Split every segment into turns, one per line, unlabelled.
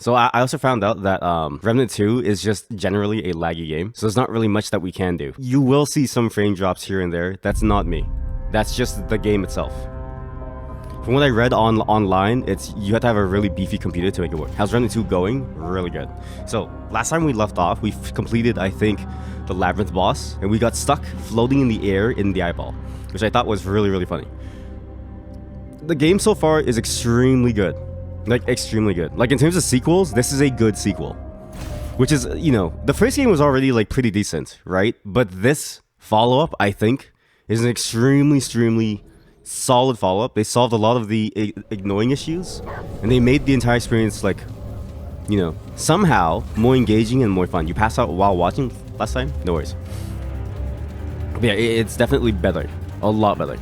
So I also found out that Remnant 2 is just generally a laggy game. So there's not really much that we can do. You will see some frame drops here and there. That's not me. That's just the game itself. From what I read online, you have to have a really beefy computer to make it work. How's Remnant 2 going? Really good. So last time we left off, we completed, I think, the Labyrinth boss, and we got stuck floating in the air in the eyeball, which I thought was really, really funny. The game so far is extremely good. Like, extremely good. Like, in terms of sequels, this is a good sequel. Which is, you know, the first game was already, like, pretty decent, right? But this follow-up, I think, is an extremely solid follow-up. They solved a lot of the annoying issues, and they made the entire experience, like, you know, somehow more engaging and more fun. You passed out while watching last time? No worries. But yeah, it's definitely better. A lot better.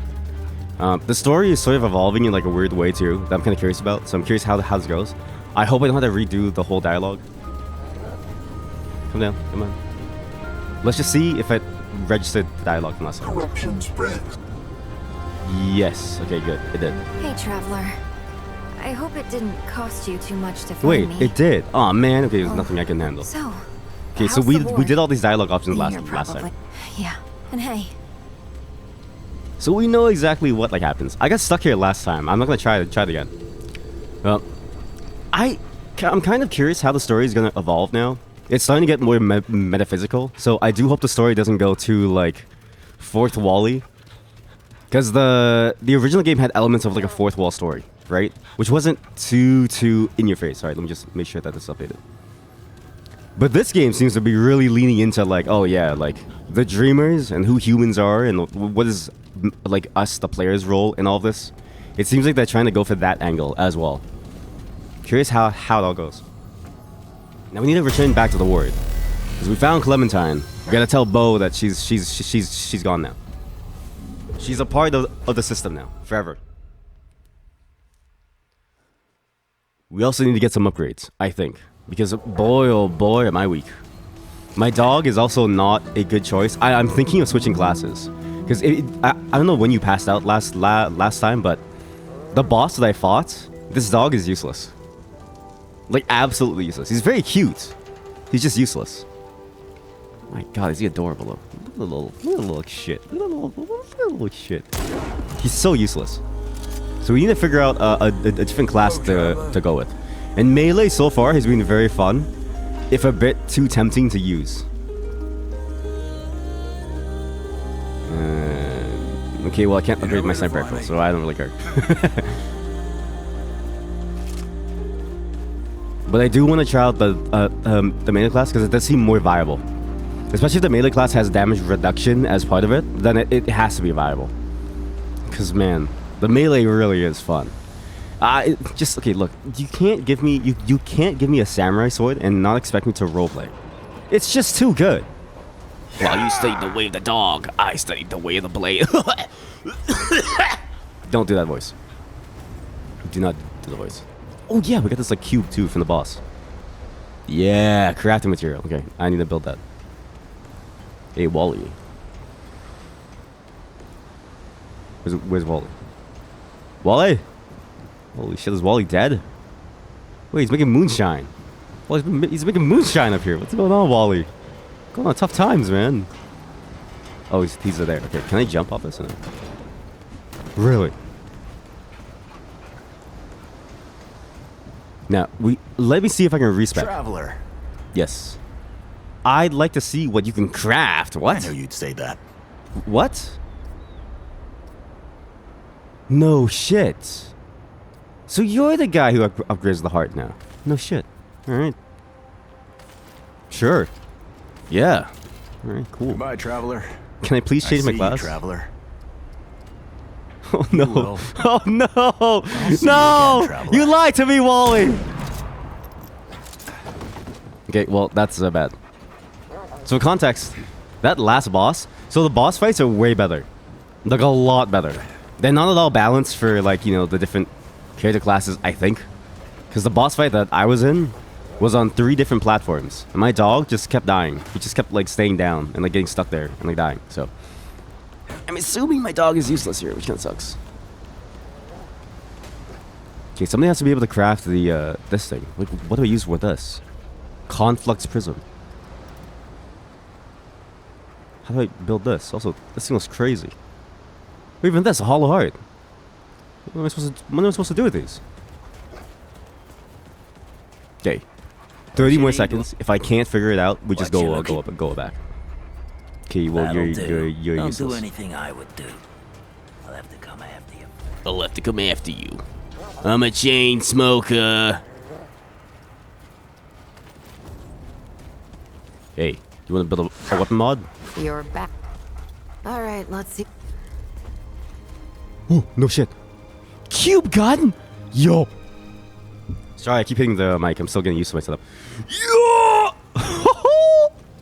The story is sort of evolving in like a weird way too, that I'm kind of curious about. So I'm curious how this goes. I hope I don't have to redo the whole dialogue. Come down, come on. Let's just see if I registered the dialogue from last time.
Corruption spreads.
Yes. Okay, good. It did.
Hey, Traveler. I hope it didn't cost you too much to find me.
Wait, it did. Oh man. Okay, there's nothing I can handle.
So.
Okay, so we did all these dialogue options last time.
Yeah. And hey.
So we know exactly what like happens. I got stuck here last time. I'm not gonna try it again. Well, I'm kind of curious how the story is gonna evolve now. It's starting to get more metaphysical, so I do hope the story doesn't go too like fourth wall-y. Because the original game had elements of like a fourth wall story, right? Which wasn't too in your face. All right, let me just make sure that this is updated. But this game seems to be really leaning into like, oh yeah, like the dreamers and who humans are and what is like us, the player's role in all of this. It seems like they're trying to go for that angle as well. Curious how it all goes. Now we need to return back to the ward, because we found Clementine. We gotta tell Bo that she's gone now. She's a part of the system now, forever. We also need to get some upgrades, I think, because boy oh boy am I weak. My dog is also not a good choice. I'm thinking of switching classes. Because I don't know when you passed out last time, but the boss that I fought, this dog is useless. Like, absolutely useless. He's very cute. He's just useless. My god, is he adorable though? Look at the little shit. Look at the little shit. He's so useless. So we need to figure out a different class to go with. And melee so far has been very fun, if a bit too tempting to use. Okay, well I can't upgrade my sniper rifle, so I don't really care. But I do want to try out the melee class because it does seem more viable. Especially if the melee class has damage reduction as part of it, then it has to be viable. Because man, the melee really is fun. Okay, look, you can't give me a samurai sword and not expect me to roleplay. It's just too good. While you studied the way of the dog, I studied the way of the blade. Don't do that voice. Do not do the voice. Oh yeah, we got this like cube too from the boss. Yeah, crafting material. Okay, I need to build that. Hey, Wally. Where's Wally? Wally? Holy shit, is Wally dead? Wait, he's making moonshine. Well, he's making moonshine up here. What's going on, Wally? Going on tough times, man. Oh, he's there. Okay, can I jump off this or no? Really? Now, let me see if I can respec.
Traveler.
Yes. I'd like to see what you can craft. What?
I knew you'd say that.
What? No shit. So you're the guy who upgrades the heart now. No shit. Alright. Sure. Yeah. Alright, cool.
Goodbye, Traveler.
Can I please change my class?
Traveler.
Oh no. Oh no. No!
Again,
you lied to me, Wally! Okay, well, that's bad. So context, that last boss, so the boss fights are way better. Like a lot better. They're not at all balanced for like, you know, the different character classes, I think. Because the boss fight that I was in was on 3 different platforms. And my dog just kept dying. He just kept like staying down and like getting stuck there and like dying. So I'm assuming my dog is useless here, which kind of sucks. Okay, somebody has to be able to craft the this thing. Like, what do I use with this? Conflux prism. How do I build this? Also, this thing looks crazy. Even this, a hollow heart. What am I supposed to do with these? Okay. 30 more seconds. If I can't figure it out, we just go back. Okay, well, you're
Don't
useless.
do anything I would do. I'll have to come after you.
I'll have to come after you. I'm a chain smoker. Hey, you want to build a weapon mod?
You're back. All right, let's see.
Oh, no shit. Cube gun? Yo. Sorry, I keep hitting the mic. I'm still getting used to my setup. Yo!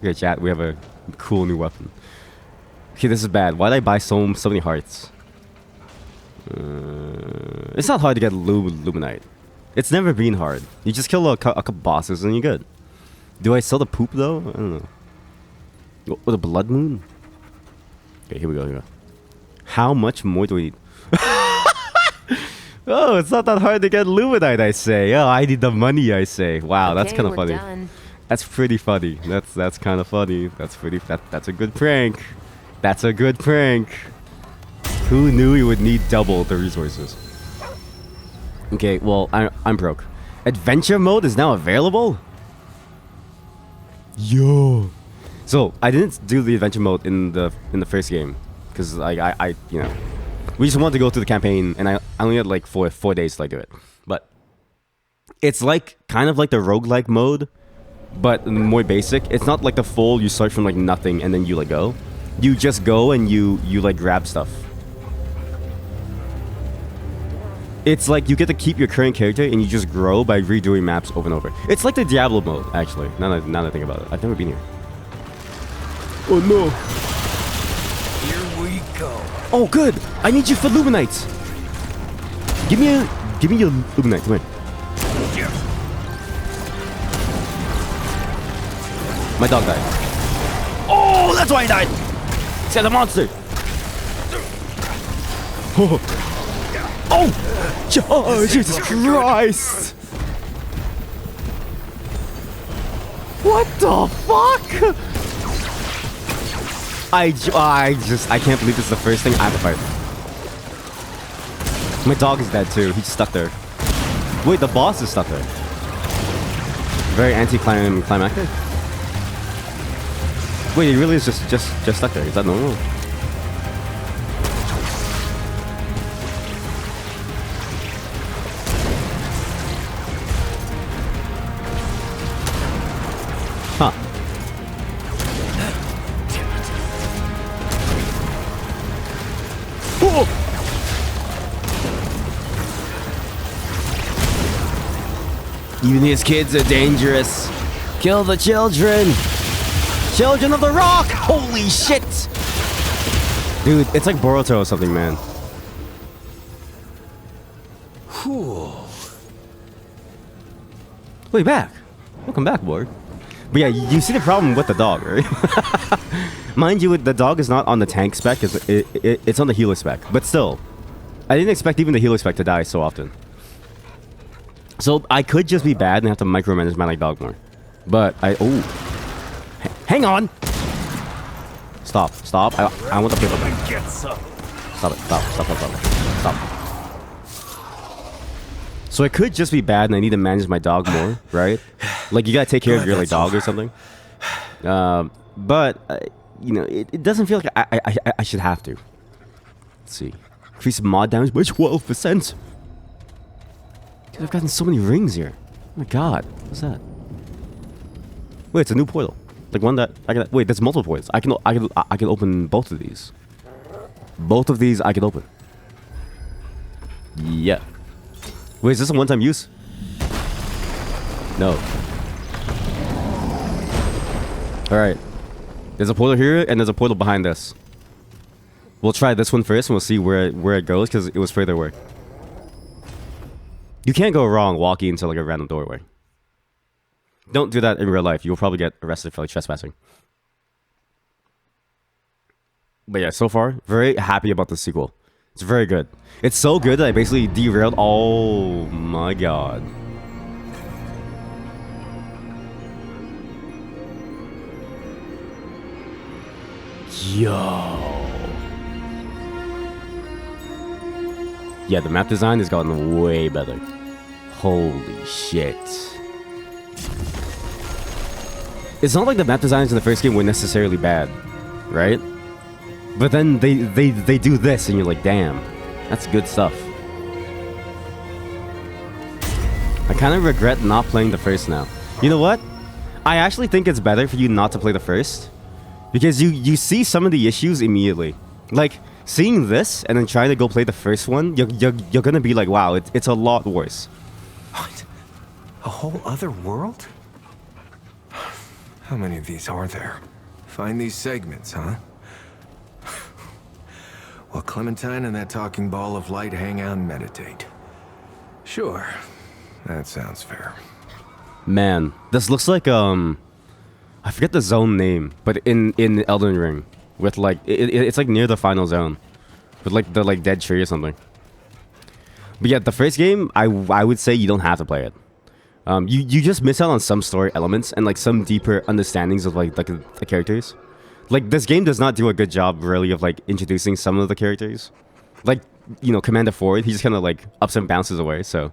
Okay, chat, we have a cool new weapon. Okay, this is bad. Why did I buy so many hearts? It's not hard to get Luminite. It's never been hard. You just kill a couple bosses and you're good. Do I sell the poop though? I don't know. With a blood moon? Okay, here we go. How much more do we need? Oh, it's not that hard to get Luminite, I say. Oh, I need the money, I say. Wow, that's kind of funny.
Done.
That's pretty funny. That's kind of funny. That's a good prank. That's a good prank. Who knew you would need double the resources? Okay, well, I'm broke. Adventure mode is now available? Yo. So, I didn't do the adventure mode in the first game. Because, like, I you know... We just wanted to go through the campaign, and I only had, like, four days to, like, do it. But... It's, like, kind of like the roguelike mode, but more basic. It's not like the full, you start from, like, nothing, and then you, like, go. You just go, and you like, grab stuff. It's like you get to keep your current character and you just grow by redoing maps over and over. It's like the Diablo mode, actually. Now that I think about it. I've never been here. Oh no.
Here we go.
Oh good. I need you for Luminites. Give me your Luminite. Come here. My dog died. Oh, that's why he died. He's got a monster. Oh, Jesus Christ! What the fuck? I can't believe this is the first thing I have to fight. My dog is dead too. He's stuck there. Wait, the boss is stuck there. Very anti-climactic. Wait, he really is just stuck there. Is that normal? Huh. Whoa. Even his kids are dangerous. Kill the children. Children of the Rock. Holy shit. Dude, it's like Boruto or something, man. Whew. Wait, back. Welcome back, boy. But yeah, you see the problem with the dog, right? Mind you, the dog is not on the tank spec, it's on the healer spec. But still, I didn't expect even the healer spec to die so often. So I could just be bad and have to micromanage my dog more. But hang on! Stop. I want the paper back. Stop. So it could just be bad and I need to manage my dog more, right? Like, you gotta take care of your dog or something. But, you know, it doesn't feel like I should have to. Let's see. Increase mod damage by 12%. Dude, I've gotten so many rings here. Oh my god. What's that? Wait, it's a new portal. Like one that I can... Wait, there's multiple portals. I can open both of these. Both of these I can open. Yeah. Wait, is this a one-time use? No. Alright. There's a portal here, and there's a portal behind this. We'll try this one first, and we'll see where it goes, because it was further away. You can't go wrong walking into, like, a random doorway. Don't do that in real life. You'll probably get arrested for, like, trespassing. But yeah, so far, very happy about the sequel. It's very good. It's so good that I basically derailed. Oh my god. Yo. Yeah, the map design has gotten way better. Holy shit. It's not like the map designs in the first game were necessarily bad, right? But then they do this and you're like, damn, that's good stuff. I kind of regret not playing the first now. You know what? I actually think it's better for you not to play the first. Because you see some of the issues immediately. Like, seeing this and then trying to go play the first one, you're gonna be like, wow, it's a lot worse.
What? A whole other world? How many of these are there? Find these segments, huh? Well, Clementine and that talking ball of light hang out and meditate. Sure, that sounds fair.
Man, this looks like I forget the zone name, but in Elden Ring, with like it's like near the final zone, with like the dead tree or something. But yeah, the first game, I would say you don't have to play it. You just miss out on some story elements and like some deeper understandings of like the characters. Like, this game does not do a good job really of like introducing some of the characters. Like, you know, Commander Ford, he just kind of like ups and bounces away. So,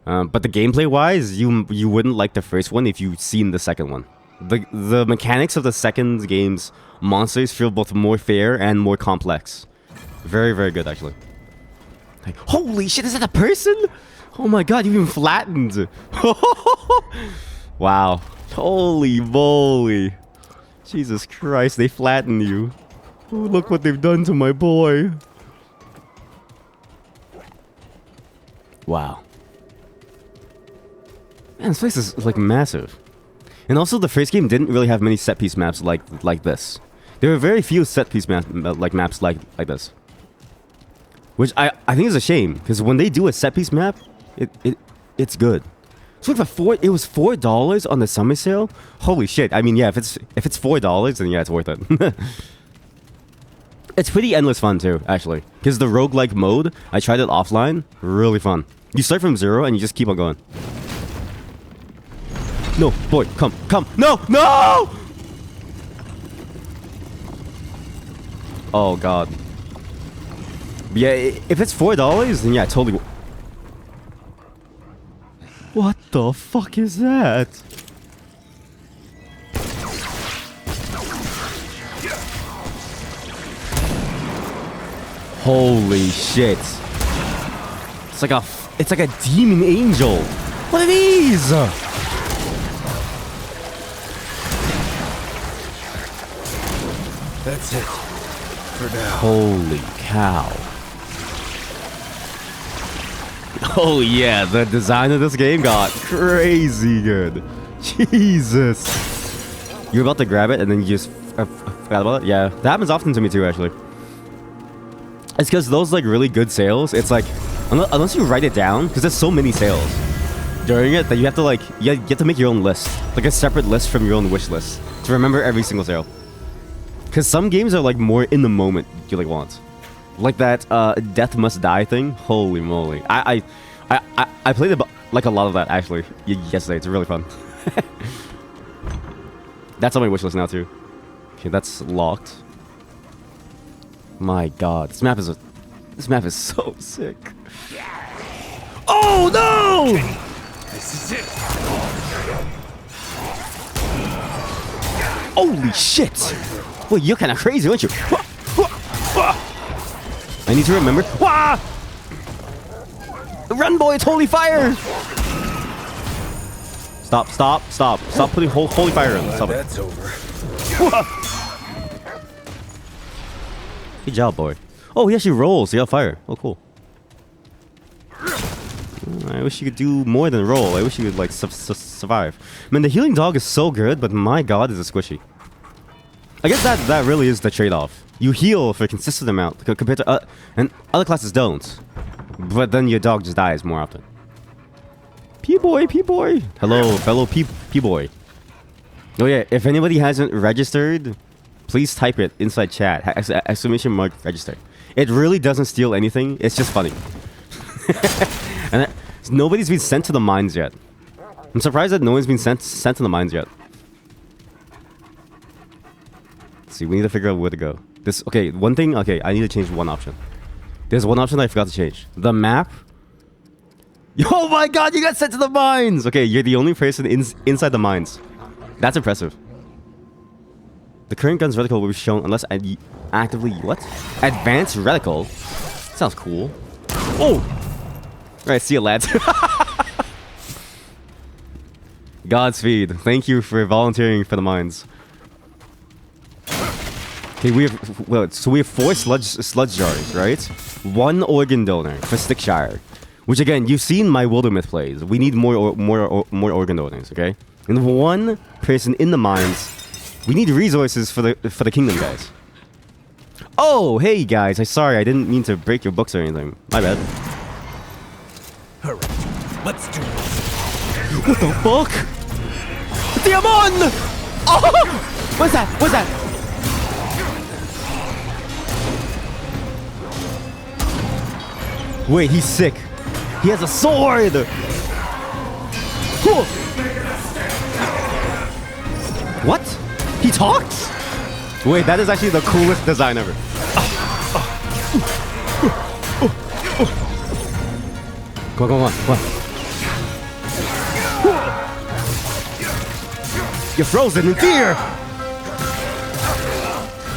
but the gameplay wise, you wouldn't like the first one if you'd seen the second one. The mechanics of the second game's monsters feel both more fair and more complex. Very, very good, actually. Like, holy shit, is that a person? Oh my god, you even flattened. Wow. Holy moly. Jesus Christ, they flattened you. Oh, look what they've done to my boy. Wow. Man, this place is like massive. And also, the first game didn't really have many set piece maps like this. There were very few set piece maps like this, which I think is a shame, because when they do a set piece map, it's good. So it was $4 on the summer sale. Holy shit! I mean, yeah, if it's $4, then yeah, it's worth it. It's pretty endless fun too, actually, because the roguelike mode, I tried it offline, really fun. You start from 0 and you just keep on going. No, boy, come, no! Oh god. But yeah, if it's $4, then yeah, totally. What the fuck is that? Holy shit. It's like a demon angel. What are these?
That's it. For now.
Holy cow. Oh yeah, the design of this game got crazy good. Jesus. You're about to grab it and then you just forgot about it? Yeah, that happens often to me too, actually. It's because those like really good sales, it's like, unless you write it down, because there's so many sales during it that you have to like, you have to make your own list. Like a separate list from your own wish list to remember every single sale. Because some games are like more in the moment you like want. Like that Death Must Die thing. Holy moly. I played like a lot of that actually yesterday. It's really fun. That's on my wishlist now too. Okay, that's locked. My god, this map is so sick. Oh no!
This is it.
Holy shit! Well, you're kind of crazy, aren't you? I need to remember. Wah! Run, boy! It's holy fire! Stop putting holy fire in. Stop it.
That's over.
Good job, boy. Oh, he actually rolls. He got fire. Oh, cool. I wish you could do more than roll. I wish you could, like, survive. Man, the healing dog is so good, but my god, is it squishy. I guess that really is the trade-off. You heal for a consistent amount compared to... and other classes don't. But then your dog just dies more often. P-boy. Hello, fellow P-boy. Oh yeah, if anybody hasn't registered, please type it inside chat. Exclamation mark register. It really doesn't steal anything. It's just funny. And nobody's been sent to the mines yet. I'm surprised that no one's been sent to the mines yet. Let's see, we need to figure out where to go. Okay, one thing. Okay, I need to change one option. There's one option I forgot to change. The map. Oh my god, you got sent to the mines! Okay, you're the only person inside the mines. That's impressive. The current gun's reticle will be shown unless I actively... What? Advanced reticle? Sounds cool. Oh! Alright, see you, lads. Godspeed. Thank you for volunteering for the mines. Okay, we have... Well, so we have 4 sludge jars, right? 1 organ donor for Stickshire. Which again, you've seen my Wildermyth plays. We need more organ donors, okay? And 1 person in the mines. We need resources for the kingdom, guys. Oh, hey guys, sorry, I didn't mean to break your books or anything. My bad.
Alright, let's do this.
What the fuck? Diamond! Oh! What's that? What's that? Wait, he's sick. He has a sword! What? He talks? Wait, that is actually the coolest design ever. Come on, come on. You're frozen in fear!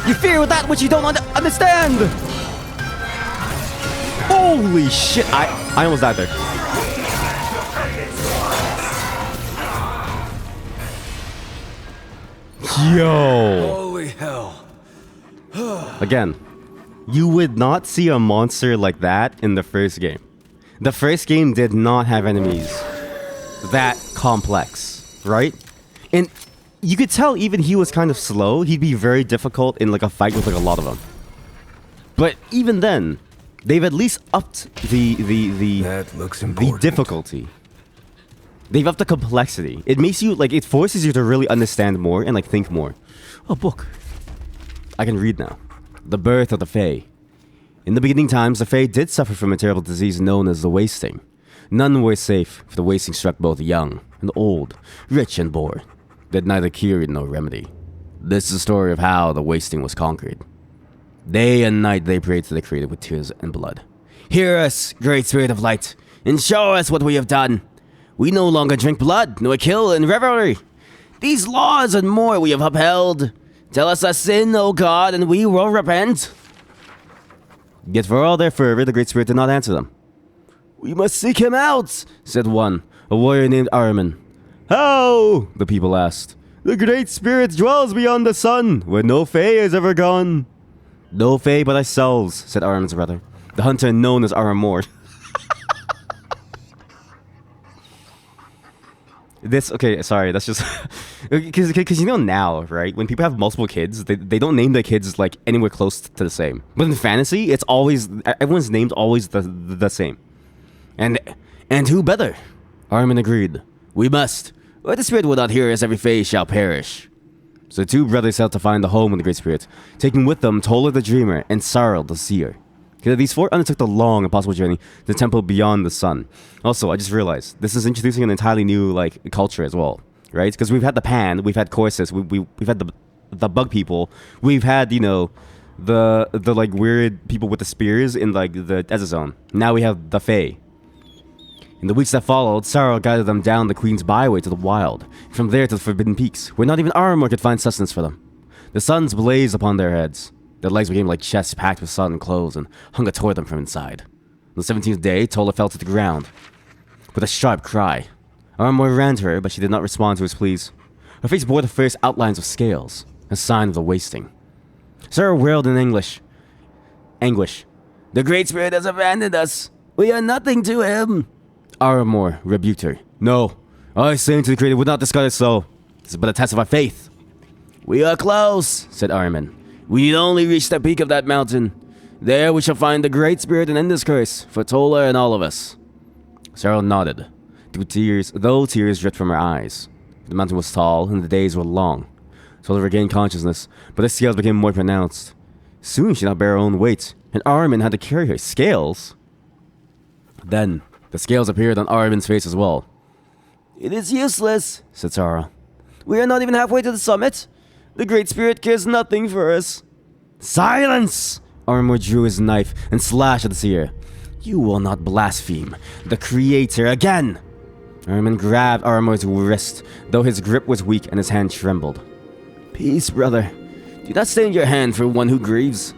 You fear that which you don't understand! Holy shit! I almost died there. Yo!
Holy hell.
Again, you would not see a monster like that in the first game. The first game did not have enemies that complex, right? And you could tell even he was kind of slow. He'd be very difficult in like a fight with like a lot of them. But even then, they've at least upped the
That looks important.
difficulty. They've upped the complexity. It makes you like, it forces you to really understand more and like think more. A book. I can read now. The birth of the Fae. In the beginning times, the Fae did suffer from a terrible disease known as the wasting. None were safe, for the wasting struck both young and old, rich and poor. That neither cure nor remedy. This is the story of how the wasting was conquered. Day and night they prayed to the Creator with tears and blood. Hear us, great spirit of light, and show us what we have done. We no longer drink blood, nor kill in revelry. These laws and more we have upheld. Tell us our sin, O God, and we will repent. Yet for all their fervor, the Great Spirit did not answer them. We must seek him out, said one, a warrior named Ahriman. How? The people asked. The Great Spirit dwells beyond the sun, where no Fae has ever gone. No Fae but ourselves, said Ahriman's brother, the hunter known as Aramor. Okay, sorry, that's just... Because you know now, right? When people have multiple kids, they don't name their kids, like, anywhere close to the same. But in fantasy, it's always... Everyone's name's always the same. And who better? Armin agreed. We must, or the Spirit will not hear us, every Fae shall perish. So the 2 brothers set out to find the home of the Great Spirit, taking with them Tola the Dreamer and Sarl the Seer. These 4 undertook the long, impossible journey to the temple beyond the sun. Also, I just realized, this is introducing an entirely new, like, culture as well, right? Because we've had the Pan, we've had Corsus, we've had the bug people, we've had, you know, the like, weird people with the spears in, like, the desert zone. Now we have the Fae. In the weeks that followed, Sarl guided them down the Queen's Byway to the wild, from there to the Forbidden Peaks, where not even Aramor could find sustenance for them. The suns blazed upon their heads. Their legs became like chests packed with sodden clothes and hunger toward them from inside. On the 17th day, Tola fell to the ground with a sharp cry. Aramor ran to her, but she did not respond to his pleas. Her face bore the first outlines of scales, a sign of the wasting. Sarah wailed in anguish. The Great Spirit has abandoned us. We are nothing to him. Aramor rebuked her. No, I saying to the Creator would not discard us so. This is but a test of our faith. We are close, said Ahriman. We need only reach the peak of that mountain. There we shall find the Great Spirit and end this curse for Tola and all of us. Sarah nodded, though tears dripped from her eyes. The mountain was tall and the days were long. Tola regained consciousness, but her scales became more pronounced. Soon she did not bear her own weight, and Armin had to carry her. Scales? Then, the scales appeared on Armin's face as well.
It is useless, said Sarah. We are not even halfway to the summit. The Great Spirit cares nothing for us.
Silence! Armor drew his knife and slashed at the seer. You will not blaspheme the Creator again! Armin grabbed Armor's wrist, though his grip was weak and his hand trembled.
Peace, brother. Do not stay in your hand for one who grieves.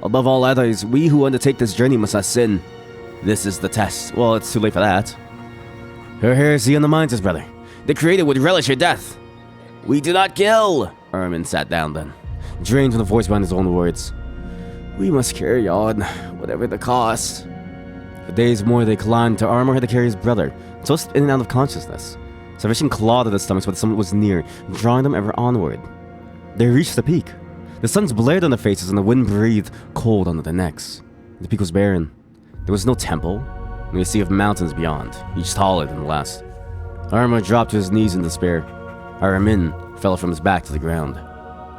Above all others, we who undertake this journey must not sin. This is the test.
Well, it's too late for that.
Her heresy undermines us, brother. The Creator would relish your death. We do not kill. Armin sat down then,
drained from the voice behind his own words.
We must carry on, whatever the cost.
For days more they climbed till Armor had to carry his brother, tossed in and out of consciousness. Salvation clawed at his stomachs, but the summit was near, drawing them ever onward. They reached the peak. The suns blared on their faces and the wind breathed cold under their necks. The peak was barren. There was no temple, and a sea of mountains beyond, each taller than the last. Armor dropped to his knees in despair. Armin fell from his back to the ground.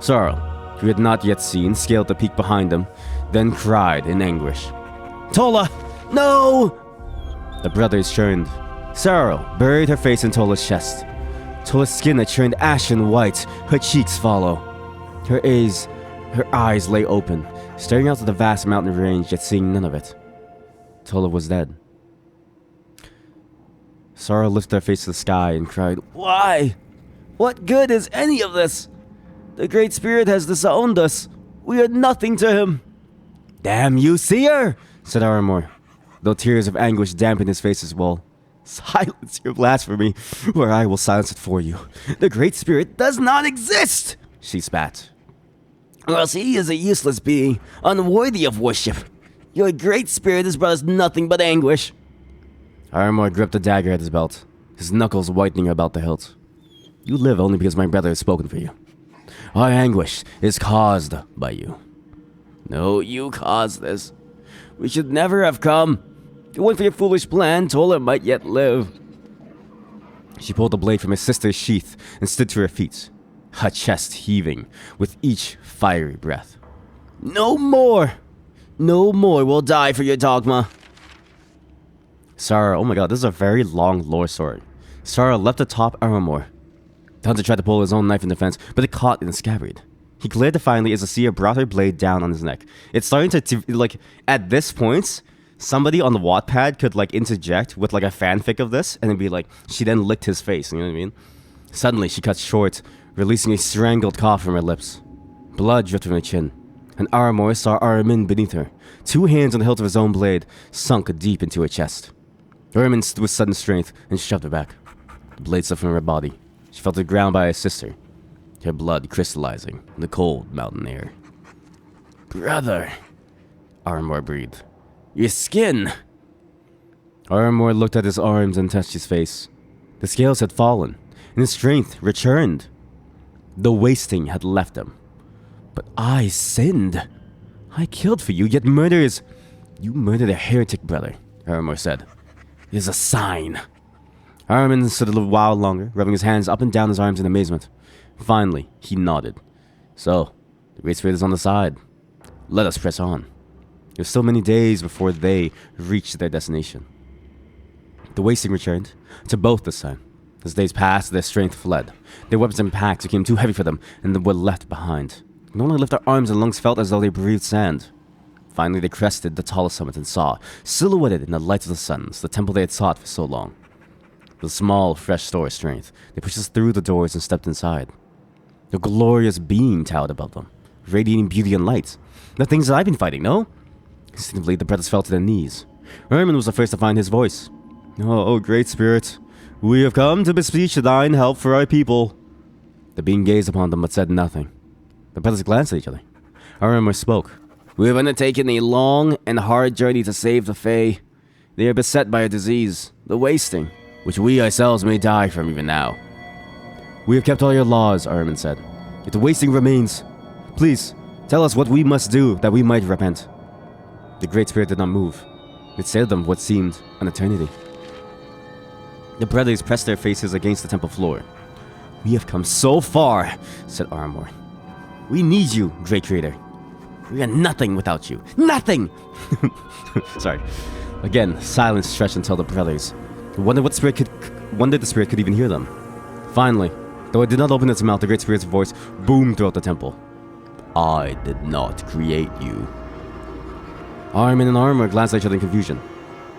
Sorrel, who had not yet seen, scaled the peak behind him, then cried in anguish.
Tola! No!
The brothers turned. Sorrel buried her face in Tola's chest. Tola's skin had turned ashen white, her cheeks follow. Her eyes lay open, staring out to the vast mountain range, yet seeing none of it. Tola was dead. Sorrel lifted her face to the sky and cried,
Why? What good is any of this? The Great Spirit has disowned us. We are nothing to him.
Damn you, seer! Said Aramor, though tears of anguish dampened his face as well. Silence your blasphemy, or I will silence it for you. The Great Spirit does not exist! She spat.
Or else he is a useless being, unworthy of worship. Your Great Spirit has brought us nothing but anguish.
Aramor gripped a dagger at his belt, his knuckles whitening about the hilt. You live only because my brother has spoken for you. Our anguish is caused by you.
No, you caused this. We should never have come. If it weren't for your foolish plan, Tola might yet live.
She pulled the blade from his sister's sheath and stood to her feet, her chest heaving with each fiery breath.
No more! No more will die for your dogma.
Sarah, oh my god, this is a very long lore story. Sarah leapt atop Aramor. The hunter tried to pull his own knife in defense, but it caught in the scabbard. He glared defiantly as the seer brought her blade down on his neck. It's starting to like, at this point, somebody on the Wattpad could, like, interject with, like, a fanfic of this, and it'd be like, she then licked his face, you know what I mean? Suddenly, she cut short, releasing a strangled cough from her lips. Blood dripped from her chin, and Aramor saw Aramin beneath her, 2 hands on the hilt of his own blade, sunk deep into her chest. Aramin stood with sudden strength and shoved her back. The blade slipped from her body. She fell to the ground by her sister, her blood crystallizing in the cold mountain air.
Brother,
Aramor breathed.
Your skin!
Aramor looked at his arms and touched his face. The scales had fallen, and his strength returned. The wasting had left him. But I sinned. I killed for you, yet murder is... You murdered a heretic, brother, Aramor said. It is a sign. Aramin stood a little while longer, rubbing his hands up and down his arms in amazement. Finally, he nodded. So, the Great Spirit is on the side. Let us press on. There's still many days before they reached their destination. The wasting returned to both this time. As days passed, their strength fled. Their weapons and packs became too heavy for them, and they were left behind. Not only left their arms and lungs felt as though they breathed sand. Finally, they crested the tallest summit and saw, silhouetted in the light of the suns, the temple they had sought for so long. With a small, fresh store of strength, they pushed us through the doors and stepped inside. A glorious being towered above them, radiating beauty and light. The things that I've been fighting, no? Instinctively, the brothers fell to their knees. Herman was the first to find his voice. Oh, Great Spirit, we have come to beseech thine help for our people. The being gazed upon them but said nothing. The brothers glanced at each other. Aramor spoke.
We have undertaken a long and hard journey to save the Fae. They are beset by a disease, the wasting, which we ourselves may die from even now.
We have kept all your laws, Aramin said. Yet the wasting remains. Please, tell us what we must do that we might repent. The Great Spirit did not move. It stayed them what seemed an eternity. The brothers pressed their faces against the temple floor. We have come so far, said Aramor. We need you, Great Creator.
We are nothing without you. Nothing! Sorry. Again, silence stretched until the brothers wondered the spirit could even hear them. Finally, though it did not open its mouth, the Great Spirit's voice boomed throughout the temple. I did not create you. Armin and Armor glanced at each other in confusion.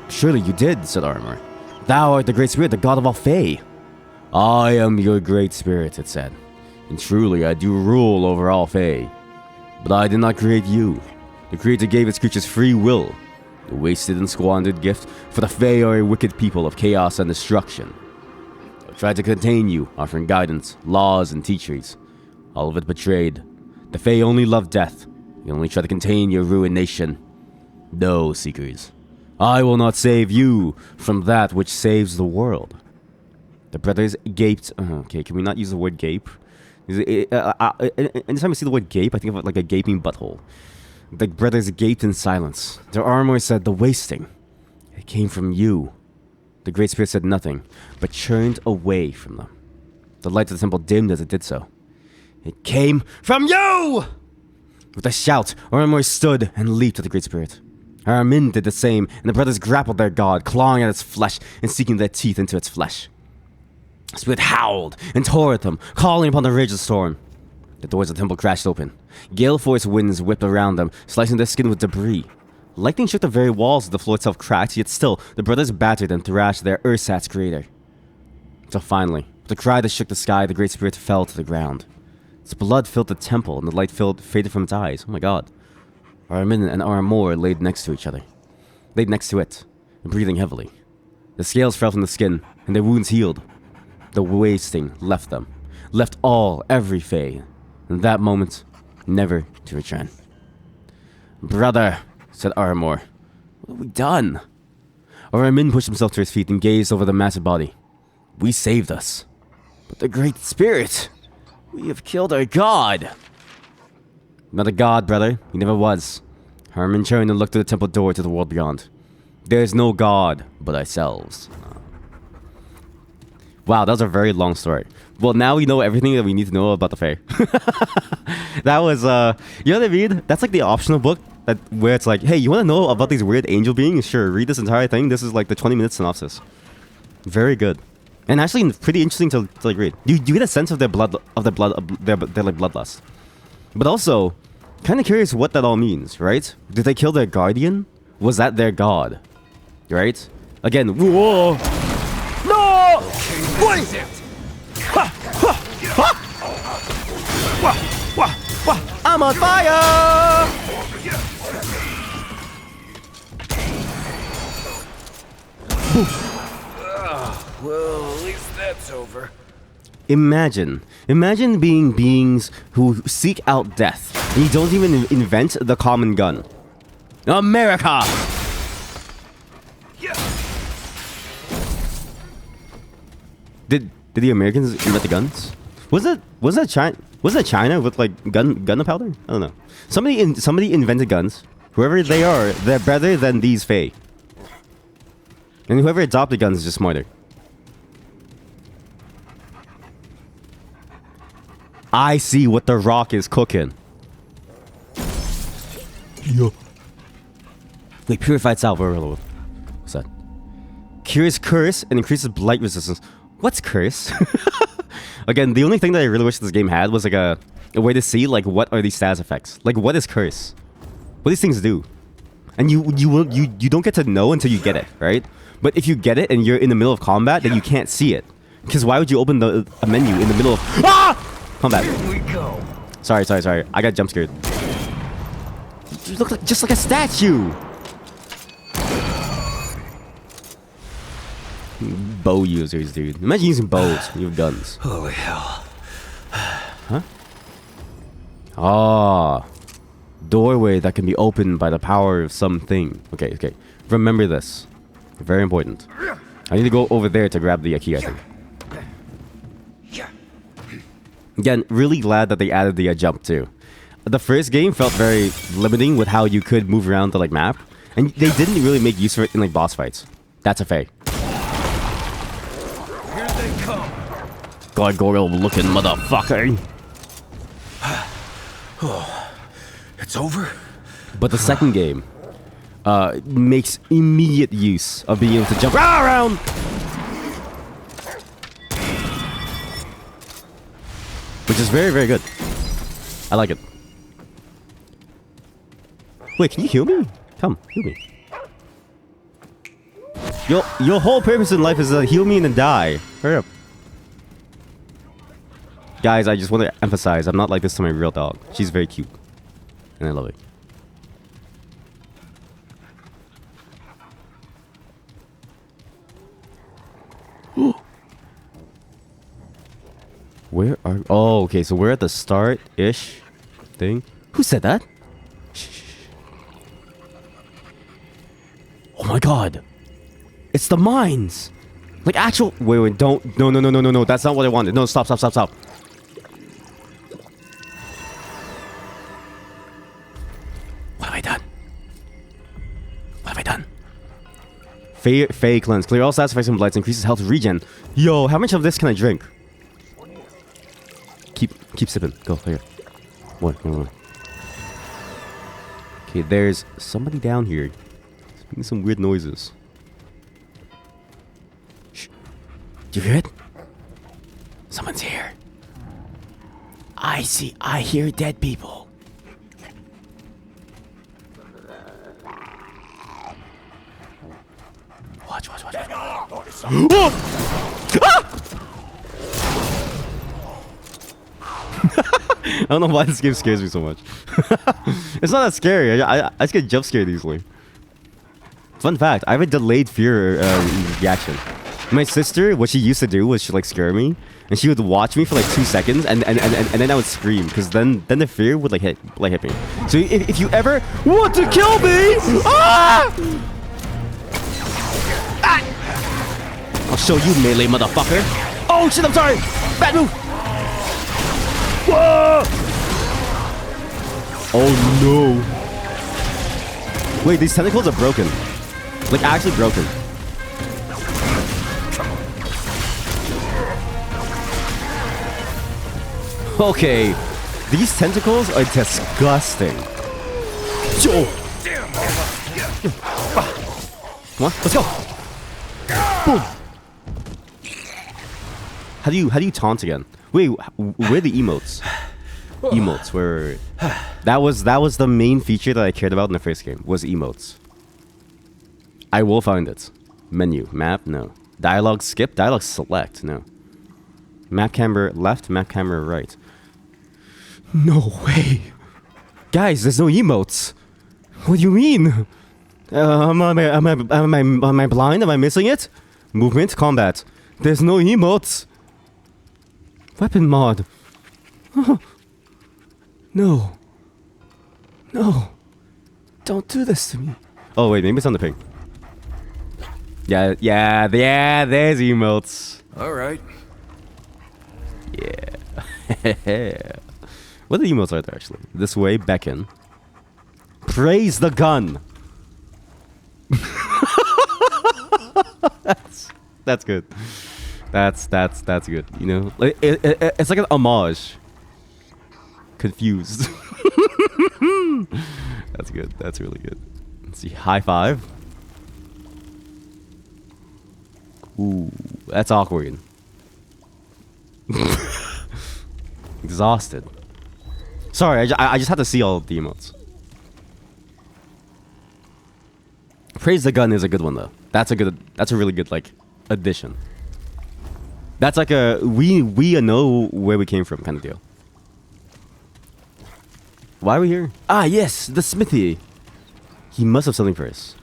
Surely you did, said Armor. Thou art the Great Spirit, the god of all Fae. I am your Great Spirit, it said. And truly I do rule over all Fae. But I did not create you. The Creator gave its creatures free will. The wasted and squandered gift, for the Fae are a wicked people of chaos and destruction. I tried to contain you, offering guidance, laws, and teachings. All of it betrayed. The Fae only love death. They only try to contain your ruined nation. No, Seekers. I will not save you from that which saves the world. The brothers gaped. Okay, can we not use the word gape? Anytime I see the word gape, I think of it like a gaping butthole. The brothers gaped in silence. Their armor said, the wasting. It came from you. The Great Spirit said nothing, but churned away from them. The light of the temple dimmed as it did so. It came from you! With a shout, Armor stood and leaped at the Great Spirit. Armin did the same, and the brothers grappled their god, clawing at its flesh and sinking their teeth into its flesh. The spirit howled and tore at them, calling upon the rage of the storm. The doors of the temple crashed open. Gale-force winds whipped around them, slicing their skin with debris. Lightning shook the very walls as the floor itself cracked, yet still, the brothers battered and thrashed their ersatz creator. Until finally, with a cry that shook the sky, the Great Spirit fell to the ground. Its blood filled the temple, and the light faded from its eyes. Oh my god. Armin and Armor laid next to each other. Laid next to it, and breathing heavily. The scales fell from the skin, and their wounds healed. The wasting left them. Left every Fae. In that moment, never to return. Brother, said Armor. What have we done? Armin pushed himself to his feet and gazed over the massive body. We saved us. But the Great Spirit! We have killed our god! Not a god, brother. He never was. Armin turned and looked through the temple door to the world beyond. There is no god but ourselves. Wow, that was a very long story. Well, now we know everything that we need to know about the Fae. That was, you know what I mean? That's like the optional book where it's like, hey, you want to know about these weird angel beings? Sure, read this entire thing. This is like the 20-minute synopsis. Very good. And actually pretty interesting to like read. You get a sense of their like bloodlust. But also, kind of curious what that all means, right? Did they kill their guardian? Was that their god? Right? Again, whoa! No! Wait! I'm on fire!
Well, at least that's over.
Imagine being beings who seek out death, and you don't even invent the common gun. America! Did the Americans invent the guns? Was that China with like gunpowder? I don't know. Somebody invented guns. Whoever they are, they're better than these Fae. And whoever adopted guns is just smarter. I see what the Rock is cooking. Yo. Wait, purified salve. What's that? Cures curse and increases blight resistance. What's curse? Again, the only thing that I really wish this game had was like a way to see like what are these status effects. Like what is curse? What do these things do? And you don't get to know until you get it, right? But if you get it and you're in the middle of combat, then you can't see it. Because why would you open a menu in the middle of combat?
Here we go.
Sorry. I got jump scared. You look just like a statue. Bow users, dude. Imagine using bows when you have guns.
Holy hell.
Huh? Doorway that can be opened by the power of something. Okay. Remember this. Very important. I need to go over there to grab the key, I think. Again, really glad that they added the jump too. The first game felt very limiting with how you could move around the like map, and they didn't really make use of it in like boss fights. That's a Fae.
Here they come.
Gargoyle looking motherfucker.
It's over?
But the second game makes immediate use of being able to jump around. Which is very, very good. I like it. Wait, can you heal me? Come, heal me. Your whole purpose in life is to heal me and then die. Hurry up. Guys, I just want to emphasize, I'm not like this to my real dog. She's very cute. And I love it. Where are... Oh, okay, so we're at the start-ish thing. Who said that? Shh. Oh my god. It's the mines. Like actual... Wait, don't... No. That's not what I wanted. No, stop. What have I done? Fey cleanse. Clear all satisfying blights. Increases health regen. Yo, how much of this can I drink? Keep sipping. Go, here. One. Okay, there's somebody down here. It's making some weird noises. Shh. Do you hear it? Someone's here. I hear dead people. Watch. I don't know why this game scares me so much. It's not that scary. I just get jump scared easily. Fun fact, I have a delayed fear reaction. My sister, what she used to do was she like scare me, and she would watch me for like 2 seconds, and then I would scream, because then the fear would like hit me. So if you ever want to kill me, I'll show you, melee motherfucker. Oh shit, I'm sorry. Bad move. Whoa! Oh no. Wait, these tentacles are broken. Like actually broken. Okay, these tentacles are disgusting. Yo! Come on, let's go. Boom. How do you taunt again? Wait, where are the emotes? Emotes, where? That was the main feature that I cared about in the first game, was emotes. I will find it. Menu, map, no. Dialogue skip, dialogue select, no. Map camera left, map camera right. No way. Guys, there's no emotes. What do you mean? Am I blind? Am I missing it? Movement, combat. There's no emotes. Weapon mod. Oh. No. Don't do this to me. Oh wait, maybe it's on the ping. Yeah, there's emotes.
Alright.
Yeah. What emotes are there actually? This way, beckon. Praise the gun. That's good. That's good. You know, it's like an homage. Confused. That's good. That's really good. Let's see. High five. Ooh, that's awkward. Exhausted. Sorry, I just had to see all of the emotes. Praise the gun is a good one though. That's a really good like addition. That's like a we know where we came from kind of deal. Why are we here? Ah yes, the smithy. He must have something for us.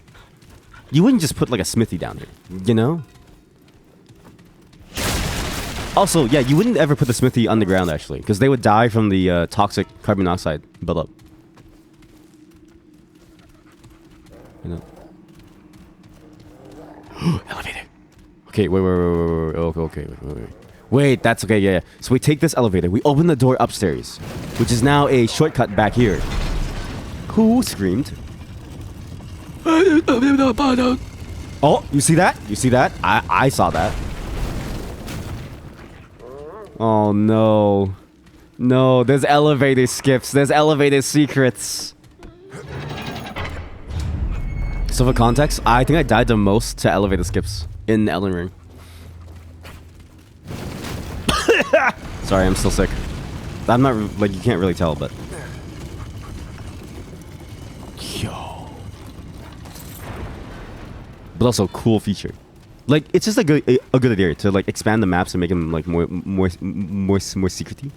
You wouldn't just put like a smithy down here, you know? Also, yeah, you wouldn't ever put the smithy underground actually, because they would die from the toxic carbon monoxide buildup. You know. Elevator. Okay, wait. Okay, wait. Wait, that's okay, yeah. So we take this elevator, we open the door upstairs, which is now a shortcut back here. Who screamed? Oh, you see that? You see that? I saw that. Oh no. No, there's elevator skips. There's elevator secrets.
So for context, I think I died the most to elevator skips in Elden Ring. Sorry, I'm still sick. I'm not, like, you can't really tell, but... Yo. But also, cool feature. Like, it's just a good idea to, like, expand the maps and make them, like, more secrety.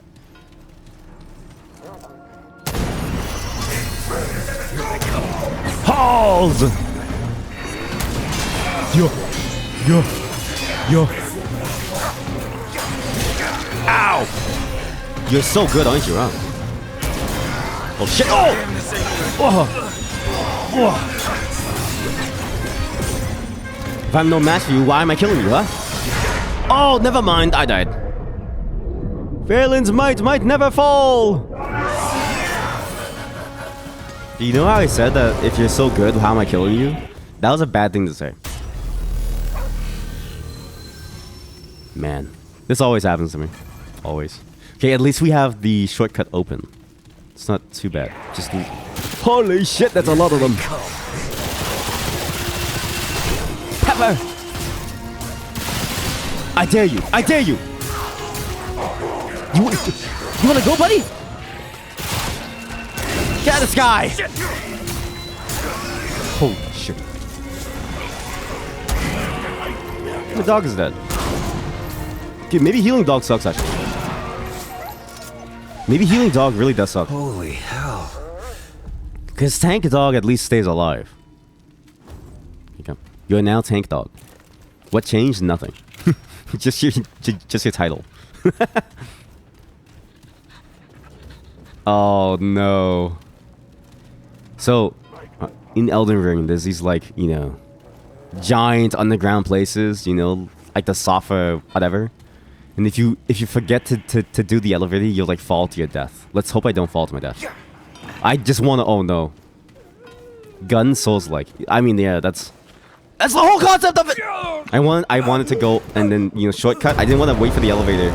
Hold! Yo. Ow! You're so good, aren't you, huh? Oh, shit! Oh! If I'm no match for you, why am I killing you, huh? Oh, never mind, I died. Valen's might never fall! You know how I said that if you're so good, how am I killing you? That was a bad thing to say. Man, this always happens to me. Always. Okay, at least we have the shortcut open. It's not too bad. Just... Holy shit, that's a lot of them. Pepper! I dare you! I dare you! You wanna go, buddy? Get out of the sky! Holy shit. The dog is dead. Okay, maybe healing dog sucks, actually. Maybe healing dog really does suck.
Holy hell.
Because tank dog at least stays alive. Okay. You're now tank dog. What changed? Nothing. just your title. Oh no. So, in Elden Ring, there's these, like, you know, giant underground places, you know, like the Safa, whatever. And if you forget to do the elevator, you'll, like, fall to your death. Let's hope I don't fall to my death. I just want to... Oh, no. Gun Souls-like. I mean, yeah, that's the whole concept of it! I wanted to go and then, you know, shortcut. I didn't want to wait for the elevator.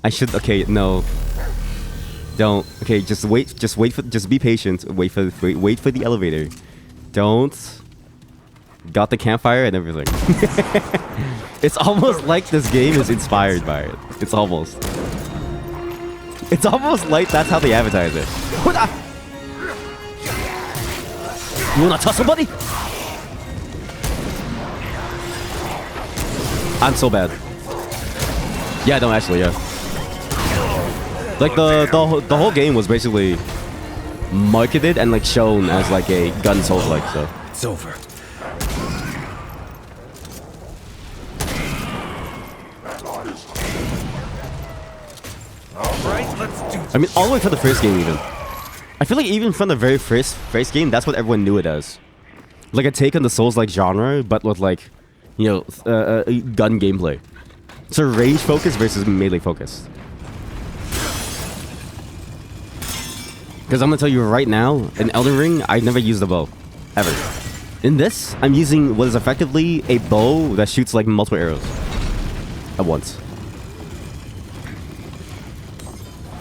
I should... Okay, no. Don't. Okay, just wait for... Just be patient. Wait for the elevator. Don't... Got the campfire and everything. It's almost like this game is inspired by it. It's almost like that's how they advertise it. You wanna tussle, buddy? I'm so bad. Yeah, no, actually, yeah. Like the whole game was basically marketed and, like, shown as, like, a gun Souls like, so.
It's over.
I mean, all the way from the first game, even. I feel like even from the very first game, that's what everyone knew it as. Like a take on the Souls-like genre, but with, like, you know, gun gameplay. So range focus versus melee focus. Because I'm gonna tell you right now, in Elden Ring, I never used a bow. Ever. In this, I'm using what is effectively a bow that shoots, like, multiple arrows at once.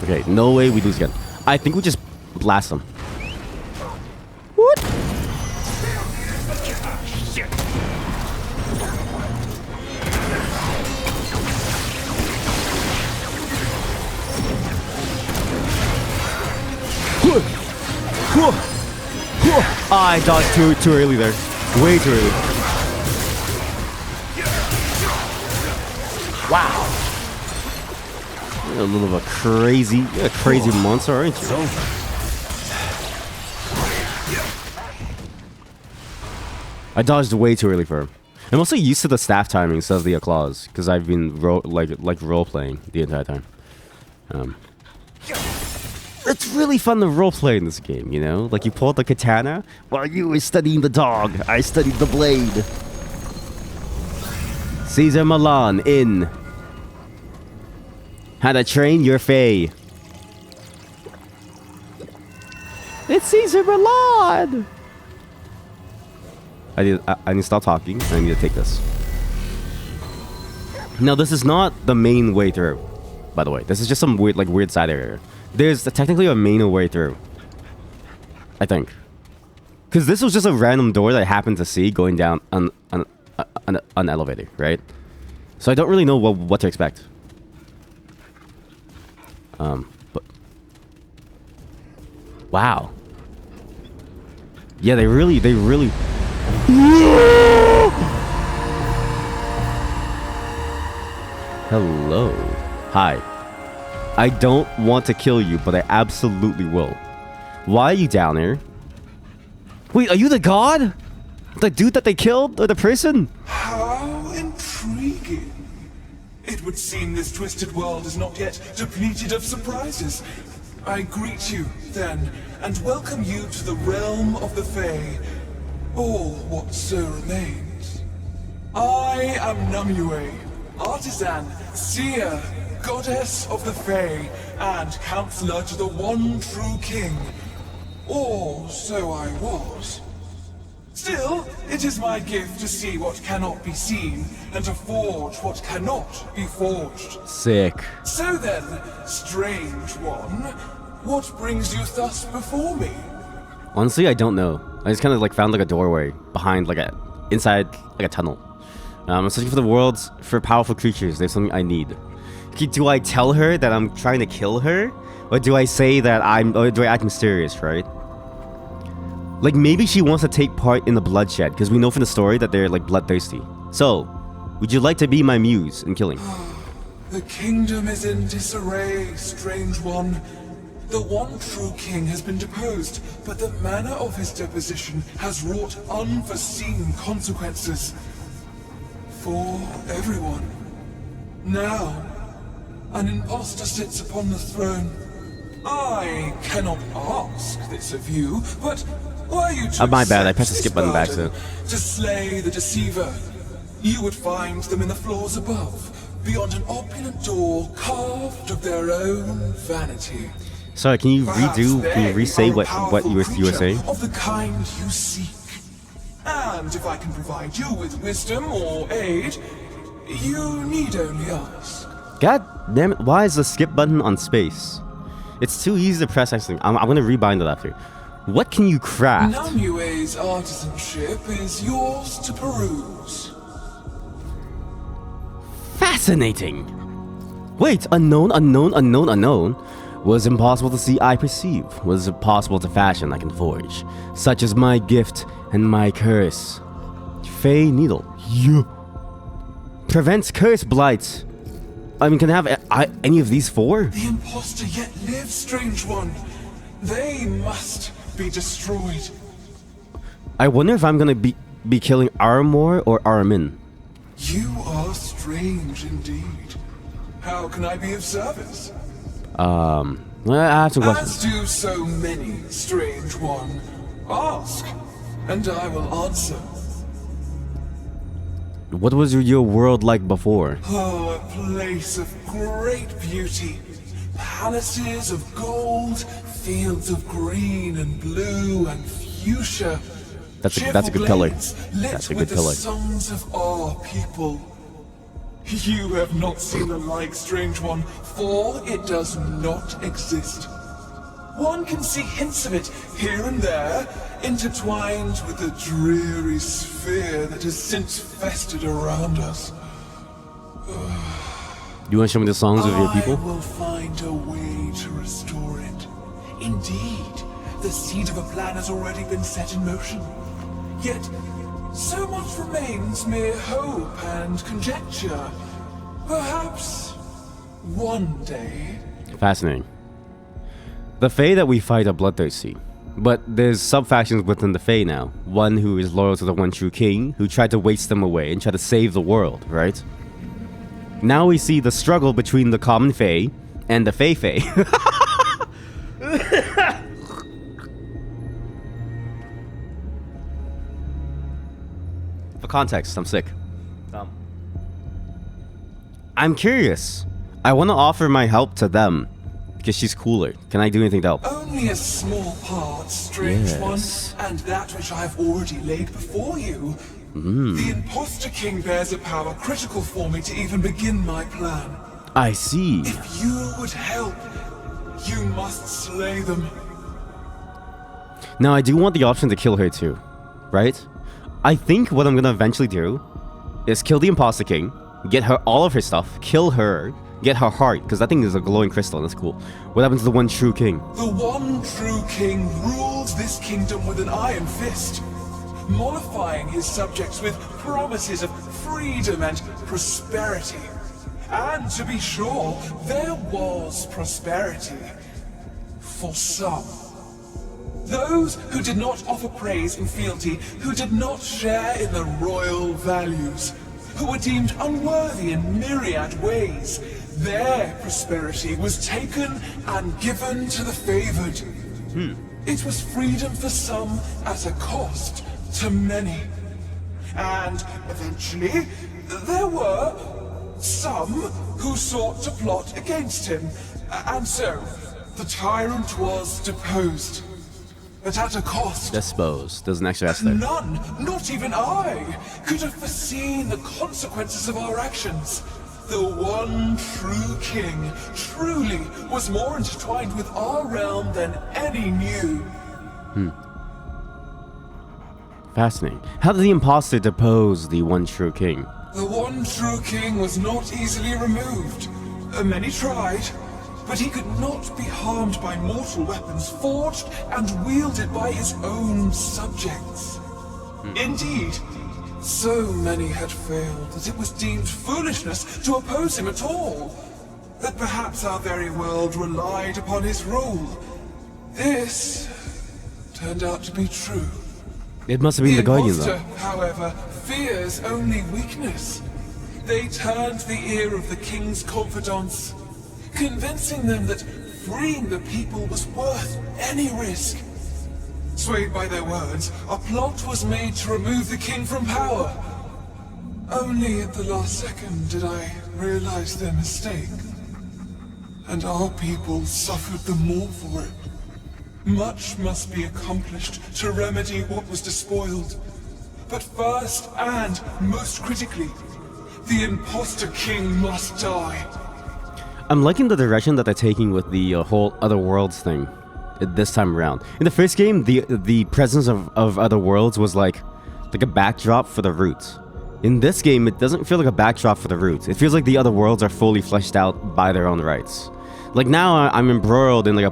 Okay, no way we lose again. I think we just blast them. What? I dodged too early there. Way too early. Wow. You're a little of a crazy monster, aren't you? I dodged way too early for him. I'm also used to the staff timing instead of the claws, because I've been role playing the entire time. It's really fun to role play in this game, you know? Like, you pull out the katana while you were studying the dog. I studied the blade. Caesar Milan in How to Train Your Fae. It's Caesar Milan! I need to stop talking, and I need to take this. Now, this is not the main way through, by the way. This is just some weird side area. There's technically a main way through, I think. Because this was just a random door that I happened to see going down an elevator, right? So I don't really know what to expect. But wow. Yeah, they really. Hello. Hi. I don't want to kill you, but I absolutely will. Why are you down there? Wait, are you the god? The dude that they killed? Or the person?
How intriguing. It would seem this twisted world is not yet depleted of surprises. I greet you, then, and welcome you to the realm of the Fae, or what so remains. I am Namue, artisan, seer, goddess of the Fae, and counselor to the one true king. Or so I was. Still, it is my gift to see what cannot be seen, and to forge what cannot be forged.
Sick.
So then, strange one, what brings you thus before me?
Honestly, I don't know. I just kind of like found like a doorway behind inside a tunnel. I'm searching for the worlds for powerful creatures. There's something I need. Okay, do I tell her that I'm trying to kill her? Or do I say that or do I act mysterious, right? Like, maybe she wants to take part in the bloodshed, because we know from the story that they're, like, bloodthirsty. So, would you like to be my muse in killing?
The kingdom is in disarray, strange one. The one true king has been deposed, but the manner of his deposition has wrought unforeseen consequences. For everyone. Now, an impostor sits upon the throne. I cannot ask this of you, but were you to
my bad, I
accept
pressed the skip
this
button by accident.
to slay the deceiver, you would find them in the floors above, beyond an opulent door carved of their own vanity.
Sorry, can you re-say what you were saying?
Of the kind you seek. And if I can provide you with wisdom or aid, you need only ask.
God damn it, why is the skip button on space? It's too easy to press accident. I'm gonna rebind it after. What can you craft?
Namue's artisanship is yours to peruse.
Fascinating! Wait, unknown. Was impossible to see, I perceive. Was impossible to fashion, I can forge. Such is my gift and my curse. Fey Needle. Yeah. Prevents curse blight. I mean, can I have any of these four?
The impostor yet lives, strange one. They must be destroyed.
I wonder if I'm gonna be killing Armor or Armin.
You are strange indeed. How can I be of service?
I have some
As
questions.
do so many, strange one. Ask, and I will answer.
What was your world like before?
Oh, a place of great beauty. Palaces of gold, fields of green and blue and fuchsia.
That's a good color.
Lit
That's a
with
good
the
color.
songs of our people. You have not seen the like, strange one, for it does not exist. One can see hints of it here and there, intertwined with the dreary sphere that has since festered around us.
You want to show me the songs of your
I
people?
will find a way to restore it. Indeed, the seed of a plan has already been set in motion. Yet, so much remains mere hope and conjecture. Perhaps one day.
Fascinating. The Fae that we fight are bloodthirsty, but there's sub-factions within the Fae now. One who is loyal to the one true king, who tried to waste them away and try to save the world, right? Now we see the struggle between the common Fae and the Fae. For context, I'm sick. I'm curious. I want to offer my help to them because she's cooler. Can I do anything to help?
Only a small part, strange
Yes.
one, and that which I have already laid before you. The Imposter King bears a power critical for me to even begin my plan.
I see.
If you would help, you must slay them.
Now, I do want the option to kill her too, right? I think what I'm gonna eventually do is kill the Imposter King, get her all of her stuff, kill her, get her heart, because that thing is a glowing crystal, and that's cool. What happens to the one true king?
The one true king rules this kingdom with an iron fist, mollifying his subjects with promises of freedom and prosperity. And to be sure, there was prosperity. For some. Those who did not offer praise and fealty, who did not share in the royal values, who were deemed unworthy in myriad ways, their prosperity was taken and given to the favored. It was freedom for some at a cost to many. And eventually, there were some who sought to plot against him. And so, the tyrant was deposed. But at a cost.
Disposed. Doesn't actually ask there.
None, not even I, could have foreseen the consequences of our actions. The one true king truly was more intertwined with our realm than any knew.
Fascinating. How did the imposter depose the one true king?
The one true king was not easily removed. Many tried, but he could not be harmed by mortal weapons forged and wielded by his own subjects. Indeed, so many had failed that it was deemed foolishness to oppose him at all. That perhaps our very world relied upon his rule. This turned out to be true.
It must have been the Guardian,
imposter,
though.
however, fears only weakness. They turned the ear of the king's confidants, convincing them that freeing the people was worth any risk. Swayed by their words, a plot was made to remove the king from power. Only at the last second did I realize their mistake. And our people suffered the more for it. Much must be accomplished to remedy what was despoiled. But first and most critically, the imposter king must die.
I'm liking the direction that they're taking with the whole Other Worlds thing this time around. In the first game, the presence of Other Worlds was like a backdrop for the roots. In this game, it doesn't feel like a backdrop for the roots. It feels like the Other Worlds are fully fleshed out by their own rights. Like now, I'm embroiled in like a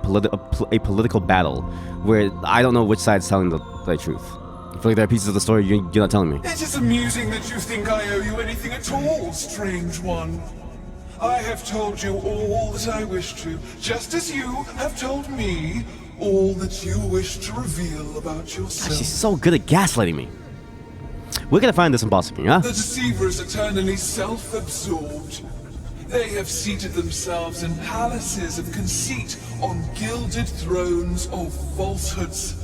political battle where I don't know which side's telling the truth. I feel like there are pieces of the story you're not telling me.
It is amusing that you think I owe you anything at all, strange one. I have told you all that I wish to, just as you have told me all that you wish to reveal about yourself.
She's so good at gaslighting me. Where can I find this imposter king, huh?
The deceiver is eternally self-absorbed. They have seated themselves in palaces of conceit on gilded thrones of falsehoods.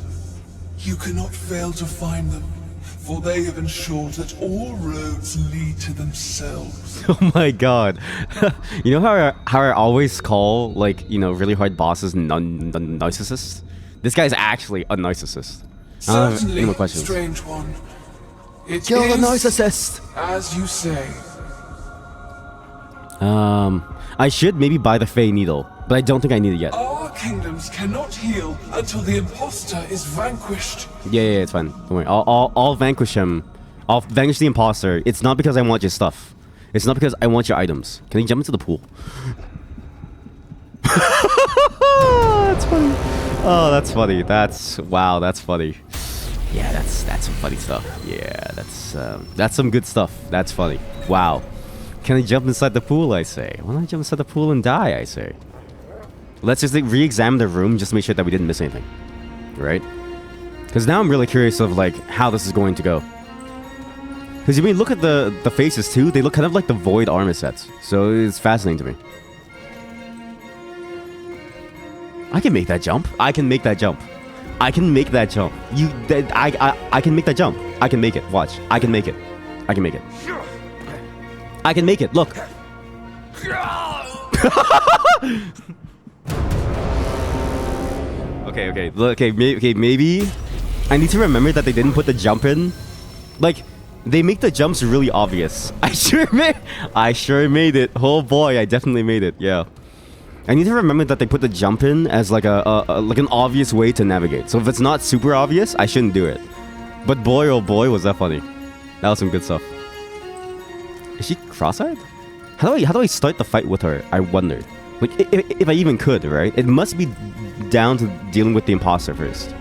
You cannot fail to find them, for they have ensured that all roads lead to themselves.
Oh my god. You know how I always call, like, you know, really hard bosses narcissists? This guy's actually a narcissist. I don't have any more
Certainly,
questions.
strange one. It
Kill the
is,
narcissist!
as you say.
I should maybe buy the Fey Needle, but I don't think I need it yet.
Our kingdoms cannot heal until the imposter is vanquished.
Yeah, it's fine. Don't worry. I'll vanquish him. I'll vanquish the imposter. It's not because I want your stuff. It's not because I want your items. Can he jump into the pool? That's funny. Oh, that's funny. Wow, that's funny. Yeah, that's some funny stuff. Yeah, that's some good stuff. That's funny. Wow. Can I jump inside the pool, I say? Why don't I jump inside the pool and die, I say? Let's just like, re-examine the room just to make sure that we didn't miss anything. Right? Because now I'm really curious of like how this is going to go. Because if you look at the faces too, they look kind of like the Void armor sets. So it's fascinating to me. I can make that jump. I can make that jump. I can make that jump. I can make that jump. I can make it. Watch. I can make it. I can make it. I can make it. Look. Okay. Look, maybe I need to remember that they didn't put the jump in. Like, they make the jumps really obvious. I sure made it. Oh boy, I definitely made it. Yeah. I need to remember that they put the jump in as like like an obvious way to navigate. So if it's not super obvious, I shouldn't do it. But boy, oh boy, was that funny. That was some good stuff. Is she cross-eyed? How do I start the fight with her? I wonder. Like, if I even could, right? It must be down to dealing with the imposter first.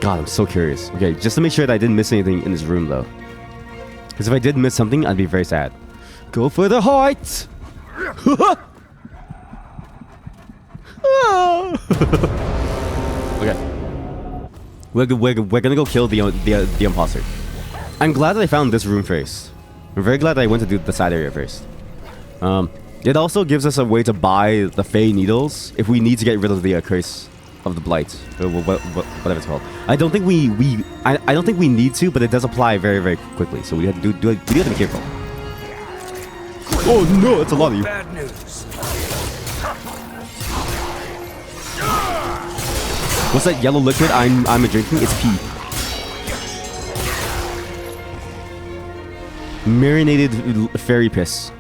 God, I'm so curious. Okay, just to make sure that I didn't miss anything in this room, though. Because if I did miss something, I'd be very sad. Go for the heart! Okay. We're gonna go kill the imposter. I'm glad that I found this room first. I'm very glad that I went to do the side area first. It also gives us a way to buy the Fey needles if we need to get rid of the curse of the blight, or whatever it's called. I don't think I don't think we need to, but it does apply very, very quickly. So we have to we have to be careful. Oh no, it's a lot of you.
Bad news.
What's that yellow liquid I'm drinking? It's pee. Marinated fairy piss.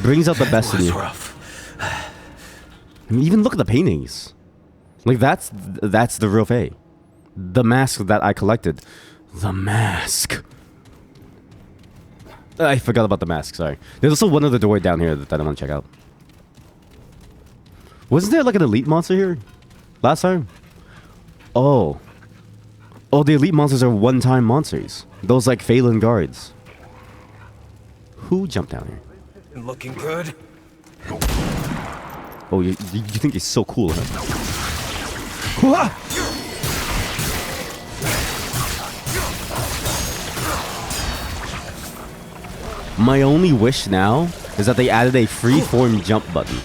Brings out the best in you. I mean, even look at the paintings. Like that's the real Fae. The mask that I collected. The mask. I forgot about the mask, sorry. There's also one other door down here that I want to check out. Wasn't there like an elite monster here last time? Oh. Oh, the elite monsters are one-time monsters. Those like Phelan guards. Who jumped down here?
Looking good.
Oh, you think he's so cool, huh? My only wish now is that they added a free-form jump button.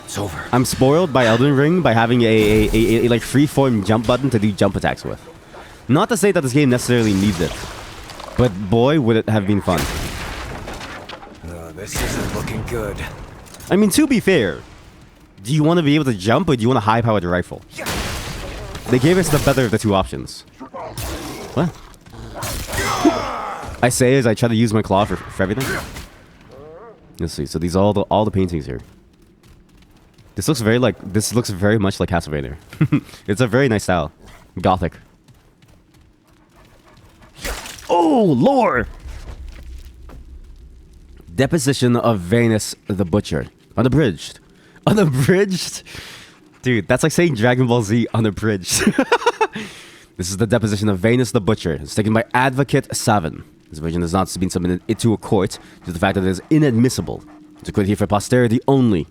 It's over.
I'm spoiled by Elden Ring by having a like free-form jump button to do jump attacks with. Not to say that this game necessarily needs it, but boy, would it have been fun.
No, this isn't looking good.
I mean, to be fair, do you want to be able to jump or do you want a high-powered rifle? They gave us the better of the two options. What? I say as I try to use my claw for everything. Let's see. So these are all the paintings here. This looks very much like Castlevania. It's a very nice style, gothic. Oh, lore! Deposition of Venus the Butcher. Unabridged. Unabridged? Dude, that's like saying Dragon Ball Z unabridged. This is the deposition of Venus the Butcher. It's taken by Advocate 7. This version has not been submitted into a court due to the fact that it is inadmissible. It's recorded here for posterity only.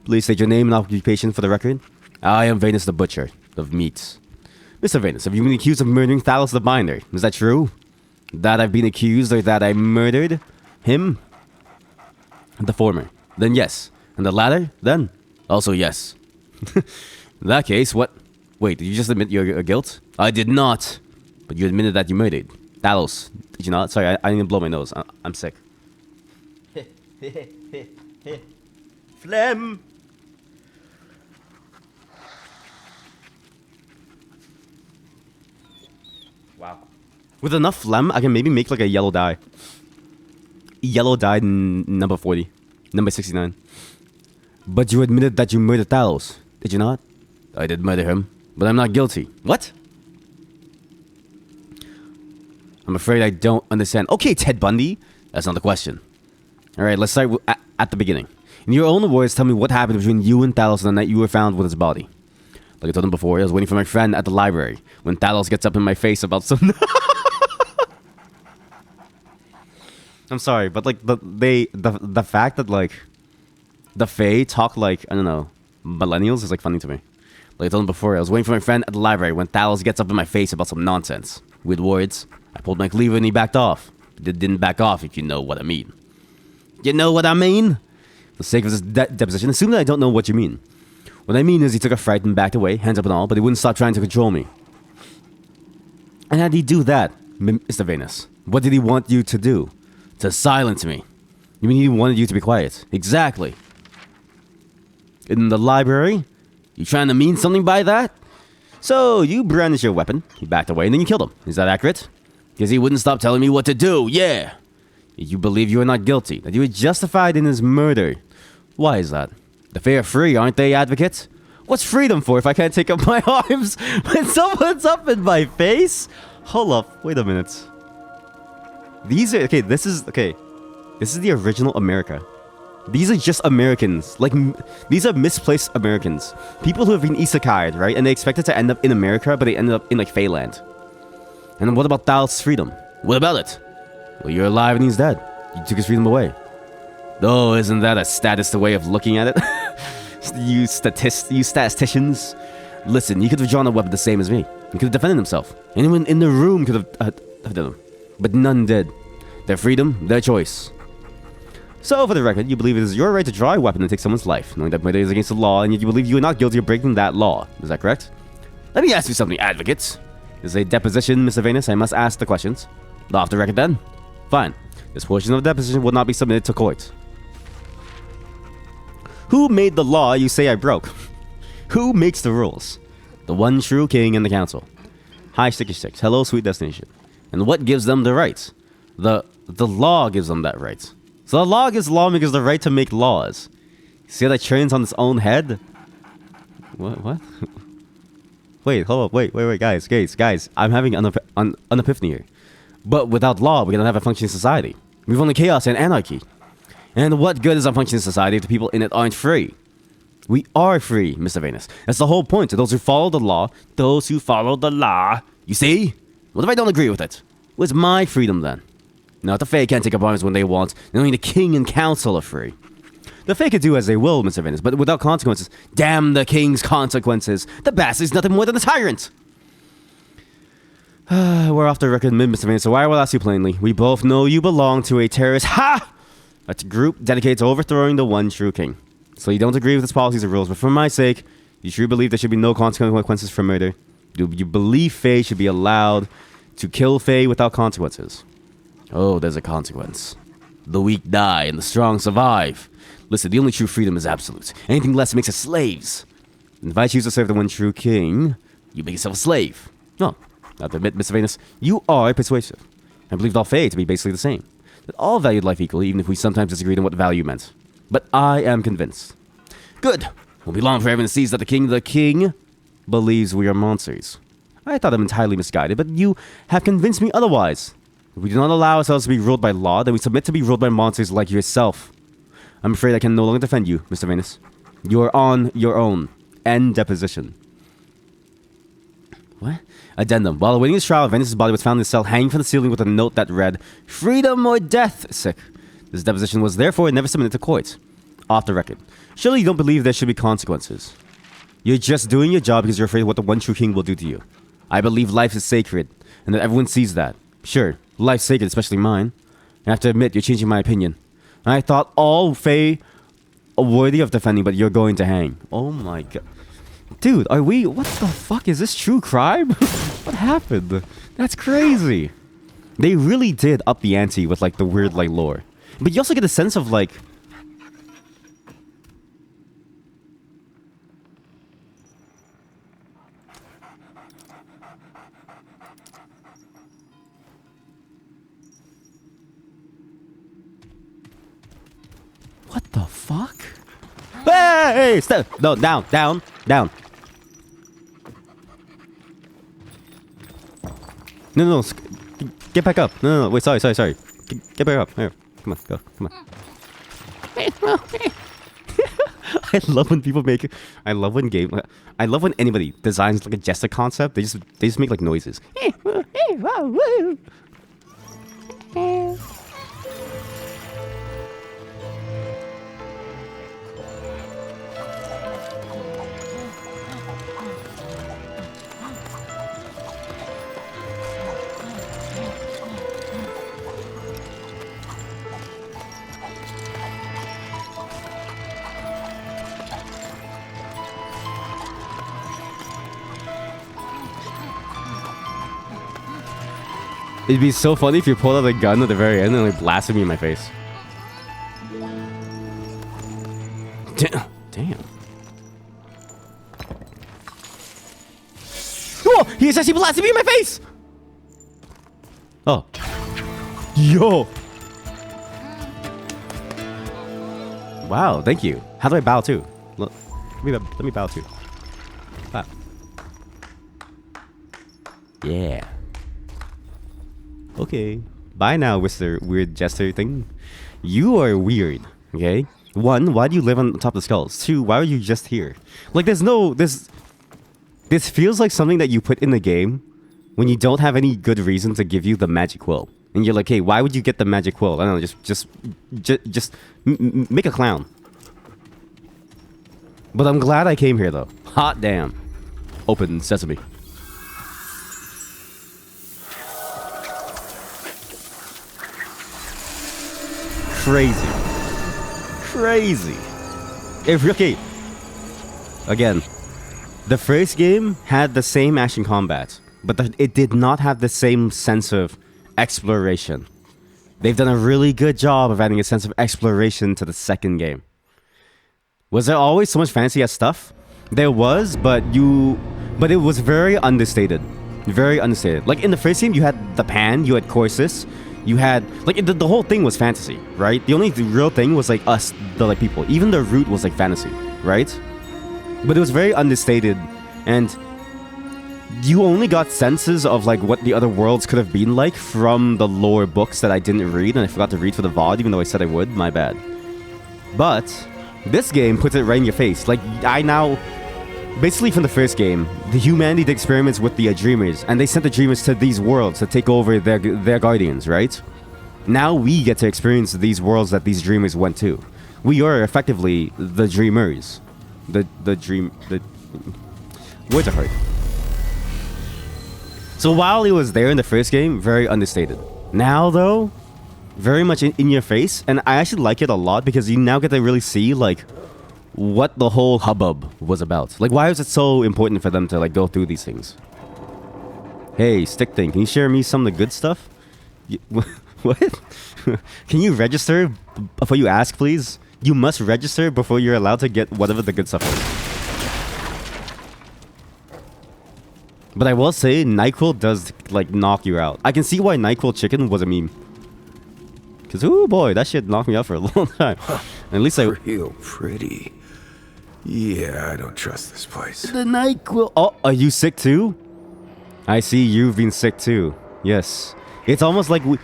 Please state your name and occupation for the record. I am Venus the Butcher of Meats. Mr. Venus, have you been accused of murdering Thalos the Binder? Is that true? That I've been accused or that I murdered him? The former. Then yes. And the latter? Then? Also yes. In that case, what? Wait, did you just admit your guilt? I did not. But you admitted that you murdered Thalos. Did you not? Sorry, I didn't blow my nose. I'm sick. Phlegm. Wow. With enough phlegm, I can maybe make like a yellow dye. Yellow dye number 40. Number 69. But you admitted that you murdered Thalos. Did you not? I did murder him, but I'm not guilty. What? I'm afraid I don't understand. Okay, Ted Bundy. That's not the question. Alright, let's start at the beginning. In your own words, tell me what happened between you and Thalos on the night you were found with his body. Like I told him before, I was waiting for my friend at the library when Thalos gets up in my face about some... I'm sorry, but like the fact that like the Fae talk like, I don't know, millennials is like funny to me. Like I told him before, I was waiting for my friend at the library when Thalos gets up in my face about some nonsense. With words, I pulled my cleaver and he backed off. It didn't back off, if you know what I mean. You know what I mean? For the sake of this deposition, assume that I don't know what you mean. What I mean is he took a fright and backed away, hands up and all, but he wouldn't stop trying to control me. And how did he do that, Mr. Venus? What did he want you to do? To silence me. You mean he wanted you to be quiet? Exactly. In the library? You trying to mean something by that? So, you brandished your weapon, he backed away, and then you killed him. Is that accurate? Because he wouldn't stop telling me what to do, yeah. You believe you are not guilty, that you were justified in his murder.
Why is that? The Fae are free, aren't they, advocates? What's freedom for if I can't take up my arms when someone's up in my face? Hold up, wait a minute. These are, okay, this is the original America. These are just Americans. Like, these are misplaced Americans. People who have been isekai'd, right? And they expected to end up in America, but they ended up in, like, Feyland. And then what about Thal's freedom? What about it? Well, you're alive and he's dead. You took his freedom away. Oh, isn't that a statist way of looking at it? You statisticians. Listen, he could have drawn a weapon the same as me. He could have defended himself. Anyone in the room could have done it. But none did. Their freedom, their choice. So, for the record, you believe it is your right to draw a weapon and take someone's life, knowing that murder is against the law, and yet you believe you are not guilty of breaking that law. Is that correct? Let me ask you something, advocates. This is a deposition, Mr. Venus. I must ask the questions. Off the record, then. Fine. This portion of the deposition will not be submitted to court. Who made the law you say I broke? Who makes the rules? The one true king and the council. Hi, Sticky Sticks. Hello, sweet destination. And what gives them the right? The law gives them that right. So the law gives lawmakers the right to make laws. See how that turns on its own head? What? Wait, hold up. Wait, guys. I'm having an epiphany here. But without law, we don't have a functioning society. We've only chaos and anarchy. And what good is a functioning society if the people in it aren't free? We are free, Mr. Venus. That's the whole point. To those who follow the law, You see? What if I don't agree with it? What's my freedom then? Now, the Fae can't take up arms when they want, and only the king and council are free. The Fae can do as they will, Mr. Venus, but without consequences. Damn the king's consequences. The bastard's nothing more than a tyrant. We're off the record, Mr. Venus, so I will ask you plainly. We both know you belong to a terrorist a group dedicated to overthrowing the one true king. So you don't agree with its policies or rules, but for my sake, you truly believe there should be no consequences for murder. Do you believe Fae should be allowed to kill Fae without consequences? Oh, there's a consequence. The weak die and the strong survive. Listen, the only true freedom is absolute. Anything less makes us slaves. And if I choose to serve the one true king, you make yourself a slave. No, I have to admit, Mr. Venus, you are persuasive. I believe all Fae to be basically the same. That all valued life equally, even if we sometimes disagreed on what value meant. But I am convinced. Good. Won't be long for everyone sees that the king believes we are monsters. I thought I'm entirely misguided, but you have convinced me otherwise. If we do not allow ourselves to be ruled by law, then we submit to be ruled by monsters like yourself. I'm afraid I can no longer defend you, Mr. Venus. You are on your own. End deposition. What? Addendum. While awaiting his trial, Venus's body was found in a cell hanging from the ceiling with a note that read, "Freedom or death, sick." This deposition was therefore never submitted to court. Off the record. Surely you don't believe there should be consequences. You're just doing your job because you're afraid of what the one true king will do to you. I believe life is sacred, and that everyone sees that. Sure, life's sacred, especially mine. I have to admit, you're changing my opinion. I thought all Fae are worthy of defending, but you're going to hang. Oh my god. Dude, are we... What the fuck? Is this true crime? What happened? That's crazy. They really did up the ante with, like, the weird, like, lore. But you also get a sense of, like... What the fuck? Hey, step! No, down. No, get back up. No, wait, sorry. Get back up. Here, come on. I love when people make. I love when anybody designs like a jester concept. They just make like noises. It'd be so funny if you pulled out a gun at the very end and like blasted me in my face. Damn. Oh, he's actually blasting me in my face! Oh. Yo!
Wow, thank you. How do I bow too? Let me bow too. Bow. Yeah. Okay. Bye now, Mr. Weird Jester thing. You are weird, okay? One, why do you live on top of the skulls? Two, why are you just here? Like, there's no... This feels like something that you put in the game when you don't have any good reason to give you the magic quill. And you're like, hey, why would you get the magic quill? I don't know, just make a clown. But I'm glad I came here, though. Hot damn. Open sesame. Crazy. Crazy. Okay. Again, the first game had the same action combat, but it did not have the same sense of exploration. They've done a really good job of adding a sense of exploration to the second game. Was there always so much fancy ass stuff? There was, but it was very understated. Very understated. Like in the first game, you had the pan, you had courses, you had like the whole thing was fantasy, right? The only real thing was like us, the like people. Even the root was like fantasy, right? But it was very understated, and you only got senses of like what the other worlds could have been like from the lore books that I didn't read, and I forgot to read for the VOD, even though I said I would. My bad. But this game puts it right in your face. Like I now, basically from the first game, the humanity did experiments with the dreamers, and they sent the dreamers to these worlds to take over their guardians, right? Now we get to experience these worlds that these dreamers went to. We are effectively the dreamers. The words are hard. So while it was there in the first game, very understated. Now though, very much in your face, and I actually like it a lot because you now get to really see like what the whole hubbub was about. Like, why is it so important for them to like go through these things? Hey, stick thing, can you share me some of the good stuff? What? Can you register before you ask, please? You must register before you're allowed to get whatever the good stuff is. But I will say, NyQuil does like knock you out. I can see why NyQuil chicken was a meme. Cause oh boy, that shit knocked me out for a long time. At least I
real pretty. Yeah, I don't trust this place.
The NyQuil. Oh, are you sick too? I see you've been sick too. Yes. It's almost like we.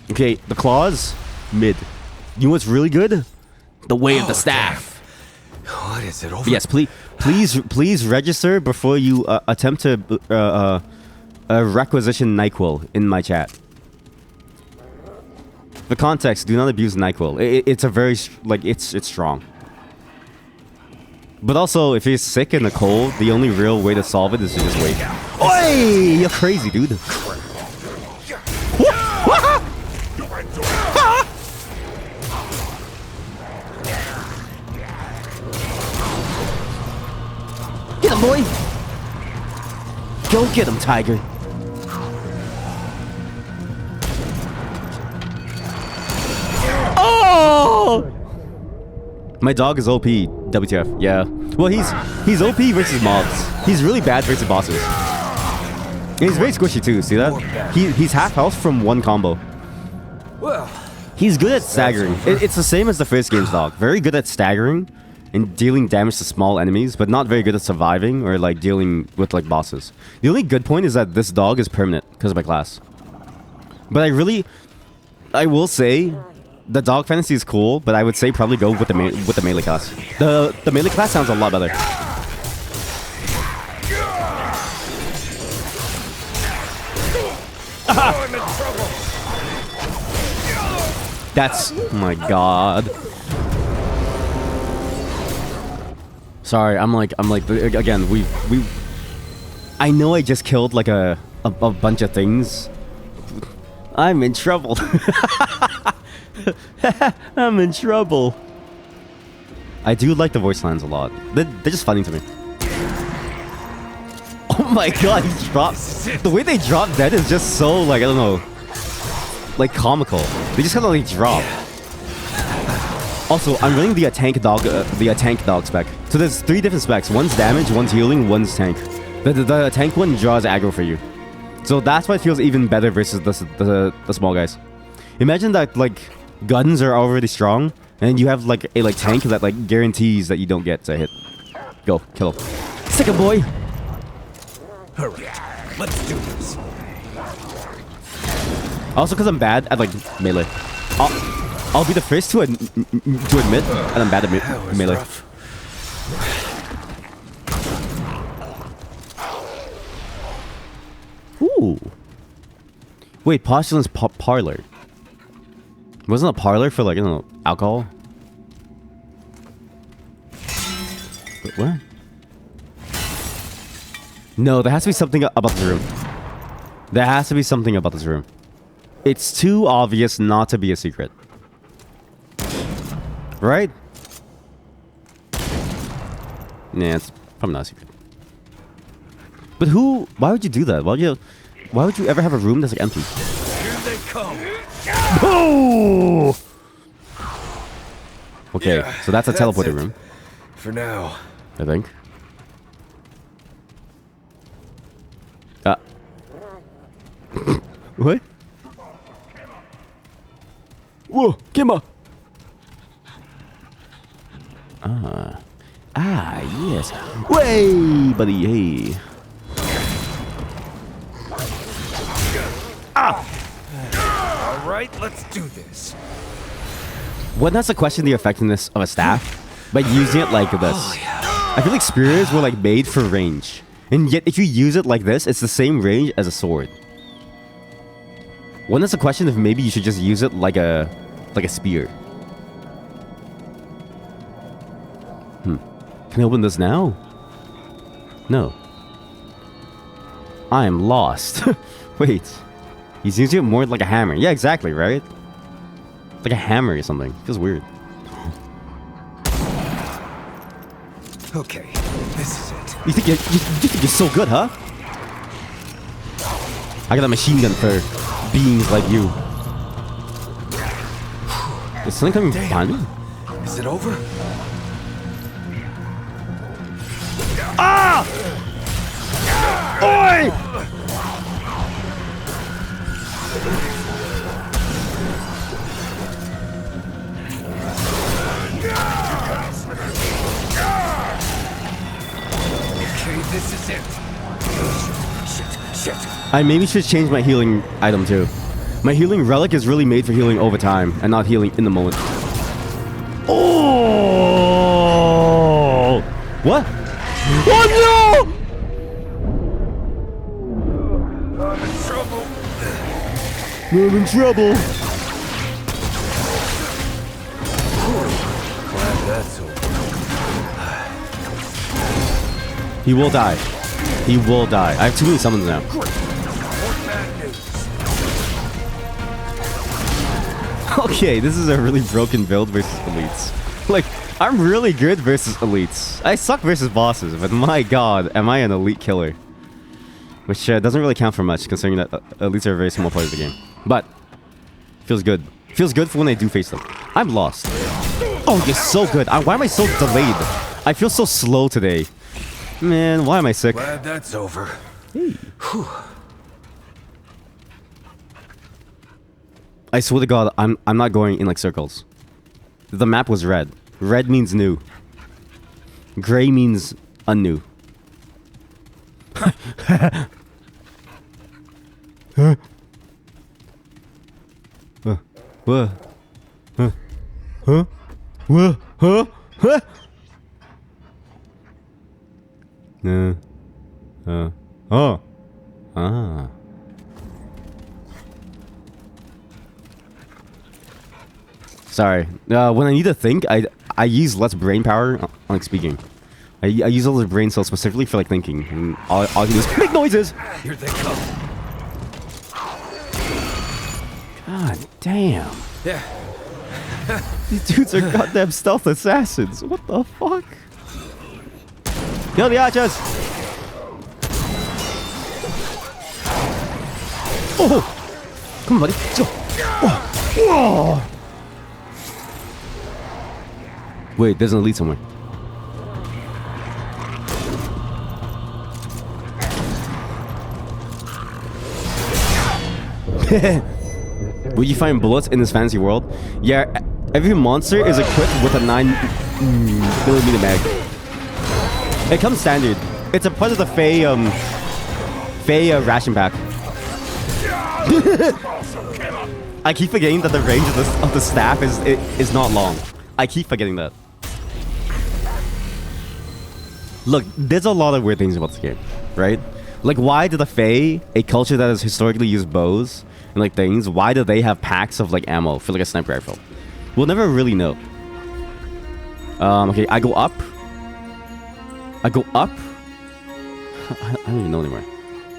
Okay, the claws, mid. You know what's really good? The way of the staff.
What is it over?
Yes, please register before you attempt to requisition NyQuil in my chat. For context, do not abuse NyQuil. It's a very it's strong. But also, if you're sick and a cold, the only real way to solve it is to just wait. Oi! You're crazy, dude. Get him, boy! Go get him, tiger. Oh! My dog is OP, WTF, yeah. Well, he's OP versus mobs. He's really bad versus bosses. And he's very squishy too, see that? He's half health from one combo.
Well,
he's good at staggering. It's the same as the first game's dog. Very good at staggering and dealing damage to small enemies, but not very good at surviving or like dealing with like bosses. The only good point is that this dog is permanent because of my class. But I will say, the dog fantasy is cool, but I would say probably go with the melee class. The melee class sounds a lot better. I'm in trouble. That's oh my god. Sorry, I'm like again. We. I know I just killed like a bunch of things. I'm in trouble. I'm in trouble. I do like the voice lines a lot. They're just funny to me. Oh my god, he dropped. The way they drop dead is just so like, I don't know, like comical. They just kind of like drop. Also, I'm running the tank dog spec. So there's 3 different specs. One's damage, one's healing, one's tank. The tank one draws aggro for you. So that's why it feels even better versus the small guys. Imagine that like guns are already strong, and you have like a tank that like guarantees that you don't get to hit. Go, kill him. Sick him, boy!
Hurry. Let's do this.
Also, because I'm bad at like melee. I'll be the first to admit that I'm bad at melee.
Rough.
Ooh. Wait, postulant's parlor. Wasn't a parlor for like, I don't know, alcohol? Wait, what? No, there has to be something about this room. There has to be something about this room. It's too obvious not to be a secret. Right? Nah, it's probably not a secret. But who... Why would you do that? Why would you ever have a room that's like empty?
Here they come.
Oh! Okay,
Yeah,
so that's a
that's
teleporter
it.
room,
For now.
I think. What? Whoa, Kimba! Yes. Way, buddy, hey.
All right, let's do this.
One has to question the effectiveness of a staff by using it like this. I feel like spears were like made for range, and yet if you use it like this, it's the same range as a sword. One has to question if maybe you should just use it like a spear. Can I open this now? No. I am lost. Wait. He's using it more like a hammer. Yeah, exactly, right? Like a hammer or something. Feels weird.
Okay, this is it.
You think you're so good, huh? I got a machine gun for beings like you. Is something coming behind me?
Is it over?
Ah! Oi!
Okay, this is it. Shit.
I maybe should change my healing item too. My healing relic is really made for healing over time and not healing in the moment. Oh! What? Oh no!
I'm in trouble.
I'm in trouble.
Glad that's over.
He will die. He will die. I have too many summons now.
More bad news.
Okay, this is a really broken build versus elites. Like, I'm really good versus elites. I suck versus bosses, but my god, am I an elite killer. Which doesn't really count for much, considering that elites are a very small part of the game. But, feels good. Feels good for when I do face them. I'm lost. Oh, you're so good. Why am I so delayed? I feel so slow today. Man, why am I sick?
Glad that's over.
Hey. I swear to God, I'm not going in like circles. The map was red. Red means new. Gray means unnew. Huh? What? Huh? Huh? What? Huh? Huh? Oh. Ah. Sorry. When I need to think, I use less brain power on like speaking. I use all the brain cells specifically for like thinking, and all I can do is make noises.
Here they come.
God damn.
Yeah.
These dudes are goddamn stealth assassins. What the fuck? Kill the archers! Oh! Come on, buddy. Let's go. Oh.
Wait, there's an elite somewhere. Will you find bullets in this fantasy world? Yeah, every monster is equipped with a 9mm mag. It comes standard. It's a part of the Fae ration pack. I keep forgetting that the range of the staff is not long. I keep forgetting that. Look, there's a lot of weird things about this game, right? Like, why do the Fae, a culture that has historically used bows and like things, why do they have packs of like ammo for like a sniper rifle? We'll never really know. Okay, I go up. I go up. I don't even know anymore.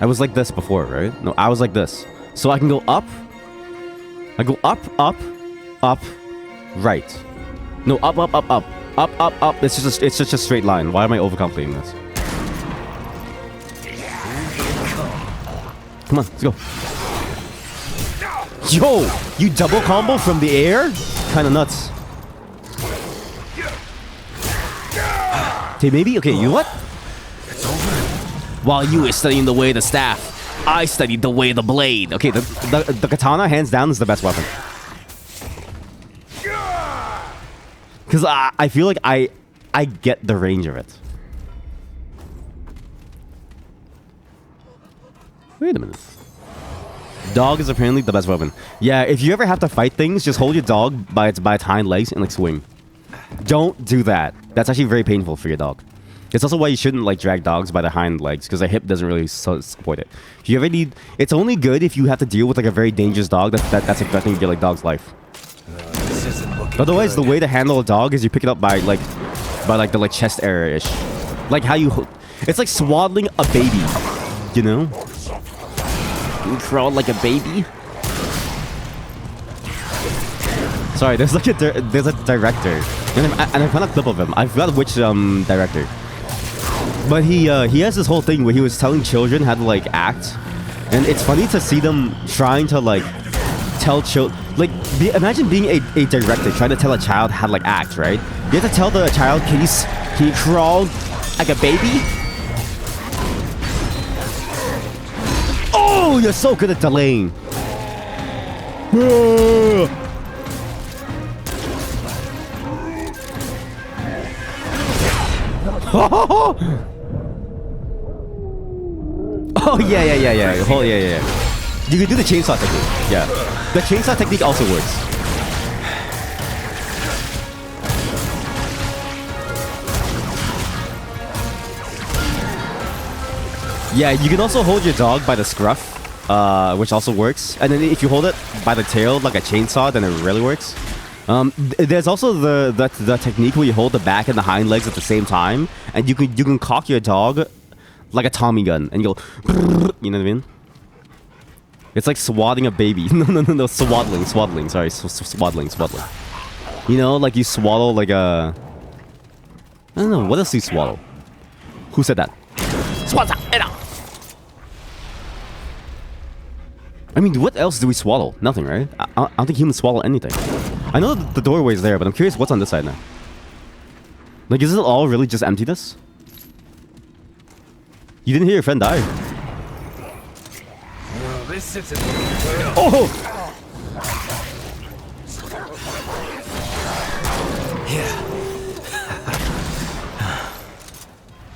I was like this before, right? No, I was like this. So I can go up. I go up, up, up, right. No, up, up, up, up, up, up, up. It's just a straight line. Why am I overcomplicating this? Come on, let's go. Yo, you double combo from the air? Kinda nuts. Okay, maybe. Okay, you know what? While you were studying the way of the staff, I studied the way of the blade. Okay, the katana, hands down, is the best weapon. Because I feel like I get the range of it. Wait a minute. Dog is apparently the best weapon. Yeah, if you ever have to fight things, just hold your dog by its hind legs and like swing. Don't do that. That's actually very painful for your dog. It's also why you shouldn't like drag dogs by the hind legs, because the hip doesn't really support it. If you ever need, it's only good if you have to deal with like a very dangerous dog that's threatening your like dog's life. Otherwise, the way to handle a dog is you pick it up by the like chest area ish, like how you. It's like swaddling a baby, you know. You crawl like a baby. Sorry, there's like there's a director, and I found a clip of him. I forgot which director. But he has this whole thing where he was telling children how to like act, and it's funny to see them trying to like tell children, like imagine being a director trying to tell a child how to like act, right? You have to tell the child, can you crawl like a baby? Oh, you're so good at delaying. Oh yeah. Oh yeah. You can do the chainsaw technique. Yeah, the chainsaw technique also works. Yeah, you can also hold your dog by the scruff, which also works. And then if you hold it by the tail like a chainsaw, then it really works. There's also the technique where you hold the back and the hind legs at the same time, and you can cock your dog like a Tommy gun, and you go, you know what I mean? It's like swaddling a baby. No, swaddling. Sorry, swaddling. You know, like you swaddle like a. I don't know, what else do you swaddle? Who said that? I mean, what else do we swallow? Nothing, right? I don't think humans swallow anything. I know the doorway's there, but I'm curious what's on this side now. Like, is it all really just emptiness? You didn't hear your friend die.
This isn't.
Oh!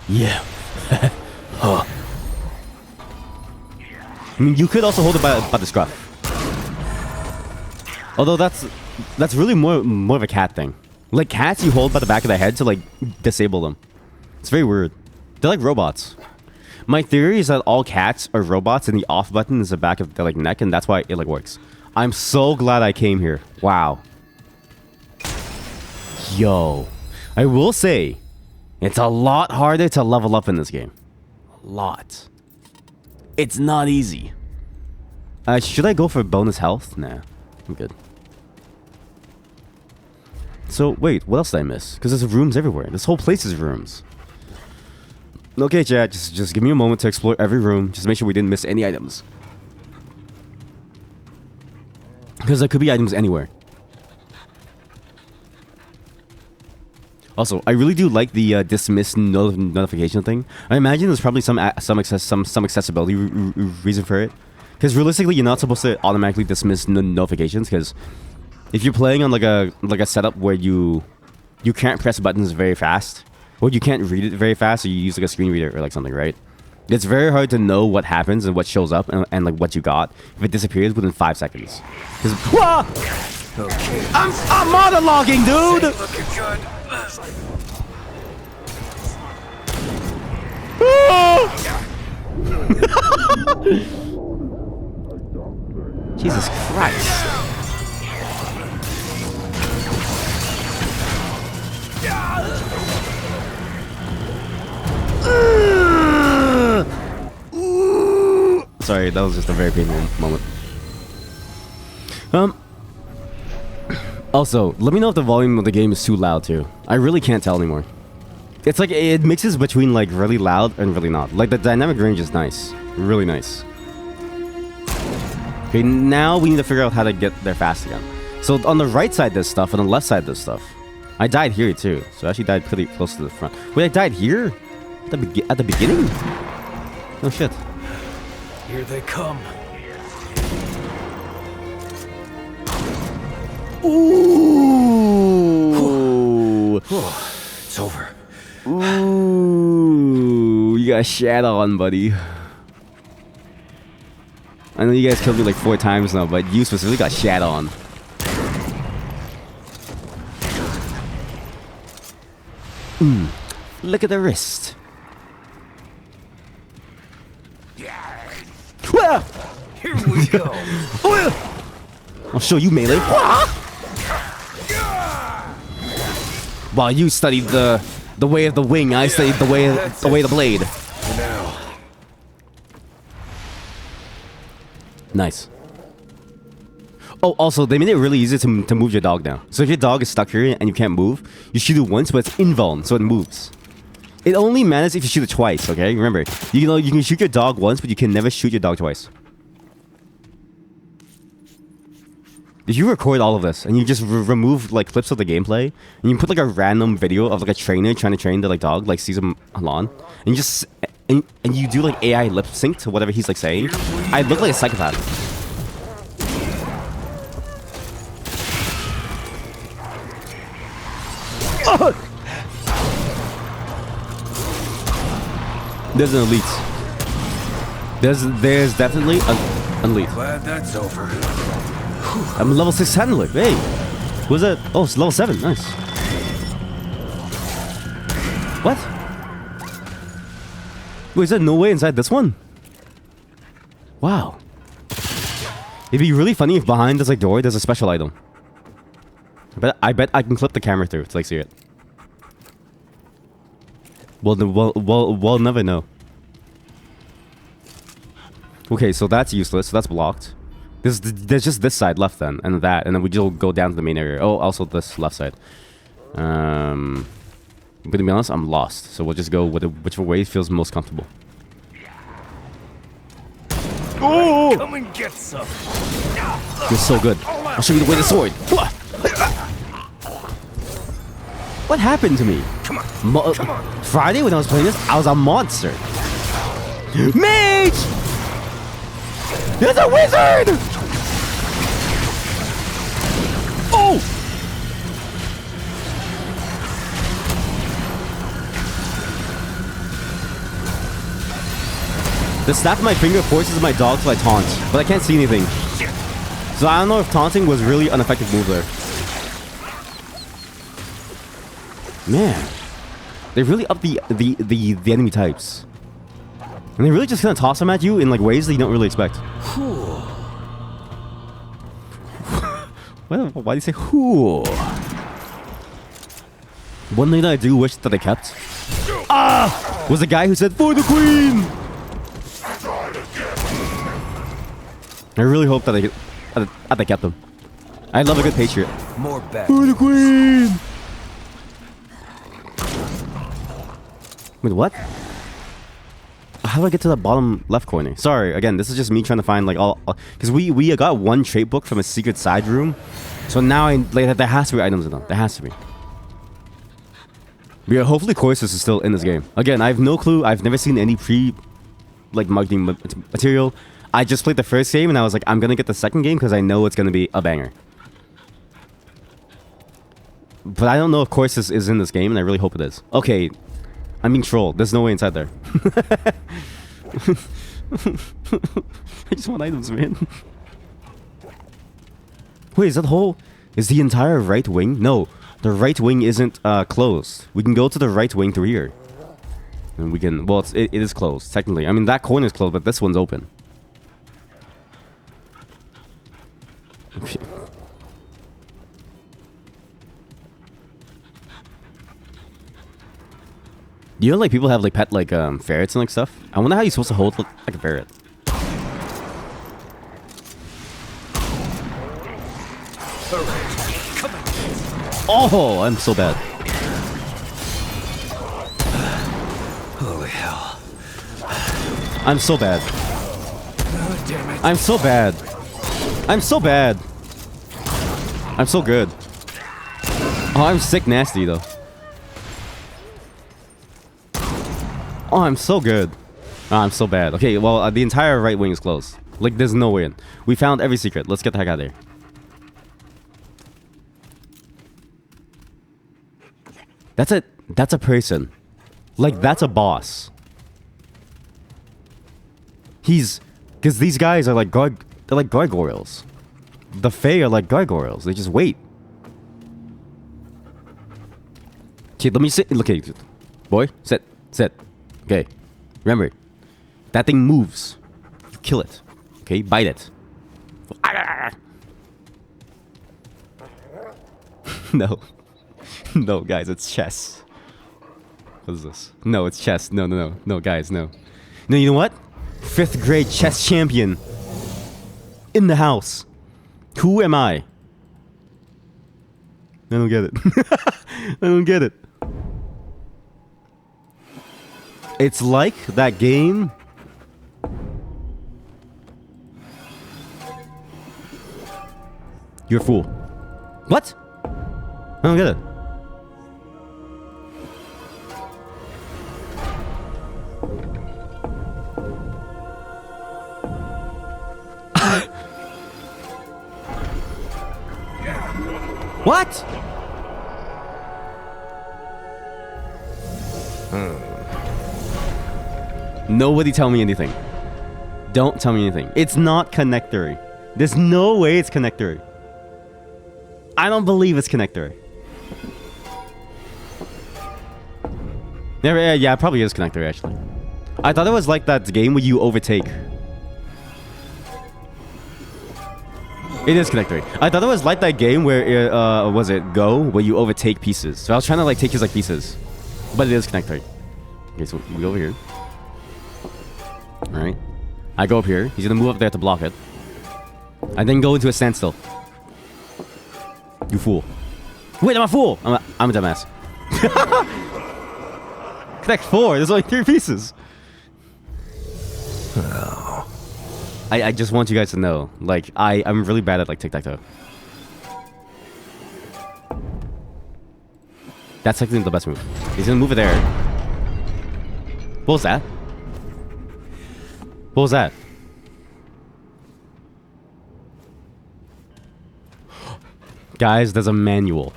Yeah. Huh. I mean, you could also hold it by the scruff. Although that's really more of a cat thing. Like cats, you hold by the back of the head to like disable them. It's very weird. They're like robots. My theory is that all cats are robots, and the off button is the back of their like neck, and that's why it like works. I'm so glad I came here. Wow. Yo, I will say, it's a lot harder to level up in this game. A lot. It's not easy. Should I go for bonus health? Nah, I'm good. So, wait, what else did I miss? Because there's rooms everywhere. This whole place is rooms. Okay, chat, just give me a moment to explore every room. Just make sure we didn't miss any items. Because there could be items anywhere. Also, I really do like the dismiss notification thing. I imagine there's probably some accessibility reason for it. Because realistically, you're not supposed to automatically dismiss notifications. Because if you're playing on like a setup where you can't press buttons very fast, or you can't read it very fast, so you use like a screen reader or like something, right? It's very hard to know what happens and what shows up and like what you got if it disappears within 5 seconds. Because
Okay.
I'm monologuing, dude.
Looking good.
Jesus Christ. Sorry, that was just a very painful moment. Also, let me know if the volume of the game is too loud too. I really can't tell anymore. It's like it mixes between like really loud and really not. Like the dynamic range is nice, really nice. Okay, now we need to figure out how to get there fast again. So on the right side there's stuff, and on the left side there's stuff. I died here too, so I actually died pretty close to the front. Wait, I died here? At the beginning? Oh shit.
Here they come.
Ooh.
It's over.
Ooh. You got shat on, buddy. I know you guys killed me like 4 times now, but you specifically got shat on. Look at the wrist.
Here we go.
I'll show you melee. While you studied the way of the wing, I studied the way of the blade.
Now.
Nice. Oh, also, they made it really easy to move your dog now. So if your dog is stuck here and you can't move, you shoot it once, but it's invuln, so it moves. It only matters if you shoot it twice, okay? Remember, you know, you can shoot your dog once, but you can never shoot your dog twice. If you record all of this and you just remove like clips of the gameplay and you put like a random video of like a trainer trying to train the like dog like Caesar Milan and you just and you do like AI lip sync to whatever he's like saying, I look like a psychopath. There's an elite. There's definitely an elite.
Glad that's over.
I'm level 6 handler. Hey, who's that? Oh, it's level 7. Nice. What? Wait, is there no way inside this one? Wow. It'd be really funny if behind this like door there's a special item. I bet I can clip the camera through to like see it. We'll never know. Okay, so that's useless. So that's blocked. There's just this side left then, and then we just go down to the main area. Oh, also this left side. But to be honest, I'm lost. So we'll just go with whichever way feels most comfortable. Oh!
Come and get some.
You're so good. I'll show you the way of the sword. What happened to me?
Come on. Come on.
Friday when I was playing this, I was a monster. Mage! There's a wizard! Oh! The snap of my finger forces my dog to like taunt, but I can't see anything. So I don't know if taunting was really an effective move there. Man, they really upped the enemy types. And they really just kind of toss them at you in like ways that you don't really expect. Why do you say whoo? One thing that I do wish that I kept was the guy who said for the queen. I really hope that I kept them. I love a good patriot.
More back.
For the queen. Wait, what? How do I get to the bottom left corner? Sorry, again, this is just me trying to find like all because we got one trait book from a secret side room, so now there has to be items in them. There has to be.
But yeah, hopefully Courses is still in this game. Again, I have no clue. I've never seen any marketing material. I just played the first game and I was like, I'm gonna get the second game because I know it's gonna be a banger. But I don't know if Courses is in this game, and I really hope it is. Okay, I'm being trolled. There's no way inside there. I just want items, man. Wait, is that whole... Is the entire right wing? No, the right wing isn't closed. We can go to the right wing through here. And we can... Well, it is closed, technically. I mean, that corner is closed, but this one's open. Okay. You know, like, people have, like, pet, like, ferrets and, like, stuff? I wonder how you're supposed to hold, like a ferret. Oh, I'm so bad.
Holy hell.
I'm so bad.
Oh, damn it.
I'm so bad. I'm so bad. I'm so good. Oh, I'm sick nasty, though. Oh, I'm so good. Oh, I'm so bad. Okay, well, the entire right wing is closed. Like, there's no way in. We found every secret. Let's get the heck out of here. That's a person. Like, that's a boss. Because these guys are like they're like gargoyles. The Fae are like gargoyles. They just wait. Okay, let me sit. Okay, boy, sit. Okay, remember, that thing moves. You kill it. Okay, bite it. No. No, guys, it's chess. What is this? No, it's chess. No, guys, no. No, you know what? 5th grade chess champion. In the house. Who am I? I don't get it. I don't get it. It's like that game. You're a fool. What? I don't get it. What? Nobody tell me anything. Don't tell me anything. It's not connectory. There's no way it's connectory. I don't believe it's connectory. Yeah, it probably is connectory, actually. I thought it was like that game where you overtake. It is connectory. I thought it was like that game where, was it Go? Where you overtake pieces. So I was trying to, like, take his, like, pieces. But it is connectory. Okay, so we go over here. Alright. I go up here. He's gonna move up there to block it. I then go into a standstill. You fool. Wait, I'm a fool! I'm a dumbass. Connect 4. There's only 3 pieces. Oh. I just want you guys to know, like, I'm really bad at, like, tic-tac-toe. That's technically the best move. He's gonna move it there. What was that? What was that? Guys, there's a manual.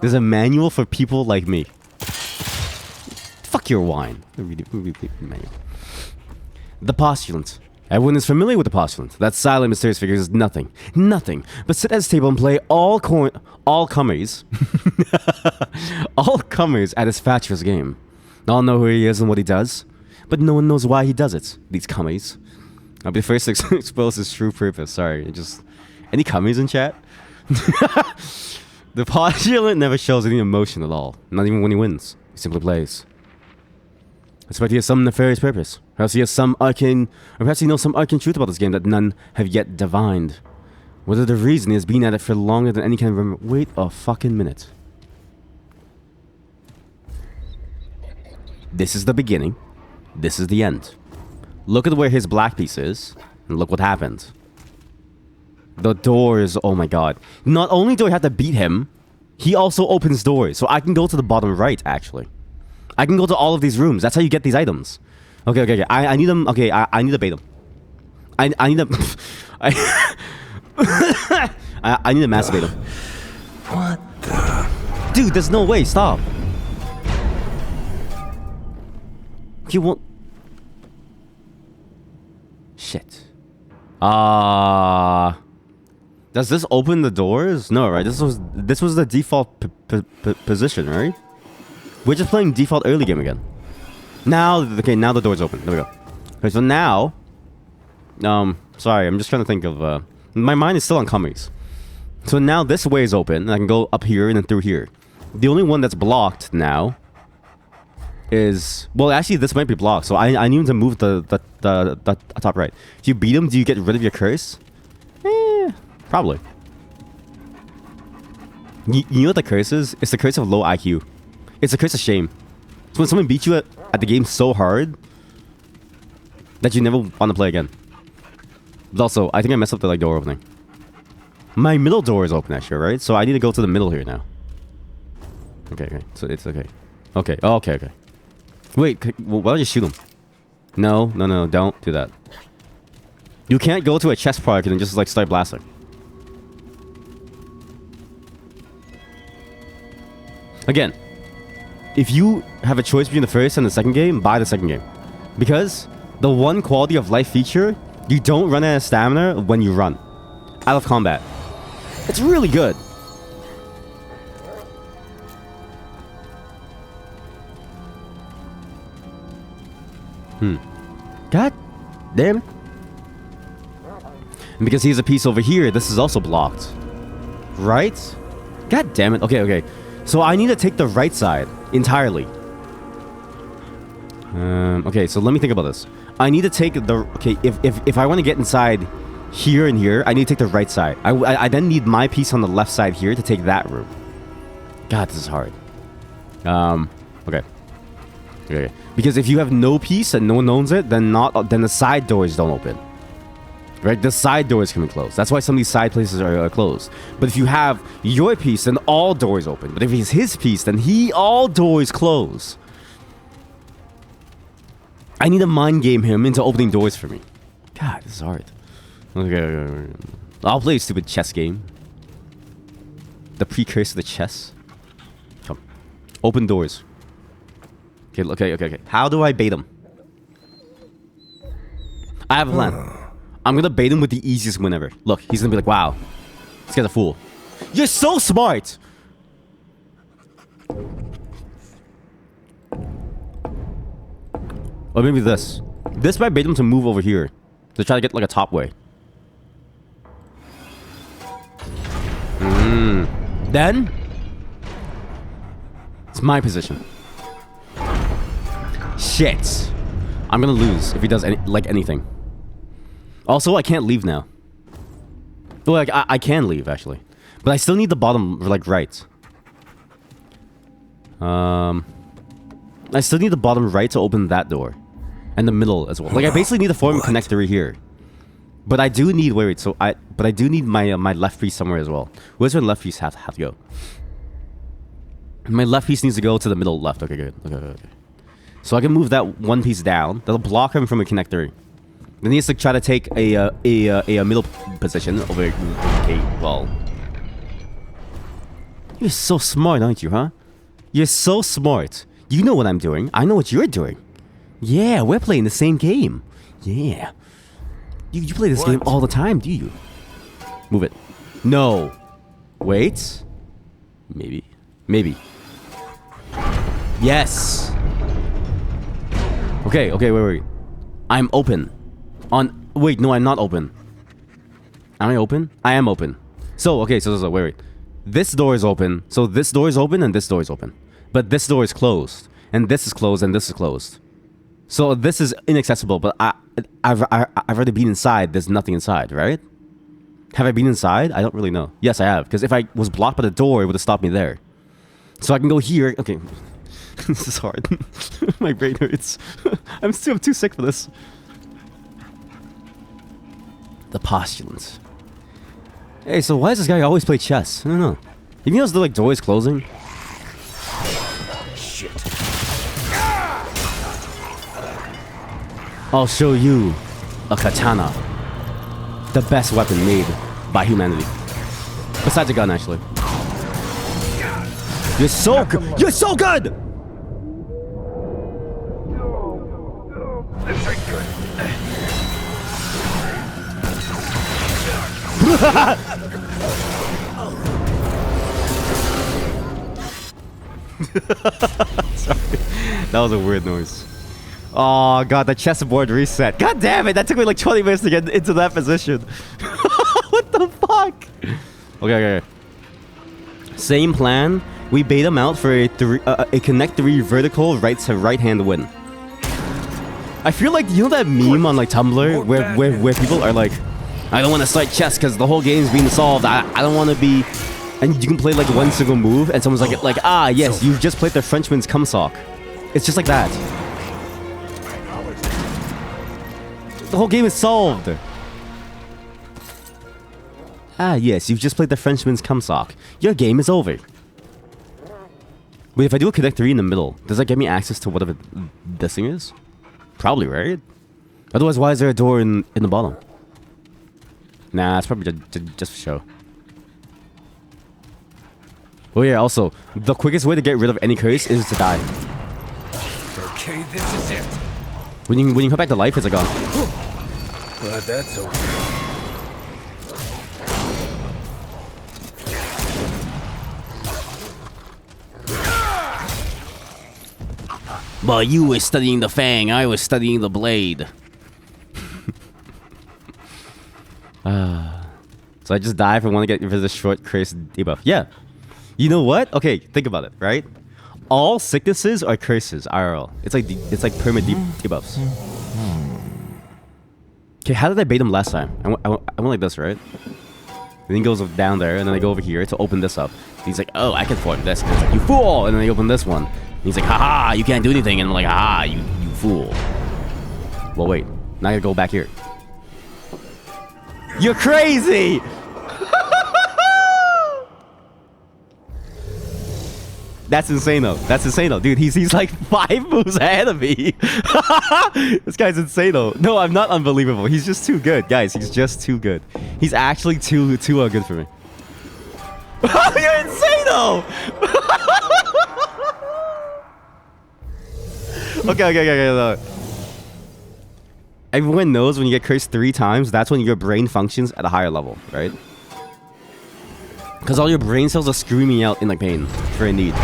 There's a manual for people like me. Fuck your wine. Manual. The postulant. Everyone is familiar with the postulant. That silent, mysterious figure is nothing but sit at his table and play all comers. All comers at his fatuous game. All know who he is and what he does, but no one knows why he does it. These comers. I'll be the first to expose his true purpose. Sorry, any comers in chat? The postulant never shows any emotion at all. Not even when he wins. He simply plays. I suspect he has some nefarious purpose. Perhaps he has some arcane... Or perhaps he knows some arcane truth about this game that none have yet divined. Whether the reason he has been at it for longer than any can remember... Wait a fucking minute. This is the beginning. This is the end. Look at where his black piece is. And look what happened. The door is... Oh my god. Not only do I have to beat him... He also opens doors, so I can go to the bottom right, actually. I can go to all of these rooms. That's how you get these items. Okay. I need them. Okay, I need to bait them. I need to... I need to masturbate them.
What the?
Dude, there's no way. Stop. You won't... Shit. Does this open the doors? No, right? This was the default position, right? We're just playing default early game again. Now, okay, now the door's open. There we go. Okay, so now... sorry, I'm just trying to think of... my mind is still on commies. So now this way is open, and I can go up here and then through here. The only one that's blocked now is... Well, actually, this might be blocked, so I need to move the top right. If you beat him, do you get rid of your curse? Probably. You know what the curse is? It's the curse of low IQ. It's the curse of shame. So when someone beats you at the game so hard that you never want to play again. But also, I think I messed up the like door opening. My middle door is open actually, right? So I need to go to the middle here now. Okay. So it's okay. Okay. Wait, why don't you shoot him? No, don't do that. You can't go to a chest product and just like start blasting. Again, if you have a choice between the first and the second game, buy the second game. Because the one quality of life feature, you don't run out of stamina when you run out of combat. It's really good. God damn it. And because he has a piece over here, this is also blocked. Right? God damn it. Okay. So I need to take the right side entirely. Okay, so let me think about this. I need to take the... Okay, if I want to get inside here and here, I need to take the right side. I then need my piece on the left side here to take that room. God, this is hard. Okay. Because if you have no piece and no one owns it, then the side doors don't open. Right? The side doors can be closed. That's why some of these side places are closed. But if you have your piece, then all doors open. But if it's his piece, then all doors close. I need to mind game him into opening doors for me. God, this is hard. Okay. I'll play a stupid chess game. The precursor to the chess. Come. Open doors. Okay. How do I bait him? I have a plan. I'm gonna bait him with the easiest win ever. Look, he's gonna be like, wow, this guy's a fool. You're so smart! Or maybe this. This might bait him to move over here. To try to get like a top way. Then, it's my position. Shit. I'm gonna lose if he does anything. Also, I can't leave now. Well, like, I can leave, actually. But I still need the bottom, like, right. I still need the bottom right to open that door. And the middle as well. Like, I basically need to form a connector here. But I do need... Wait, but I do need my my left piece somewhere as well. Where's my left piece have to go? My left piece needs to go to the middle left. Okay, good. Okay. So I can move that one piece down. That'll block him from a connector. Then he has to try to take a middle position over. Okay, well, you're so smart, aren't you, huh? You're so smart. You know what I'm doing. I know what you're doing. Yeah, we're playing the same game. Yeah. You play this game all the time, do you? Move it. No. Wait. Maybe. Yes. Okay, wait. I'm open. Wait, no, I'm not open. Am I open? I am open. So, okay, so, wait. This door is open. So this door is open and this door is open. But this door is closed. And this is closed and this is closed. So this is inaccessible, but I've already been inside. There's nothing inside, right? Have I been inside? I don't really know. Yes, I have. Because if I was blocked by the door, it would have stopped me there. So I can go here. Okay. This is hard. My brain hurts. I'm too sick for this. The postulants. Hey, so why does this guy always play chess? I don't know.
You think those like doors closing?
Shit.
I'll show you a katana. The best weapon made by humanity. Besides a gun, actually. You're so good! You're so good!
This ain't good.
Sorry. That was a weird noise. Oh god, the chessboard reset. God damn it, that took me like 20 minutes to get into that position. What the fuck? Okay. Same plan. We bait him out for a connect 3 vertical right to right hand win. I feel like, you know that meme on like Tumblr where people are like, I don't want to start chess because the whole game's being solved. I don't want to be... And you can play like one single move and someone's like, ah, yes, you've just played the Frenchman's cum sock. It's just like that. The whole game is solved. Ah, yes, you've just played the Frenchman's cum sock. Your game is over. Wait, if I do a connect 3 in the middle, does that get me access to whatever this thing is? Probably, right? Otherwise, why is there a door in the bottom? Nah, it's probably just for show. Oh yeah, also, the quickest way to get rid of any curse is to die.
Okay, this is it.
When you come back to life, it's gone.
But that's okay.
But you were studying the fang, I was studying the blade. So I just die if I want to get rid of the short curse debuff. Yeah. You know what? Okay, think about it, right? All sicknesses are curses, IRL. It's like perma debuffs. Okay, how did I bait him last time? I went like this, right? Then he goes down there, and then I go over here to open this up. He's like, oh, I can form this. And it's like, you fool! And then I open this one. And he's like, haha, you can't do anything. And I'm like, haha, you fool. Well, wait. Now I gotta go back here. You're crazy! That's insane though. That's insane though. Dude, he's like 5 moves ahead of me. This guy's insane though. No, I'm not unbelievable. He's just too good. Guys, he's just too good. He's actually too good for me. You're insane though! Okay. Everyone knows when you get cursed 3 times, that's when your brain functions at a higher level, right? Because all your brain cells are screaming out in like pain for a need.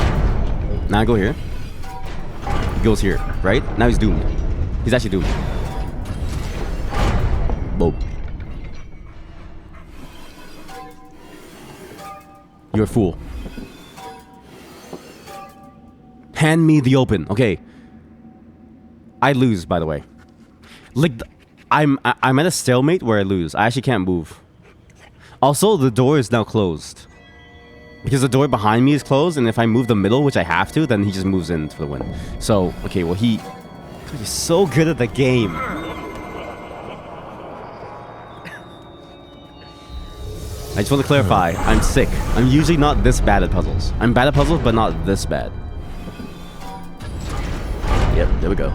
Now I go here. He goes here, right? Now he's doomed. He's actually doomed. Boom. You're a fool. Hand me the open. Okay. I lose, by the way. Like, I'm at a stalemate where I lose. I actually can't move. Also, the door is now closed. Because the door behind me is closed, and if I move the middle, which I have to, then he just moves in for the win. So, okay, well, he's so good at the game. I just want to clarify, I'm sick. I'm usually not this bad at puzzles. I'm bad at puzzles, but not this bad. Yep, there we go.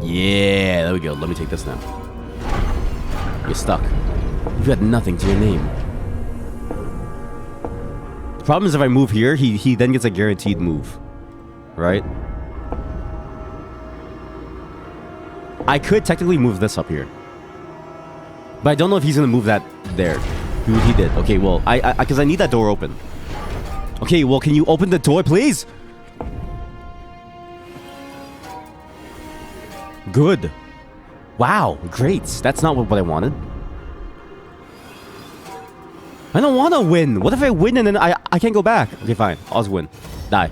Yeah, there we go. Let me take this now. You're stuck. You've got nothing to your name. The problem is if I move here, he then gets a guaranteed move. Right? I could technically move this up here. But I don't know if he's gonna move that there. He did. Okay, well, because I need that door open. Okay, well, can you open the door, please? Good. Wow, great. That's not what I wanted. I don't want to win. What if I win and then I can't go back? Okay, fine. I'll just win. Die.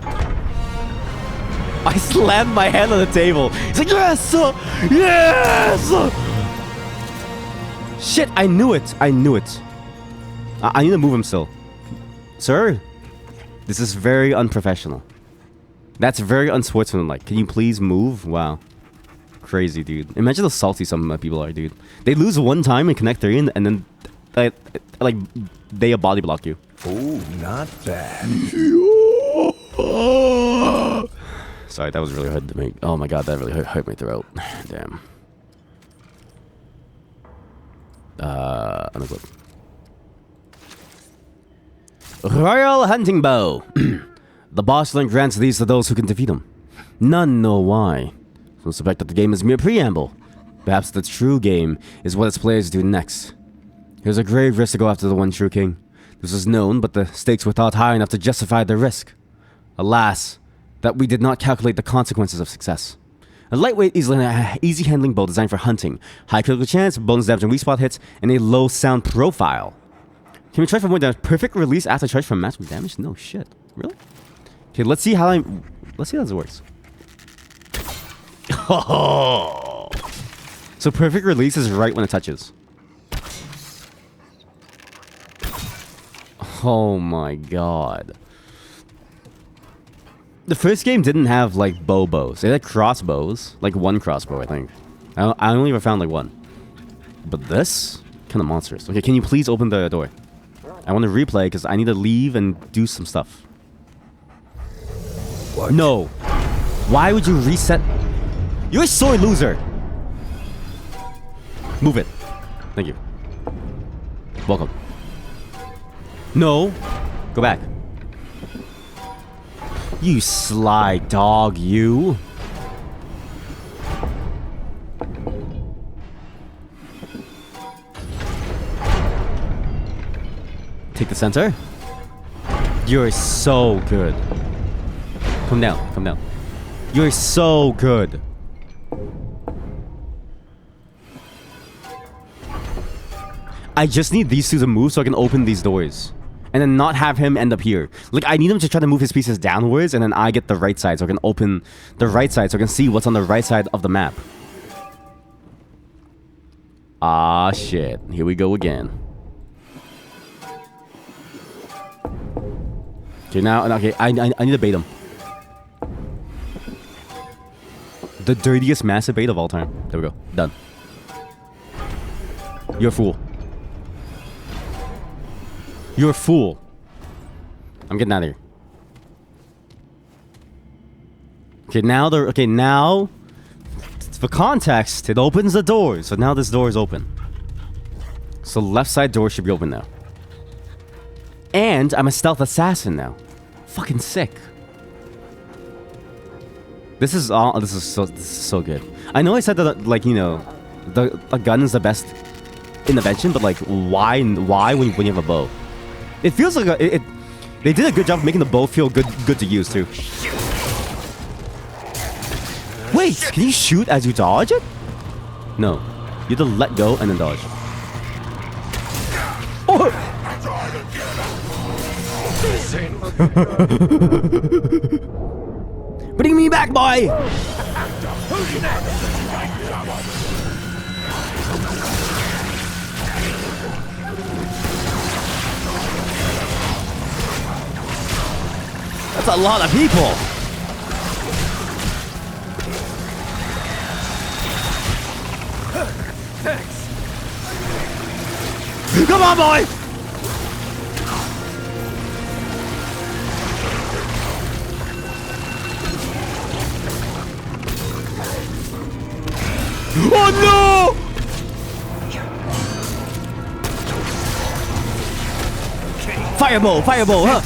I slammed my hand on the table. He's like, yes! Yes! Shit, I knew it. I knew it. I need to move him still. Sir? This is very unprofessional. That's very unsportsmanlike. Can you please move? Wow. Crazy, dude. Imagine how salty some people are, dude. They lose one time in Connect 3 and then...
like they body block you.
Oh, not bad.
Sorry, that was really hard to make. Oh my god, that really hurt my throat. Damn. Unequip. Royal Hunting Bow. The boss then grants these to those who can defeat him. None know why. Some suspect that the game is mere preamble. Perhaps the true game is what its players do next. Here's a grave risk to go after the one true king. This was known, but the stakes were thought high enough to justify the risk. Alas, that we did not calculate the consequences of success. A lightweight, easy handling bow designed for hunting, high critical chance, bonus damage and weak spot hits, and a low sound profile. Can we charge for more damage? Perfect release after charge for maximum damage? No shit. Really? Okay, let's see how this works. Oh. So perfect release is right when it touches. Oh my god. The first game didn't have like bows. It had crossbows. Like one crossbow, I think. I only ever found like one. But this? Kind of monstrous. Okay, can you please open the door? I want to replay because I need to leave and do some stuff.
What?
No. Why would you reset? You're a sore loser. Move it. Thank you. Welcome. No. Go back. You sly dog, you. Take the center. You're so good. Come down, come down. You're so good. I just need these two to move so I can open these doors. And then not have him end up here. Like, I need him to try to move his pieces downwards, and then I get the right side so I can open the right side so I can see what's on the right side of the map. Ah, shit. Here we go again. Okay, now, okay, I need to bait him. The dirtiest massive bait of all time. There we go. Done. You're a fool. You're a fool. I'm getting out of here. Okay, now for context, it opens the door. So now this door is open. So left side door should be open now. And I'm a stealth assassin now. Fucking sick. This is so good. I know I said that, like, you know, a gun is the best intervention, but like, why when you have a bow? It feels like they did a good job of making the bow feel good to use too. Wait, can you shoot as you dodge it? No, you have to let go and then dodge. Oh! Bring me back, boy! That's a lot of people.
Thanks.
Come on, boy! Oh no! Fireball, fireball, huh?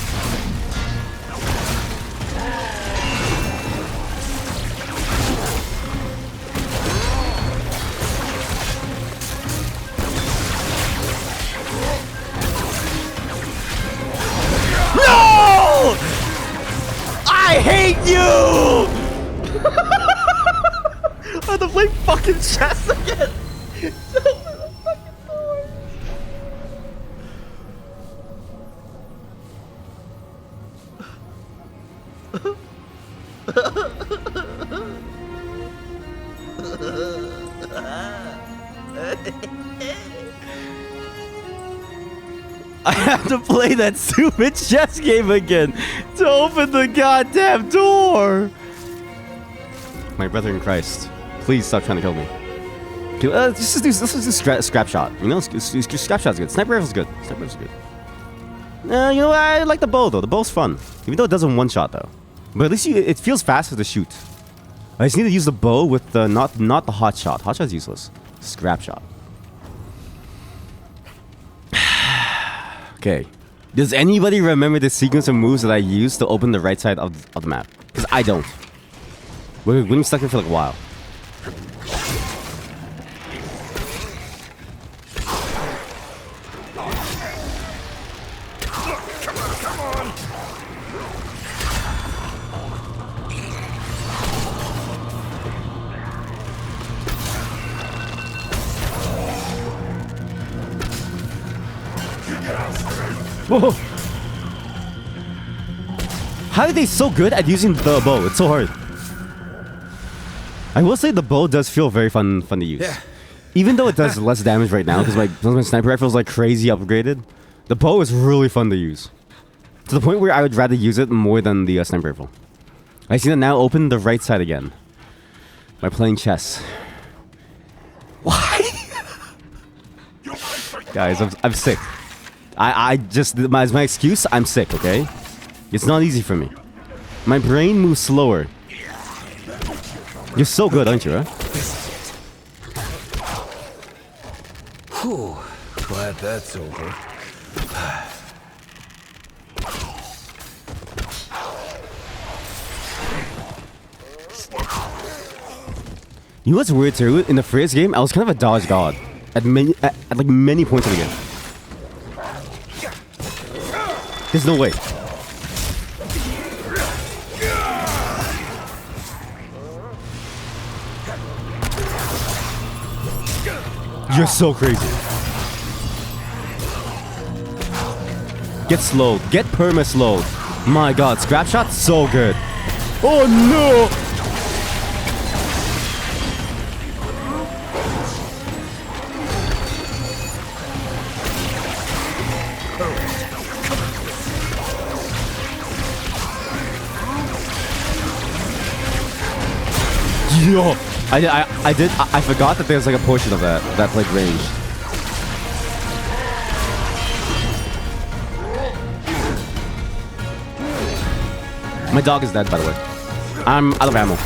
No! I hate you! I have to play fucking chess again. I have to play that stupid chess game again to open the goddamn door. My brother in Christ, please stop trying to kill me. Okay, let's just do scrap shot. You know, scrap shot's good. Sniper rifle's good. Sniper rifle's good. You know what? I like the bow though. The bow's fun, even though it doesn't one shot though. But at least it feels faster to shoot. I just need to use the bow with the not the hot shot. Hot shot's useless. Scrap shot. Okay. Does anybody remember the sequence of moves that I used to open the right side of the map? Because I don't. We've been stuck here for like a while. Whoa! How are they so good at using the bow? It's so hard. I will say the bow does feel very fun to use. Yeah. Even though it does less damage right now, because my sniper rifle is like crazy upgraded, the bow is really fun to use. To the point where I would rather use it more than the sniper rifle. I see that now open the right side again. By playing chess. Why? Guys, I'm sick. I just, my excuse, I'm sick, okay? It's not easy for me. My brain moves slower. You're so good, aren't you, huh?
Whew. Glad that's over.
You know what's weird too? In the first game, I was kind of a dodge god. At like many points of the game. There's no way. You're so crazy. Get slowed. Get perma slowed. My god, scrap shot so good. Oh no! Yo, I forgot that there's like a portion of that's like range. My dog is dead, by the way. I'm out of ammo.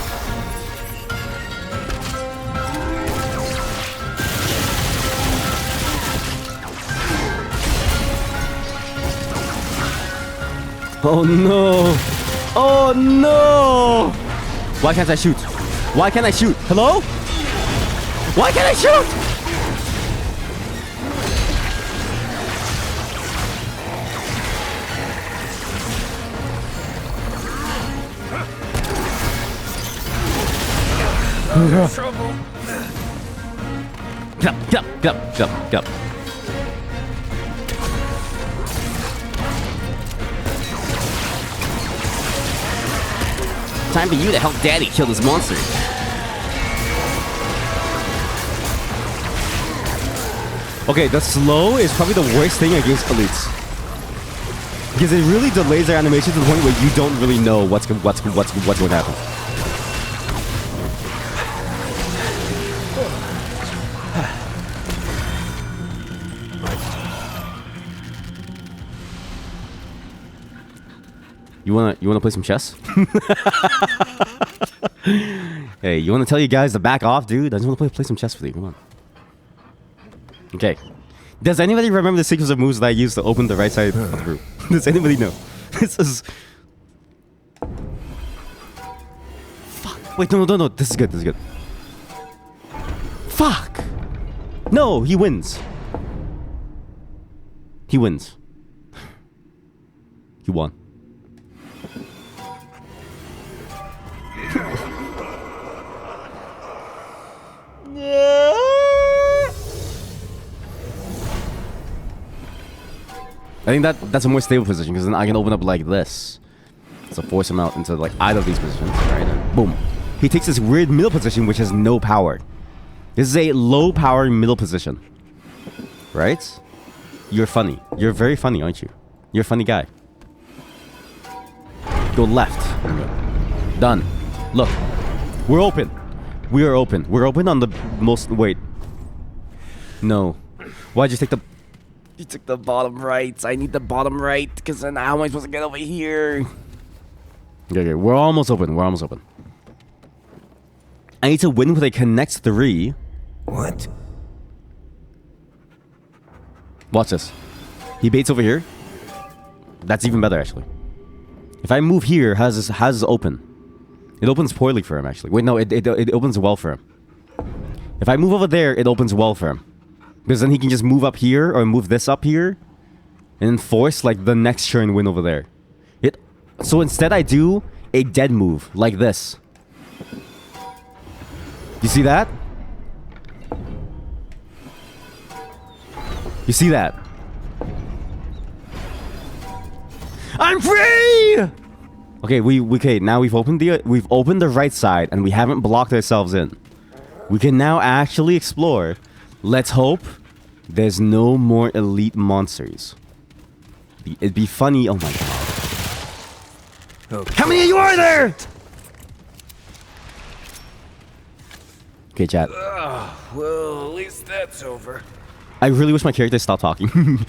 Oh no! Oh no! Why can't I shoot? Why can't I shoot? Hello? Why can't I shoot?
Trouble.
Get up. Time for you to help Daddy kill this monster. Okay, the slow is probably the worst thing against elites. Because it really delays their animation to the point where you don't really know what's going to happen. You wanna play some chess? Hey, you wanna tell you guys to back off, dude? I just wanna play some chess with you. Come on. Okay. Does anybody remember the sequence of moves that I used to open the right side of the room? Does anybody know? This is... Fuck. Wait, no. This is good. Fuck. No, he wins. He wins. He won. I think that's a more stable position because then I can open up like this. So force him out into like either of these positions. Right, and boom. He takes this weird middle position which has no power. This is a low power middle position. Right? You're funny. You're very funny, aren't you? You're a funny guy. Go left. Done. Look. We're open. We are open. We're open on the most... Wait.
No. Why'd you take the... You took the bottom right. I need the bottom right, because then how am I supposed to get over here? Okay, we're almost open. We're almost open. I need to win with a connect 3.
What?
Watch this. He baits over here. That's even better, actually. If I move here, how does this open? It opens poorly for him, actually. Wait, no, it opens well for him. If I move over there, it opens well for him. Because then he can just move up here, or move this up here, and then force, like, the next turn win over there. So instead I do a dead move, like this. You see that? You see that? I'm free! Okay, okay, now we've opened the right side and we haven't blocked ourselves in. We can now actually explore. Let's hope there's no more elite monsters. It'd be funny. Oh my god.
Okay.
How many of you are there? Okay, chat.
Well, at least that's over.
I really wish my character stopped talking.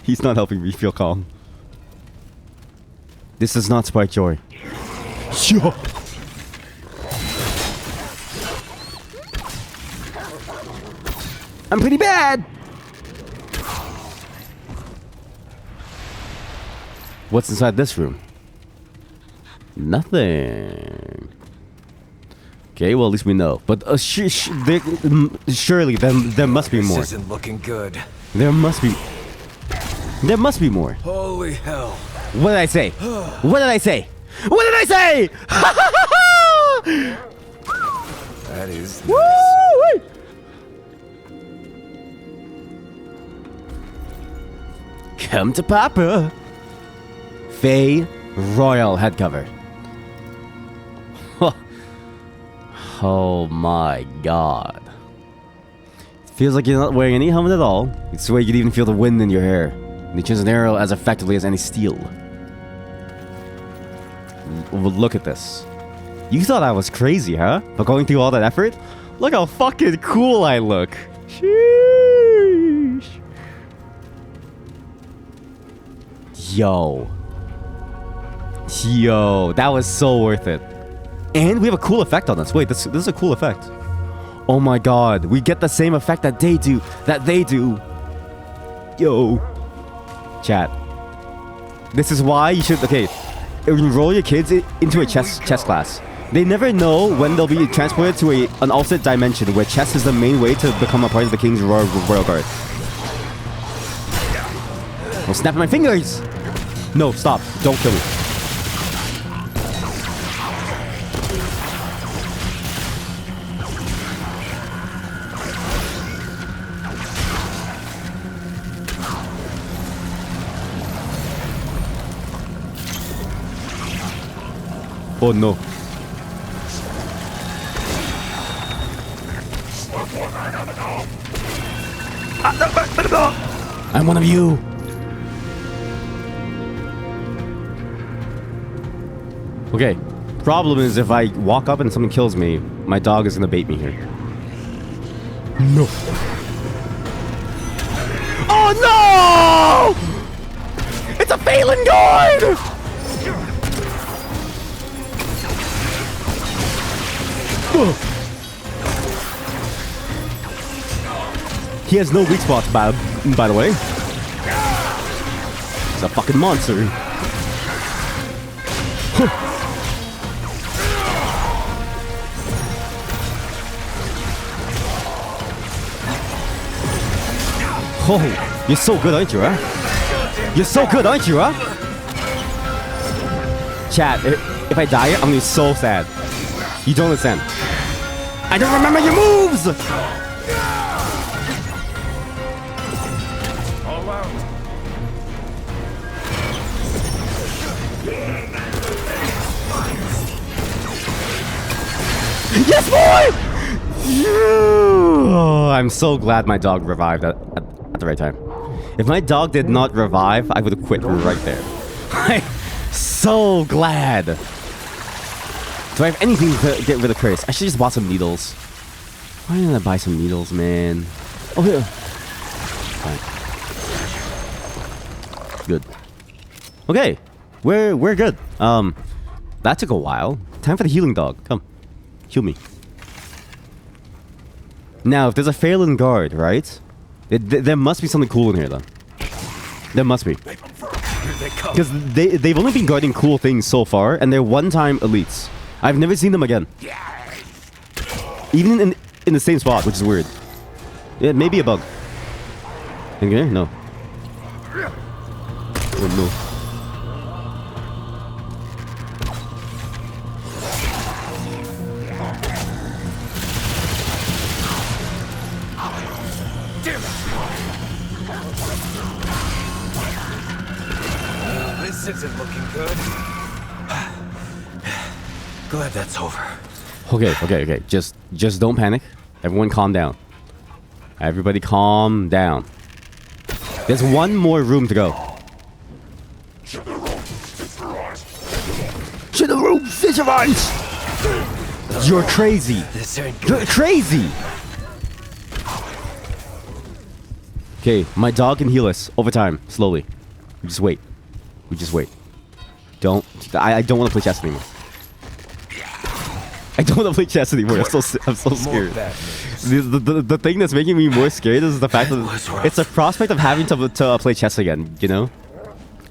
He's not helping me feel calm. This does not spark joy. Sure. I'm pretty bad. What's inside this room? Nothing. Okay, well at least we know. But surely there must be more.
This isn't looking good.
There must be. There must be more.
Holy hell.
What did I say? What did I say? What did I say?
That is
Woo!
nice.
Come to Papa. Faye Royal head cover. Oh my god. Feels like you're not wearing any helmet at all. It's the way you can even feel the wind in your hair. And you choose an arrow as effectively as any steel. Look at this. You thought I was crazy, huh? For going through all that effort? Look how fucking cool I look. Sheesh. Yo. Yo, that was so worth it. And we have a cool effect on this. Wait, this is a cool effect. Oh my god, we get the same effect that they do. Yo. Chat. This is why you should, okay, enroll your kids into a chess class. They never know when they'll be transported to an alternate dimension where chess is the main way to become a part of the King's Royal Guard. I'm snapping my fingers! No, stop. Don't kill me. Oh no. I'm one of you. Okay. Problem is if I walk up and someone kills me, my dog is gonna bait me here. No. Oh no! It's a Phelan guard! He has no weak spots, by the way. He's a fucking monster. Oh, you're so good, aren't you, huh? You're so good, aren't you, huh? Chat, if I die, I'm gonna be so sad. You don't understand. I don't remember your moves! Yes, boy! Oh, I'm so glad my dog revived at the right time. If my dog did not revive, I would have quit right there. I'm so glad. Do I have anything to get rid of curse? I should just bought some needles. Why didn't I buy some needles, man? Oh, here. Fine. Good. Okay. We're good. That took a while. Time for the healing dog. Come. Heal me. Now, if there's a Phelan guard, right? There must be something cool in here, though. There must be. Because they've only been guarding cool things so far, and they're one-time elites. I've never seen them again. Even in the same spot, which is weird. It may be a bug. In here? No. Oh, no.
This isn't looking good. Glad that's over.
Okay. Just don't panic. Everyone calm down. Everybody calm down. There's one more room to go. Should the room visualize? You're crazy. You're crazy. Okay, my dog can heal us over time, slowly. We just wait. I don't want to play chess anymore. I don't want to play chess anymore. I'm so scared. The thing that's making me more scared is the fact that it's a prospect of having to play chess again, you know?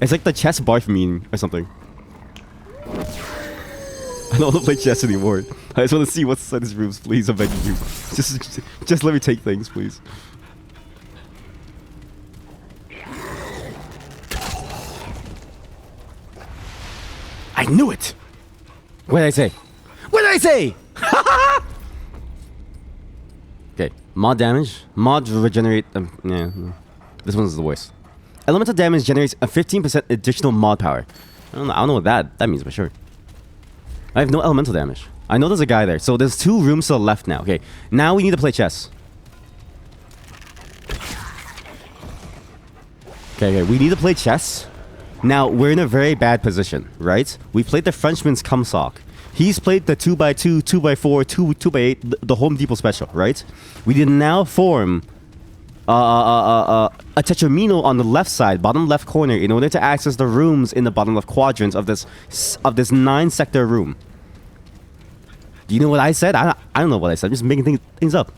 It's like the chess barf meme or something. I don't want to play chess anymore. I just want to see what's inside these rooms, please. I'm begging you. Just let me take things, please. I knew it! What did I say? What did I say? Okay, mod damage. Mod regenerate. Yeah, no. This one's the worst. Elemental damage generates a 15% additional mod power. I don't know what that means, but sure. I have no elemental damage. I know there's a guy there. So there's 2 rooms to the left now. Okay, now we need to play chess. Okay, we need to play chess. Now, we're in a very bad position, right? We played the Frenchman's Cumsock. He's played the 2x2, 2x4, 2x8, the Home Depot special, right? We did now form a Tetramino on the left side, bottom left corner, in order to access the rooms in the bottom left quadrant of this 9-sector room. Do you know what I said? I don't know what I said. I'm just making things up.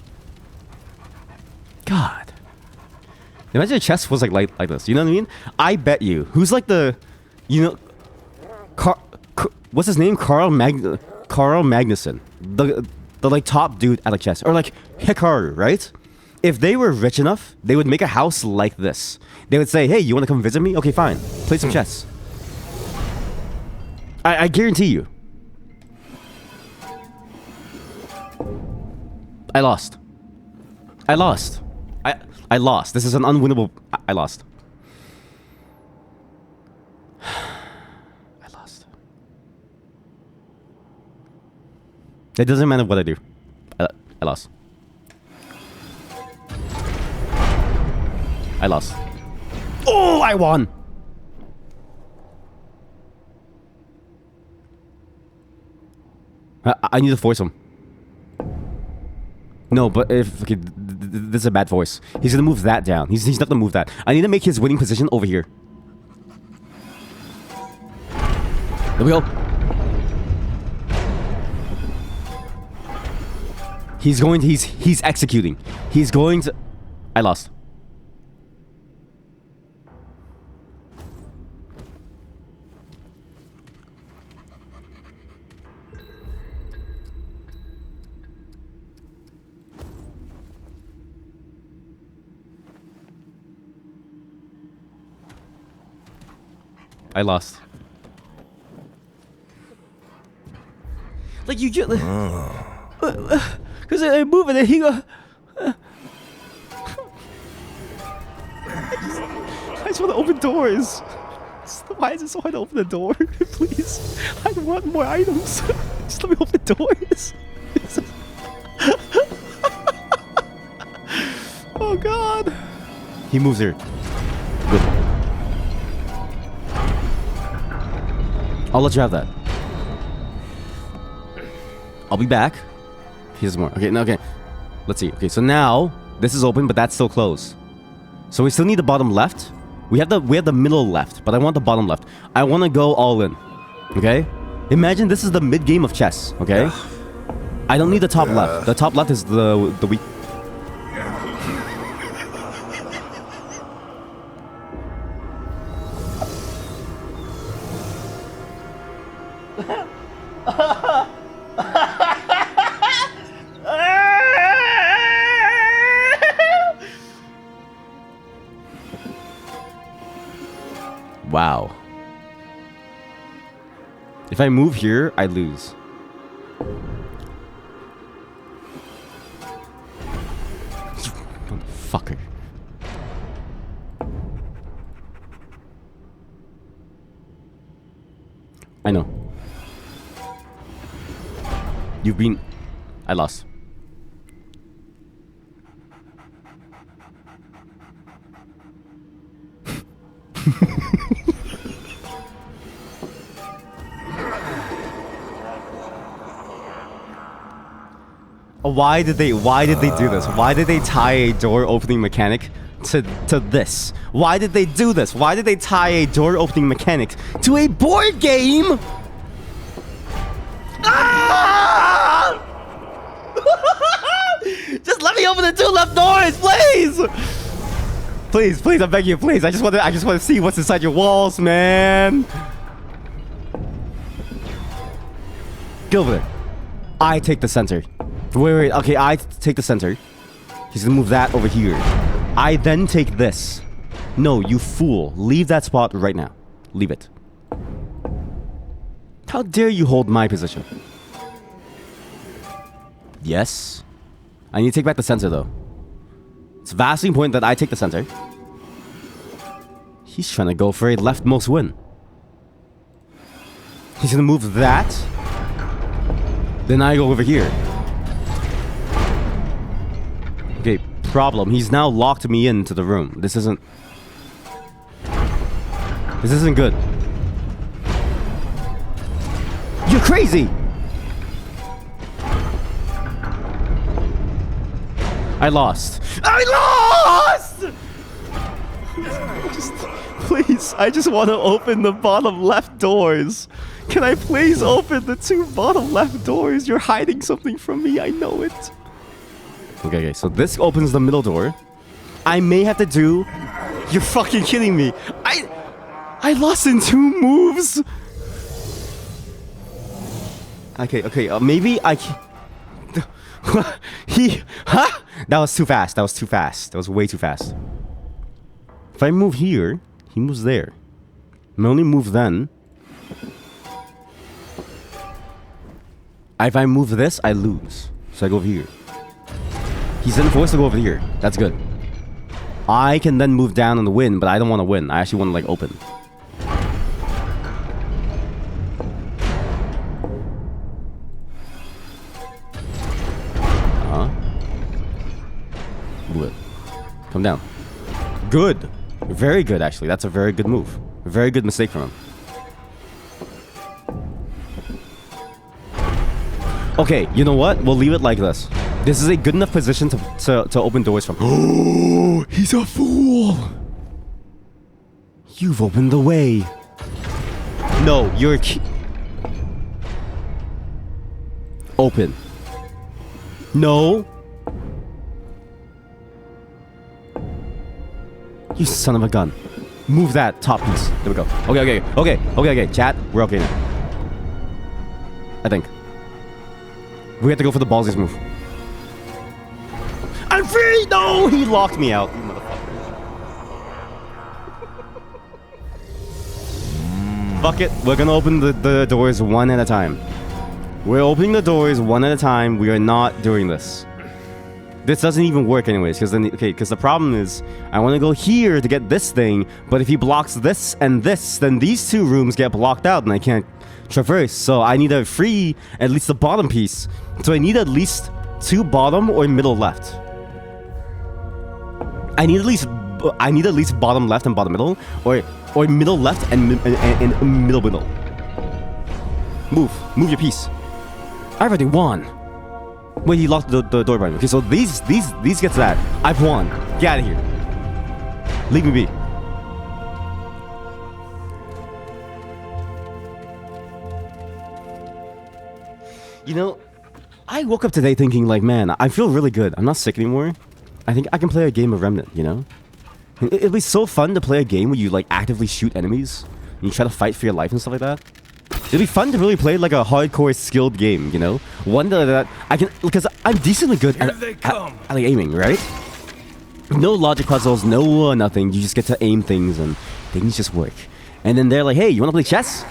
God. Imagine a chess was like this. You know what I mean? I bet you. Who's like the, you know, what's his name? Carl Magnuson. The like top dude at like chess. Or like Hikaru, right? If they were rich enough, they would make a house like this. They would say, hey, you want to come visit me? Okay, fine. Play some chess. I guarantee you. I lost. I lost. This is an unwinnable... I lost. I lost. It doesn't matter what I do. I lost. I lost. Oh, I won! I need to force him. No, but if... Okay, this is a bad voice. He's gonna move that down. He's not gonna move that. I need to make his winning position over here. There we go. He's executing. He's going to... I lost. I lost. Like you just... Because I move and then he go... I just want to open doors. Why is it so hard to open the door? Please. I want more items. Just let me open doors. Oh god. He moves here. Good. I'll let you have that. I'll be back. Here's more. Okay, no, okay. Let's see. Okay, so now this is open, but that's still closed.
So we still need the bottom left. We have the middle left, but I want the bottom left. I want to go all in. Okay? Imagine this is the mid game of chess. Okay? I don't need the top left. The top left is the weak. Wow. If I move here, I lose. Fucker. I know. You've been... I lost. Why did they do this? Why did they tie a door opening mechanic to this? Why did they do this? Why did they tie a door opening mechanic to a board game? Ah! Just let me open the 2 left doors, please! Please, I beg you, please. I just want to see what's inside your walls, man. Get over there. I take the center. Wait. Okay, I take the center. He's gonna move that over here. I then take this. No, you fool. Leave that spot right now. Leave it. How dare you hold my position? Yes. I need to take back the center, though. It's vastly important that I take the center. He's trying to go for a leftmost win. He's gonna move that. Then I go over here. Okay, problem. He's now locked me into the room. This isn't good. You're crazy! I lost. Please, I just want to open the bottom left doors. Can I please open the 2 bottom left doors? You're hiding something from me, I know it. Okay, so this opens the middle door. I may have to do... You're fucking kidding me. I lost in 2 moves. Okay, maybe I can... That was too fast. That was way too fast. If I move here, he moves there. I only move then. If I move this, I lose. So I go over here. He's then forced to go over here. That's good. I can then move down and win, but I don't want to win. I actually want to, like, open. Move it. Come down. Good. Very good, actually. That's a very good move. A very good mistake from him. Okay, you know what? We'll leave it like this. This is a good enough position to open doors from. Oh, he's a fool. You've opened the way. No, you're... Open. No. You son of a gun. Move that top piece. There we go. Okay. Chat, we're okay now. I think. We have to go for the ballsiest move. I'm free! No! He locked me out, you motherfucker. Fuck it. We're gonna open the doors one at a time. We're opening the doors one at a time. We are not doing this. This doesn't even work anyways, because the problem is, I want to go here to get this thing, but if he blocks this and this, then these 2 rooms get blocked out and I can't traverse. So I need to free at least the bottom piece. So I need at least 2 bottom or middle left. I need at least bottom left and bottom middle, or middle left and middle. Move your piece. I already won. Wait, he locked the door by me. Okay, so these gets that. I've won. Get out of here. Leave me be. You know, I woke up today thinking like, man, I feel really good. I'm not sick anymore. I think I can play a game of Remnant, you know? It'd be so fun to play a game where you like actively shoot enemies and you try to fight for your life and stuff like that. It'd be fun to really play like a hardcore skilled game, you know? One that I can, because I'm decently good at like aiming, right? No logic puzzles, no nothing. You just get to aim things and things just work. And then they're like, hey, you wanna play chess?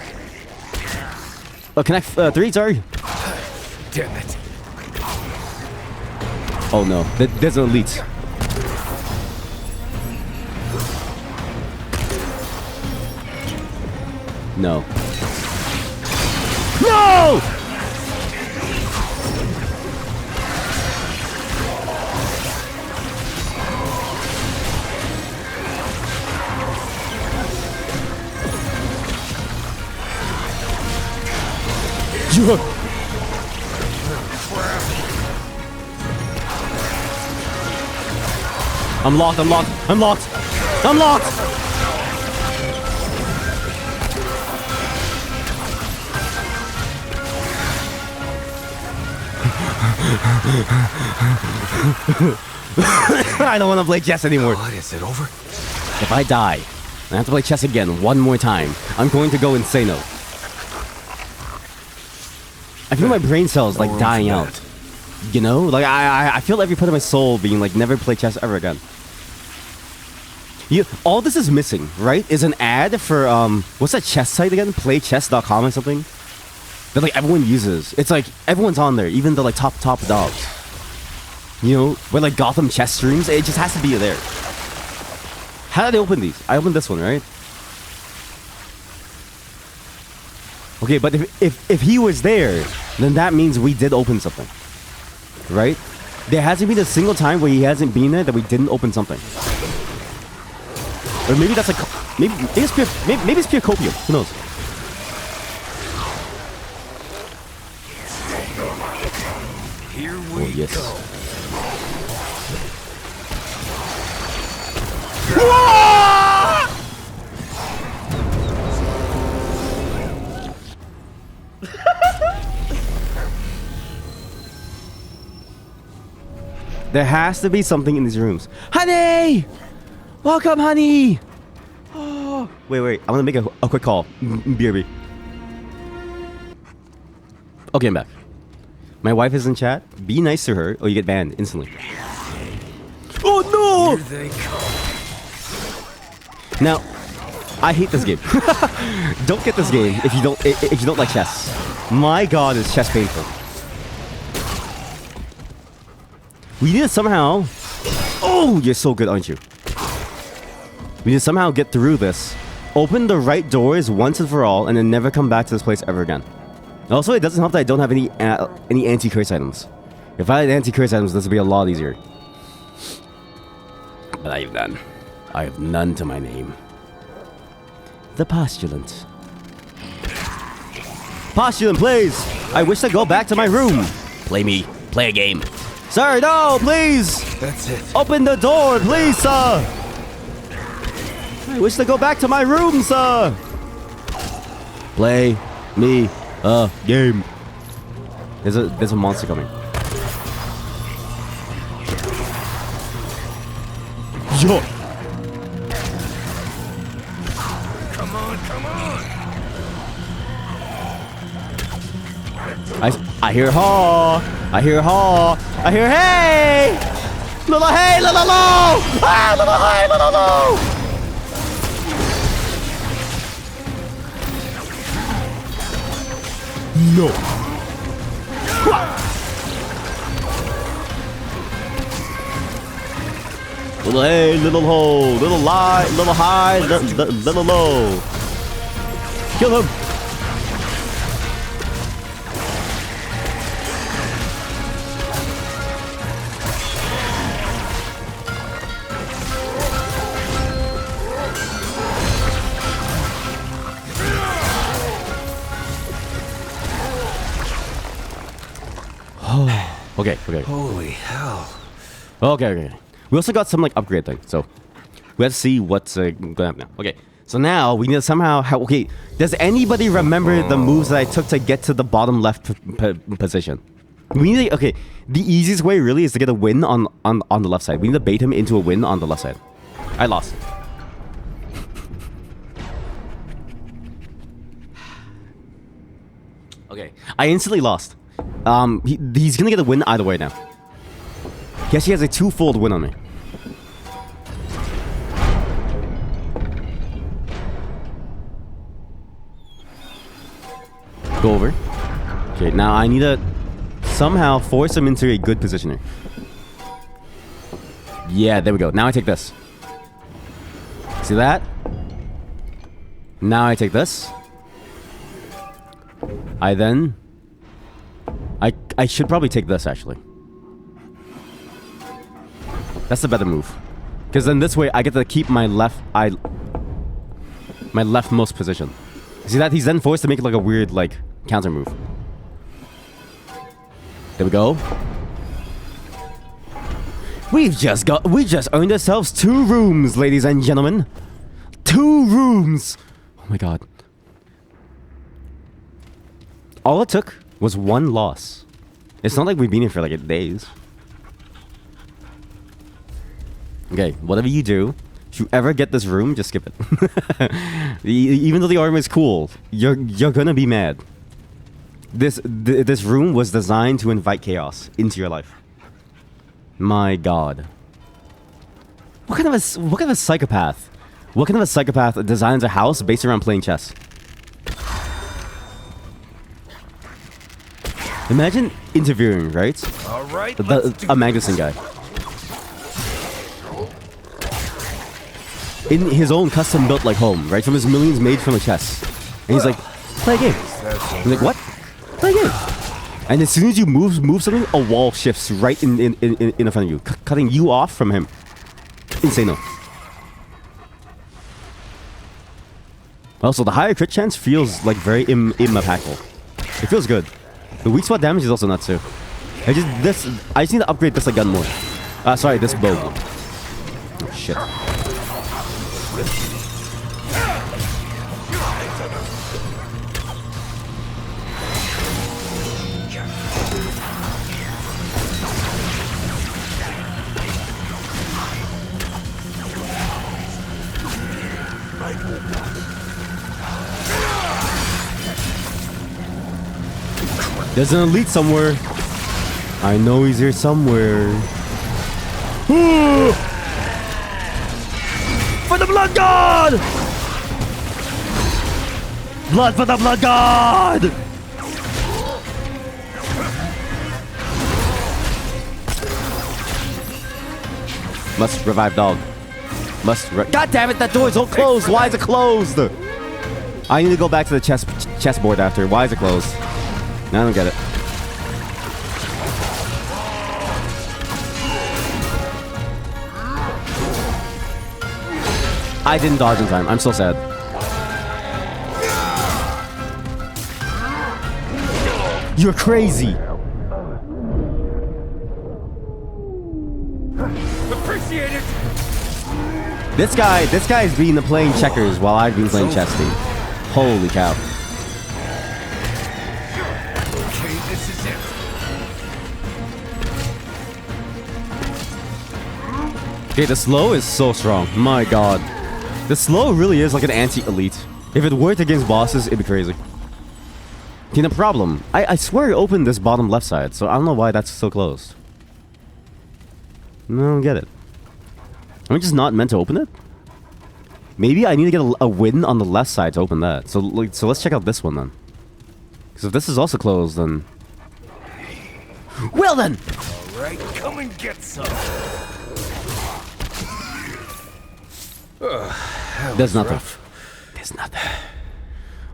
Oh, connect 3, sorry.
Damn it.
Oh no, there's an elite. No. No! You. I'm locked, I'm locked, I'm locked, I'm locked! I don't want to play chess anymore.
What, is it over?
If I die, I have to play chess again one more time, I'm going to go insano. I feel my brain cells like dying out. You know? Like I feel every part of my soul being like never play chess ever again. All this is missing, right? Is an ad for what's that chess site again? Playchess.com or something? That like everyone uses. It's like everyone's on there, even the like top dogs. You know, where like Gotham chess streams, it just has to be there. How did I open these? I opened this one, right? Okay, but if he was there, then that means we did open something. Right? There hasn't been a single time where he hasn't been there that we didn't open something. Or maybe that's like maybe it's pure copium. Who knows?
Here we
yes.
go.
There has to be something in these rooms. Honey! Welcome, honey! Oh. Wait. I'm gonna make a quick call. BRB. Okay, I'm back. My wife is in chat. Be nice to her or you get banned instantly. Oh no!
Here they come.
Now, I hate this game. Don't get this game if you don't like chess. My god, is chess painful. We need to somehow... Oh, you're so good, aren't you? We need to somehow get through this. Open the right doors once and for all, and then never come back to this place ever again. Also, it doesn't help that I don't have any anti-curse items. If I had anti-curse items, this would be a lot easier. But I have none. I have none to my name. The Postulant. Postulant, please! I wish to go back to my room. Play me. Play a game. Sir, no, please!
That's it.
Open the door, please, sir! I wish to go back to my room, sir! Play me a game. There's a monster coming. Yo!
Come on.
I hear haw! I hear haw! I hear hey! Little hey, little low! Ah, little hey, little low! No! Little hey, little ho, little lie, little high, little low. Kill him! Okay.
Holy hell.
Okay. We also got some like upgrade thing. So We have to see what's going to happen now. Okay, so now we need to somehow... okay, does anybody remember the moves that I took to get to the bottom left position? We need to, okay, the easiest way really is to get a win on the left side. We need to bait him into a win on the left side. I lost. Okay, I instantly lost. He's gonna get a win either way now. Guess he has a twofold win on me. Go over. Okay, now I need to somehow force him into a good position here. Yeah, there we go. Now I take this. See that? Now I take this. I should probably take this, actually. That's the better move. Because then this way, I get to keep my leftmost position. See that? He's then forced to make like a weird, like, counter move. There we go. We just earned ourselves 2 rooms, ladies and gentlemen. 2 rooms! Oh my god. All it took was 1 loss. It's not like we've been here for like 8 days. Okay, whatever you do, if you ever get this room, just skip it. Even though the armor is cool, you're gonna be mad. This room was designed to invite chaos into your life. My god. What kind of a psychopath? What kind of a psychopath designs a house based around playing chess? Imagine interviewing, right?
All right.
A Magnuson guy. In his own custom-built like home, right? From his millions made from a chess. And he's like, play a game. He's like, what? Play a game. And as soon as you move something, a wall shifts right in front of you, cutting you off from him. Insano. Also, the higher crit chance feels like very impactful. It feels good. The weak spot damage is also nuts too. I just need to upgrade this like gun more. Sorry, this bow. Oh shit. There's an elite somewhere. I know he's here somewhere. For the blood god! Blood for the blood god! Must revive dog. God damn it, that door is all closed. Why is it closed? I need to go back to the chessboard after. Why is it closed? I don't get it. I didn't dodge in time. I'm so sad. You're crazy.
Appreciate it.
This guy's been playing checkers while I've been playing chess, dude. Holy cow.
This is it.
Okay, the slow is so strong. My god. The slow really is like an anti-elite. If it worked against bosses, it'd be crazy. Okay, the problem. I swear I opened this bottom left side, so I don't know why that's so closed. No, I don't get it. Am I just not meant to open it? Maybe I need to get a win on the left side to open that. So let's check out this one then. Because if this is also closed, then... Well then!
All right, come and get some.
There's nothing. There's nothing.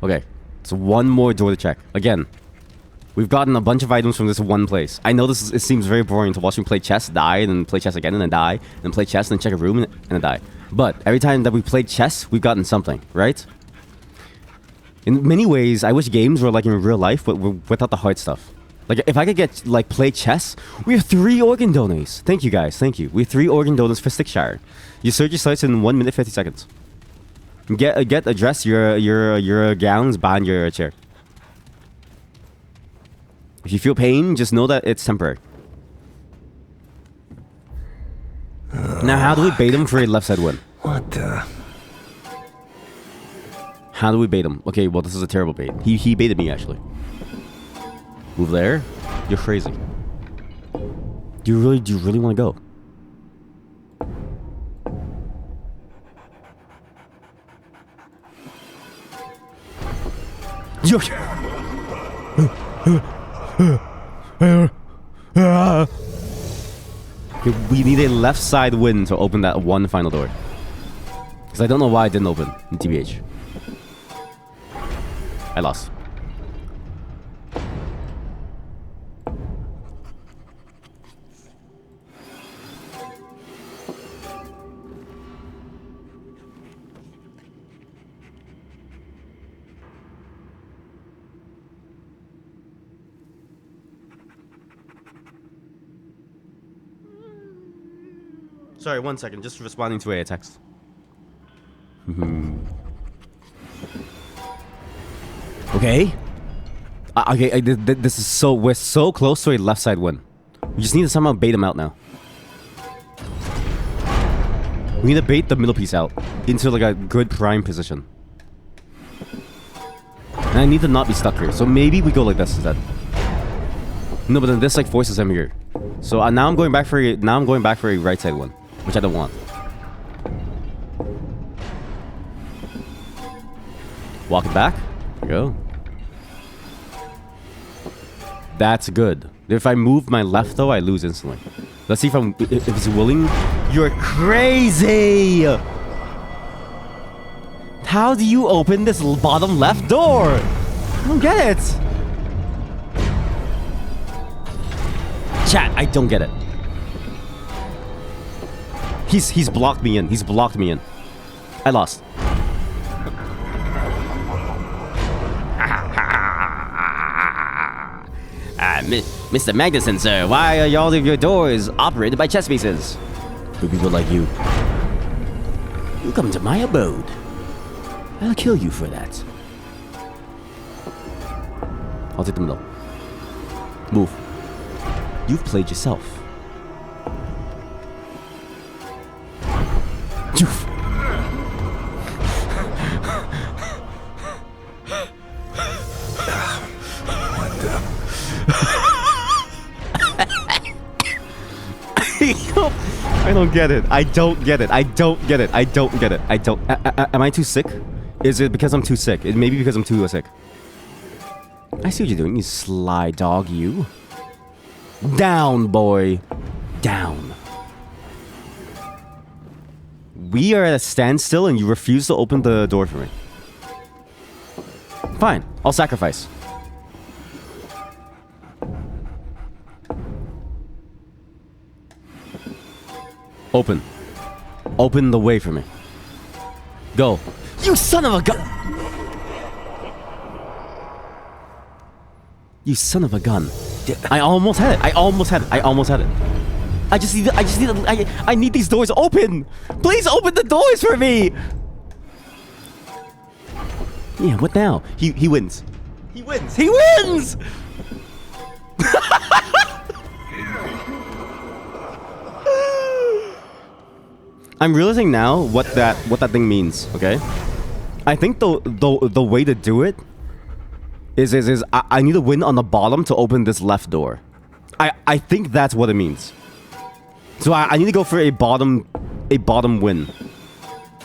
Okay, so one more door to check. Again, we've gotten a bunch of items from this one place. I know it seems very boring to watch me play chess, die, and then play chess again, and then die, and then play chess, and then check a room, and then die. But every time that we played chess, we've gotten something, right? In many ways, I wish games were like in real life, but without the hard stuff. Like, if I could get, like, play chess, we have 3 organ donors. Thank you, guys. Thank you. We have 3 organ donors for Stickshire. You search your sites in 1 minute 50 seconds. Get address your gowns behind your chair. If you feel pain, just know that it's temporary. Now, how do we bait him for a left side win?
What the?
How do we bait him? Okay, well, this is a terrible bait. He baited me, actually. Move there? You're crazy. Do you really want to go? We need a left side win to open that one final door. Because I don't know why it didn't open in TBH. I lost. Sorry, 1 second. Just responding to a text. Okay. Okay, this is so... We're so close to a left side win. We just need to somehow bait him out now. We need to bait the middle piece out into like a good prime position. And I need to not be stuck here. So maybe we go like this instead. No, but then this like forces him here. So now I'm going back for a right side one, which I don't want. Walk it back. There we go. That's good. If I move my left though, I lose instantly. Let's see if he's willing. You're crazy! How do you open this bottom left door? I don't get it. Chat, I don't get it. He's blocked me in. He's blocked me in. I lost. Mr. Magnuson, sir, why are all of your doors operated by chess pieces? For people like you. You come to my abode. I'll kill you for that. I'll take the middle. Move. You've played yourself. I don't get it. I don't get it. I don't get it. I don't get it. I don't. Am I too sick? Is it because I'm too sick? It may be because I'm too sick. I see what you're doing, you sly dog, you. Down, boy. Down. We are at a standstill and you refuse to open the door for me. Fine. I'll sacrifice. Open. Open the way for me. Go. You son of a gun! You son of a gun. I almost had it. I almost had it. I almost had it. I need these doors open! Please open the doors for me! Yeah, what now? He wins. He wins. He wins! I'm realizing now what that thing means, okay? I think the way to do it is I need to win on the bottom to open this left door. I think that's what it means. So I need to go for a bottom win.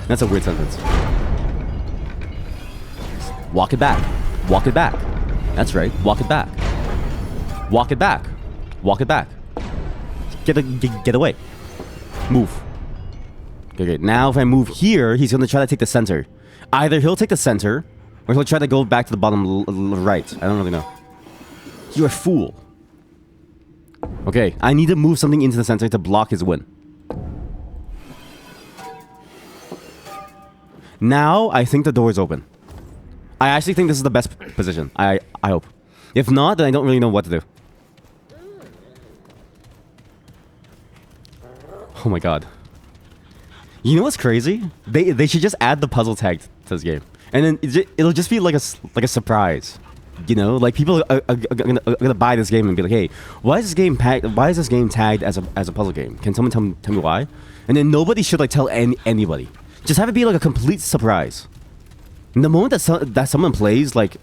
That's a weird sentence. Walk it back. Walk it back. That's right. Walk it back. Walk it back. Walk it back. Get away. Move. Okay, now if I move here, he's gonna try to take the center. Either he'll take the center, or he'll try to go back to the bottom right. I don't really know. You're a fool. Okay, I need to move something into the center to block his win. Now, I think the door is open. I actually think this is the best position. I hope. If not, then I don't really know what to do. Oh my god. You know what's crazy? They should just add the puzzle tag to this game, and then it'll just be like a surprise. You know, like people are gonna buy this game and be like, "Hey, why is this game tagged as a puzzle game? Can someone tell me why?" And then nobody should like tell anybody. Just have it be like a complete surprise. And the moment that someone plays like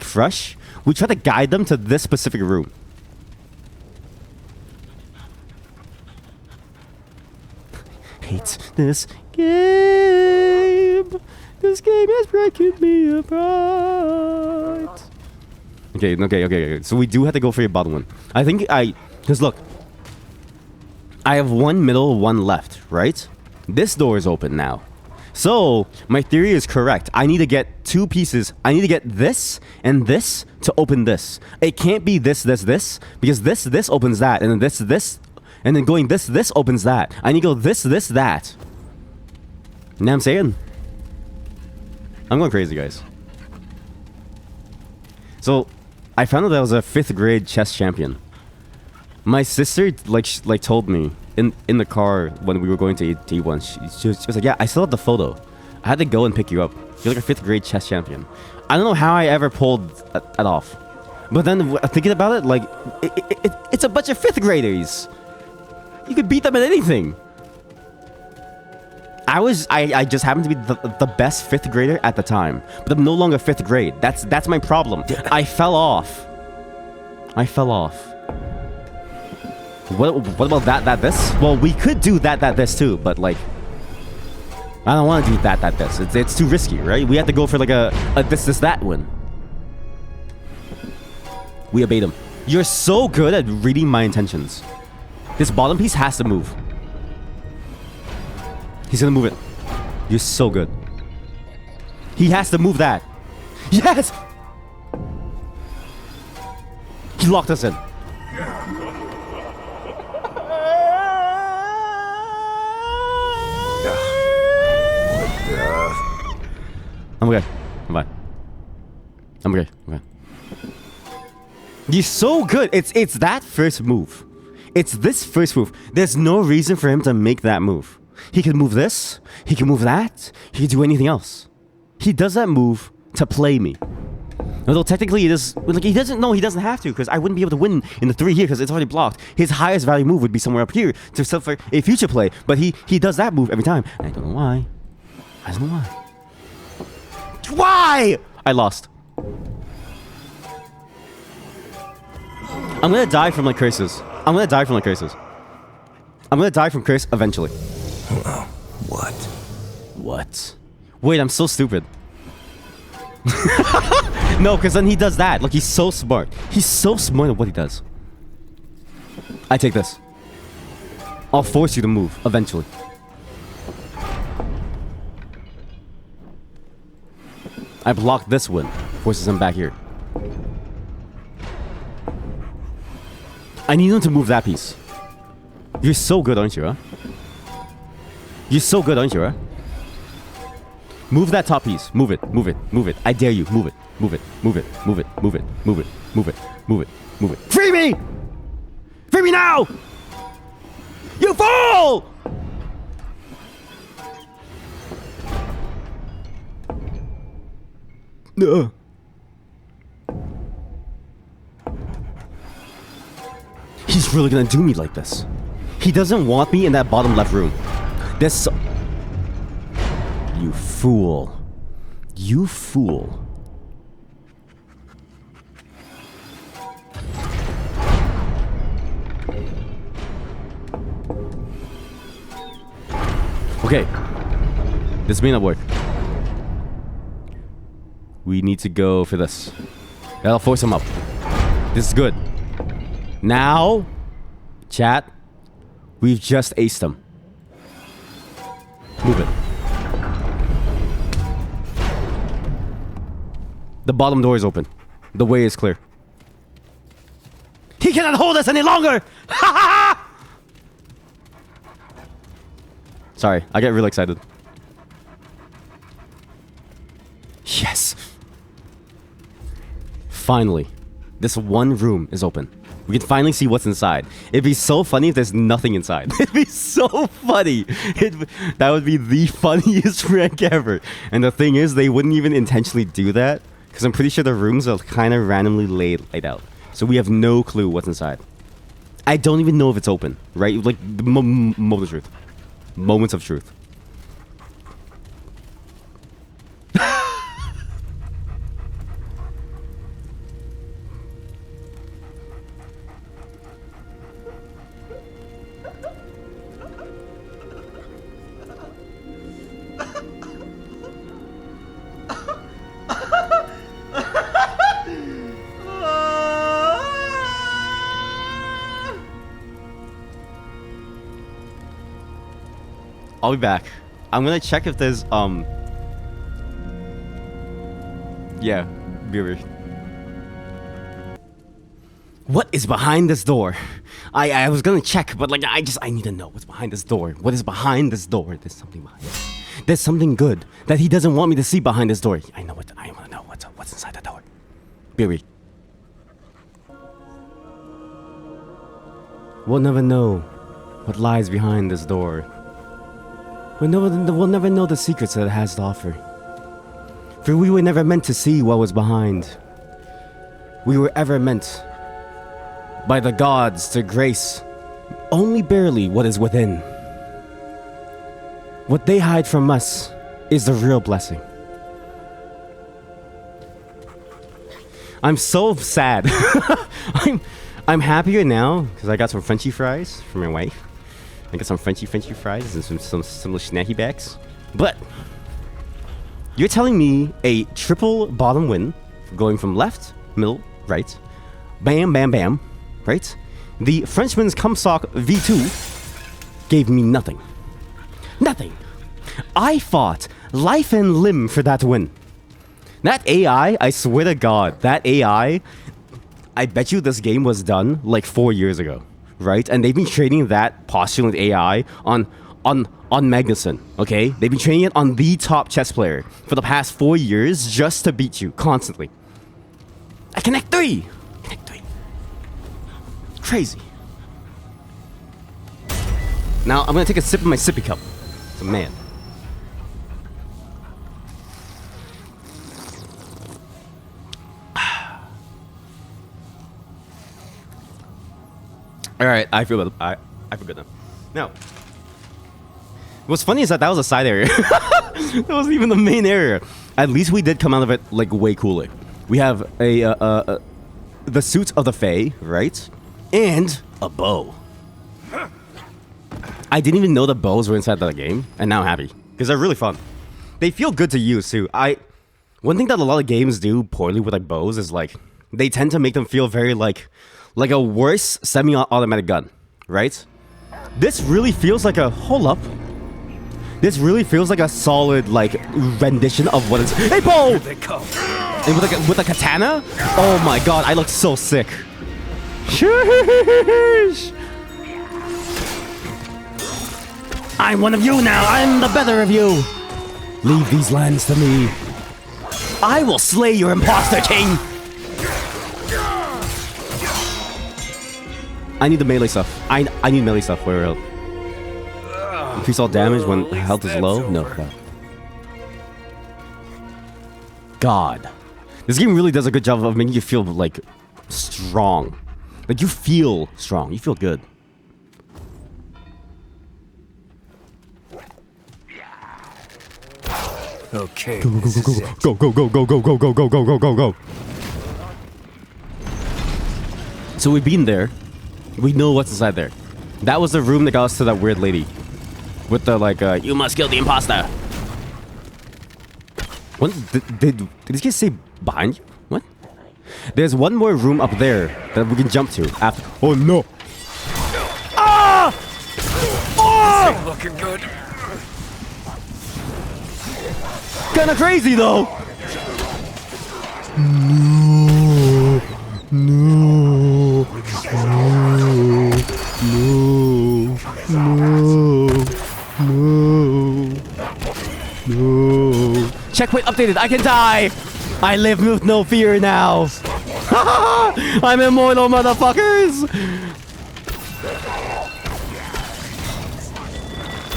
fresh, we try to guide them to this specific room. Hate this game. This game is breaking me apart. Okay. So we do have to go for your bottom one. I think because look, I have one middle, one left, right? This door is open now. So my theory is correct. I need to get two pieces. I need to get this and this to open this. It can't be this, because this opens that, and then this, and then going this opens that. I need to go this, that. You know what I'm saying? I'm going crazy, guys. So, I found out that I was a 5th grade chess champion. My sister like told me in the car when we were going to eat one. She was like, "Yeah, I still have the photo. I had to go and pick you up. You're like a 5th grade chess champion." I don't know how I ever pulled that off. But then thinking about it, like it's a bunch of 5th graders. You could beat them at anything. I just happened to be the best 5th grader at the time, but I'm no longer 5th grade. That's my problem. I fell off. What about that this? Well, we could do that this too, but like I don't want to do that this. It's too risky, right? We have to go for like a this that one. We obeyed him. You're so good at reading my intentions. This bottom piece has to move. He's gonna move it. You're so good. He has to move that. Yes! He locked us in. I'm okay. I'm fine. I'm okay. You're so good. It's that first move. It's this first move. There's no reason for him to make that move. He can move this. He can move that. He can do anything else. He does that move to play me. Although technically it is like he doesn't have to, because I wouldn't be able to win in the 3 here because it's already blocked. His highest value move would be somewhere up here to suffer a future play, but he does that move every time. And I don't know why. Why? I lost. I'm gonna die from like curses. I'm gonna die from curse eventually. What? Wait, I'm so stupid. No, because then he does that. Like, he's so smart. He's so smart at what he does. I take this. I'll force you to move eventually. I block this one. Forces him back here. I need him to move that piece. You're so good, aren't you, huh? Move that top piece. Move it. I dare you. Move it. Free me! Free me now! You fool! He's really gonna do me like this. He doesn't want me in that bottom left room. You fool. Okay. This may not work. We need to go for this. That'll force him up. This is good. Now, chat, we've just aced him. Move it. The bottom door is open. The way is clear. He cannot hold us any longer! Sorry, I get really excited. Yes. Finally. This one room is open. We can finally see what's inside. It'd be so funny if there's nothing inside. It'd be so funny. That would be the funniest prank ever. And the thing is, they wouldn't even intentionally do that, because I'm pretty sure the rooms are kind of randomly laid out. So we have no clue what's inside. I don't even know if it's open, right? Like, the moment of truth. Moments of truth. I'll be back. I'm gonna check if there's yeah, be right. What is behind this door? I was gonna check, but like I need to know what's behind this door. What is behind this door? There's something behind it. There's something good that he doesn't want me to see behind this door. I know what I wanna know what's inside the door. Be right. We'll never know what lies behind this door. We'll never know the secrets that it has to offer. For we were never meant to see what was behind. We were ever meant by the gods to grace only barely what is within. What they hide from us is the real blessing. I'm so sad. I'm happier now because I got some Frenchy fries from my wife. I got some Frenchy fries and some little snacky backs. But you're telling me a triple bottom win, going from left, middle, right, bam, bam, bam, right? The Frenchman's Cumsock V2 gave me nothing. Nothing. I fought life and limb for that win. That AI, I swear to God, that AI, I bet you this game was done like 4 years ago. Right? And they've been training that postulant AI on Magnuson, okay? They've been training it on the top chess player for the past 4 years just to beat you constantly. I connect three. Crazy. Now I'm gonna take a sip of my sippy cup. It's a man. All right, I feel good. I feel good now. Now, what's funny is that was a side area. That wasn't even the main area. At least we did come out of it like way cooler. We have the suits of the Fae, right? And a bow. I didn't even know the bows were inside the game, and now I'm happy because they're really fun. They feel good to use too. One thing that a lot of games do poorly with like bows is like they tend to make them feel very like a worse semi-automatic gun, right? This really feels like a hold up. This really feels like a solid like rendition of what is. Hey, bow!
Here they come.
And with a katana? Oh my god, I look so sick. Sheesh. I'm one of you now. I'm the better of you. Leave these lands to me. I will slay your imposter king. I need the melee stuff. I need melee stuff for real. Increase all damage when health is low? No. God. This game really does a good job of making you feel like strong. Like you feel strong. You feel good.
Okay.
Go. So we've been there. We know what's inside there. That was the room that got us to that weird lady. With the like, you must kill the imposter. What? Did this guy say behind you? What? There's one more room up there that we can jump to after. Oh no! Ah!
This ain't looking good.
Kinda crazy though! No. Checkpoint updated. I can die. I live with no fear now. I'm immortal, motherfuckers!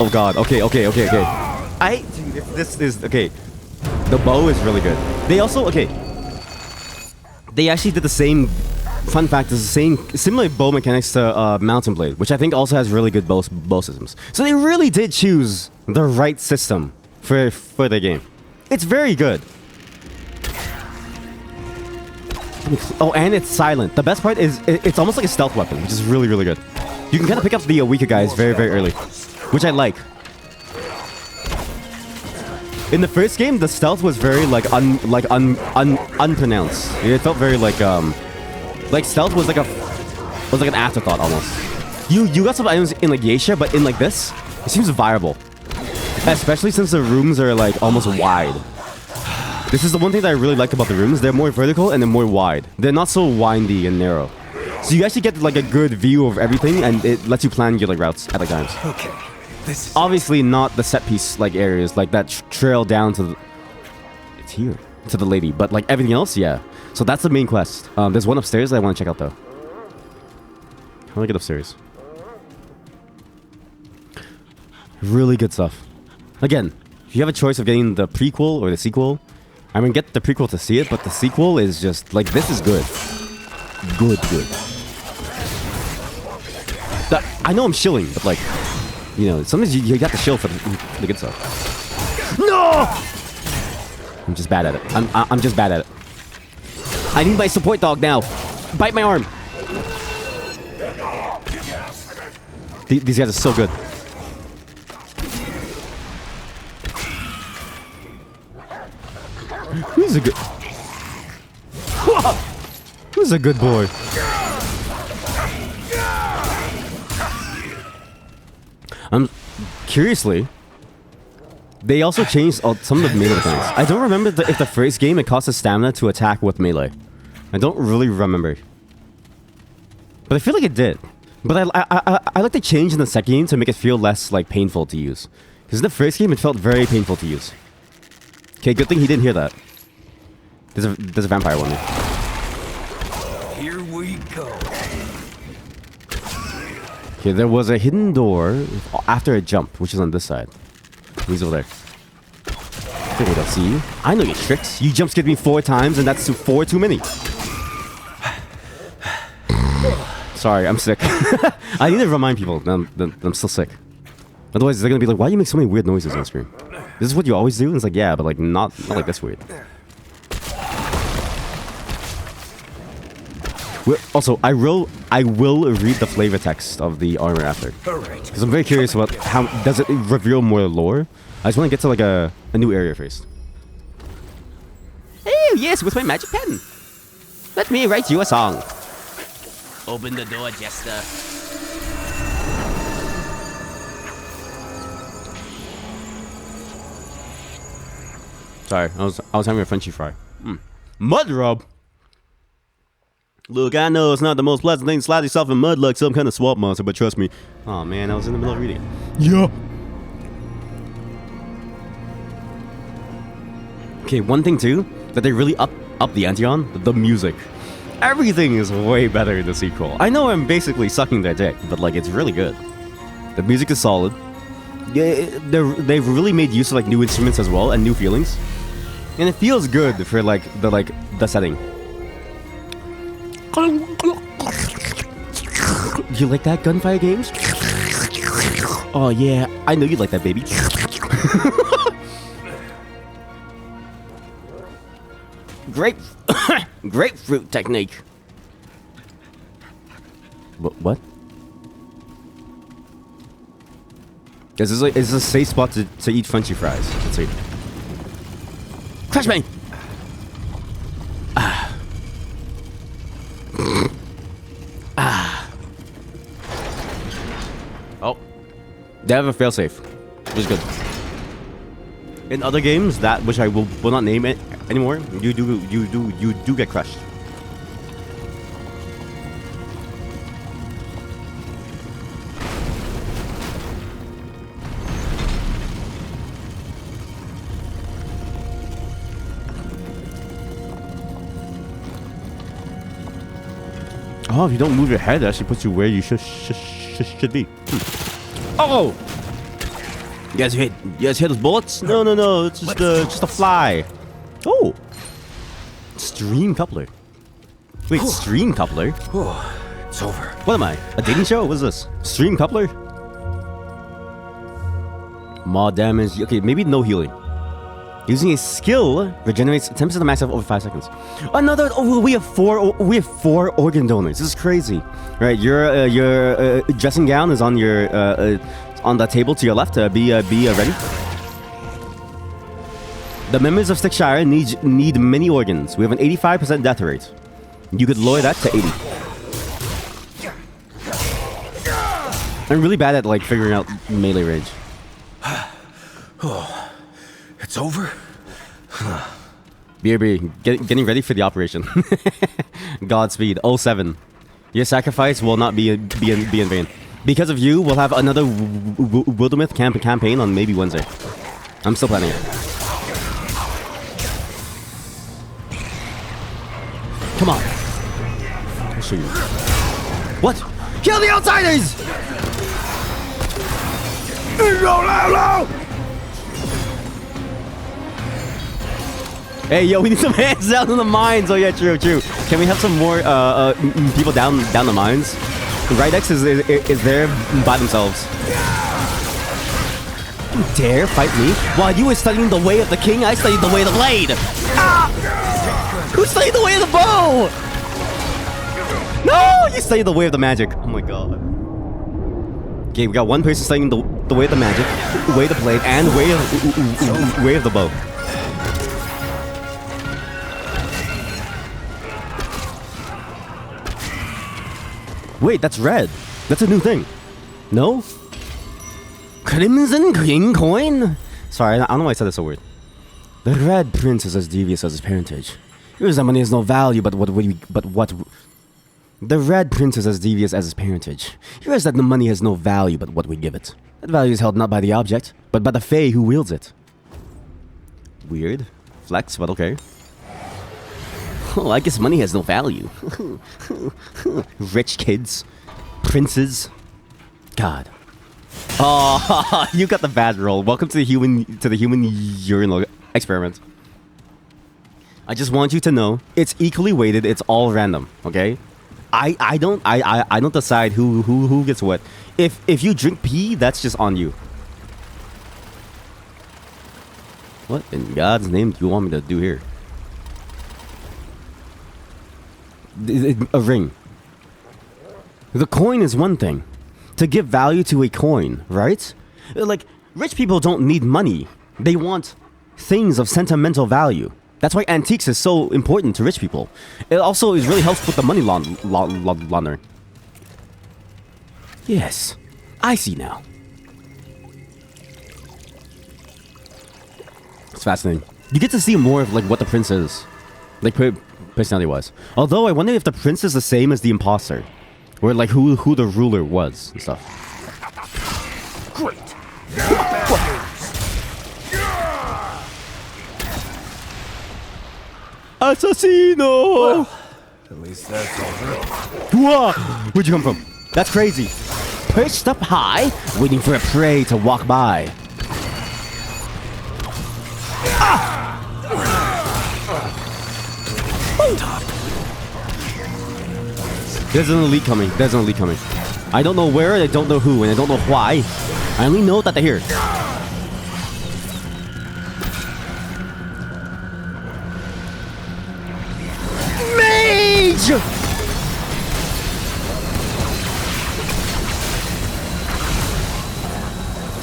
Oh god, okay. This is, okay. The bow is really good. They also, okay. They actually did the same, fun fact, is the same, similar bow mechanics to Mountain Blade, which I think also has really good bow systems. So they really did choose the right system for the game. It's very good. Oh, and it's silent. The best part is it's almost like a stealth weapon, which is really, really good. You can kind of pick up the weaker guys very, very early, which I like. In the first game, the stealth was very unpronounced. It felt very like stealth was like an afterthought almost. You got some items in like Geisha, but in like this, it seems viable. Especially since the rooms are like almost wide. This is the one thing that I really like about the rooms. They're more vertical and they're more wide. They're not so windy and narrow. So you actually get like a good view of everything, and it lets you plan your like routes at like times.
Okay. This is
Obviously not the set piece like areas like that trail down to the, it's here to the lady, but like everything else, yeah. So that's the main quest. There's one upstairs that I want to check out though. How do I get upstairs? Really good stuff. Again, if you have a choice of getting the prequel or the sequel, I'm gonna get the prequel to see it, but the sequel is just like, this is good. Good. I know I'm shilling, but like, you know, sometimes you got to shill for the good stuff. No! I'm just bad at it. I'm just bad at it. I need my support dog now. Bite my arm. These guys are so good. Who's a good... Who's a good boy? Curiously, they also changed some of the melee things. I don't remember if the first game it cost us stamina to attack with melee. I don't really remember. But I feel like it did. But I like the change in the second game to make it feel less like painful to use. Because in the first game it felt very painful to use. Okay, good thing he didn't hear that. There's a vampire one.
here we go.
Okay, there was a hidden door after a jump, which is on this side. He's over there. Figured I'll see you. I know your tricks. You jump scared me 4 times, and that's 4 too many. Sorry, I'm sick. I need to remind people that I'm still sick. Otherwise, they're gonna be like, "Why do you make so many weird noises on screen? This is what you always do." And it's like, yeah, but like not like this weird. Also, I will read the flavor text of the armor after.
Alright.
Because I'm very curious about how does it reveal more lore. I just want to get to like a new area first. Oh yes, with my magic pen. Let me write you a song.
Open the door, Jester.
Sorry, I was having a Frenchy fry. Mud rub. Look, I know it's not the most pleasant thing to slide yourself in mud like some kind of swamp monster, but trust me. Oh man, I was in the middle of reading it. Yeah. Okay, one thing too that they really up the ante on, the music. Everything is way better in the sequel. I know I'm basically sucking their dick, but like it's really good. The music is solid. Yeah, they've really made use of like new instruments as well and new feelings, and it feels good for like the setting. You like that, Gunfire Games? Oh yeah, I know you like that, baby. Grapefruit technique. What? Is this a safe spot to eat Frenchy fries? Let's see. Crush me! Oh. They have a failsafe, which is good. In other games, that which I will not name it anymore, you do get crushed.
Oh, if you don't move your head, that actually puts you where you should be. Oh! You guys hit those bullets? No. It's just a fly. Oh! Stream coupler. Wait, stream coupler?
It's over.
What am I? A dating show? What is this? Stream coupler? More damage. Okay, maybe no healing. Using a skill regenerates 10% of max health over 5 seconds. Another. Oh, we have four organ donors. This is crazy. Right, your dressing gown is on your on the table to your left. Be ready. The members of Stickshire need many organs. We have an 85% death rate. You could lower that to 80. I'm really bad at like figuring out melee range.
It's over?
BRB, getting ready for the operation. Godspeed. 07. Your sacrifice will not be in vain. Because of you, we'll have another Wildermyth campaign on maybe Wednesday. I'm still planning it. Come on. I'll show you. What? Kill the outsiders! Hey, yo, we need some hands down in the mines. Oh yeah, true. Can we have some more people down the mines? Rydex is there by themselves. You dare fight me? While you were studying the way of the king, I studied the way of the blade. Ah! Who studied the way of the bow? No, you studied the way of the magic. Oh my god. Okay, we got one person studying the way of the magic, way of the blade, and way of the bow. Wait, that's red. That's a new thing. No? Crimson King coin? Sorry, I don't know why I said that so weird. The Red Prince is as devious as his parentage. Yours that money has no value, but what? The Red Prince is as devious as his parentage. Yours that the money has no value, but what we give it. That value is held not by the object, but by the Fae who wields it. Weird. Flex, but okay. Oh, I guess money has no value. Rich kids. Princes. God. Oh, you got the bad roll. Welcome to the human urinal experiment. I just want you to know it's equally weighted. It's all random. Okay. I don't decide who gets what. If you drink pee, that's just on you. What in God's name do you want me to do here? A ring. The coin is one thing. To give value to a coin, right? Like, rich people don't need money. They want things of sentimental value. That's why antiques is so important to rich people. It also really helps with the money laundering. Yes, I see now. It's fascinating. You get to see more of like what the prince is, like personality-wise. Although I wonder if the prince is the same as the imposter, or like who the ruler was and stuff.
Great.
Assassino!
Well, at least that's over.
Whoa! Where'd you come from? That's crazy. Perched up high, waiting for a prey to walk by. Ah! There's an elite coming. There's an elite coming. I don't know where, I don't know who, and I don't know why. I only know that they're here. Mage!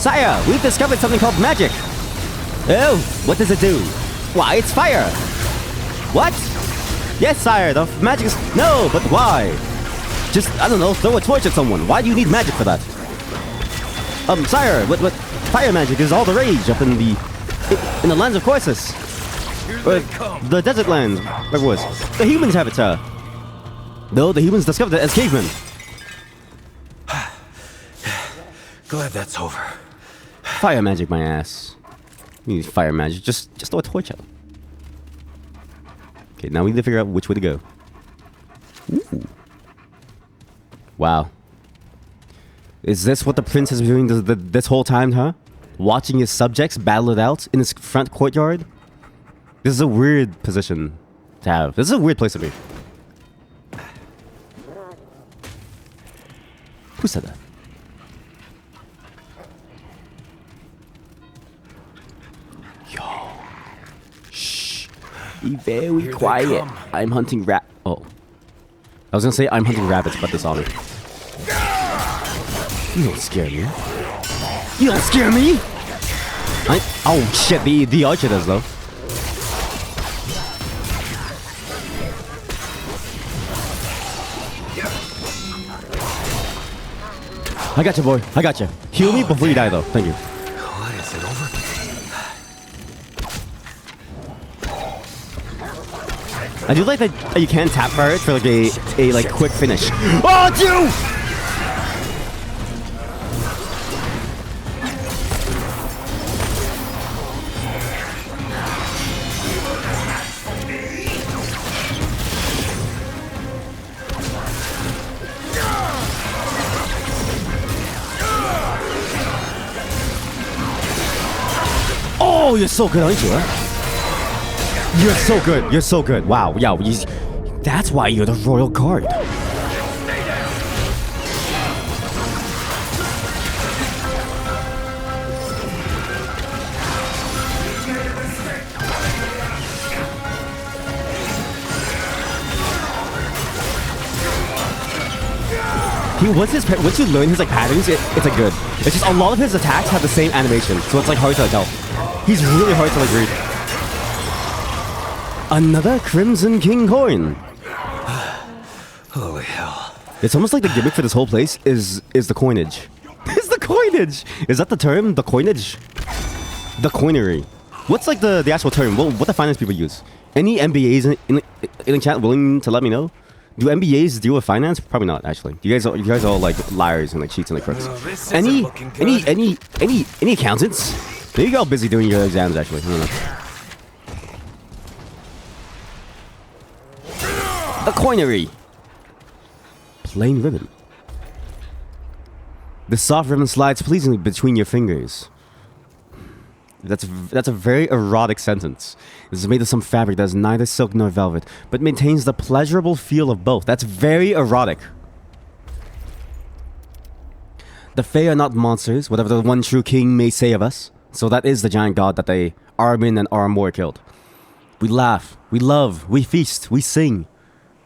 Sire, we've discovered something called magic. Oh, what does it do? Why, it's fire. What? Yes, sire, the magic is... No, but why? Just, I don't know, throw a torch at someone. Why do you need magic for that? Sire, what fire magic is all the rage up in the lands of Corsus. The desert lands, whatever it was. The humans have it, sir. No, the humans discovered it as cavemen.
Glad that's over.
Fire magic, my ass. You need fire magic. Just throw a torch out. Okay, now we need to figure out which way to go. Ooh. Wow. Is this what the prince has been doing this whole time, huh? Watching his subjects battle it out in his front courtyard? This is a weird position to have. This is a weird place to be. Who said that? Yo. Shh. Be very quiet. I'm hunting Oh. I was gonna say I'm hunting rabbits, but they saw me. You don't scare me. You don't scare me! Oh shit, the archer does though. I got you, boy. I got you. Heal me before you die, though. Thank you.
What is it over?
I do like that you can tap fire it for like a like quick finish. Oh, it's you! Oh, you're so good, aren't you? Huh? You're so good. You're so good. Wow. Yeah. That's why you're the royal guard. Once you learn his like patterns, it's like good. It's just a lot of his attacks have the same animation, so it's like hard to like, tell. He's really hard to like read. Another Crimson King coin.
Holy hell.
It's almost like the gimmick for this whole place is the coinage. It's the coinage! Is that the term? The coinage? The coinery. What's like the actual term? What the finance people use? Any MBAs in the chat willing to let me know? Do MBAs deal with finance? Probably not, actually. You guys are all like liars and like cheats and like crooks. Any accountants? Maybe you're all busy doing your exams, actually. I don't know. A coinery. Plain ribbon. The soft ribbon slides pleasingly between your fingers. That's a very erotic sentence. This is made of some fabric that is neither silk nor velvet, but maintains the pleasurable feel of both. That's very erotic. The Fae are not monsters, whatever the one true king may say of us. So that is the giant god that they Armin and Armor killed. We laugh, we love, we feast, we sing,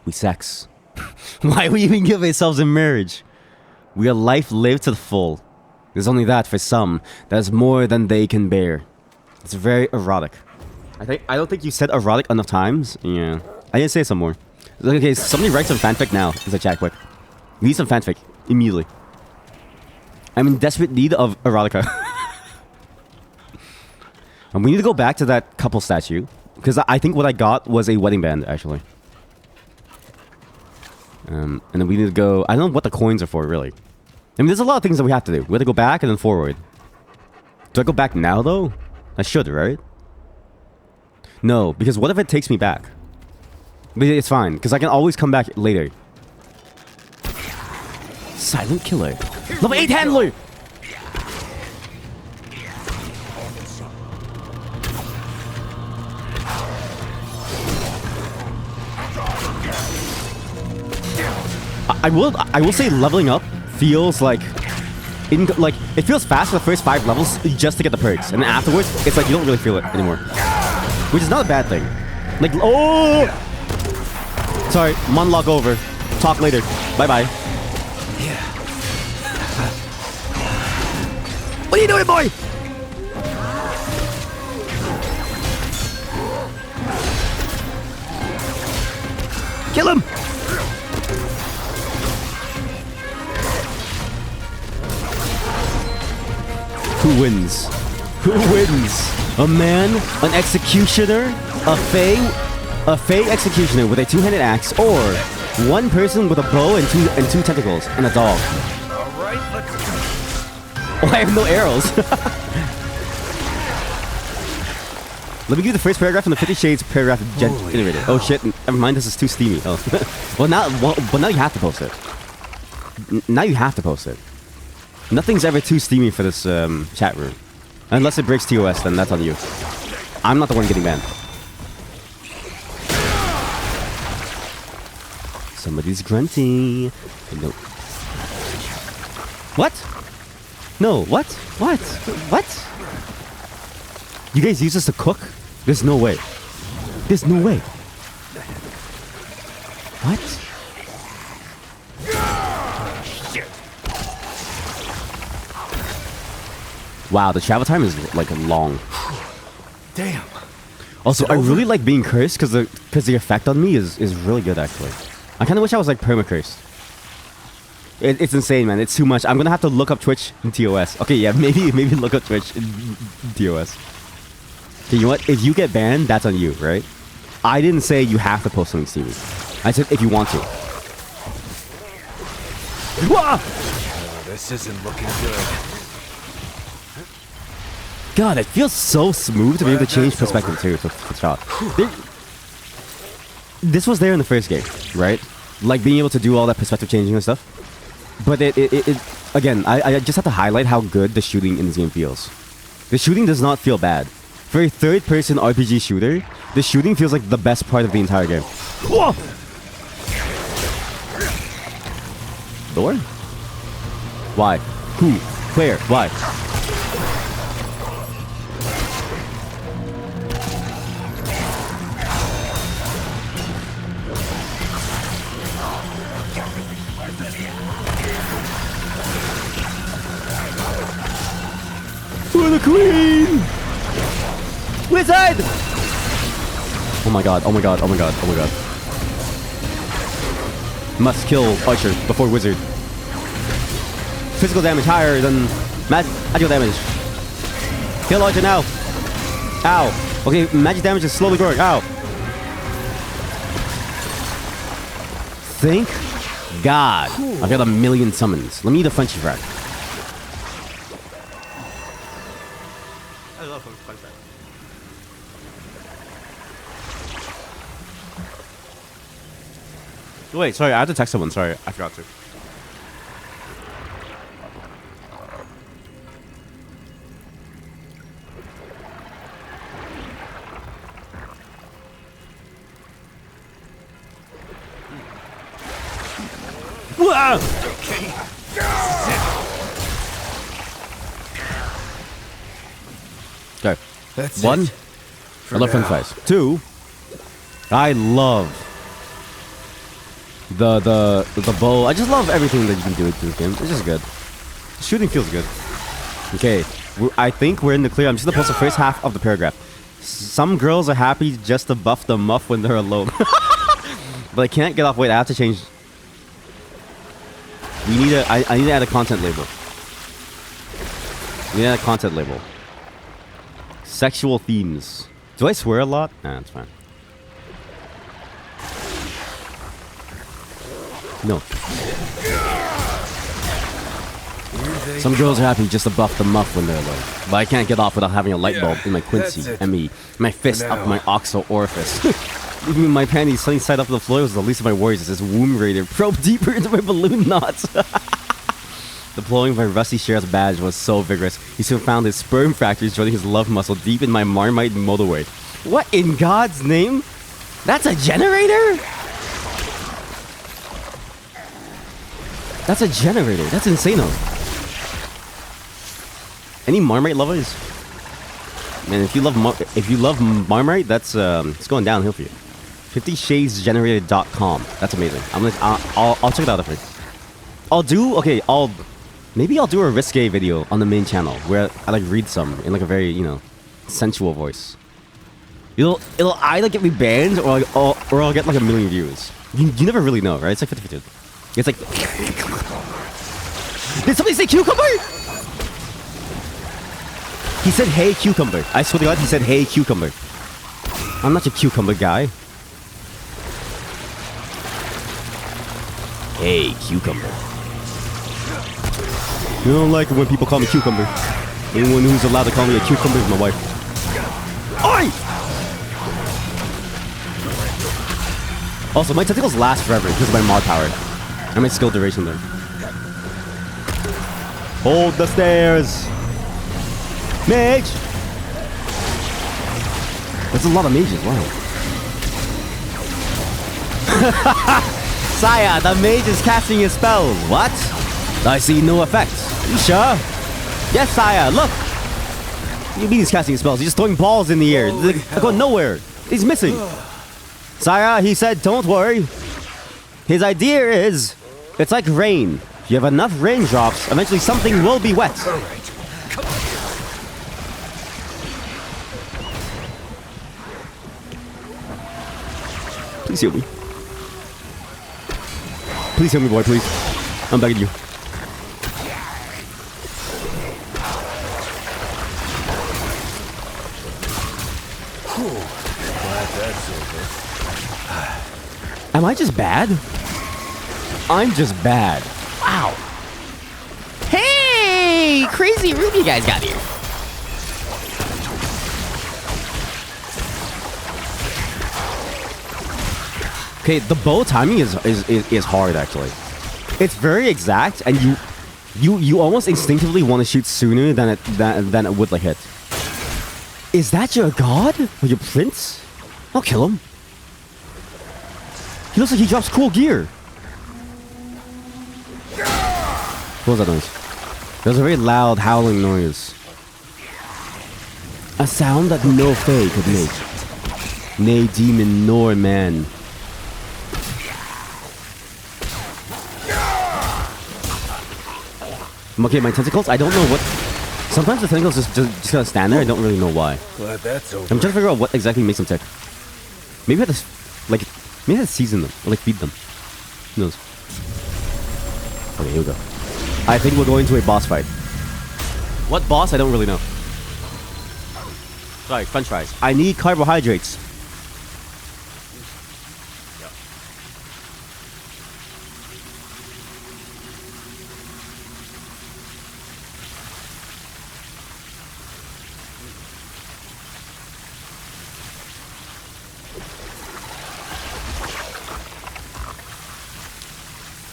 we sex. Why we even give ourselves in marriage? We are life lived to the full. There's only that for some. That's more than they can bear. It's very erotic. I don't think you said erotic enough times. Yeah. I didn't say some more. Okay, somebody write some fanfic now. As I chat quick. We need some fanfic. Immediately. I'm in desperate need of erotica. And we need to go back to that couple statue. Because I think what I got was a wedding band, actually. And then we need to go... I don't know what the coins are for, really. I mean, there's a lot of things that we have to do. We have to go back and then forward. Do I go back now, though? I should, right? No, because what if it takes me back? But it's fine, because I can always come back later. Silent Killer. Level 8 Handler! I will say leveling up feels like it feels fast for the first 5 levels just to get the perks, and then afterwards it's like you don't really feel it anymore, which is not a bad thing. Like, oh, sorry, monologue over. Talk later. Bye bye.
Yeah.
What are you doing, boy? Kill him. Who wins? Who wins? A man, an executioner, a Fae executioner with a 2-handed axe, or one person with a bow and two tentacles and a dog.
Alright, let's go.
Oh, I have no arrows. Let me give you the first paragraph from the 50 Shades paragraph generator. Oh shit, never mind, this is too steamy. Oh. Well now you have to post it. Now you have to post it. Nothing's ever too steamy for this chat room. Unless it breaks TOS, then that's on you. I'm not the one getting banned. Somebody's grunting. No. What? No, what? What? What? You guys use this to cook? There's no way. There's no way. What? Wow, the travel time is like long.
Damn.
Also, I really like being cursed because the effect on me is really good actually. I kind of wish I was like perma-cursed. It's insane, man. It's too much. I'm gonna have to look up Twitch in TOS. Okay, yeah, maybe look up Twitch in TOS. Okay, you know what? If you get banned, that's on you, right? I didn't say you have to post something steamy. I said if you want to. Wah!
Oh, this isn't looking good.
God, it feels so smooth to be able to change perspective too. To shot. This was there in the first game, right? Like being able to do all that perspective changing and stuff. But it again, I just have to highlight how good the shooting in this game feels. The shooting does not feel bad. For a third-person RPG shooter, the shooting feels like the best part of the entire game. Whoa! Door? Why? Who? Where? Why? For the queen! Wizard! Oh my god, oh my god, oh my god, oh my god. Must kill Archer before Wizard. Physical damage higher than magical damage. Kill Archer now. Ow. Okay, magic damage is slowly growing. Ow. Thank God. I've got a million summons. Let me eat a Frenchy Frack.
I love French fry. Wait, sorry, I had to text someone. Sorry, I forgot to.
Wow! Okay.
That's
One,
it.
I love French fries. Two, I love the bow. I just love everything that you can do with this game. It's just good. The shooting feels good. Okay, I think we're in the clear. I'm just gonna post the first half of the paragraph. Some girls are happy just to buff the muff when they're alone. But I can't get off. Wait, I have to change. We need a. I need to add a content label. We need to add a content label. Sexual themes. Do I swear a lot? Nah, that's fine. No. Some girls are happy just to buff the muff when they're alone. But I can't get off without having a light bulb in my Quincy, ME, my fist up my oxo orifice. Even my panties sunny side up to the floor was the least of my worries as this womb raider probed deeper into my balloon knots. Deploying my rusty sheriff's badge was so vigorous. He soon found his sperm factories joining his love muscle deep in my Marmite motorway. What in God's name? That's a generator? That's a generator. That's insane. Any Marmite lovers? Man, if you love Marmite, that's it's going downhill for you. 50shadesgenerator.com. That's amazing. I'll check it out after. Maybe I'll do a risque video on the main channel where I like read some in like a very, sensual voice. It'll either get me banned or I'll get like a million views. You never really know, right? It's like 50-50. It's like, did somebody say cucumber? He said, hey, cucumber. I swear to God, he said, hey, cucumber. I'm not your cucumber guy. Hey, cucumber. You don't like it when people call me cucumber. Anyone who's allowed to call me a cucumber is my wife. Oi! Also, my tentacles last forever because of my mod power. And my skill duration there.
Hold the stairs. Mage. That's a lot of mages. Wow. Saya, the mage is casting his spells. What? I see no effects. You sure? Yes, Saya. Look. You mean he's casting spells? He's just throwing balls in the air. They're going nowhere. He's missing. Saya, he said, don't worry. His idea is, it's like rain. If you have enough raindrops, eventually something will be wet.
All right. Come on.
Please heal me. Please heal me, boy, please. I'm begging you.
Glad that's over.
Am I just bad? I'm just bad. Wow. Hey! Crazy room you guys got here. Okay, the bow timing is hard actually. It's very exact, and you almost instinctively want to shoot sooner than it would like hit. Is that your god or your prince? I'll kill him. He looks like he drops cool gear. What was that noise? There was a very loud howling noise. A sound that no fae could make. Nay demon nor man. Okay, my tentacles, I don't know what... Sometimes the tentacles just kind of stand there, I don't really know why.
Glad that's over.
I'm trying to figure out what exactly makes them tick. Maybe I have to, like, maybe I have to season them, or like feed them. Who knows? Okay, here we go. I think we're going to a boss fight. What boss? I don't really know. Sorry, french fries. I need carbohydrates.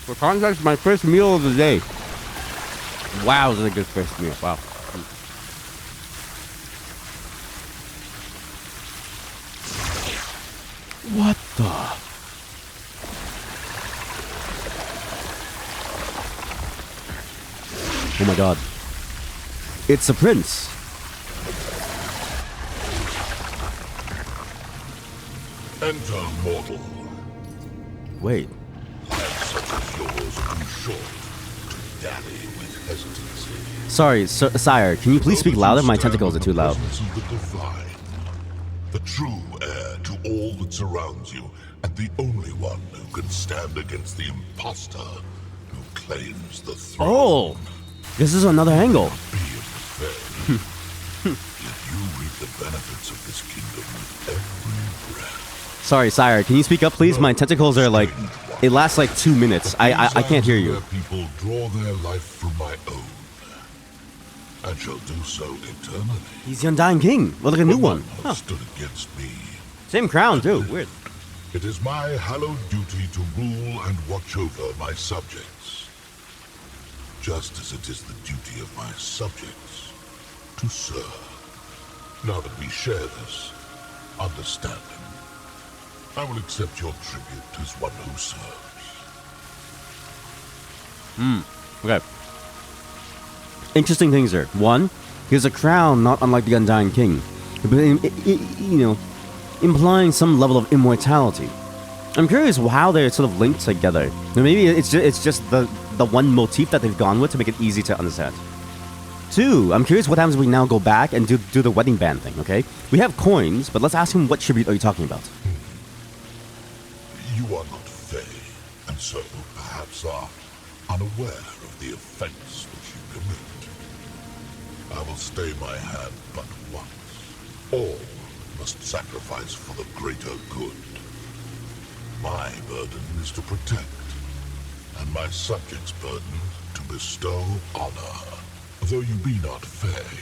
For context, my first meal of the day. Wow, this is a good first meal. Wow. What the? Oh my god. It's a prince.
Enter, mortal.
Wait.
Such as yours too short to dally with hesitancy.
Sorry, sire, can you please speak louder? My tentacles are too loud.
The divine, the true heir to all that surrounds you, and the only one who can stand against the imposter who claims the throne.
Oh! This is another angle.
Be it fair, yet you reap the benefits of this kingdom with every breath.
Sorry, sire, can you speak up, please? My tentacles are like... It lasts like 2 minutes. I can't hear you.
People draw their life from my own, and shall do so eternally.
He's the Undying King. Well, like a new one.
None
Huh.
have stood against me.
Same crown, too. Weird.
It is my hallowed duty to rule and watch over my subjects, just as it is the duty of my subjects to serve. Now that we share this understanding, I will accept your tribute as one who serves.
Okay. Interesting things there. One, he has a crown not unlike the Undying King, but you know, implying some level of immortality. I'm curious how they're sort of linked together. Or maybe it's just the one motif that they've gone with to make it easy to understand. Two, I'm curious what happens if we now go back and do the wedding band thing, okay? We have coins, but let's ask him what tribute are you talking about?
You are not Fae, and so perhaps are unaware of the offense which you commit. I will stay my hand but once. All must sacrifice for the greater good. My burden is to protect, and my subjects' burden to bestow honor. Though you be not Fae,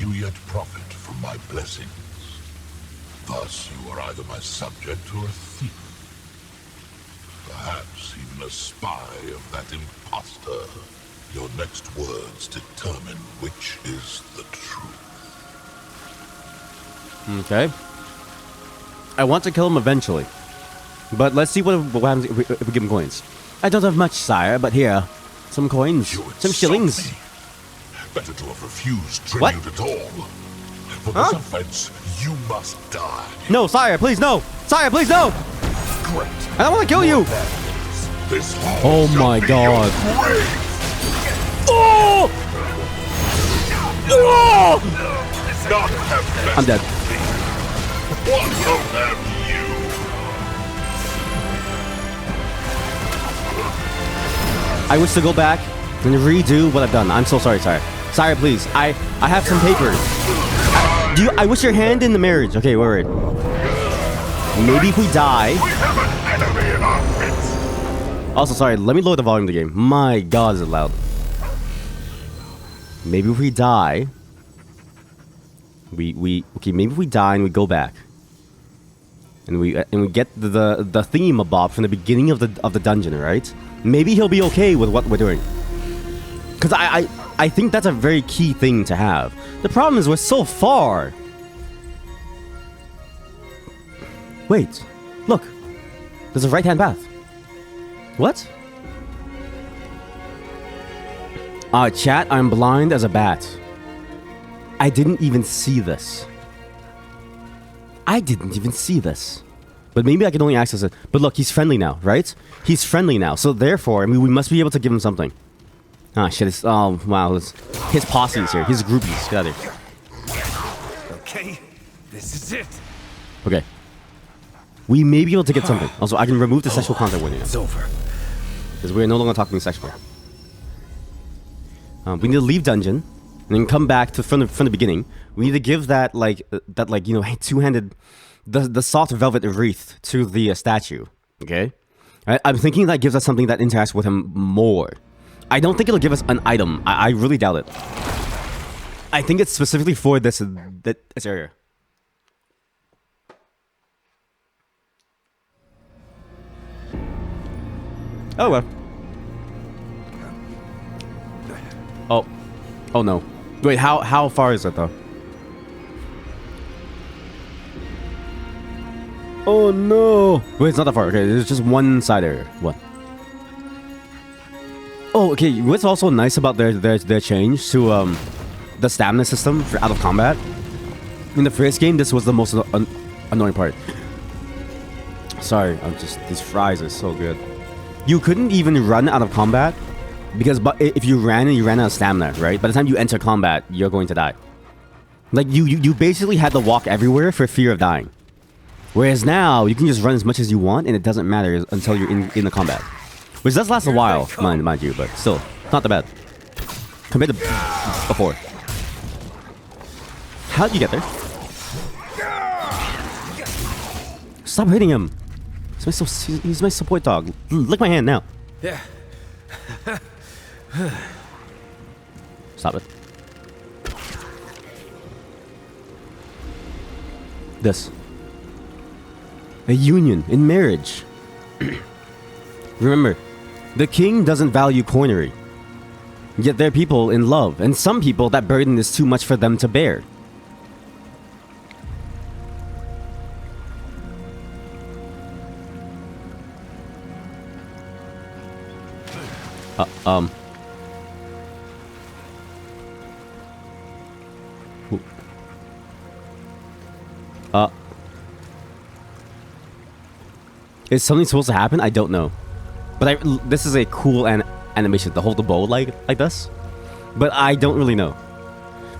you yet profit from my blessings. Thus you are either my subject or a thief. Perhaps even a spy of that imposter.
Your next words determine which is the truth.
Okay. I want to kill him eventually. But let's see what happens if we give him coins. I don't have much, sire, but here. Some coins.
You
Some
insult
shillings.
me. Better to have refused tribute
What?
at all. For
Huh?
this offense, you must die.
No, sire, please, no! Sire, please, no!
Great.
I don't want to kill you!
This hall
Oh
shall
my
be
God.
your grave.
Oh! Oh!
None have best
I'm dead.
What will have you?
I wish to go back and redo what I've done. I'm so sorry, sire. Sire, please. I have some papers. I wish your hand in the marriage. Okay, wait. Maybe if we die.
We have an enemy in our midst.
Also, sorry, let me lower the volume of the game. My God, is it loud. Maybe if we die. Okay, maybe if we die and we go back. And we get the theme bob from the beginning of the dungeon, right? Maybe he'll be okay with what we're doing. Because I think that's a very key thing to have. The problem is we're so far. Wait, look. There's a right-hand path. What? Chat, I'm blind as a bat. I didn't even see this. But maybe I can only access it. But look, he's friendly now, right? He's friendly now. So therefore, I mean, we must be able to give him something. Ah, shit. Oh, wow. His posse is here. His groupies. Get out of here.
Okay, this is it.
Okay. We may be able to get something. Also, I can remove the sexual content warning now.
It's over.
Because we're no longer talking sexual. We need to leave dungeon. And then come back to from the beginning. We need to give that two-handed, the soft velvet wreath to the statue. Okay, I'm thinking that gives us something that interacts with him more. I don't think it'll give us an item. I really doubt it. I think it's specifically for this area. Oh well. Oh no. Wait, how far is it though? Oh no! Wait, it's not that far. Okay, there's just one side area. What? Oh, okay. What's also nice about their change to the stamina system for out of combat? In the first game, this was the most annoying part. Sorry, these fries are so good. You couldn't even run out of combat. Because if you ran out of stamina, right? By the time you enter combat, you're going to die. Like, you basically had to walk everywhere for fear of dying. Whereas now, you can just run as much as you want, and it doesn't matter until you're in the combat. Which does last a while, mind you, but still, not that bad. Compared to before. How'd you get there? Stop hitting him! He's my support dog. Lick my hand now.
Yeah.
Stop it. This. A union in marriage. Remember, the king doesn't value coinery. Yet there are people in love, and some people that burden is too much for them to bear. Is something supposed to happen? I don't know. But this is a cool animation to hold the bow like this. But I don't really know.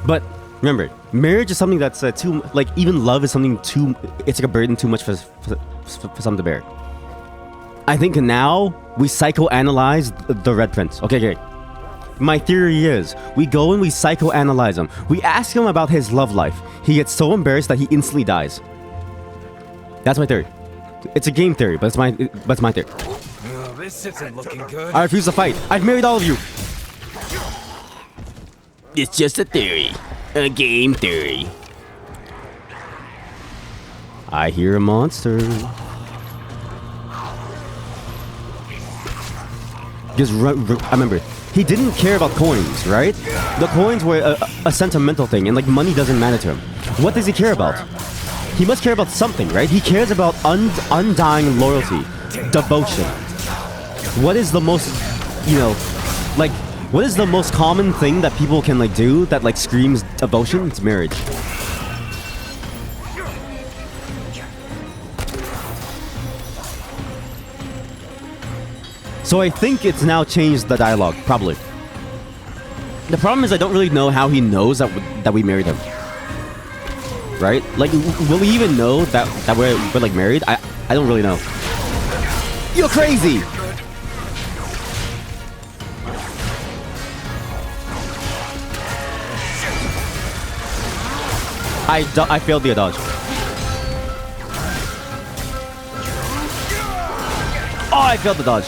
But remember, marriage is something that's too, like, even love is something too, it's like a burden too much for some to bear. I think now we psychoanalyze the Red Prince. Okay. My theory is, we go and we psychoanalyze him. We ask him about his love life. He gets so embarrassed that he instantly dies. That's my theory. It's a game theory, but it's my theory.
Oh, this isn't looking good.
I refuse to fight. I've married all of you. It's just a theory. A game theory. I hear a monster. Just run, I remember, He didn't care about coins, right? The coins were a sentimental thing, and like money doesn't matter to him. What does he care about? He must care about something, right? He cares about undying loyalty, devotion. What is the most, you know, like, what is the most common thing that people can like do that like screams devotion? It's marriage. So I think it's now changed the dialogue, probably. The problem is I don't really know how he knows that we married him. Right? Like, will he even know that we're like married? I don't really know. You're crazy! I failed the dodge. Oh, I failed the dodge.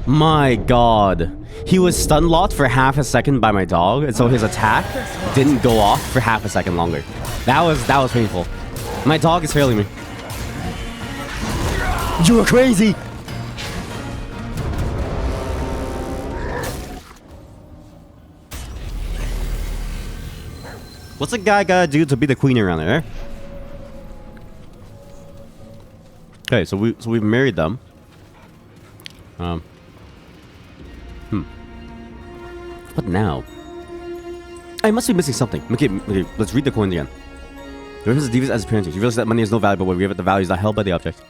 My god. He was stun locked for half a second by my dog, and so his attack didn't go off for half a second longer. That was painful. My dog is failing me. You are crazy! What's a guy gotta do to be the queen around there? Okay, so we've married them. What now? I must be missing something. Okay, let's read the coins again. The reference to devious as appearances. You realize that money is no value, but when we give it the value is not held by the object.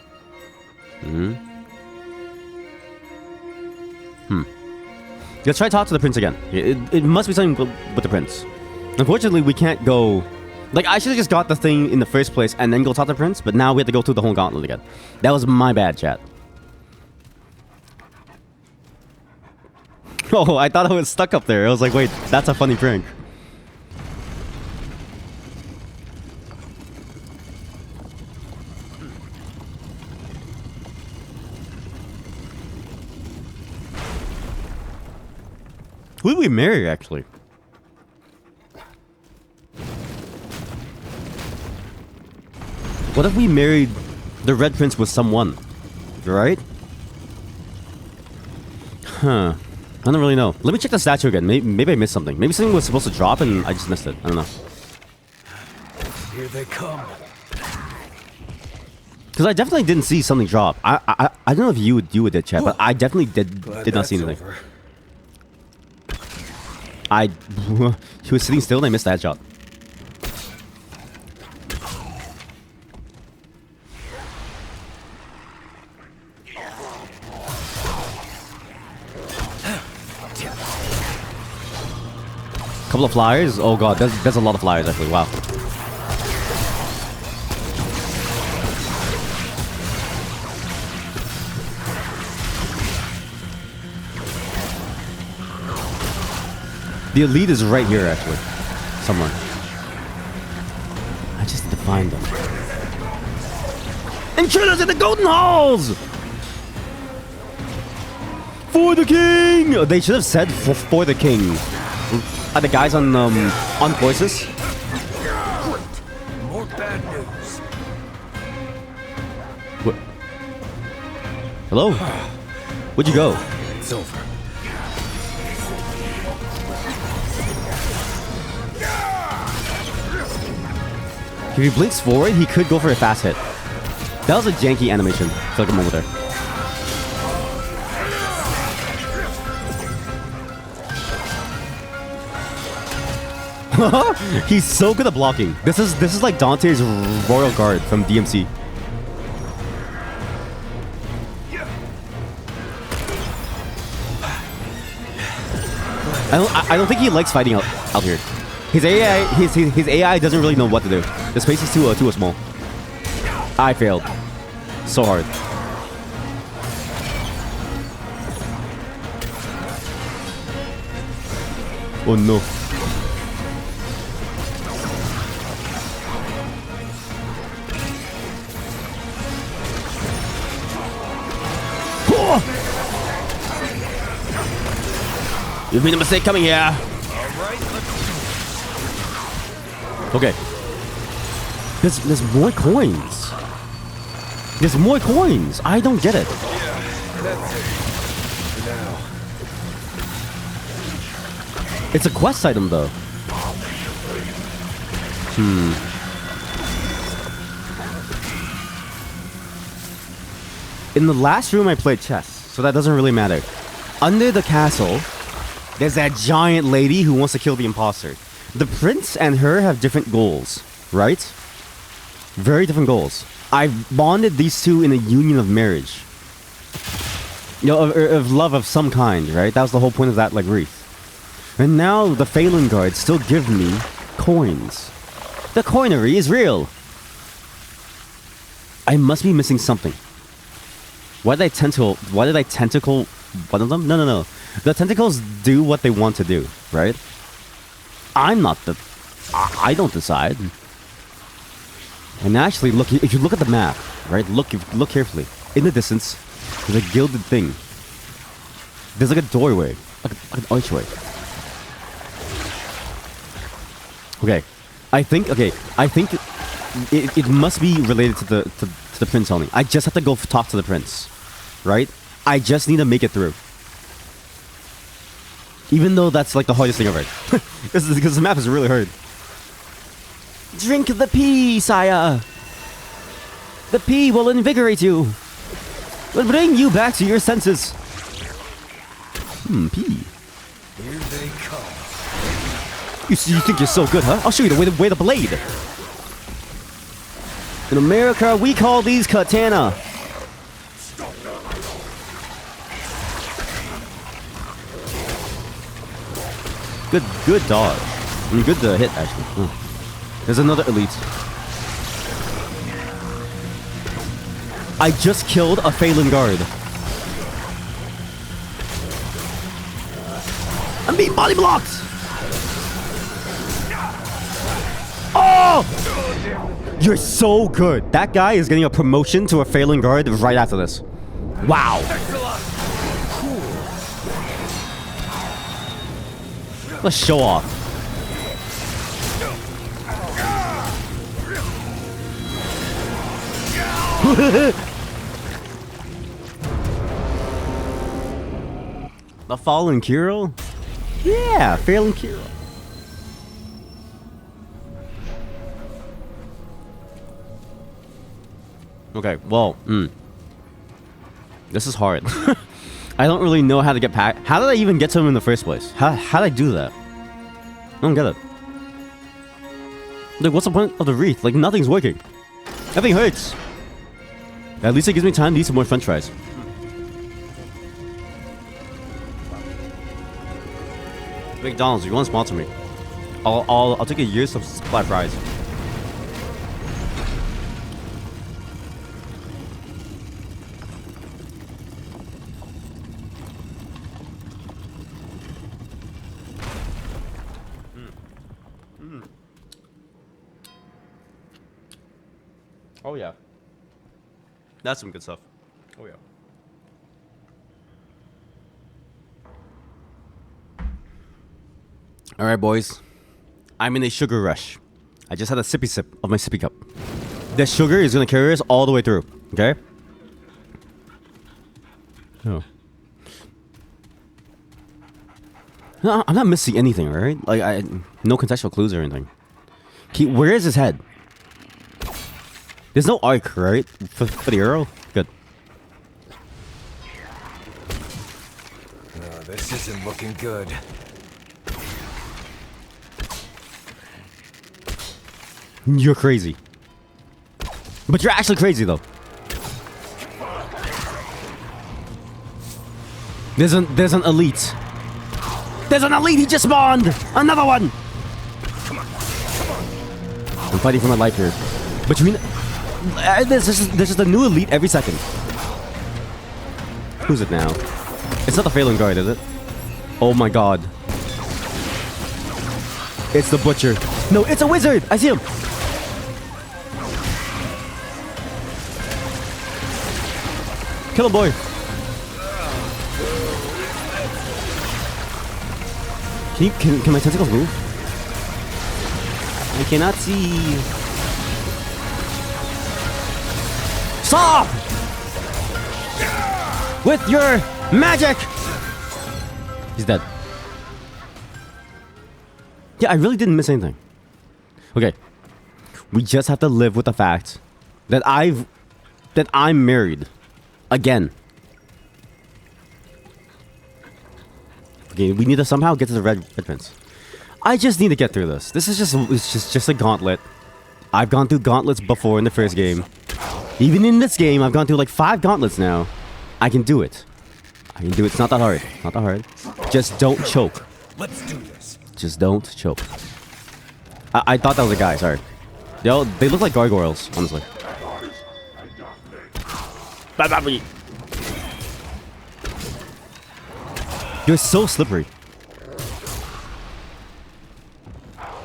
Let's try to talk to the prince again. It must be something with the prince. Unfortunately, we can't go... Like, I should have just got the thing in the first place and then go talk to the prince, but now we have to go through the whole gauntlet again. That was my bad, chat. Oh, I thought I was stuck up there. I was like, wait, that's a funny prank. Who did we marry, actually? What if we married the Red Prince with someone? Right? Huh. I don't really know. Let me check the statue again. Maybe I missed something. Maybe something was supposed to drop and I just missed it. I don't know.
Here they come.
Because I definitely didn't see something drop. I don't know if you did, chat, but I definitely did not see anything. Over. He was sitting still and I missed that shot. Couple of flyers? Oh god, there's a lot of flyers actually. Wow. The elite is right here actually. Somewhere. I just need to find them. Intruders in the golden halls! For the king! Oh, they should have said for the king. Are the guys on voices?
Great. More bad news.
What? Hello? Where'd you go?
It's over.
If he blinks forward, he could go for a fast hit. That was a janky animation for like a moment there. He's so good at blocking. This is like Dante's Royal Guard from DMC. I don't think he likes fighting out here. His AI doesn't really know what to do. The space is too small. I failed. So hard. Oh no. You've made a mistake coming here.
All right, let's...
Okay. There's more coins. There's more coins. I don't get it.
That's it. For now.
It's a quest item though. In the last room I played chess, so that doesn't really matter. Under the castle, there's that giant lady who wants to kill the imposter. The prince and her have different goals, right? Very different goals. I've bonded these two in a union of marriage. You know, of love of some kind, right? That was the whole point of that, like, wreath. And now the Phelan guards still give me coins. The coinery is real. I must be missing something. Why did I tentacle one of them? No. The tentacles do what they want to do, right? I'm not the... I don't decide. And actually, look, if you look at the map, right? Look carefully. In the distance, there's a gilded thing. There's like a doorway. Like an archway. Okay. I think it must be related to the prince only. I just have to go talk to the prince, right? I just need to make it through. Even though that's like the hardest thing ever. Because the map is really hard. Drink the pea, sire. The pea will invigorate you. Will bring you back to your senses. Pea.
Here they come.
You think you're so good, huh? I'll show you the way the blade. In America, we call these katana. Good dodge. I mean, good hit, actually. There's another elite. I just killed a Phelan guard. I'm being body blocked! Oh! You're so good. That guy is getting a promotion to a Phelan guard right after this. Wow. Let's show off. The fallen Kiro? Yeah, Phelan Kiro. Okay, well, this is hard. I don't really know how to get past. How did I even get to him in the first place? How did I do that? I don't get it. Like, what's the point of the wreath? Like, nothing's working. Everything hurts. At least it gives me time to eat some more french fries. McDonald's, you want to sponsor me? I'll take a year's supply of fries. Oh yeah. That's some good stuff. Oh yeah. All right, boys. I'm in a sugar rush. I just had a sippy sip of my sippy cup. The sugar is gonna carry us all the way through. Okay? Oh. No, I'm not missing anything, right? Like, no contextual clues or anything. Where is his head? There's no arc, right? For the arrow? Good.
No, this isn't looking good.
You're crazy. But you're actually crazy, though. There's an elite. There's an elite! He just spawned! Another one! I'm fighting for my life here. Between... There's just a new elite every second. Who's it now? It's not the Phelan guard, is it? Oh my god. It's the butcher. No, it's a wizard! I see him! Kill him, boy! Can my tentacles move? I cannot see. Stop! With your magic! He's dead. Yeah, I really didn't miss anything. Okay. We just have to live with the fact that I'm married. Again. Okay, we need to somehow get to the red prince. I just need to get through this. This is just a gauntlet. I've gone through gauntlets before in the first game. Even in this game, I've gone through like 5 gauntlets now. I can do it. I can do it. It's not that hard. Not that hard. Just don't choke.
Let's do this.
Just don't choke. I thought that was a guy. Sorry. They look like gargoyles, honestly. You're so slippery.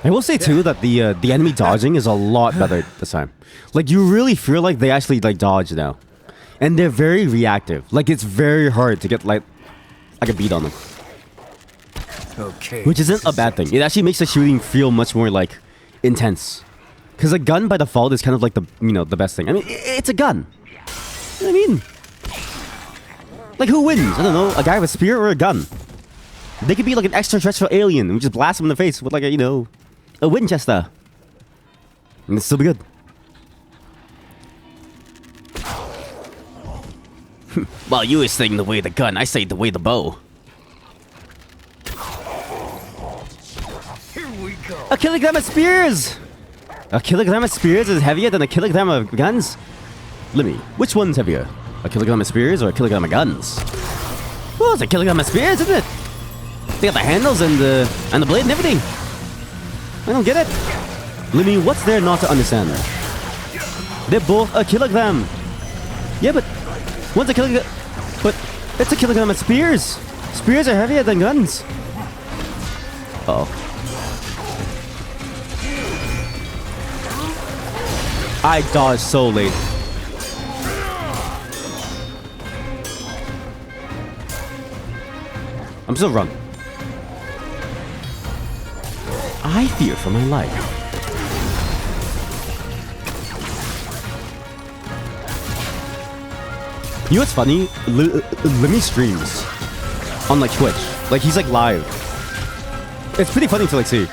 I will say too that the enemy dodging is a lot better this time. Like you really feel like they actually like dodge now, and they're very reactive. Like it's very hard to get like a beat on them.
Okay.
Which isn't a bad thing. It actually makes the shooting feel much more like intense. Because a gun by default is kind of like the best thing. I mean, it's a gun. You know what I mean? Like who wins? I don't know. A guy with a spear or a gun? They could be like an extraterrestrial alien and we just blast them in the face with like a Winchester. And it's still be good. Well, you were saying the way the gun, I say the way the bow.
Here we go.
A kilogram of spears! A kilogram of spears is heavier than a kilogram of guns? Lemmy, which one's heavier? A kilogram of spears or a kilogram of guns? Well, it's a kilogram of spears, isn't it? They got the handles and the blade and everything. I don't get it. Lemmy, what's there not to understand? They're both a kilogram. Yeah, but one's a kilogram. But it's a kilogram of spears. Spears are heavier than guns. Uh-oh. I dodged so late. I'm still wrong. I fear for my life. You know what's funny? Lemmy streams on like Twitch. Like he's like live. It's pretty funny to like see.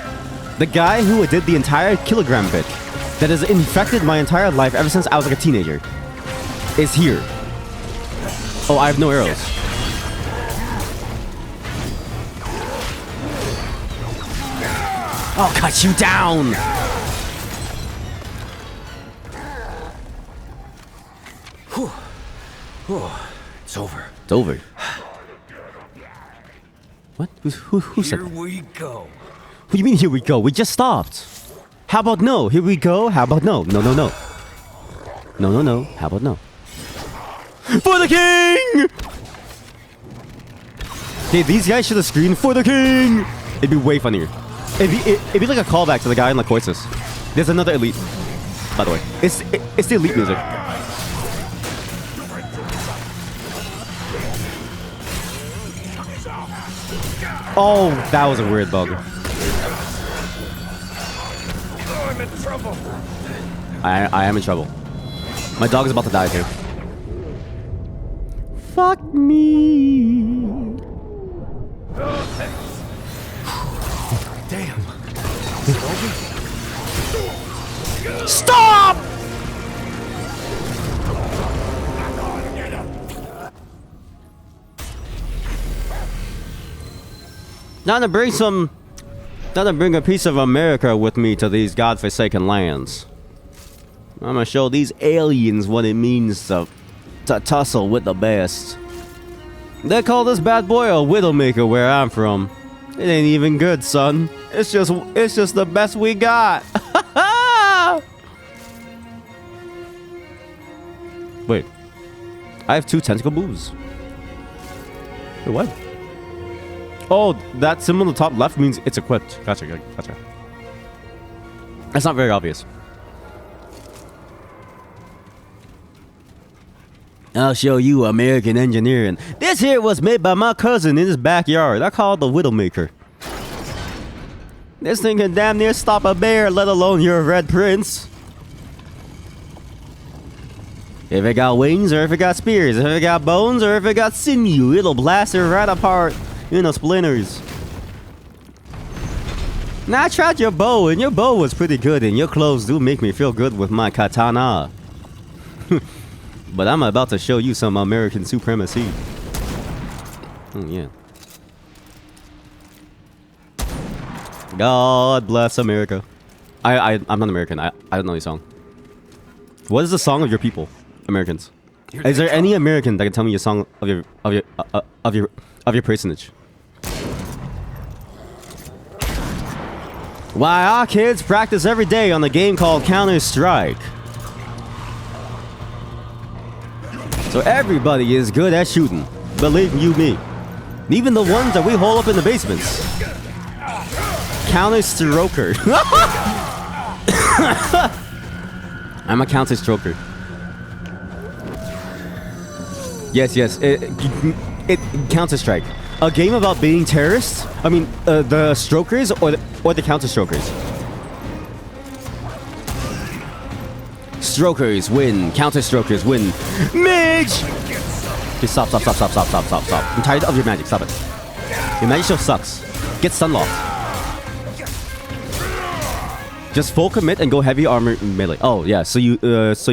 The guy who did the entire kilogram bit that has infected my entire life ever since I was like a teenager is here. Oh, I have no arrows. I'll cut you down!
Whew. Whew. It's over.
It's over. What? Who said
Here
that?
we go.
What do you mean here we go? We just stopped. How about no? Here we go. How about no? No, no, no. No, no, no. How about no? For the king! Okay, these guys should have screamed for the king! It'd be way funnier. It'd be like a callback to the guy in Lacoisus. There's another elite, by the way. It's the elite music. Oh, that was a weird bug.
Oh, I'm in trouble.
I am in trouble. My dog is about to die too. Fuck me.
Damn.
Stop! Now to bring a piece of America with me to these godforsaken lands. I'm gonna show these aliens what it means to tussle with the best. They call this bad boy a Widowmaker where I'm from. It ain't even good, son. It's just the best we got. Wait. I have 2 tentacle boobs. Wait, what? Oh, that symbol on the top left means it's equipped. Gotcha, gotcha. That's not very obvious. I'll show you American engineering. This here was made by my cousin in his backyard. I call it the Widowmaker. This thing can damn near stop a bear, let alone your red prince. If it got wings or if it got spears, if it got bones or if it got sinew, it'll blast it right apart into splinters. Now I tried your bow and your bow was pretty good and your clothes do make me feel good with my katana. But I'm about to show you some American supremacy. Oh yeah. God bless America. I'm not American. I don't know your song. What is the song of your people, Americans? Is there any American that can tell me your song of your personage? Why our kids practice every day on a game called Counter-Strike. So everybody is good at shooting. Believe you me. Even the ones that we hole up in the basements. Counter-Stroker. I'm a Counter-Stroker. Yes, it Counter-Strike. A game about being terrorists? I mean, the strokers or the counter-strokers? Strokers win. Counter-strokers win. Mage! Okay, stop. I'm tired of your magic. Stop it. Your magic still sucks. Get stunlocked. Just full commit and go heavy armor melee. Oh yeah, so you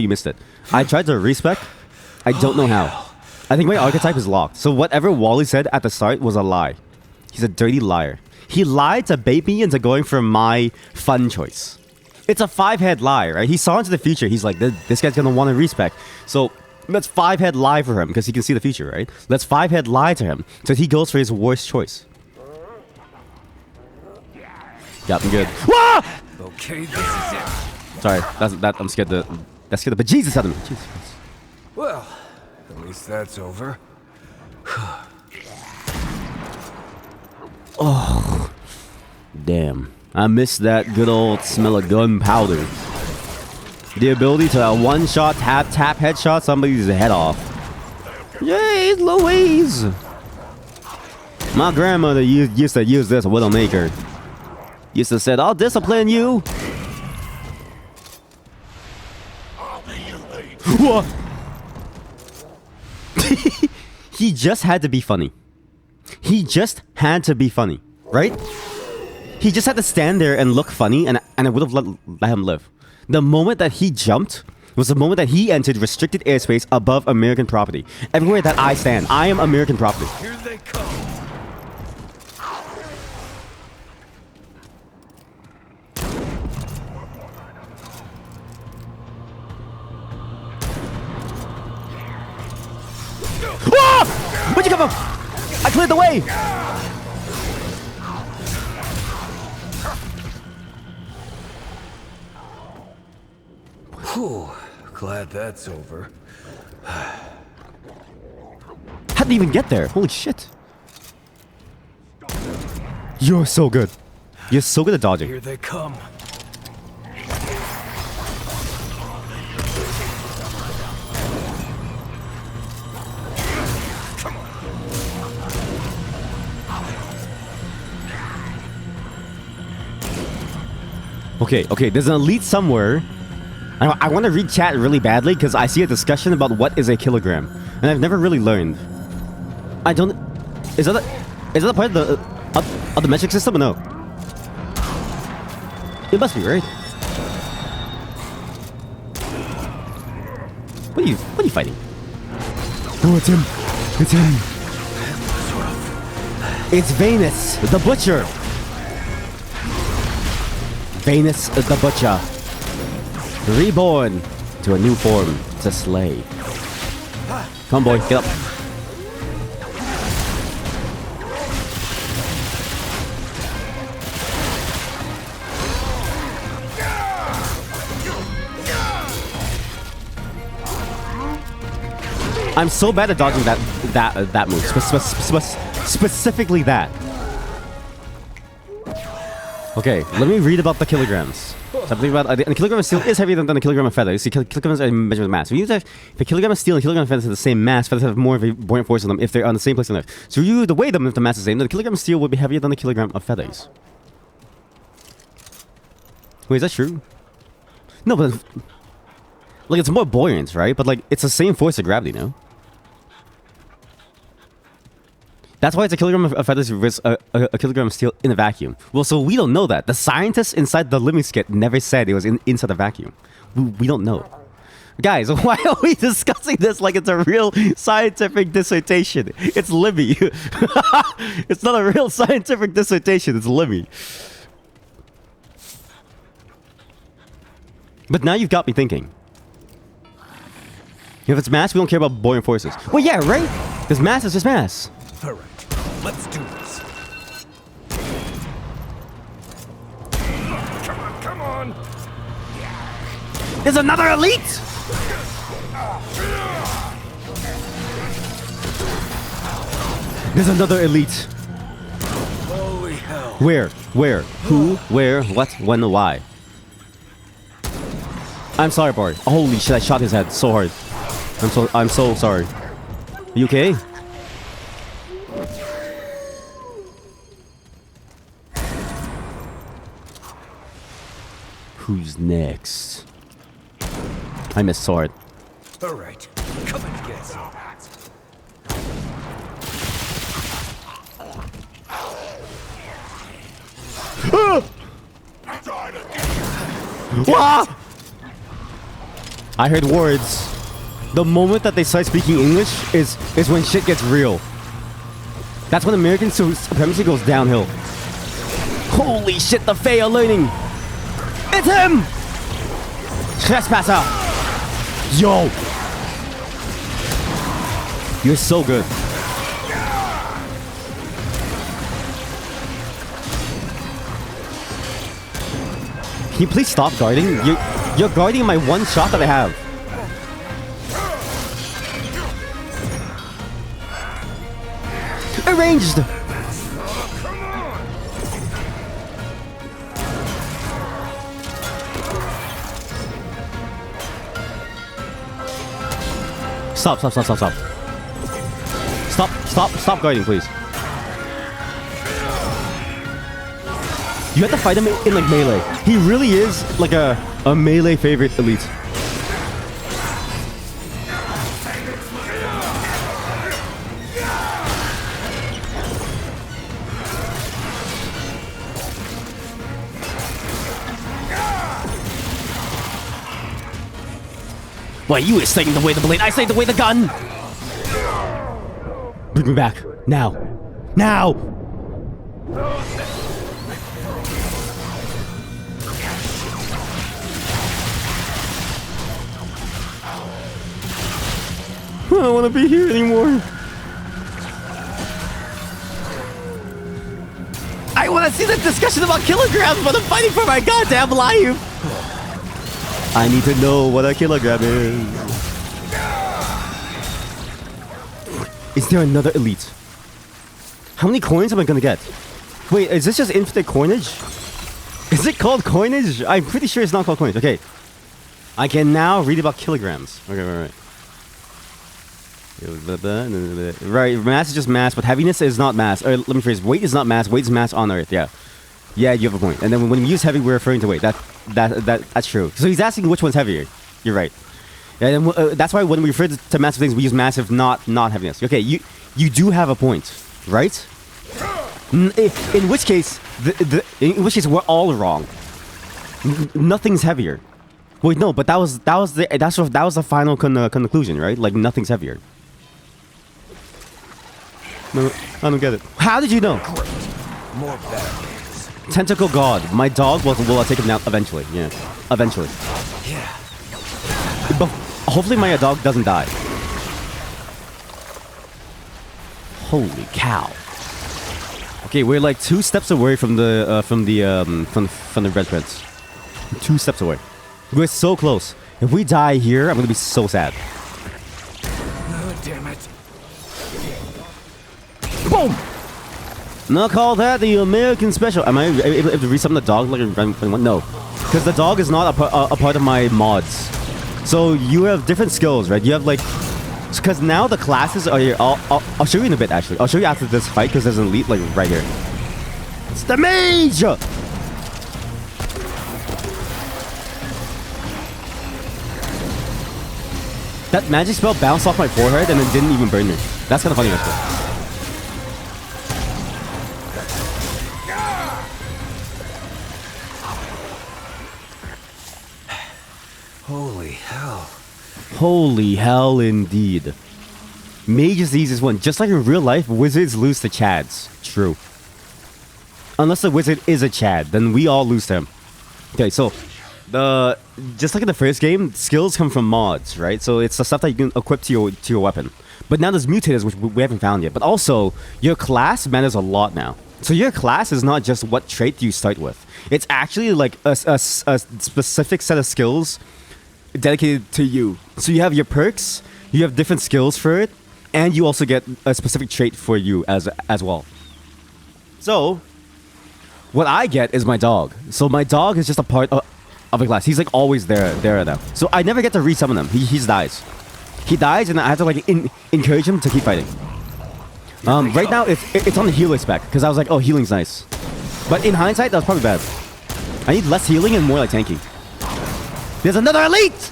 missed it. I tried to respec. I don't know how. I think my archetype is locked. So whatever Wally said at the start was a lie. He's a dirty liar. He lied to bait me into going for my fun choice. It's a 5-head lie, right? He saw into the future. He's like, this guy's gonna want to respec. So let's 5-head lie for him because he can see the future, right? Let's 5-head lie to him so he goes for his worst choice. Got him good. Wah!
Okay, this is it.
Sorry, I'm scared that scared the bejesus out of me. Jesus Christ.
Well, at least that's over.
Oh, damn. I miss that good old smell of gunpowder. The ability to one-shot, tap, headshot somebody's head off. Yay, Louise! My grandmother used to use this Widowmaker. Used to say, I'll discipline you. What? He just had to be funny. He just had to be funny, right? He just had to stand there and look funny, and I would have let him live. The moment that he jumped was the moment that he entered restricted airspace above American property. Everywhere that I stand, I am American property.
Here they come.
Ah! Where'd you come from? I cleared the way!
Whew, glad that's over.
How'd they even get there? Holy shit. You're so good. You're so good at dodging.
Here they come.
Okay, there's an elite somewhere. I want to read chat really badly because I see a discussion about what is a kilogram, and I've never really learned. I don't. Is that a part of the metric system or no? It must be, right? What are you fighting? Oh, it's him. It's him. It's Venus, the Butcher. Venus, the Butcher. Reborn to a new form to slay. Come on, boy, get up. I'm so bad at dodging that move. Specifically that. Okay, let me read about the kilograms. Something about a kilogram of steel is heavier than a kilogram of feather. You see, kilograms are measured with mass. If a kilogram of steel and a kilogram of feathers have the same mass, feathers have more of a buoyant force on them if they're on the same place on Earth. So if you were to weigh them if the mass is the same, then the kilogram of steel would be heavier than a kilogram of feathers. Wait, is that true? No, but Like, it's more buoyant, right? But, like, it's the same force of gravity, no? That's why it's a kilogram of feathers versus a kilogram of steel in a vacuum. Well, so we don't know that. The scientists inside the living skit never said it was inside a vacuum. We don't know. Guys, why are we discussing this like it's a real scientific dissertation? It's Libby. It's not a real scientific dissertation. It's Libby. But now you've got me thinking. If it's mass, we don't care about buoyant forces. Well, yeah, right? Because mass is just mass.
All right, let's do this. Come on.
There's another elite! There's another elite.
Holy hell.
Where? Where? Who? Where? What? When? Why? I'm sorry, Bart. Holy shit, I shot his head so hard. I'm so sorry. You okay? Who's next? I missed sword.
All right, come and get some.
Wah! I heard words. The moment that they start speaking English is when shit gets real. That's when American supremacy goes downhill. Holy shit, the Fae are learning. It's him! Trespasser! Yo! You're so good. Can you please stop guarding? You're guarding my one shot that I have. Arranged! Stop. Stop guarding, please. You have to fight him in like melee. He really is like a melee favorite elite. Why you is saying the way the blade, I say the way the gun! Bring me back. Now. Now! I don't want to be here anymore. I want to see the discussion about kilograms, but I'm fighting for my goddamn life! I need to know what a kilogram is. Is there another elite? How many coins am I gonna get? Wait, is this just infinite coinage? Is it called coinage? I'm pretty sure it's not called coinage. Okay. I can now read about kilograms. Okay, right. Right, mass is just mass, but heaviness is not mass. Or let me phrase, weight is not mass, weight is mass on Earth, yeah. Yeah, you have a point. And then when we use heavy, we're referring to weight. That's true. So he's asking which one's heavier. You're right. And that's why when we refer to massive things, we use massive, not heaviness. Okay, you do have a point, right? In which case, we're all wrong. Nothing's heavier. Wait, no, but that was the final conclusion, right? Like nothing's heavier. No, I don't get it. How did you know?
More batteries.
Tentacle God. My dog will take him down eventually. Yeah. Eventually.
Yeah.
But hopefully my dog doesn't die. Holy cow. Okay, we're like 2 steps away from the red prince. 2 steps away. We're so close. If we die here, I'm gonna be so sad.
Oh, damn it.
Boom! Now call that the American special. Am I able to read something the dog like no, because the dog is not a part of my mods. So you have different skills, right? You have like, because now the classes are here. I'll show you in a bit actually. I'll show you after this fight because there's an elite like right here. It's the mage.
That magic spell bounced off my forehead and it didn't even burn me. That's kind of funny, actually.
Holy hell.
Holy hell, indeed. Mage is the easiest one. Just like in real life, wizards lose to chads. True. Unless the wizard is a chad, then we all lose to him. Okay, so just like in the first game, skills come from mods, right? So it's the stuff that you can equip to your weapon. But now there's mutators, which we haven't found yet. But also, your class matters a lot now. So your class is not just what trait you start with. It's actually like a specific set of skills dedicated to you. So you have your perks, you have different skills for it, and you also get a specific trait for you as well. So what I get is my dog. So my dog is just a part of a class. He's like always there now. So I never get to resummon him. He dies. He dies, and I have to like encourage him to keep fighting. Right now it's on the healer spec because I was like, oh, healing's nice. But in hindsight, that was probably bad. I need less healing and more like tanking. There's another elite!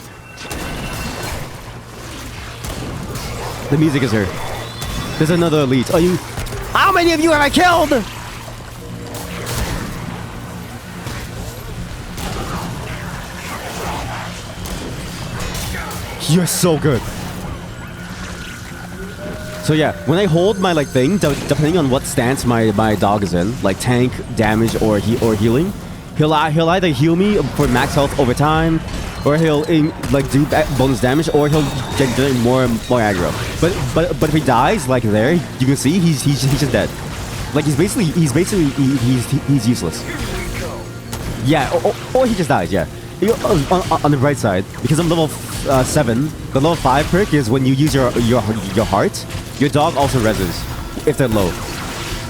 The music is here. There's another elite. Are you... How many of you have I killed? You're so good. So yeah, when I hold my like thing, depending on what stance my dog is in, like tank, damage, or healing, he'll either heal me for max health over time, or he'll like do bonus damage, or he'll generate more aggro. But if he dies like there, you can see he's just dead. Like he's useless. Yeah, or he just dies. Yeah. On the right side, because I'm level 7, the level 5 perk is when you use your heart, your dog also reses if they're low.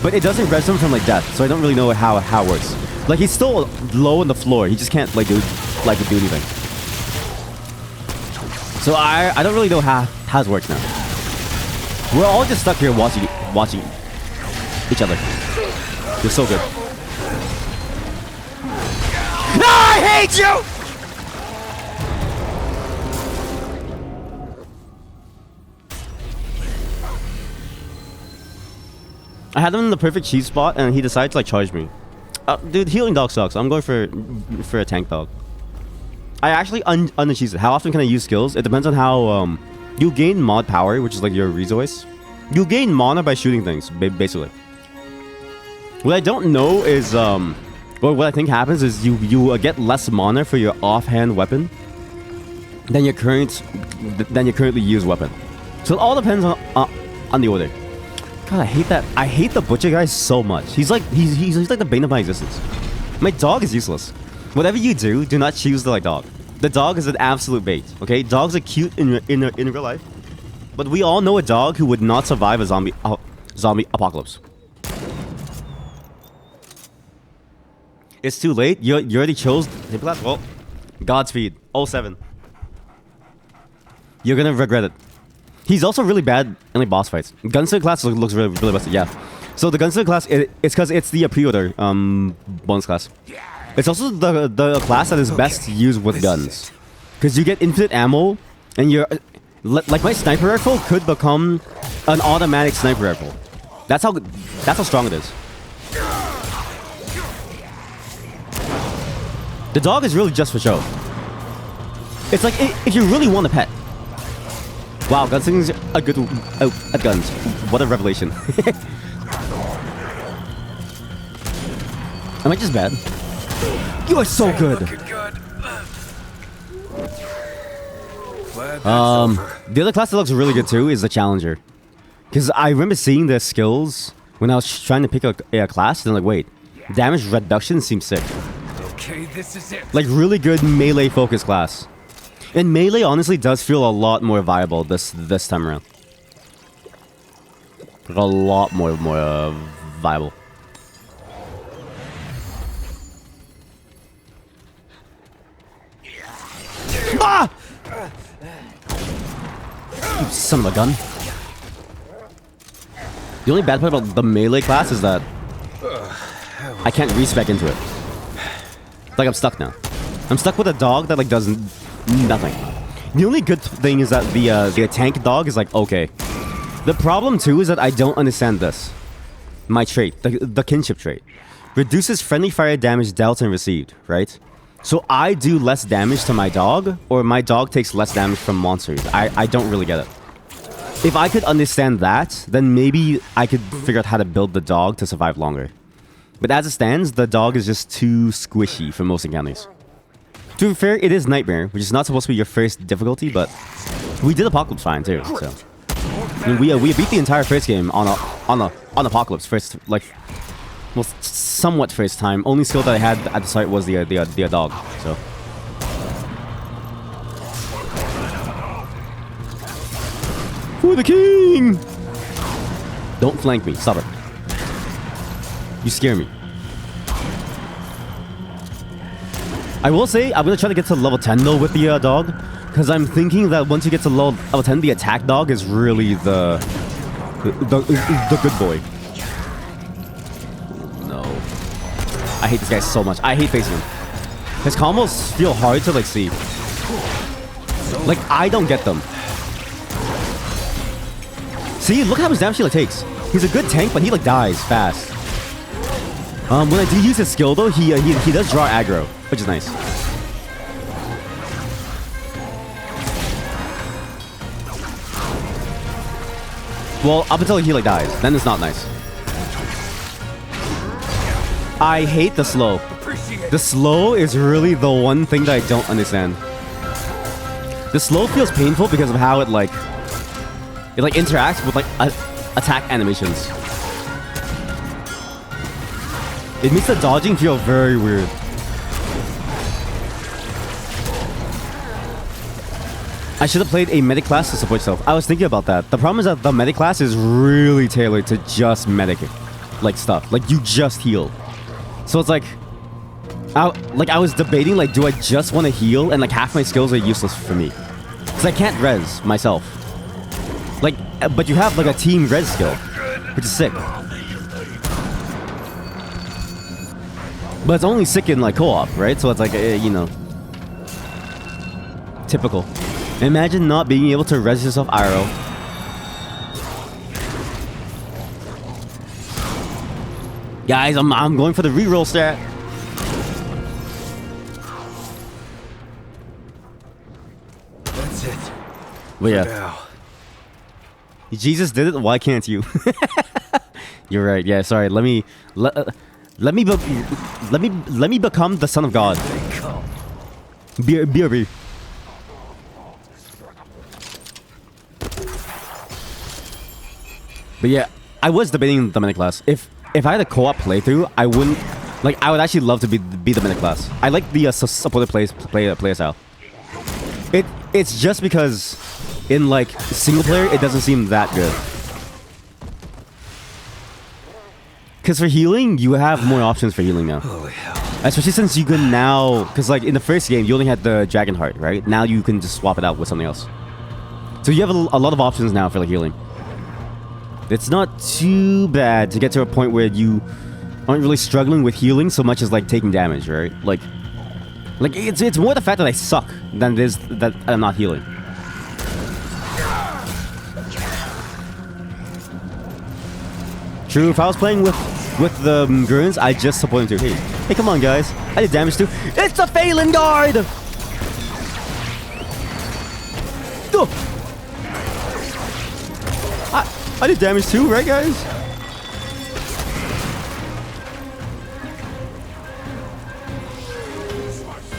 But it doesn't res them from like death, so I don't really know how it works. Like he's still low on the floor, he just can't like do anything. So I don't really know how it works now. We're all just stuck here watching each other. You're so good. No, I hate you! I had him in the perfect cheese spot, and he decided to like charge me. Dude, healing dog sucks. I'm going for a tank dog. I actually under-cheese it. How often can I use skills? It depends on how you gain mod power, which is like your resource. You gain mana by shooting things, basically. What I don't know is what I think happens is you get less mana for your offhand weapon than your currently used weapon. So it all depends on the order. God, I hate that. I hate the butcher guy so much. He's like the bane of my existence. My dog is useless. Whatever you do not choose the like dog. The dog is an absolute bait. Okay, dogs are cute in real life, but we all know a dog who would not survive a zombie apocalypse. It's too late. You already chose. Well, Godspeed. 07. You're gonna regret it. He's also really bad in like boss fights. Gunslinger class looks really busted. Yeah. So the Gunslinger class, it's because it's the pre-order bonus class. It's also the class that is best used with guns, because you get infinite ammo, and you're like my sniper rifle could become an automatic sniper rifle. That's how strong it is. The dog is really just for show. It's like if you really want a pet. Wow, Gunslingers are good at guns. What a revelation. Am I just bad? You are so good. The other class that looks really good too is the Challenger. Because I remember seeing the skills when I was trying to pick a class, and I'm like, wait, damage reduction seems sick.
Okay, this is it.
Like really good melee focus class. And melee honestly does feel a lot more viable this time around. Like a lot more viable. Ah! You son of a gun. The only bad part about the melee class is that I can't respec into it. Like I'm stuck now. I'm stuck with a dog that like does nothing. The only good thing is that the tank dog is like okay. The problem too is that I don't understand this. My trait, the kinship trait, reduces friendly fire damage dealt and received, right? So I do less damage to my dog, or my dog takes less damage from monsters. I don't really get it. If I could understand that, then maybe I could figure out how to build the dog to survive longer. But as it stands, the dog is just too squishy for most encounters. To be fair, it is Nightmare, which is not supposed to be your first difficulty, but we did Apocalypse fine too. So I mean, we beat the entire first game on Apocalypse first, like, well, somewhat first time. Only skill that I had at the start was the dog. So. For the king! Don't flank me. Stop it. You scare me. I will say, I'm gonna try to get to level 10 though with the dog, because I'm thinking that once you get to level 10, the attack dog is really the good boy. No. I hate this guy so much. I hate facing him. His combos feel hard to like see. Like, I don't get them. See, look how much damage he like takes. He's a good tank, but he like dies fast. When I do use his skill though, he does draw aggro, which is nice. Well, up until he like dies, then it's not nice. I hate the slow. The slow is really the one thing that I don't understand. The slow feels painful because of how it interacts with like attack animations. It makes the dodging feel very weird. I should have played a medic class to support self. I was thinking about that. The problem is that the medic class is really tailored to just medic like stuff. Like you just heal. So it's like I was debating like, do I just want to heal and like half my skills are useless for me because I can't res myself. Like, but you have like a team res skill, which is sick. But it's only sick in like co-op, right? So it's like, you know, typical. Imagine not being able to res yourself IRL. Guys, I'm going for the reroll stat.
That's it.
But yeah.
Now.
Jesus did it. Why can't you? You're right. Yeah. Sorry. Let me become the son of God. BRB. But yeah, I was debating the medic class. If I had a co-op playthrough, I wouldn't like. I would actually love to be the medic class. I like the supported play style. It's just because in like single player, it doesn't seem that good. Because for healing, you have more options for healing now.
Holy hell.
Especially since you can now... Because like in the first game, you only had the Dragon Heart, right? Now you can just swap it out with something else. So you have a lot of options now for like healing. It's not too bad to get to a point where you aren't really struggling with healing so much as like taking damage, right? Like it's more the fact that I suck than it is that I'm not healing. True, if I was playing with the Gruns, I just support him too. Hey, come on, guys. I did damage too. It's a Phelan Guard! Oh. I did damage too, right, guys?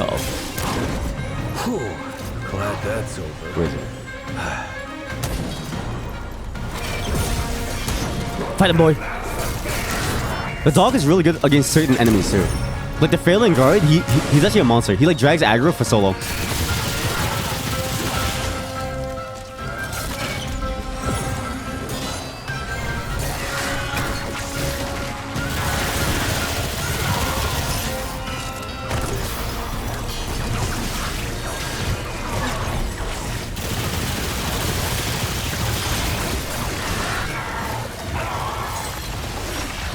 Uh-oh.
Whew. Glad that's over.
Where is it? Fight him, boy. The dog is really good against certain enemies too. Like the Phelan Guard, he's actually a monster. He like drags aggro for so long.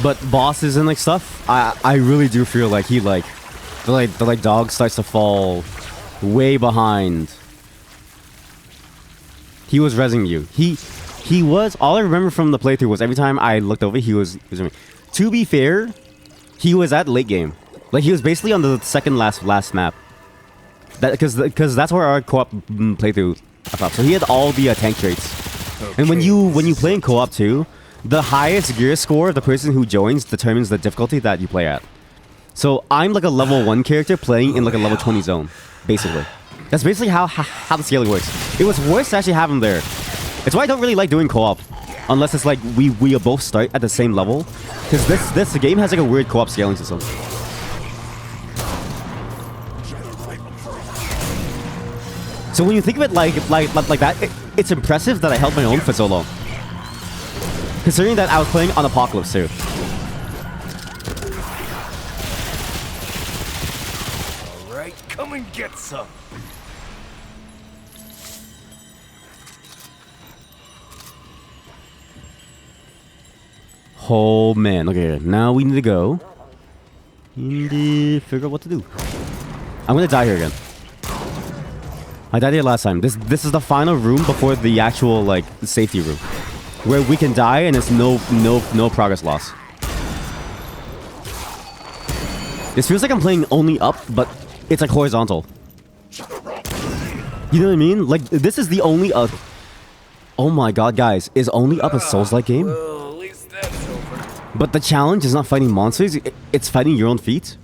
But bosses and like stuff, I really do feel like he the dog starts to fall way behind He was rezzing you. He was. All I remember from the playthrough was every time I looked over, he was. To be fair, he was at late game. Like he was basically on the second last map. That because that's where our co-op playthrough. So he had all the tank traits.
Okay,
And when you play in co-op too, the highest gear score of the person who joins determines the difficulty that you play at. So I'm like a level 1 character playing in like a level 20 zone, basically. That's basically how the scaling works. It was worse to actually have him there. It's why I don't really like doing co-op, unless it's like we both start at the same level, because this game has like a weird co-op scaling system. So when you think of it like that, it's impressive that I held my own for so long. Considering that I was playing on Apocalypse too.
Alright, come and get some.
Oh man, okay, now we need to go. We need to figure out what to do. I'm gonna die here again. I died here last time. This is the final room before the actual like safety room, where we can die and it's no progress loss. This feels like I'm playing only up, but it's like horizontal. You know what I mean? Like this is the only oh my god, guys, is only up a Souls-like game?
Well, at least that's over.
But the challenge is not fighting monsters; it's fighting your own feet.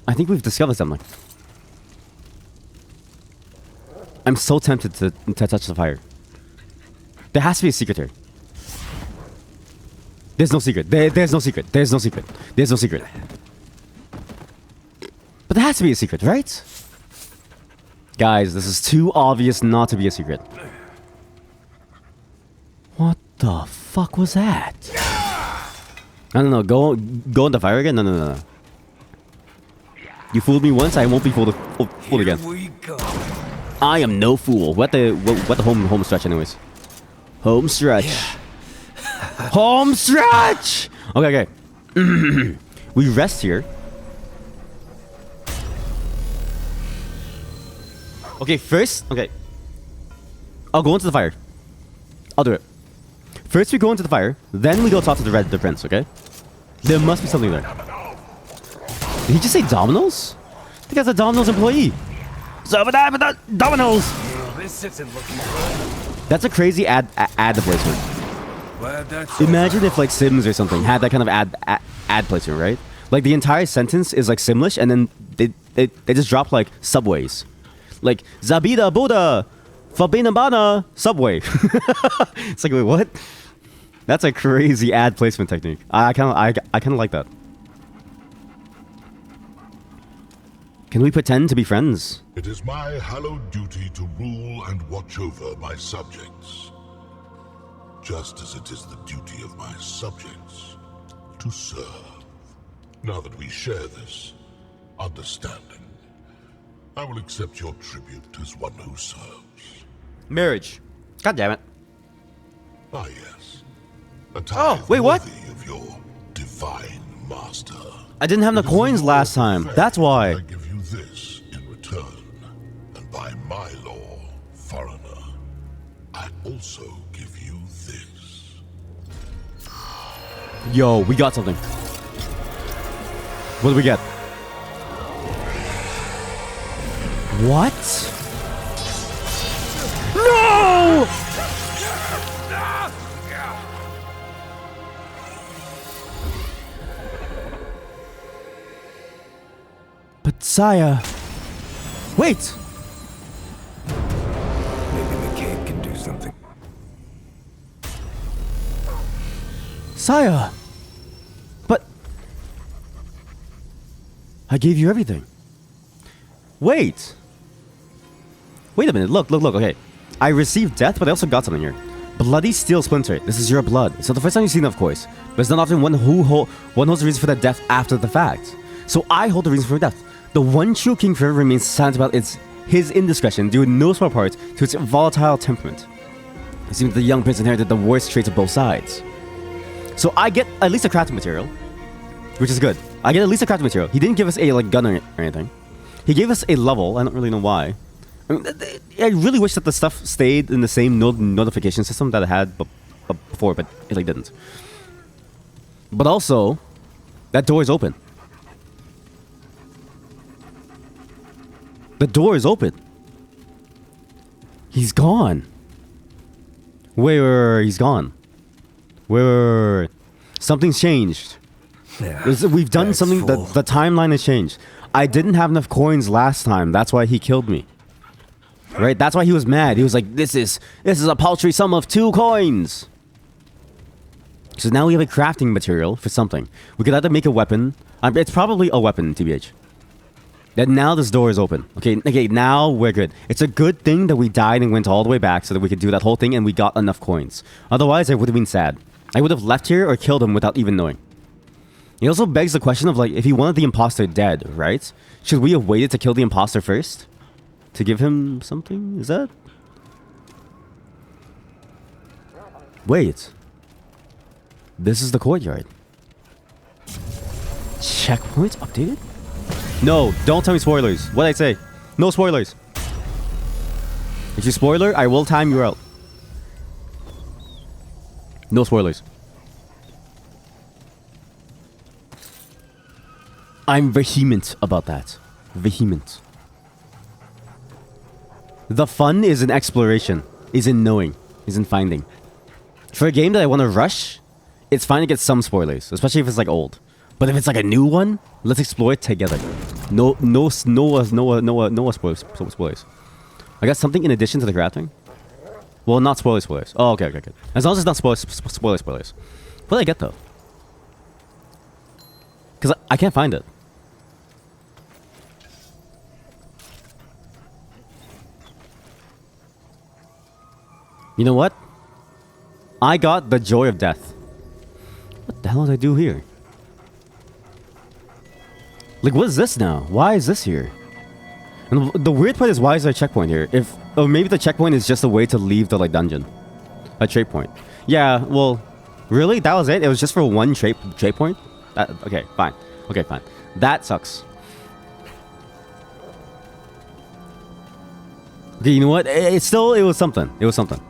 I think we've discovered something. I'm so tempted to touch the fire. There has to be a secret here. There's no secret. There's no secret. There's no secret. There's no secret. But there has to be a secret, right? Guys, this is too obvious not to be a secret. What the fuck was that? No. Go in the fire again? No. You fooled me once, I won't be fooled again.
Here we go.
I am no fool. What the home stretch anyways? Home stretch. Home stretch! Okay. We rest here. Okay, first, okay. I'll go into the fire. I'll do it. First we go into the fire, then we go talk to the prince, okay? There must be something there. Did he just say Domino's? I think that's a Domino's employee. Domino's!
Well, this isn't looking good.
That's a crazy ad placement.
Glad that's
Imagine if like Sims or something had that kind of ad placement, right? Like the entire sentence is like Simlish, and then they just drop like subways, like Zabida Buddha, Fabina Bana Subway. It's like, wait, what? That's a crazy ad placement technique. I kind of like that. Can we pretend to be friends?
It is my hallowed duty to rule and watch over my subjects, just as it is the duty of my subjects to serve. Now that we share this understanding, I will accept your tribute as one who serves.
Marriage. God damn it.
Ah, yes. A tithe
wait, what?
worthy of your divine master.
I didn't have the coins last time. That's why.
I give you this in return, and by my law, foreigner, I also give you this.
Yo, we got something. What do we get? What? No! But Saya... Wait!
Maybe the cave can do something.
Saya! But... I gave you everything. Wait! Wait a minute, look, okay. I received death, but I also got something here. Bloody steel splinter. This is your blood. It's not the first time you've seen it, of course. But it's not often one holds the reason for that death after the fact. So I hold the reason for death. The one true king forever remains silent about his indiscretion, due in no small part to its volatile temperament. It seems the young prince inherited the worst traits of both sides. So I get at least a crafting material, which is good. I get at least a crafting material. He didn't give us a gun or anything. He gave us a level. I don't really know why.
I mean, I really wish that the stuff stayed in the same notification system that it had before, but it like didn't. But also, that door is open. The door is open. He's gone. Wait, he's gone. Wait. Something's changed.
Yeah,
We've done
that's
something
full.
that the timeline has changed. I didn't have enough coins last time. That's why he killed me. Right? That's why he was mad. He was like, this is a paltry sum of 2 coins. So now we have a crafting material for something. We could either make a weapon. It's probably a weapon, TBH. Then now this door is open. Okay, now we're good. It's a good thing that we died and went all the way back so that we could do that whole thing and we got enough coins. Otherwise, I would have been sad. I would have left here or killed him without even knowing. It also begs the question of, like, if he wanted the imposter dead, right? Should we have waited to kill the imposter first? To give him something? Is that... Wait. This is the courtyard. Checkpoint updated? No, don't tell me spoilers. What'd I say? No spoilers. If you spoiler, I will time you out. No spoilers. I'm vehement about that. Vehement. The fun is in exploration, is in knowing, is in finding. For a game that I want to rush, it's fine to get some spoilers, especially if it's like old. But if it's like a new one, let's explore it together. No spoilers. I got something in addition to the crafting. Well, not spoilers. Oh, okay. As long as it's not spoilers. What did I get though? Because I can't find it. You know what? I got the joy of death. What the hell did I do here? Like, what is this now? Why is this here? And the weird part is, why is there a checkpoint here? Or maybe the checkpoint is just a way to leave the, like, dungeon. A trait point. Yeah, well, really? That was it? It was just for one trait point? Okay, fine. That sucks. Okay, you know what? It was something. It was something.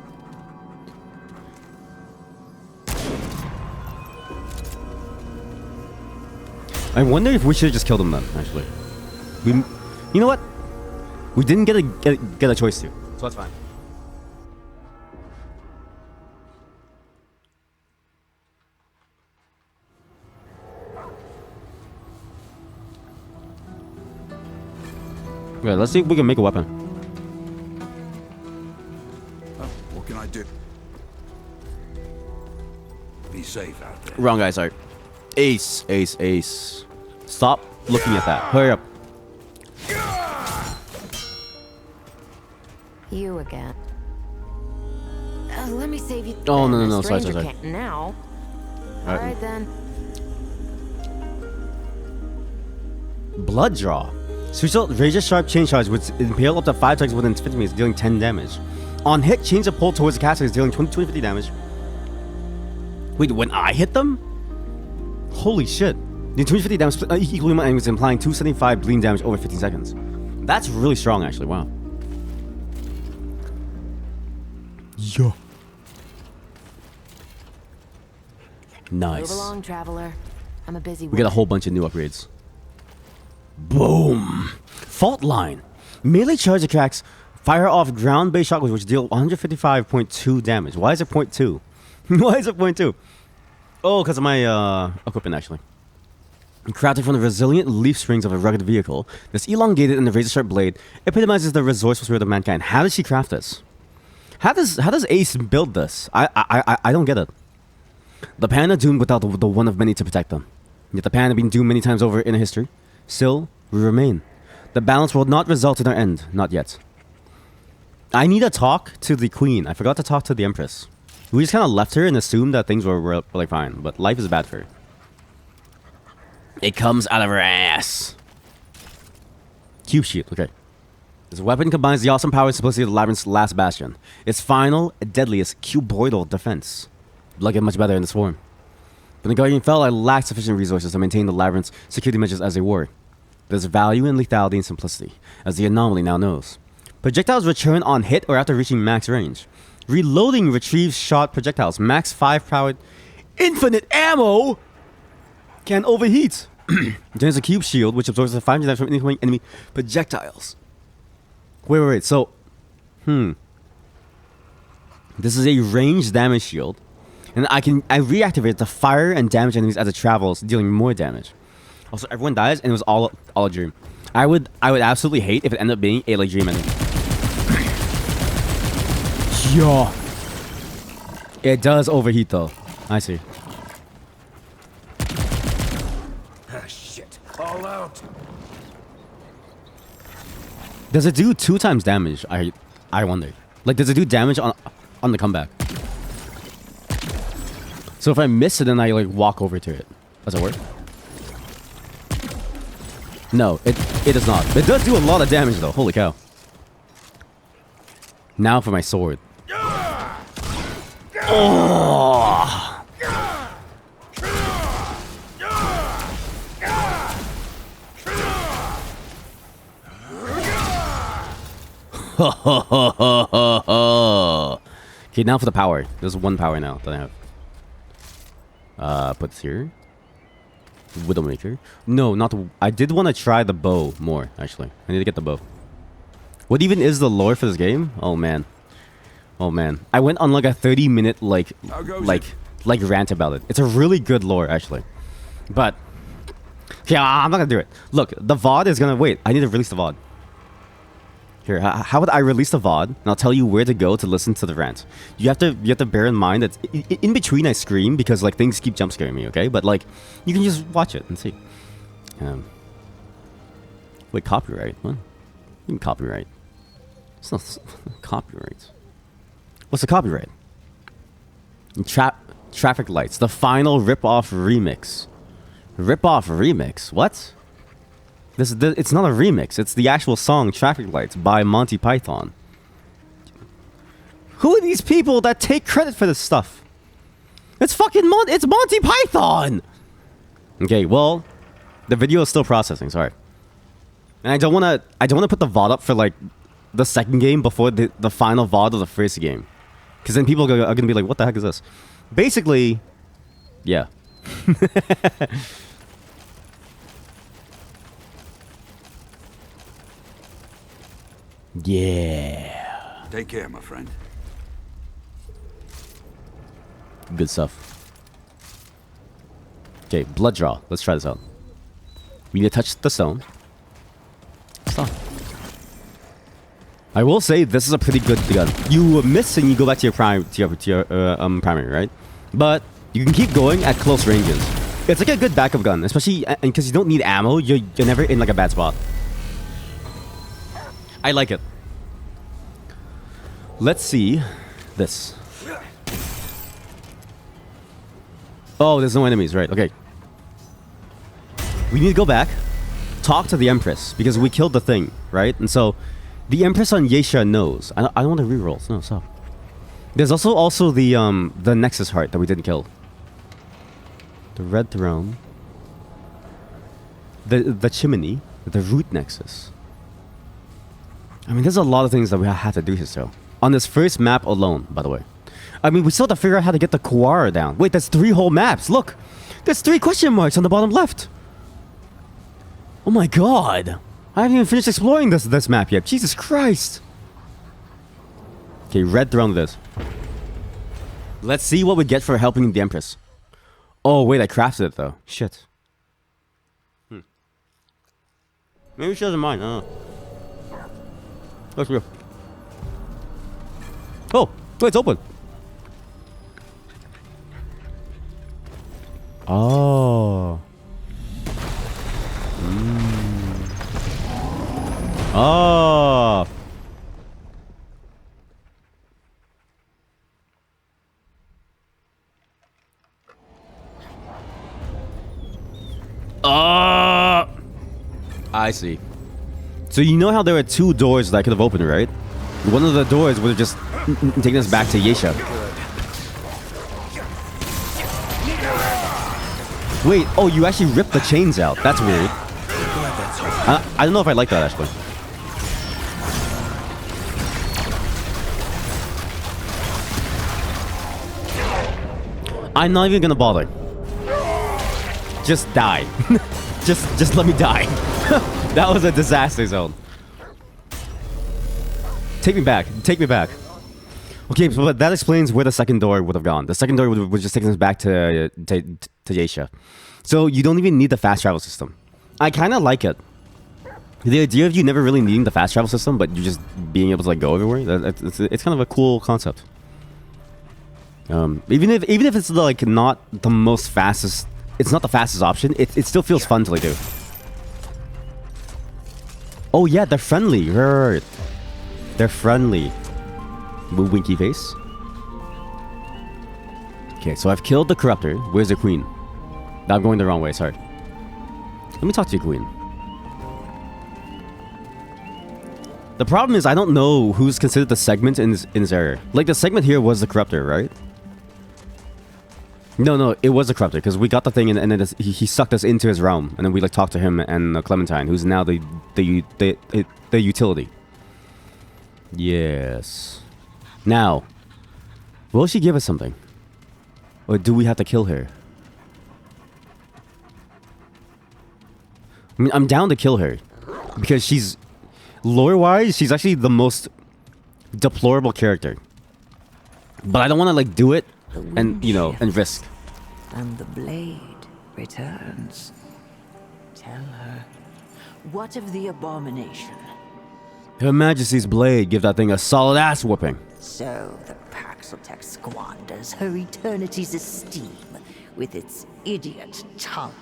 I wonder if we should have just killed him then, actually. You know what? We didn't get a choice to, so that's fine. Okay, let's see if we can make a weapon.
What can I do? Be safe out there.
Wrong guy, sorry. Ace. Stop looking at that. Hurry up.
You again. Let me save you.
Oh, no,
A
sorry.
stranger can't now.
Alright.
Alright then.
Blood draw. Switch out Razor Sharp Chain Charge, which impale up to 5 times within 50 meters, dealing 10 damage. On hit, change the pull towards the caster is dealing 50 damage. Wait, when I hit them? Holy shit. The 250 damage equally my enemies, implying 275 bleeding damage over 15 seconds. That's really strong, actually. Wow. Yo. Nice.
Move along, traveler. I'm a busy
We got a whole bunch of new upgrades. Boom! Fault line. Melee charge attacks fire off ground-based shotguns which deal 155.2 damage. Why is it 0.2? Why is it 0.2? Oh, because of my equipment, actually. Crafted from the resilient leaf springs of a rugged vehicle, this elongated and razor-sharp blade epitomizes the resourceful spirit of mankind. How did she craft this? How does Ace build this? I don't get it. The panda doomed without the one of many to protect them. Yet the panda being doomed many times over in history. Still, we remain. The balance will not result in our end. Not yet. I need to talk to the queen. I forgot to talk to the empress. We just kind of left her and assumed that things were like fine. But life is bad for her. It comes out of her ass. Cube shield. Okay. This weapon combines the awesome power and simplicity of the Labyrinth's last bastion. Its final, deadliest, cuboidal defense. Like it much better in this form. When the Guardian fell, I lacked sufficient resources to maintain the Labyrinth's security measures as they were. There's value in lethality and simplicity, as the anomaly now knows. Projectiles return on hit or after reaching max range. Reloading retrieves shot projectiles. Max 5 powered. Infinite ammo can overheat. There's a cube shield which absorbs the 5 damage from incoming enemy projectiles. Wait. So, this is a ranged damage shield, and I reactivate it to fire and damage enemies as it travels, dealing more damage. Also, everyone dies, and it was all a dream. I would absolutely hate if it ended up being a dream ending. Yeah. It does overheat though. I see.
Ah, shit. All out.
Does it do 2 times damage? I wonder. Like, does it do damage on the comeback? So if I miss it and I like walk over to it, does it work? No, it does not. It does do a lot of damage though. Holy cow. Now for my sword. Oh. Okay, now for the power. There's 1 power now that I have. Put this here. Widowmaker. No, not the... I did want to try the bow more, actually. I need to get the bow. What even is the lore for this game? Oh, man. Oh, man. I went on like a 30-minute, like rant about it. It's a really good lore, actually. But... yeah, I'm not gonna do it. Look, the VOD is gonna... Wait, I need to release the VOD. Here, how would I release the VOD? And I'll tell you where to go to listen to the rant. You have to bear in mind that in between I scream because like things keep jump scaring me, okay? But like you can just watch it and see. Wait, copyright? What? You can copyright. It's not copyright. What's the copyright? Traffic Lights, the final rip-off remix. Rip-off remix? What? It's not a remix. It's the actual song Traffic Lights by Monty Python. Who are these people that take credit for this stuff? It's fucking it's Monty Python! Okay, well, the video is still processing, sorry. And I don't wanna put the VOD up for like the second game before the final VOD of the first game. Cause then people are gonna be like, what the heck is this? Basically, yeah. Yeah.
Take care, my friend.
Good stuff. Okay, blood draw. Let's try this out. We need to touch the stone. Stop. I will say this is a pretty good gun. You miss and you go back to your primary, right? But you can keep going at close ranges. It's like a good backup gun, especially because you don't need ammo. You're never in like a bad spot. I like it. Let's see this. Oh, there's no enemies, right? Okay. We need to go back, talk to the Empress because we killed the thing, right? And so the Empress on Yeisha knows. I don't want to reroll. No, stop. There's also the Nexus heart that we didn't kill. The Red Throne. The Chimney. The Root Nexus. I mean, there's a lot of things that we had to do here still. On this first map alone, by the way. I mean, we still have to figure out how to get the Kuara down. Wait, that's 3 whole maps. Look! There's 3 question marks on the bottom left. Oh my god. I haven't even finished exploring this map yet. Jesus Christ. Okay, Red Throne this. Let's see what we get for helping the Empress. Oh, wait, I crafted it, though. Shit. Maybe she doesn't mind. I don't know. Let's go. Oh, wait, it's open. Oh. Oh. I see. So you know how there were 2 doors that I could have opened, right? One of the doors would have just taken us back to Yeisha. Wait, oh, you actually ripped the chains out. That's weird. I don't know if I like that, actually.
I'm not even gonna bother. Just die. just let me die. That was a disaster zone. Take me back. Take me back. Okay, but that explains where the second door would have gone. The second door would just take us back to Asia. So you don't even need the fast travel system. I kind of like it. The idea of you never really needing the fast travel system, but you just being able to like go everywhere. It's kind of a cool concept. Even if it's like not the most fastest, it's not the fastest option. It still feels fun to like do. Oh yeah, they're friendly. Right. They're friendly. Winky face. Okay, so I've killed the corruptor. Where's the queen? I'm going the wrong way. Sorry. Let me talk to you, queen. The problem is I don't know who's considered the segment in this area. Like the segment here was the corruptor, right? No, it was the corruptor because we got the thing and then he sucked us into his realm and then we like talked to him and Clementine, who's now the utility. Yes. Now, will she give us something, or do we have to kill her? I mean, I'm down to kill her because she's lore-wise, she's actually the most deplorable character. But I don't want to like do it and and risk.
And the blade returns. Tell her, what of the abomination?
Her Majesty's blade give that thing a solid ass whooping.
So the Paxotech squanders her eternity's esteem with its idiot tongue.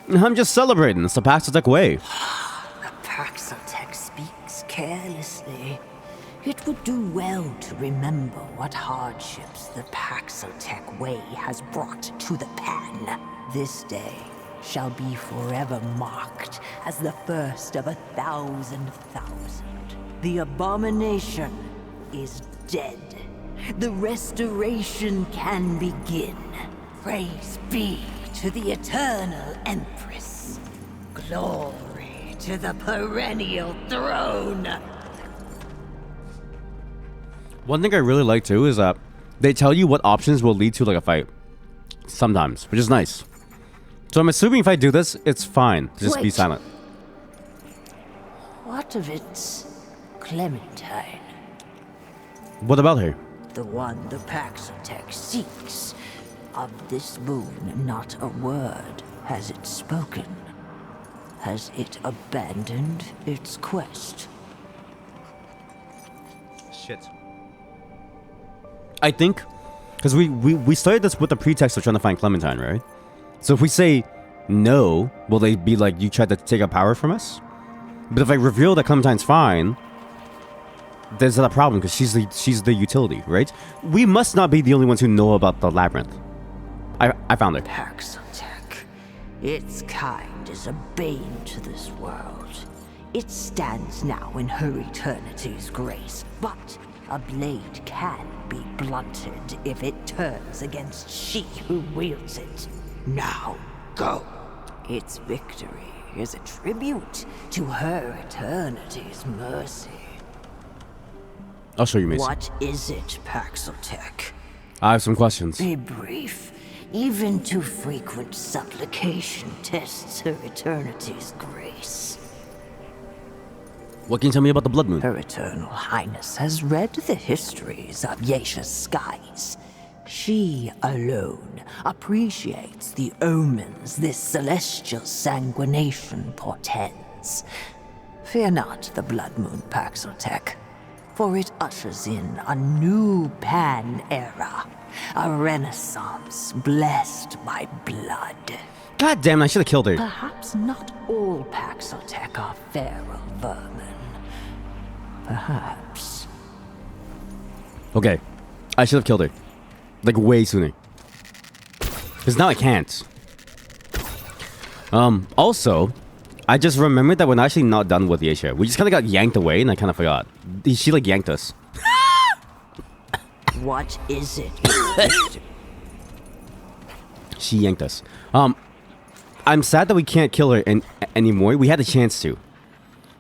I'm just celebrating. It's the Paxotech way.
The Paxotech speaks carelessly. It would do well to remember what hardships the Paxotech way has brought to the Pan. This day shall be forever marked as the first of 1,000,000. The abomination is dead. The restoration can begin. Praise be to the eternal Empress. Glory to the perennial throne.
One thing I really like too is that they tell you what options will lead to like a fight. Sometimes, which is nice. So I'm assuming if I do this, it's fine. Just be silent.
What of its Clementine?
What about her?
The one the Paxotech seeks. Of this boon, not a word has it spoken. Has it abandoned its quest?
Shit. I think, because we started this with the pretext of trying to find Clementine, right? So if we say no, will they be like, you tried to take our power from us? But if I reveal that Clementine's fine, there's not a problem because she's the utility, right? We must not be the only ones who know about the labyrinth. I found her.
Paxotech. Its kind is a bane to this world. It stands now in her eternity's grace, but a blade can be blunted if it turns against she who wields it. Now, go. Its victory is a tribute to her eternity's mercy.
I'll show you, Mason.
What is it, Paxotech?
I have some questions.
Be brief. Even too frequent supplication tests her eternity's grace.
What can you tell me about the Blood Moon?
Her Eternal Highness has read the histories of Yesha's skies. She alone appreciates the omens this celestial sanguination portends. Fear not the Blood Moon, Paxotech, for it ushers in a new Pan era. A renaissance blessed by blood.
God damn, I should have killed her.
Perhaps not all Paxotech are feral vermin. Perhaps.
Okay, I should have killed her. Like, way sooner. Because now I can't. Also, I just remembered that we're actually not done with Yesha. We just kind of got yanked away and I kind of forgot. She, like, yanked us.
What is it?
She yanked us. I'm sad that we can't kill her anymore. We had a chance to.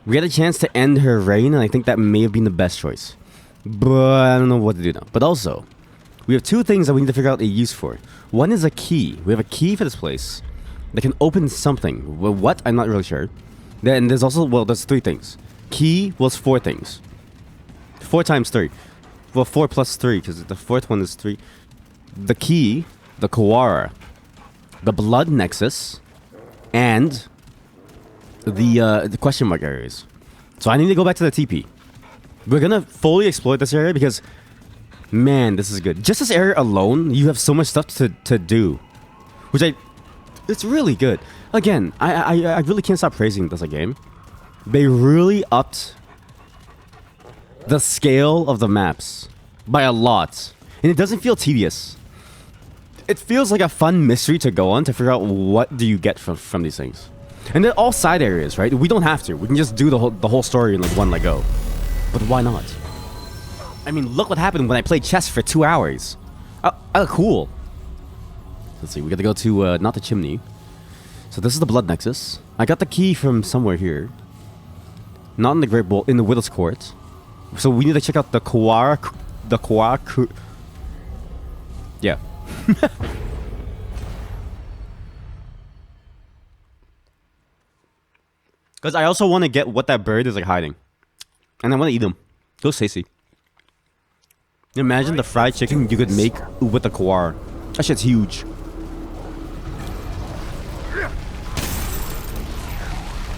We had a chance to end her reign, and I think that may have been the best choice. But I don't know what to do now. But also,
We have two things that we need to figure out a use for. One is a key. We have a key for this place that can open something. Well, what? I'm not really sure. Then there's also, well, there's three things. Key was four things. 4 times 3. Well, 4 plus 3, because the fourth one is 3. The key, the Kawara, the blood nexus, and the question mark areas. So I need to go back to the TP. We're gonna fully explore this area because, man, this is good. Just this area alone, you have so much stuff to do, which it's really good. Again, I really can't stop praising this game. They really upped the scale of the maps by a lot, and it doesn't feel tedious. It feels like a fun mystery to go on to figure out what do you get from these things. And they're all side areas, right? We don't have to. We can just do the whole story in like one let go. But why not? I mean, look what happened when I played chess for 2 hours. Cool. Let's see. We got to go to not the chimney. So this is the blood nexus. I got the key from somewhere here. Not in the Great Bowl, in the Widow's Court. So we need to check out the Kawara. Yeah. Because I also want to get what that bird is like hiding. And I want to eat them. Those tasty. Imagine the fried chicken you could make with the Kawara. That shit's huge.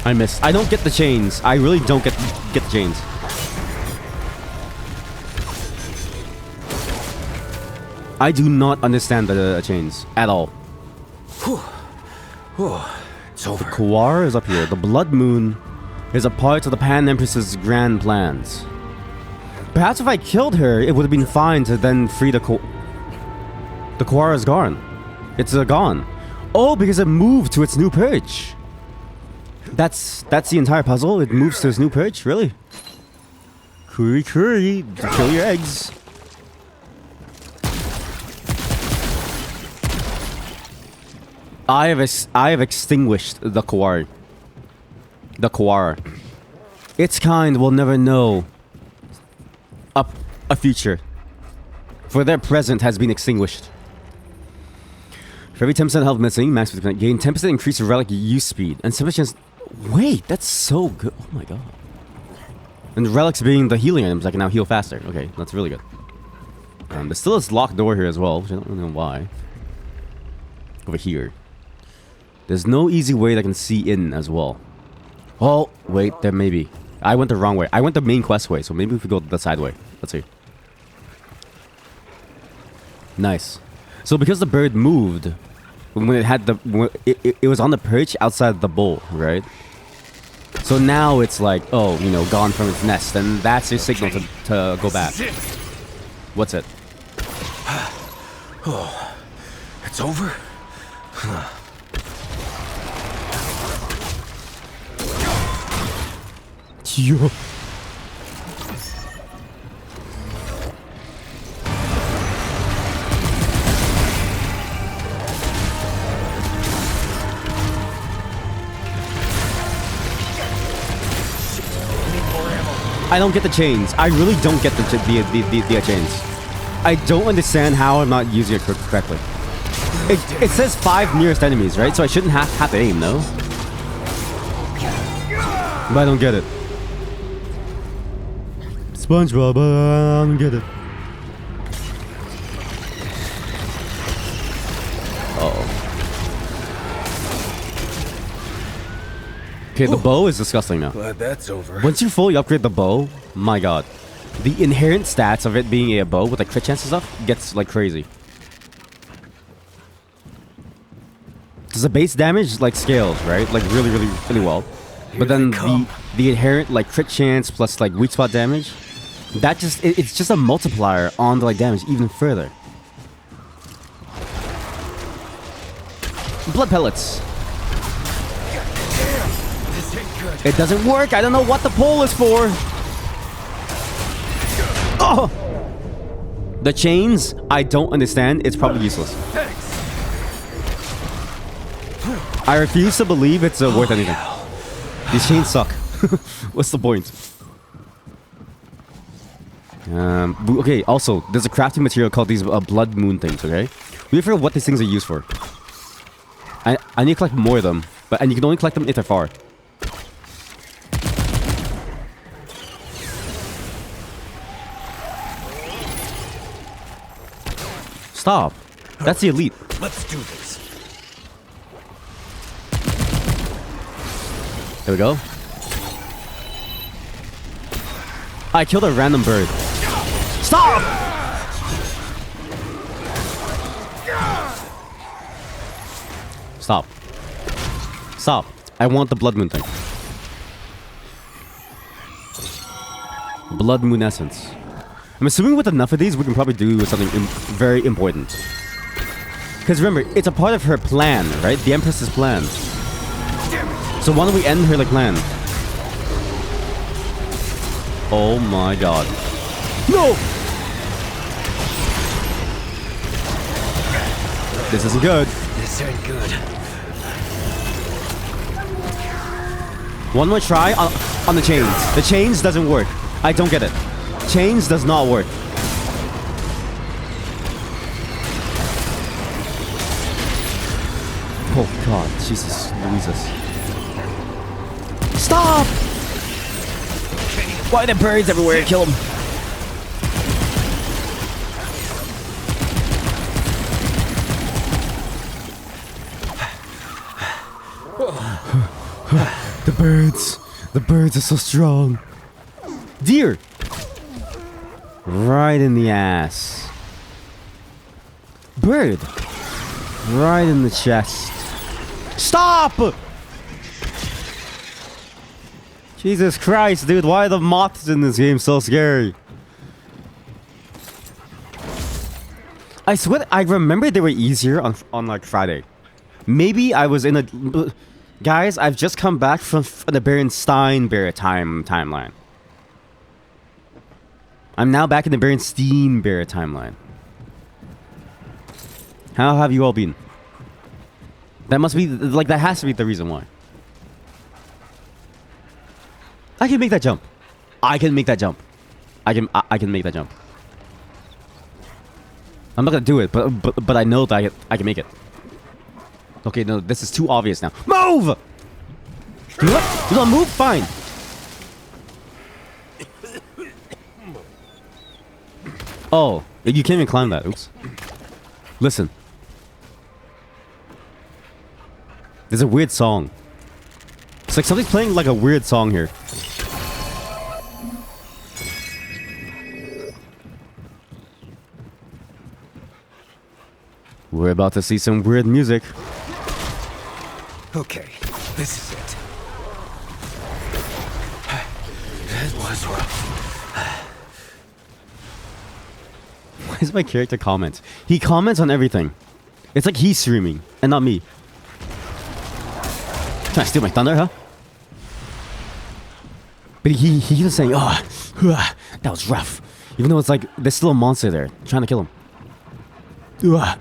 I missed. I don't get the chains. I really don't get the chains. I do not understand the chains at all.
It's over.
The Kawara is up here. The Blood Moon is a part of the Pan Empress's grand plans. Perhaps if I killed her, it would have been fine to then free the Kawara is gone. It's gone. Oh, because it moved to its new perch. That's the entire puzzle. It moves to its new perch. Really? Curry, kill your eggs. I have extinguished the Kawara. The Kawara. Its kind will never know a future, for their present has been extinguished. For every 10% health missing, max 50%, gain 10% increase of relic use speed, and 7%. Wait, that's so good. Oh my god. And the relics being the healing items, I can now heal faster. Okay, that's really good. There's still this locked door here as well, which I don't really know why. Over here. There's no easy way that I can see in as well. Oh, wait, there may be. I went the wrong way. I went the main quest way, so maybe if we go the side way. Let's see. Nice. So because the bird moved, when it had it was on the perch outside the bowl, right? So now it's like, oh, you know, gone from its nest, and that's your signal to go back. What's it?
Oh, it's over?
Yo. I don't get the chains. I really don't get the chains. I don't understand how I'm not using it correctly. It says 5 nearest enemies, right? So I shouldn't have to aim, no? But I don't get it. SpongeBob, I don't get it. Uh-oh. Okay, the bow is disgusting now.
Glad that's over.
Once you fully upgrade the bow, my god. The inherent stats of it being a bow with like crit chance and stuff gets like crazy. Does the base damage like scales, right? Like really well. But then the inherent like crit chance plus like weak spot damage, that just it's just a multiplier on the like damage even further. Blood pellets. It doesn't work. I don't know what the pole is for. Oh! The chains, I don't understand. It's probably useless. I refuse to believe it's worth anything. These chains suck. What's the point?
Okay, also, there's a crafting material called these blood moon things, okay? We forget what these things are used for. I need to collect more of them, and you can only collect them if they're far. Stop. That's the elite.
Let's do this.
There we go. I killed a random bird. Stop! Stop. Stop. I want the blood moon thing. Blood moon essence. I'm assuming with enough of these, we can probably do something very important. Because remember, it's a part of her plan, right? The Empress's plan. So why don't we end her like plan? Oh my god. No! This isn't good.
This ain't good.
One more try on the chains. The chains doesn't work. I don't get it. Chains does not work. Oh god, Jesus Louises. Stop! Why are there birds everywhere? Kill them. The birds. The birds are so strong. Deer. Right in the ass. Bird. Right in the chest. Stop! Jesus Christ, dude, why are the moths in this game so scary? I swear, I remember they were easier on like Friday. Maybe I was in a... Guys, I've just come back from the Berenstein Bear timeline. I'm now back in the Berenstein Bear timeline. How have you all been? That must be, like, that has to be the reason why. I can make that jump. I can make that jump. I can make that jump. I'm not gonna do it, but I know that I can make it. Okay, no, this is too obvious now. Move! You know what? You don't move? Fine. Oh, you can't even climb that. Oops. Listen. There's a weird song. It's like somebody's playing like a weird song here. We're about to see some weird music.
Okay, this is it. It was rough.
Why does my character comment? He comments on everything. It's like he's streaming, and not me. Trying to steal my thunder, huh? But he was saying, oh, that was rough. Even though it's like, there's still a monster there, trying to kill him. That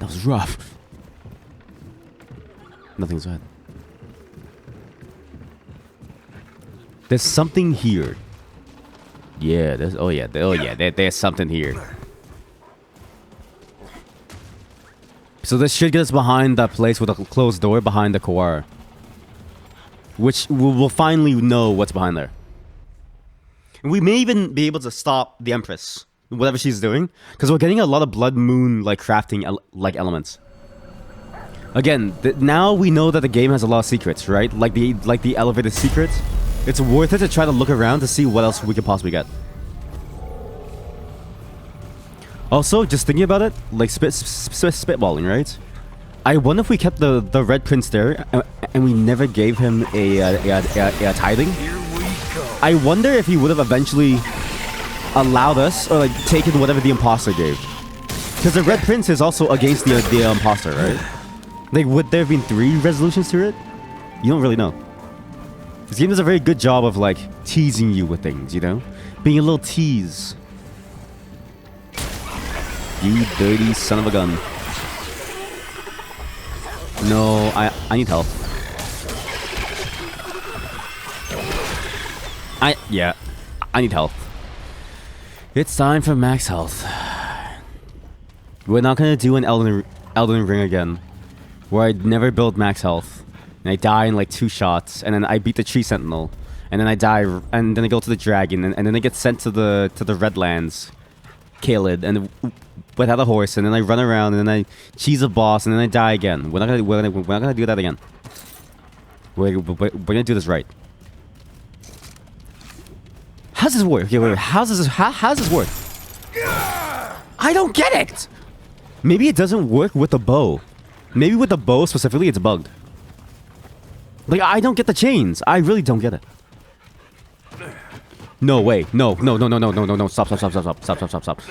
was rough. Nothing's bad. There's something here. Yeah, there's, there's something here. So this should get us behind that place with a closed door behind the Kawara. Which we'll finally know what's behind there. And we may even be able to stop the Empress, whatever she's doing, because we're getting a lot of Blood Moon like crafting like elements. Again, now we know that the game has a lot of secrets, right? Like the elevated secrets. It's worth it to try to look around to see what else we could possibly get. Also, just thinking about it, like spitballing, right? I wonder if we kept the Red Prince there and we never gave him a tithing.
Here we go.
I wonder if he would have eventually allowed us or like taken whatever the imposter gave. Because the Red Prince is also against the imposter, right? Like, would there have been 3 resolutions to it? You don't really know. This game does a very good job of like teasing you with things, you know? Being a little tease. You dirty son of a gun. No, I need help. I need help.
It's time for max health. We're not gonna do an Elden Ring again, where I never build max health, and I die in like 2 shots, and then I beat the Tree Sentinel, and then I die, and then I go to the dragon, and then I get sent to the Redlands, Kaled, and without a horse, and then I run around, and then I cheese a boss, and then I die again. We're not gonna do that again. We're gonna do this right. How does this work? Okay, wait. How does this work? I don't get it. Maybe it doesn't work with the bow. Maybe with the bow specifically, it's bugged. Like, I don't get the chains. I really don't get it. No way. No. Stop.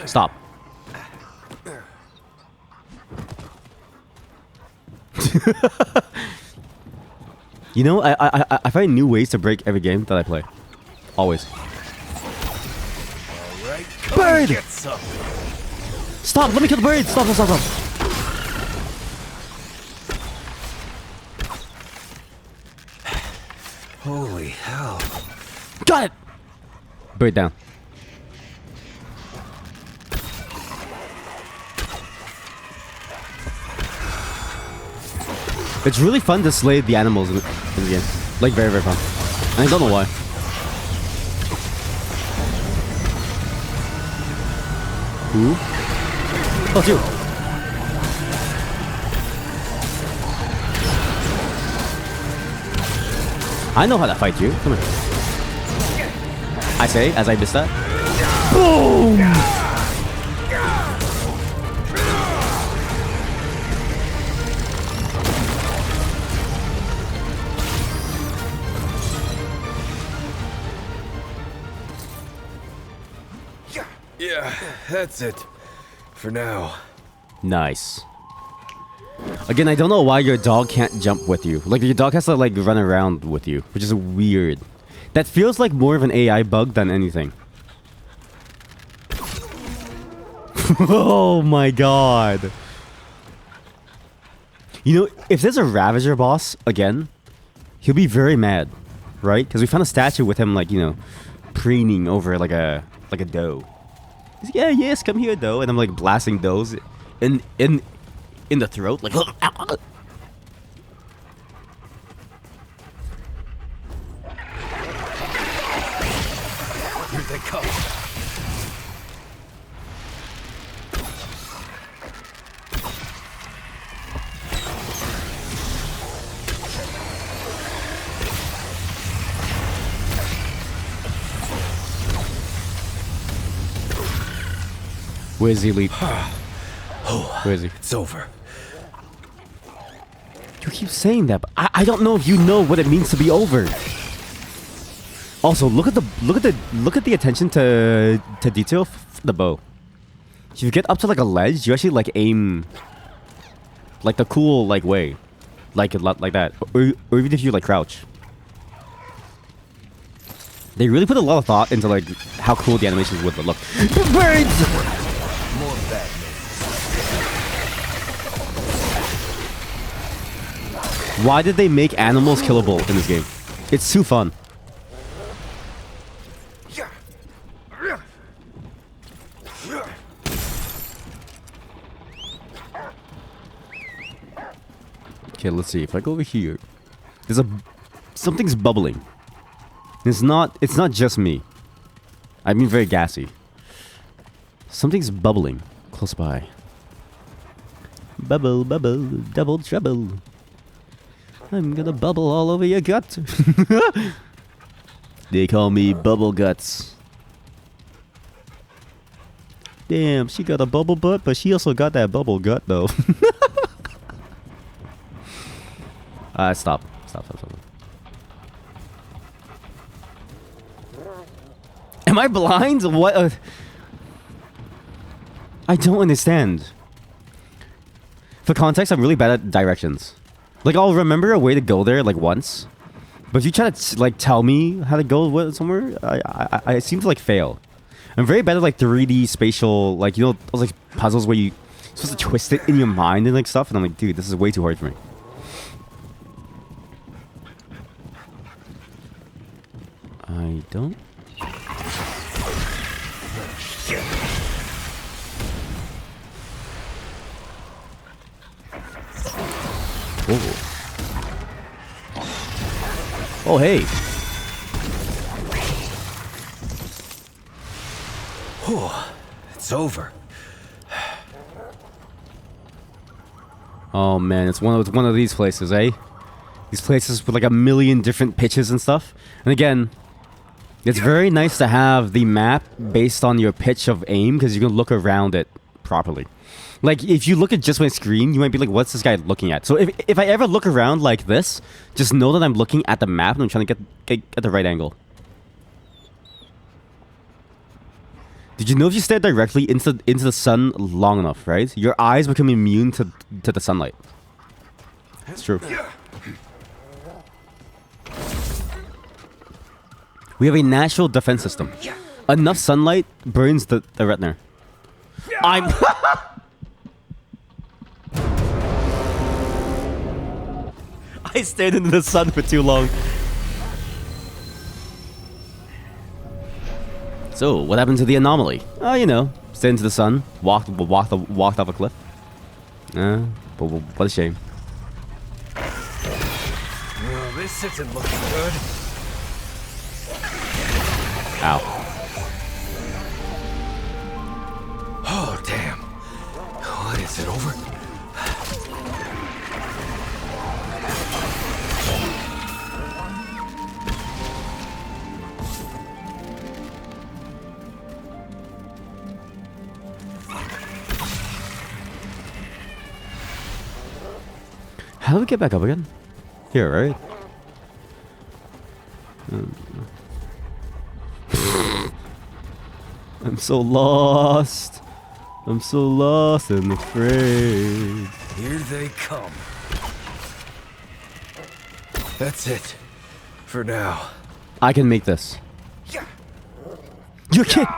Stop. You know, I find new ways to break every game that I play. Always. Bird! Stop! Let me kill the bird! Stop.
Holy hell.
Got it! Bird down. It's really fun to slay the animals in the game. Like, very, very fun. And I don't know why. Who? Oh, it's you. I know how to fight you. Come here. I say, as I miss that. Boom!
Yeah, that's it. For now.
Nice. Again, I don't know why your dog can't jump with you. Like, your dog has to, like, run around with you, which is weird. That feels like more of an AI bug than anything. Oh my god. You know, if there's a Ravager boss again, he'll be very mad, right? Because we found a statue with him, like, you know, preening over like a doe. He's like, yeah, yes, come here, doe. And I'm like blasting does in the throat, like.
Here they come.
Where's the elite? Where is he?
It's over.
You keep saying that, but I don't know if you know what it means to be over. Also, look at the attention to detail for the bow. If you get up to like a ledge, you actually like aim like the cool like way, like that, or even if you like crouch. They really put a lot of thought into like how cool the animations would look. Birds!
More bad news.
Why did they make animals killable in this game? It's too fun. Okay, let's see. If I go over here, something's bubbling. It's not just me. I mean, very gassy. Something's bubbling close by. Bubble, bubble, double trouble. I'm gonna bubble all over your gut. They call me Bubble Guts. Damn, she got a bubble butt, but she also got that bubble gut, though. Stop. Am I blind? What? I don't understand. For context, I'm really bad at directions. Like, I'll remember a way to go there, like, once. But if you try to, like, tell me how to go somewhere, I seem to, like, fail. I'm very bad at, like, 3D spatial, like, you know, those, like, puzzles where you're supposed to twist it in your mind and, like, stuff. And I'm like, dude, this is way too hard for me. I don't... Oh, hey.
It's over.
Oh man, it's one of these places, eh? These places with like a million different pitches and stuff. And again, it's very nice to have the map based on your pitch of aim because you can look around it properly. Like if you look at just my screen, you might be like, "What's this guy looking at?" So if I ever look around like this, just know that I'm looking at the map and I'm trying to get the right angle. Did you know if you stare directly into the sun long enough, right? Your eyes become immune to the sunlight. It's true. We have a natural defense system. Enough sunlight burns the retina. I'm I stared into the sun for too long. So, what happened to the anomaly? Oh, you know, stared into the sun, walked off a cliff. But what a shame.
Well, this isn't looking good.
Ow.
Oh, damn. What is it over?
How do we get back up again? Here, right? I'm so lost. I'm so lost and afraid.
Here they come. That's it. For now.
I can make this. You can't.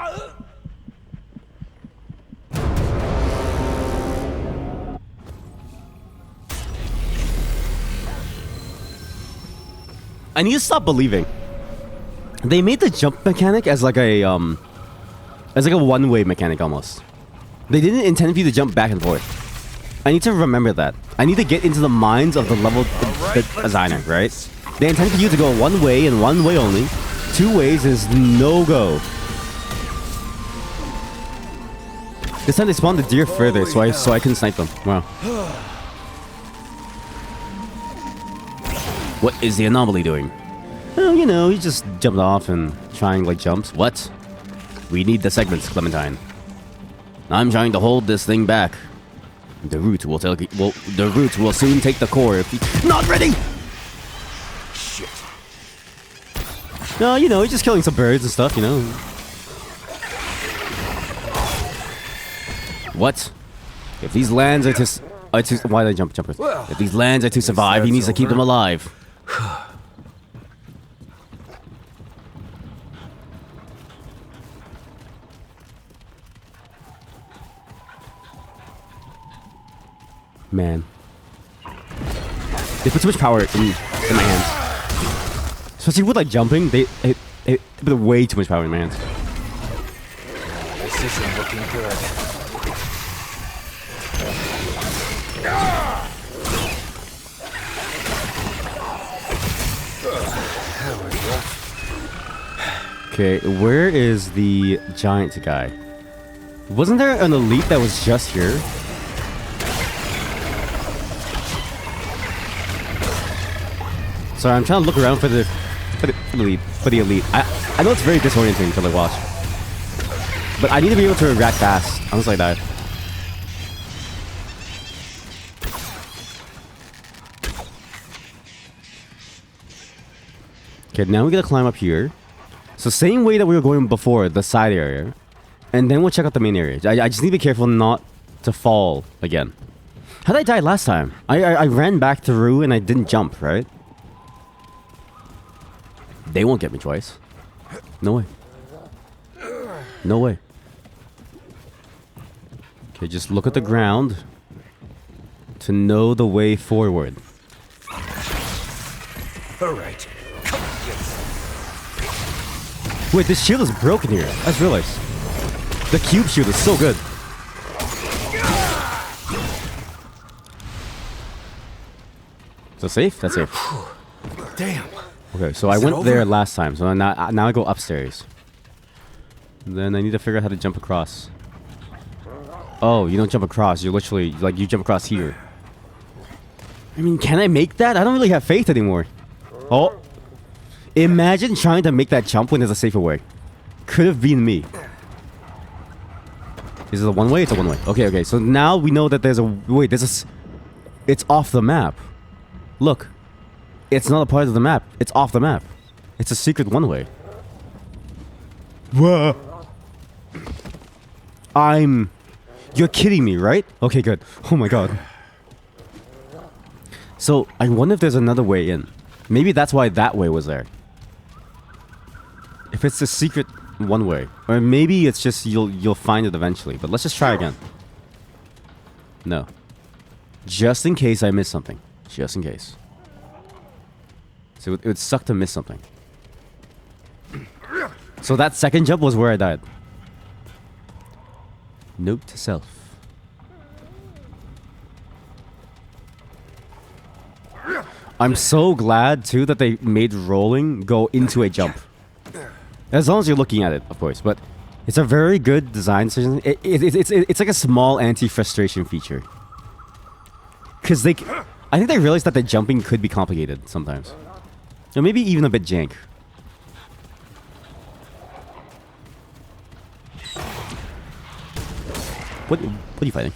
I need to stop believing. They made the jump mechanic as like a one-way mechanic almost. They didn't intend for you to jump back and forth. I need to remember that. I need to get into the minds of the level designer, right? They intend for you to go one way and one way only. Two ways is no go. This time they spawned the deer further, so I couldn't snipe them. Wow. What is the anomaly doing? Well, you know, he just jumped off and trying like jumps. What? We need the segments, Clementine. I'm trying to hold this thing back. The root will soon take the core if he... Not ready!
Shit.
No, you know, he's just killing some birds and stuff, you know. What? If these lands are to why did I jump jumpers?
Well,
if these lands are to survive, he needs to keep them alive. Man. They put too much power in my hands. Especially with like jumping, they put way too much power in my hands.
This isn't looking good.
Okay, where is the giant guy? Wasn't there an elite that was just here? Sorry, I'm trying to look around for the elite. I know it's very disorienting to like watch, but I need to be able to react fast. Unless I die. Okay, now we gotta climb up here. So same way that we were going before, the side area, and then we'll check out the main area. I just need to be careful not to fall again. How did I die last time? I ran back through and I didn't jump, right? They won't get me twice. No way. No way. Okay, just look at the ground to know the way forward.
All right.
Wait, this shield is broken here. I just realized. The cube shield is so good.
So safe? That's safe.
Damn.
Okay, so I
Is it
went there
over?
last time, so now I go upstairs. And then I need to figure out how to jump across. Oh, you don't jump across. You're literally, like, you jump across here. I mean, can I make that? I don't really have faith anymore. Oh. Imagine trying to make that jump when there's a safer way. Could have been me. Is it a one-way? It's a one-way. Okay, okay. So now we know that there's a... Wait, it's off the map. Look. It's not a part of the map. It's off the map. It's a secret one-way. Whoa. You're kidding me, right? Okay, good. Oh my god. So, I wonder if there's another way in. Maybe that's why that way was there. If it's a secret one-way. Or maybe it's just you'll find it eventually. But let's just try again. No. Just in case I miss something. Just in case. So it would suck to miss something. So that second jump was where I died. Note to self. I'm so glad too that they made rolling go into a jump. As long as you're looking at it, of course. But it's a very good design decision. It's like a small anti-frustration feature. Because I think they realized that the jumping could be complicated sometimes. Or maybe even a bit jank. What are you fighting?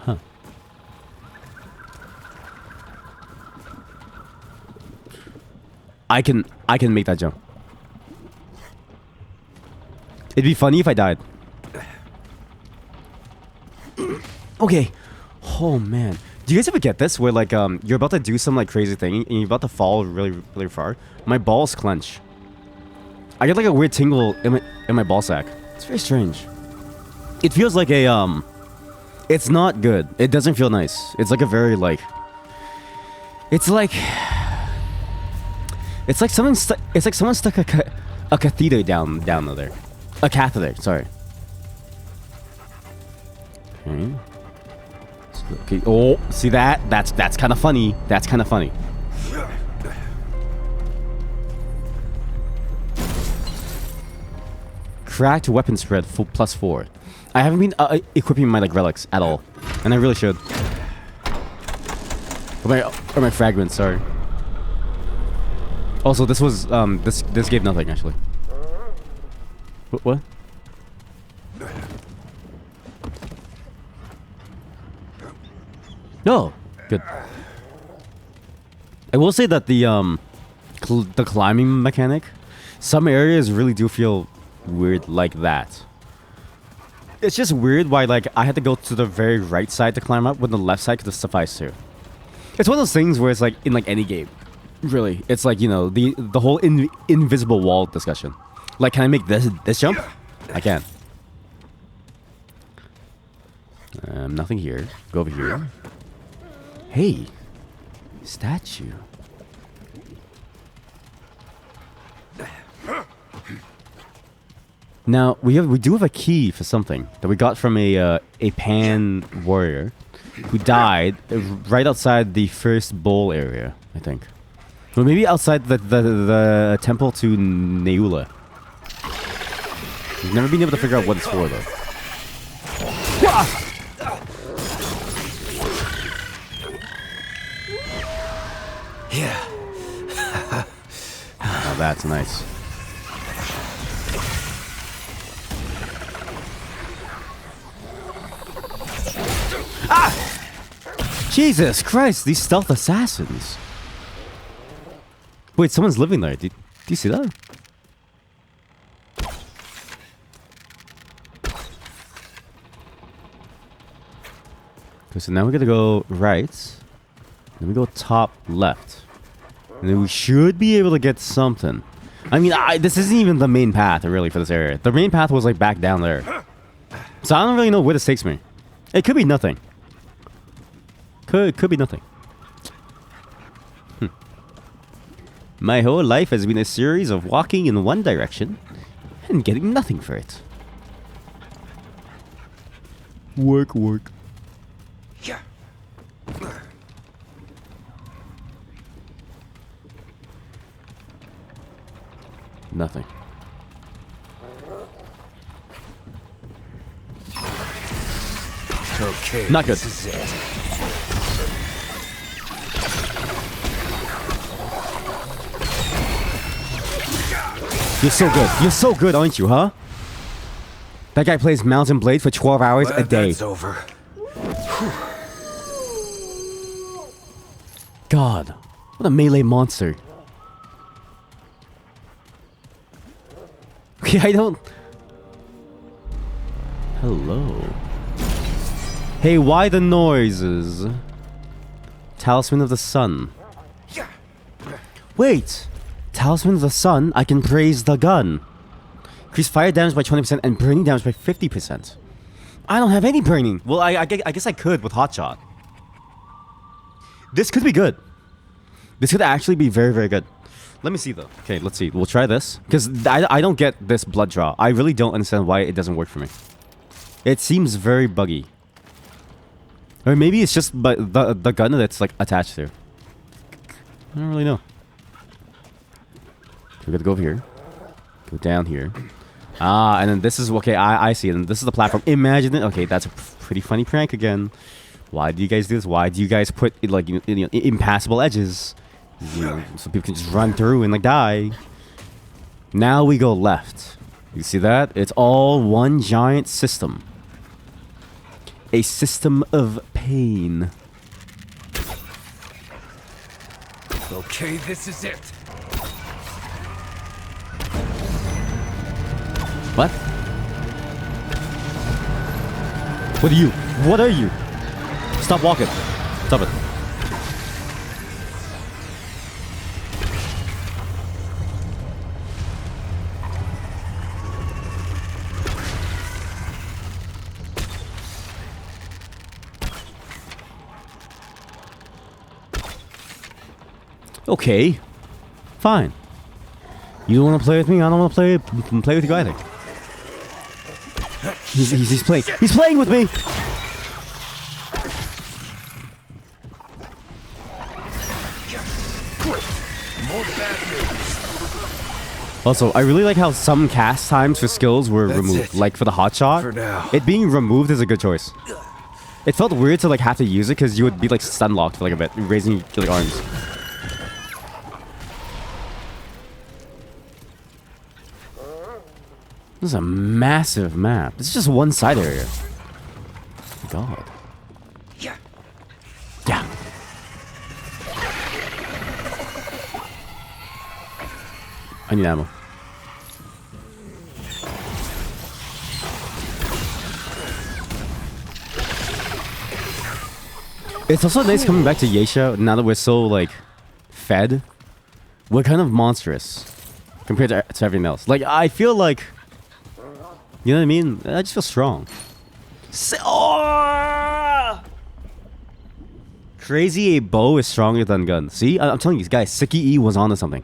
Huh. I can make that jump. It'd be funny if I died. Okay. Oh man. Do you guys ever get this where like you're about to do some like crazy thing and you're about to fall really really far? My balls clench. I get like a weird tingle in my ball sack. It's very strange. It feels like a it's not good. It doesn't feel nice. It's like a very like it's like someone stuck a catheter down there. A catheter, sorry. Okay. Oh, see that? That's kind of funny. That's kind of funny. Cracked weapon spread +4. I haven't been equipping my like relics at all, and I really should. Or my fragments. Sorry. Also, this was this gave nothing actually. What? No, good. I will say that the climbing mechanic, some areas really do feel weird like that. It's just weird why like I had to go to the very right side to climb up when the left side could suffice too. It's one of those things where it's like in like any game, really. It's like, you know, the whole invisible wall discussion. Like, can I make this jump? I can. Nothing here. Go over here. Hey, statue. Now we do have a key for something that we got from a Pan warrior who died right outside the first bowl area, I think. Or maybe outside the temple to Neula. We've never been able to figure out what it's for though.
Yeah.
Oh, that's nice. Ah! Jesus Christ, these stealth assassins. Wait, someone's living there. Do you see that? Okay, so now we're gonna go right. Then we go top left. And then we should be able to get something. I mean, this isn't even the main path, really, for this area. The main path was, like, back down there. So I don't really know where this takes me. It could be nothing. Could be nothing. My whole life has been a series of walking in one direction and getting nothing for it.
Work, work.
Yeah.
Nothing.
Okay.
Not good.
This is it.
You're so good. You're so good, aren't you, huh? That guy plays Mountain Blade for 12 hours a
Glad
day.
that's over.
God. What a melee monster. Okay, I don't... Hello. Hey, why the noises? Talisman of the Sun. Wait! Talisman of the Sun, I can praise the gun. Increase fire damage by 20% and burning damage by 50%. I don't have any burning. Well, I guess I could with Hotshot. This could be good. This could actually be very, very good. Let me see, though. Okay, let's see. We'll try this. Because I don't get this blood draw. I really don't understand why it doesn't work for me. It seems very buggy. Or maybe it's just the gun that's, like, attached to. I don't really know. We gotta go over here. Go down here. Ah, and then this is... Okay, I see it. And this is the platform. Imagine it. Okay, that's a pretty funny prank again. Why do you guys do this? Why do you guys put, like, impassable edges? So people can just run through and, like, die. Now we go left. You see that? It's all one giant system. A system of pain.
Okay, this is it.
What? What are you? What are you? Stop walking. Stop it. Okay. Fine. You don't want to play with me? I don't want to play with you either. He's playing. He's playing with me! Also, I really like how some cast times for skills were removed. Like for the hotshot,
For now.
it being removed is a good choice. It felt weird to like have to use it because you would be like stun locked for like a bit, raising your like arms. This is a massive map. This is just one side area. God.
Yeah.
Yeah. I need ammo. It's also nice coming back to Yeisha now that we're so, like, fed. We're kind of monstrous compared to everything else. Like, I feel like... You know what I mean? I just feel strong. Crazy, a bow is stronger than gun. See? I'm telling you guys, Siki E was onto something.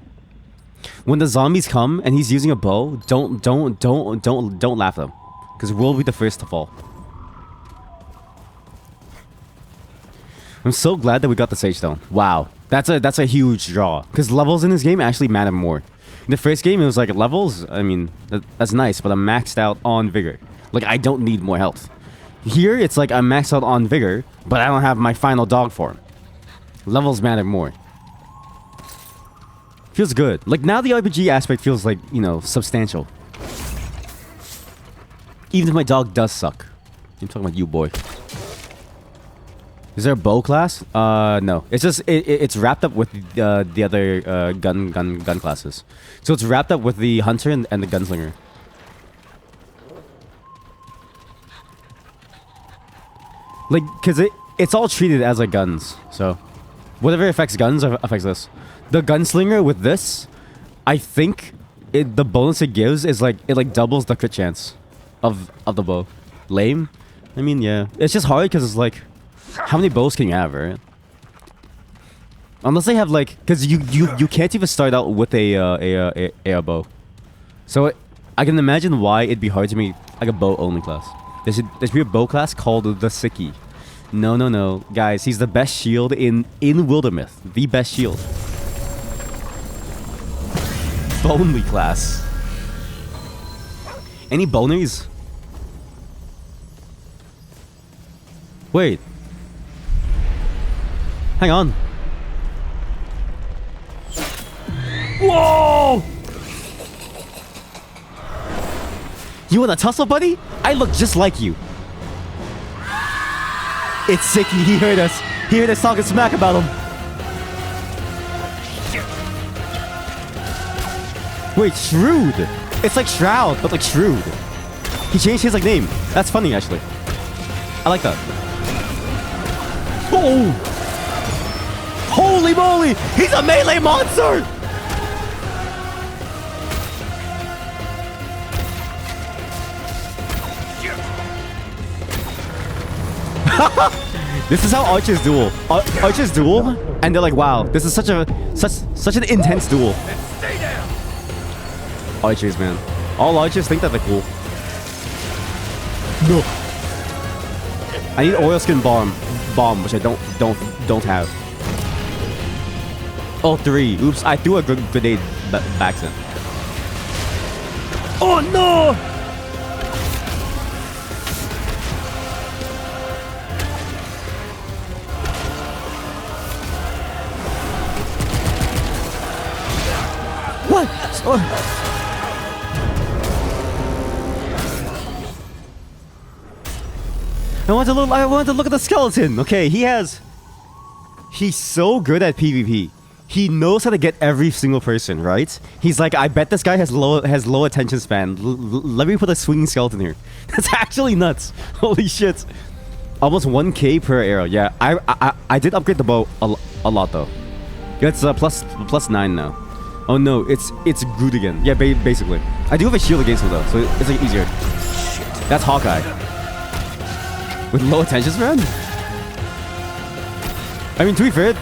When the zombies come and he's using a bow, don't laugh at them. Because we'll be the first to fall. I'm so glad that we got the Sage Stone. Wow. That's a huge draw. Because levels in this game actually matter more. In the first game, it was like levels. I mean, that's nice, but I'm maxed out on Vigor. Like, I don't need more health. Here, it's like I'm maxed out on Vigor, but I don't have my final dog form. Levels matter more. Feels good. Like, now the RPG aspect feels like, you know, substantial. Even if my dog does suck. I'm talking about you, boy. Is there a bow class? No. It's just it's wrapped up with the other gun classes. So it's wrapped up with the hunter and the gunslinger. Like, cause it's all treated as like guns. So whatever affects guns affects this. The gunslinger with this, I think the bonus it gives is like it doubles the crit chance of the bow. Lame. I mean, yeah. It's just hard because it's like. How many bows can you have, right? Unless they have like, because you can't even start out with a bow. So I can imagine why it'd be hard to make like a bow only class. There should be a bow class called the Sicky. No, no, no. Guys, he's the best shield in Wildermyth. The best shield. Bonely class. Any boners? Wait. Hang on. Whoa! You wanna tussle, buddy? I look just like you. It's Sicky. He heard us. He heard us talking smack about him. Wait, Shrewd. It's like Shroud, but like Shrewd. He changed his like name. That's funny, actually. I like that. Oh! Holy moly! He's a melee monster! This is how archers duel. Archers duel, and they're like, "Wow, this is such an intense duel."
Stay down.
Archers, man. All archers think that they're cool. No. I need oil skin bomb, which I don't have. Oh, 3. Oops, I threw a grenade back then. Oh no! What? Oh. I want to look at the skeleton. Okay, he's so good at PvP. He knows how to get every single person, right? He's like, I bet this guy has low attention span. Let me put a swinging skeleton here. That's actually nuts. Holy shit. Almost 1k per arrow. Yeah, I did upgrade the bow a lot though. It's plus 9 now. Oh no, it's Groot again. Yeah, basically. I do have a shield against him though, so it's like easier. That's Hawkeye. With low attention span? I mean, to be fair,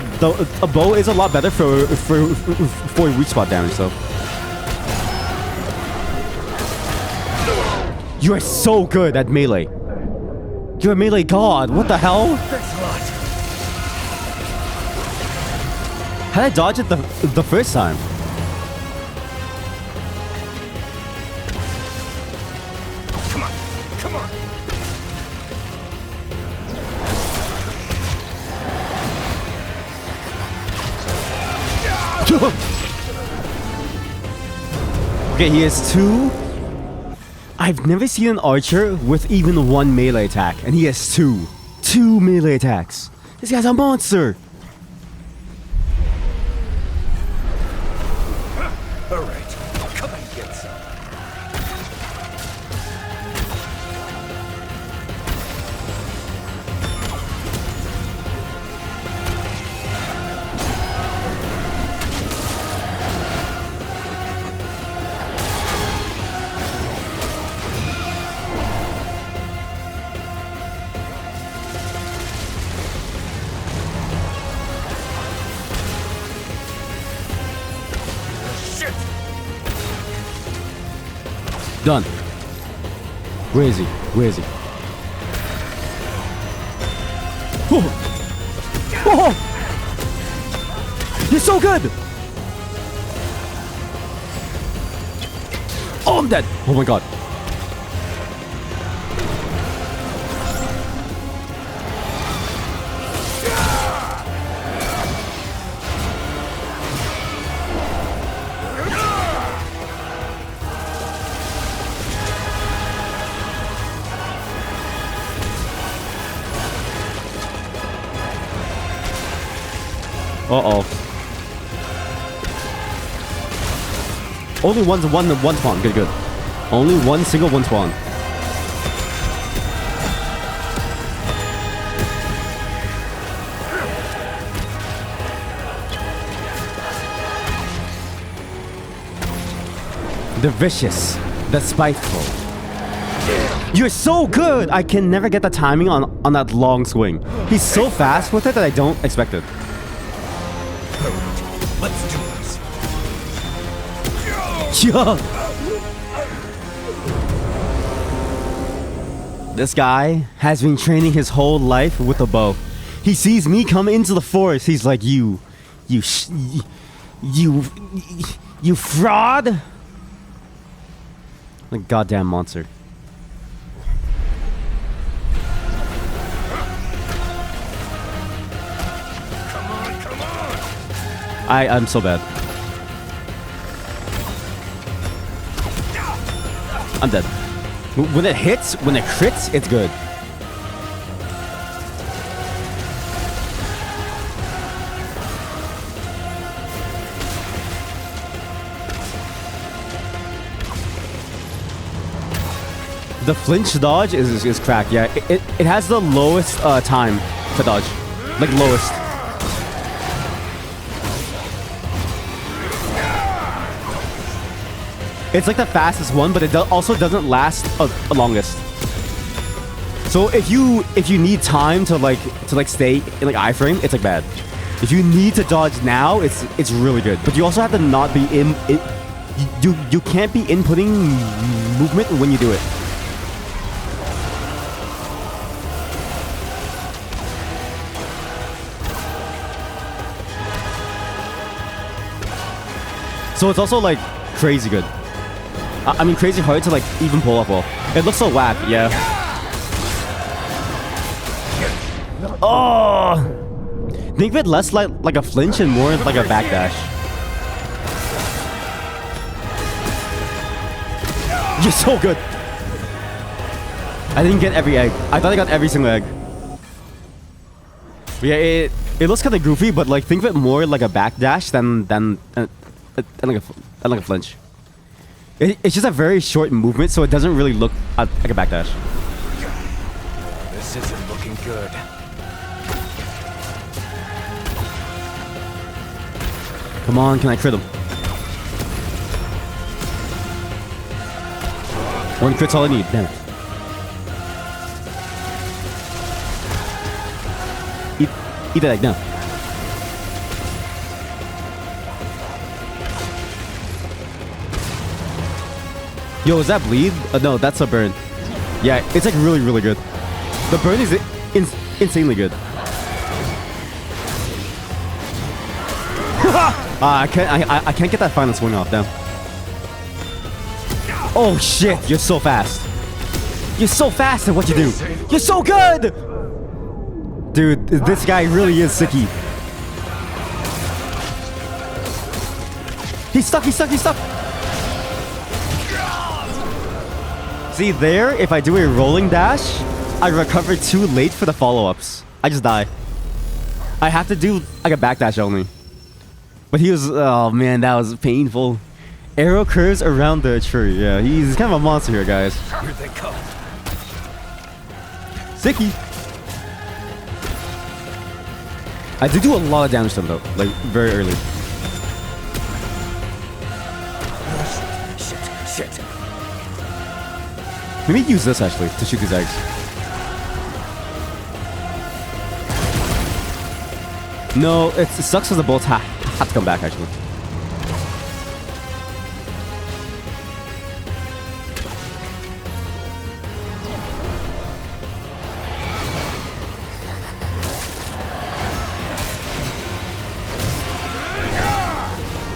a bow is a lot better for weak spot damage, so. You are so good at melee. You're a melee god. What the hell?
Thanks a lot.
How did I dodge it the first time?
Come on. Come on.
Okay, he has 2. I've never seen an archer with even 1 melee attack, and he has 2. 2 melee attacks. This guy's a monster.
All right. Come and get some.
Done. Where is he? Where is he? Oh! Oh! You're so good! Oh, I'm dead! Oh my god. Uh-oh. Only one spawn. Good, good. Only one single one spawn. The vicious, the spiteful. You're so good! I can never get the timing on that long swing. He's so fast with it that I don't expect it.
Let's do this.
Yeah. This guy has been training his whole life with a bow. He sees me come into the forest. He's like, you fraud! Like goddamn monster. I'm so bad. I'm dead. When it hits, when it crits, it's good. The flinch dodge is cracked. Yeah, it has the lowest time to dodge, like lowest. It's like the fastest one, but it also doesn't last the longest. So if you need time to stay in like iframe, it's like bad. If you need to dodge now, it's really good. But you also have to not be you can't be inputting movement when you do it. So it's also like crazy good. I mean, crazy hard to like even pull up well. It looks so whack, yeah. Oh! Think of it less like a flinch and more like a backdash. You're so good. I didn't get every egg. I thought I got every single egg. Yeah, it looks kind of goofy, but like think of it more like a backdash than like a flinch. It's just a very short movement, so it doesn't really look like a backdash.
This isn't looking good.
Come on, can I crit him? One crit's all I need, damn it. Eat that egg now. Yo, is that bleed? No, that's a burn. Yeah, it's like really, really good. The burn is insanely good. I can't get that final swing off, damn. Oh shit, you're so fast. You're so fast at what you do. You're so good! Dude, this guy really is sicky. He's stuck, he's stuck, he's stuck! See there, if I do a rolling dash, I recover too late for the follow-ups. I just die. I have to do like a backdash only. But he was, oh man, that was painful. Arrow curves around the tree. Yeah, he's kind of a monster here, guys.
Here they come.
Sicky. I do a lot of damage to him though, like very early.
Shit.
Let me use this actually to shoot these eggs. No, it sucks because the bullets have to come back actually.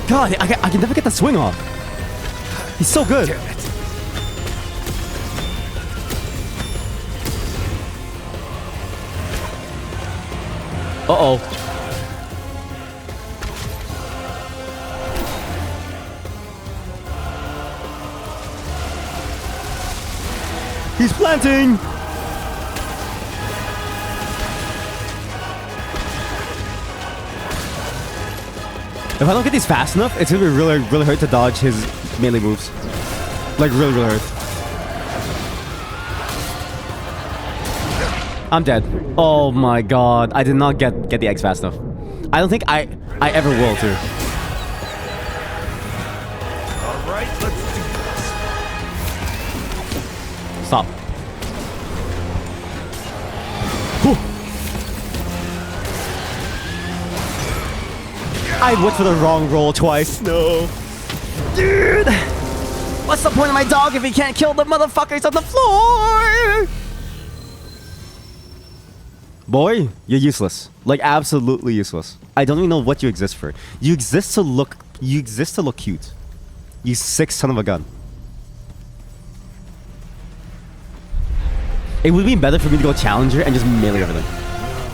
God, I can never get the swing off. He's so good.
Damn it.
Uh-oh. He's planting! If I don't get these fast enough, it's gonna be really, really hard to dodge his melee moves. Like, really, really hard. I'm dead. Oh my god. I did not get the eggs fast enough. I don't think I ever will, too.
Alright, let's do this.
Stop. Whew. I went for the wrong roll twice. No. Dude! What's the point of my dog if he can't kill the motherfuckers on the floor? Boy, you're useless. Like, absolutely useless. I don't even know what you exist for. You exist to look cute. You sick son of a gun. It would be better for me to go challenger and just melee everything.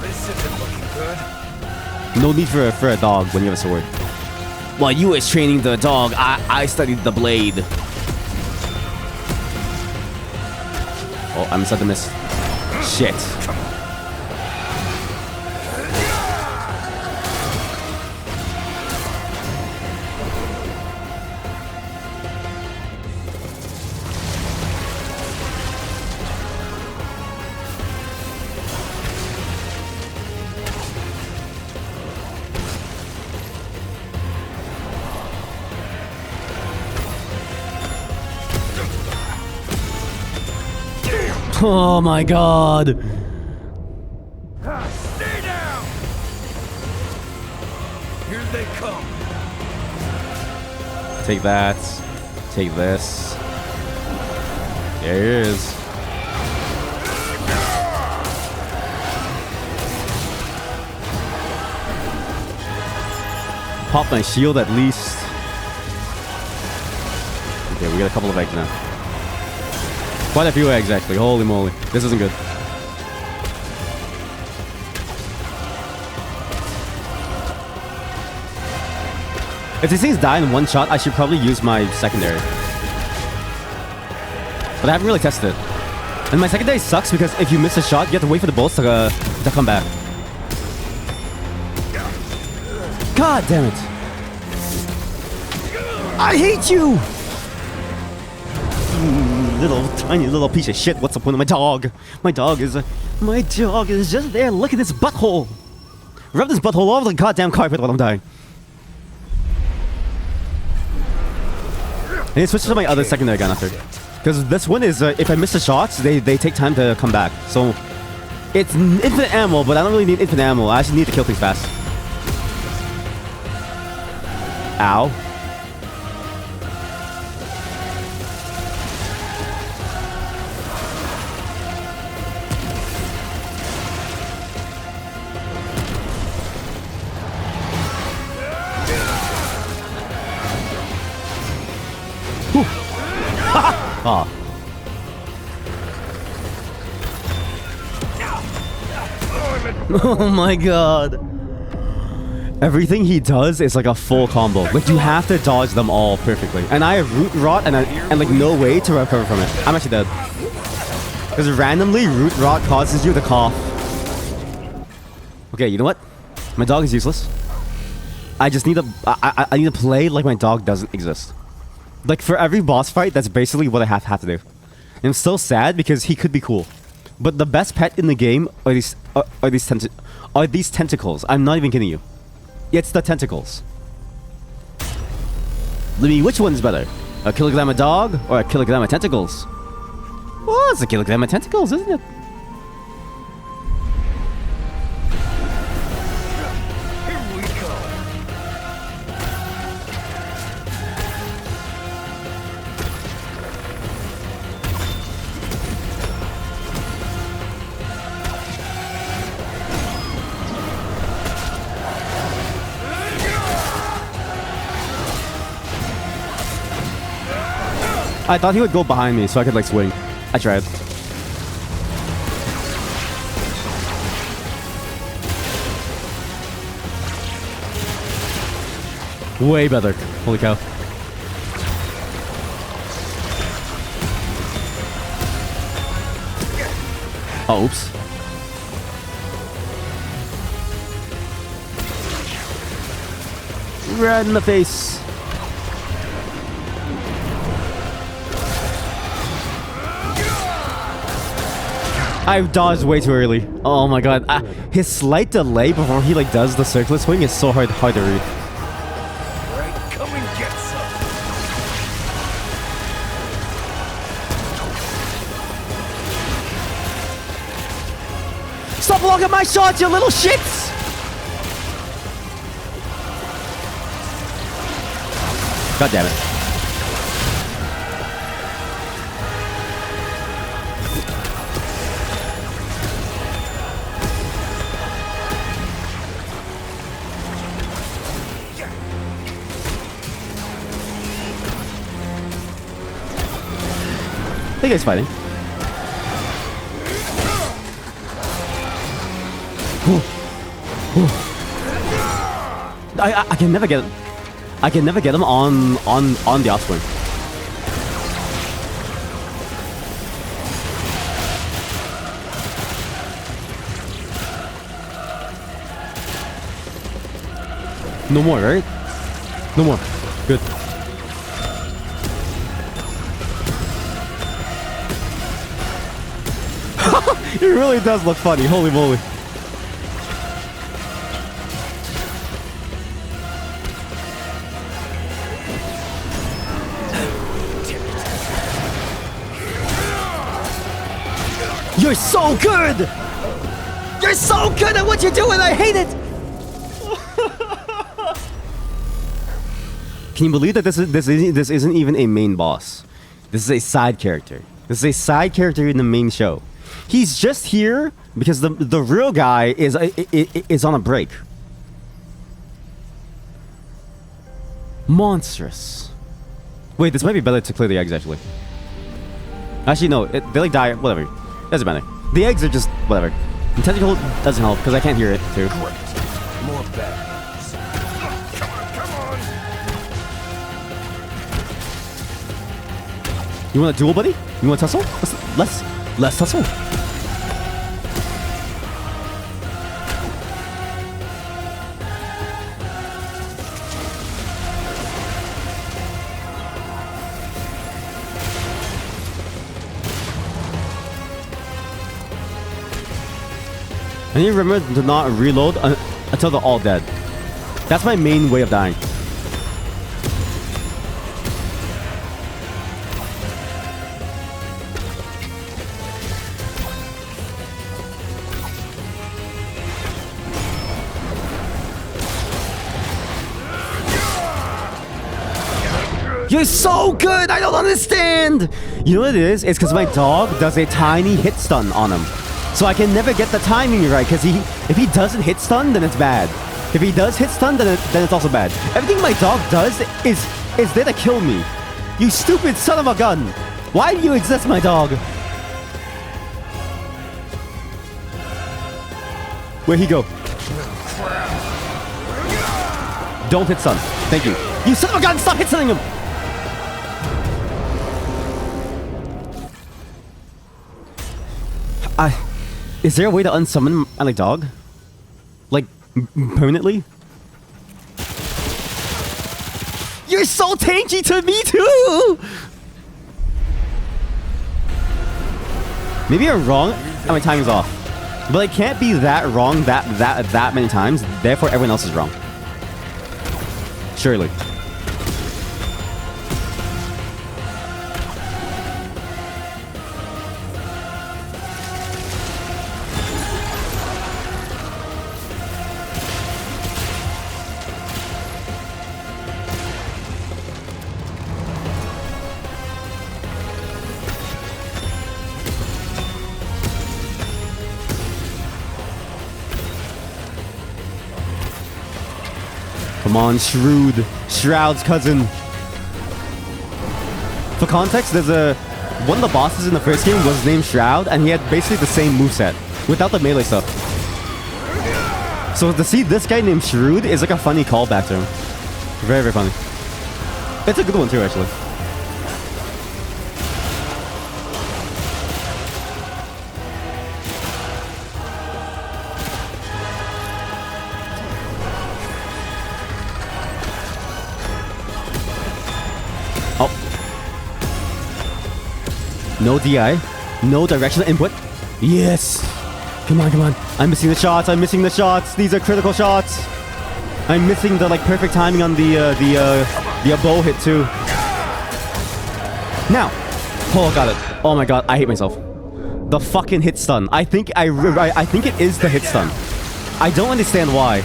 This isn't looking good.
No need for a dog when you have a sword. While you was training the dog, I studied the blade. Oh, I'm set to miss. Shit. Oh my god.
Stay down! Here they come.
Take that. Take this. There it is. Pop my shield at least. Okay, we got a couple of eggs now. Quite a few eggs, actually. Holy moly. This isn't good. If these things die in one shot, I should probably use my secondary. But I haven't really tested it. And my secondary sucks because if you miss a shot, you have to wait for the bullets to come back. God damn it. I hate you! Little tiny little piece of shit. What's the point of my dog? My dog is just there. Look at this butthole. Rub this butthole all over the goddamn carpet while I'm dying. And it switches to my other secondary gun after. Because this one is, if I miss the shots, they take time to come back. So, it's infinite ammo, but I don't really need infinite ammo. I actually need to kill things fast. Ow. Oh. Oh my god. Everything he does is like a full combo. Like you have to dodge them all perfectly. And I have root rot and like no way to recover from it. I'm actually dead. Because randomly root rot causes you to cough. Okay, you know what? My dog is useless. I just need to I need to play like my dog doesn't exist. Like, for every boss fight, that's basically what I have to do. And I'm still sad because he could be cool. But the best pet in the game are these tentacles. I'm not even kidding you. It's the tentacles. Let me, which one's better? A kilogram of dog or a kilogram of tentacles? Well, it's a kilogram of tentacles, isn't it? I thought he would go behind me so I could like swing. I tried. Way better. Holy cow. Oh, oops. Right in the face. I dodged way too early. Oh my god. His slight delay before he like does the circular swing is so hard to read.
Right, come and get some.
Stop blocking my shots, you little shits! God damn it. Hey guys fighting. I can never get him on the offspring. No more, right? No more. Good. It really does look funny. Holy moly. You're so good! You're so good at what you're doing! I hate it! Can you believe that this isn't even a main boss? This is a side character. This is a side character in the main show. He's just here because the real guy is on a break. Monstrous. Wait, this might be better to clear the eggs actually. Actually, no. They like die. Whatever. Doesn't matter. The eggs are just whatever. And technical doesn't help because I can't hear it too.
Great. More bad.
You want a duel, buddy? You want to tussle? Let's tussle. I need to remember to not reload until they're all dead. That's my main way of dying. You're so good! I don't understand! You know what it is? It's because my dog does a tiny hit stun on him. So I can never get the timing right, because if he doesn't hit stun, then it's bad. If he does hit stun, then it's also bad. Everything my dog does is there to kill me. You stupid son of a gun! Why do you exist, my dog? Where'd he go? Don't hit stun. Thank you. You son of a gun! Stop hit stunning him! Is there a way to unsummon my dog? Like, permanently? You're so tanky to me too! Maybe I'm wrong and my timing's off. But it can't be that wrong that many times, therefore everyone else is wrong. Surely. Come on, Shrewd. Shroud's cousin. For context, there's one of the bosses in the first game was named Shroud, and he had basically the same moveset, without the melee stuff. So to see this guy named Shrewd is like a funny callback to him. Very, very funny. It's a good one too, actually. No DI. No directional input. Yes. Come on, come on. I'm missing the shots. I'm missing the shots. These are critical shots. I'm missing the like perfect timing on the bow hit too. Now. Oh, got it. Oh my god, I hate myself. The fucking hit stun. I think it is the hit stun. I don't understand why.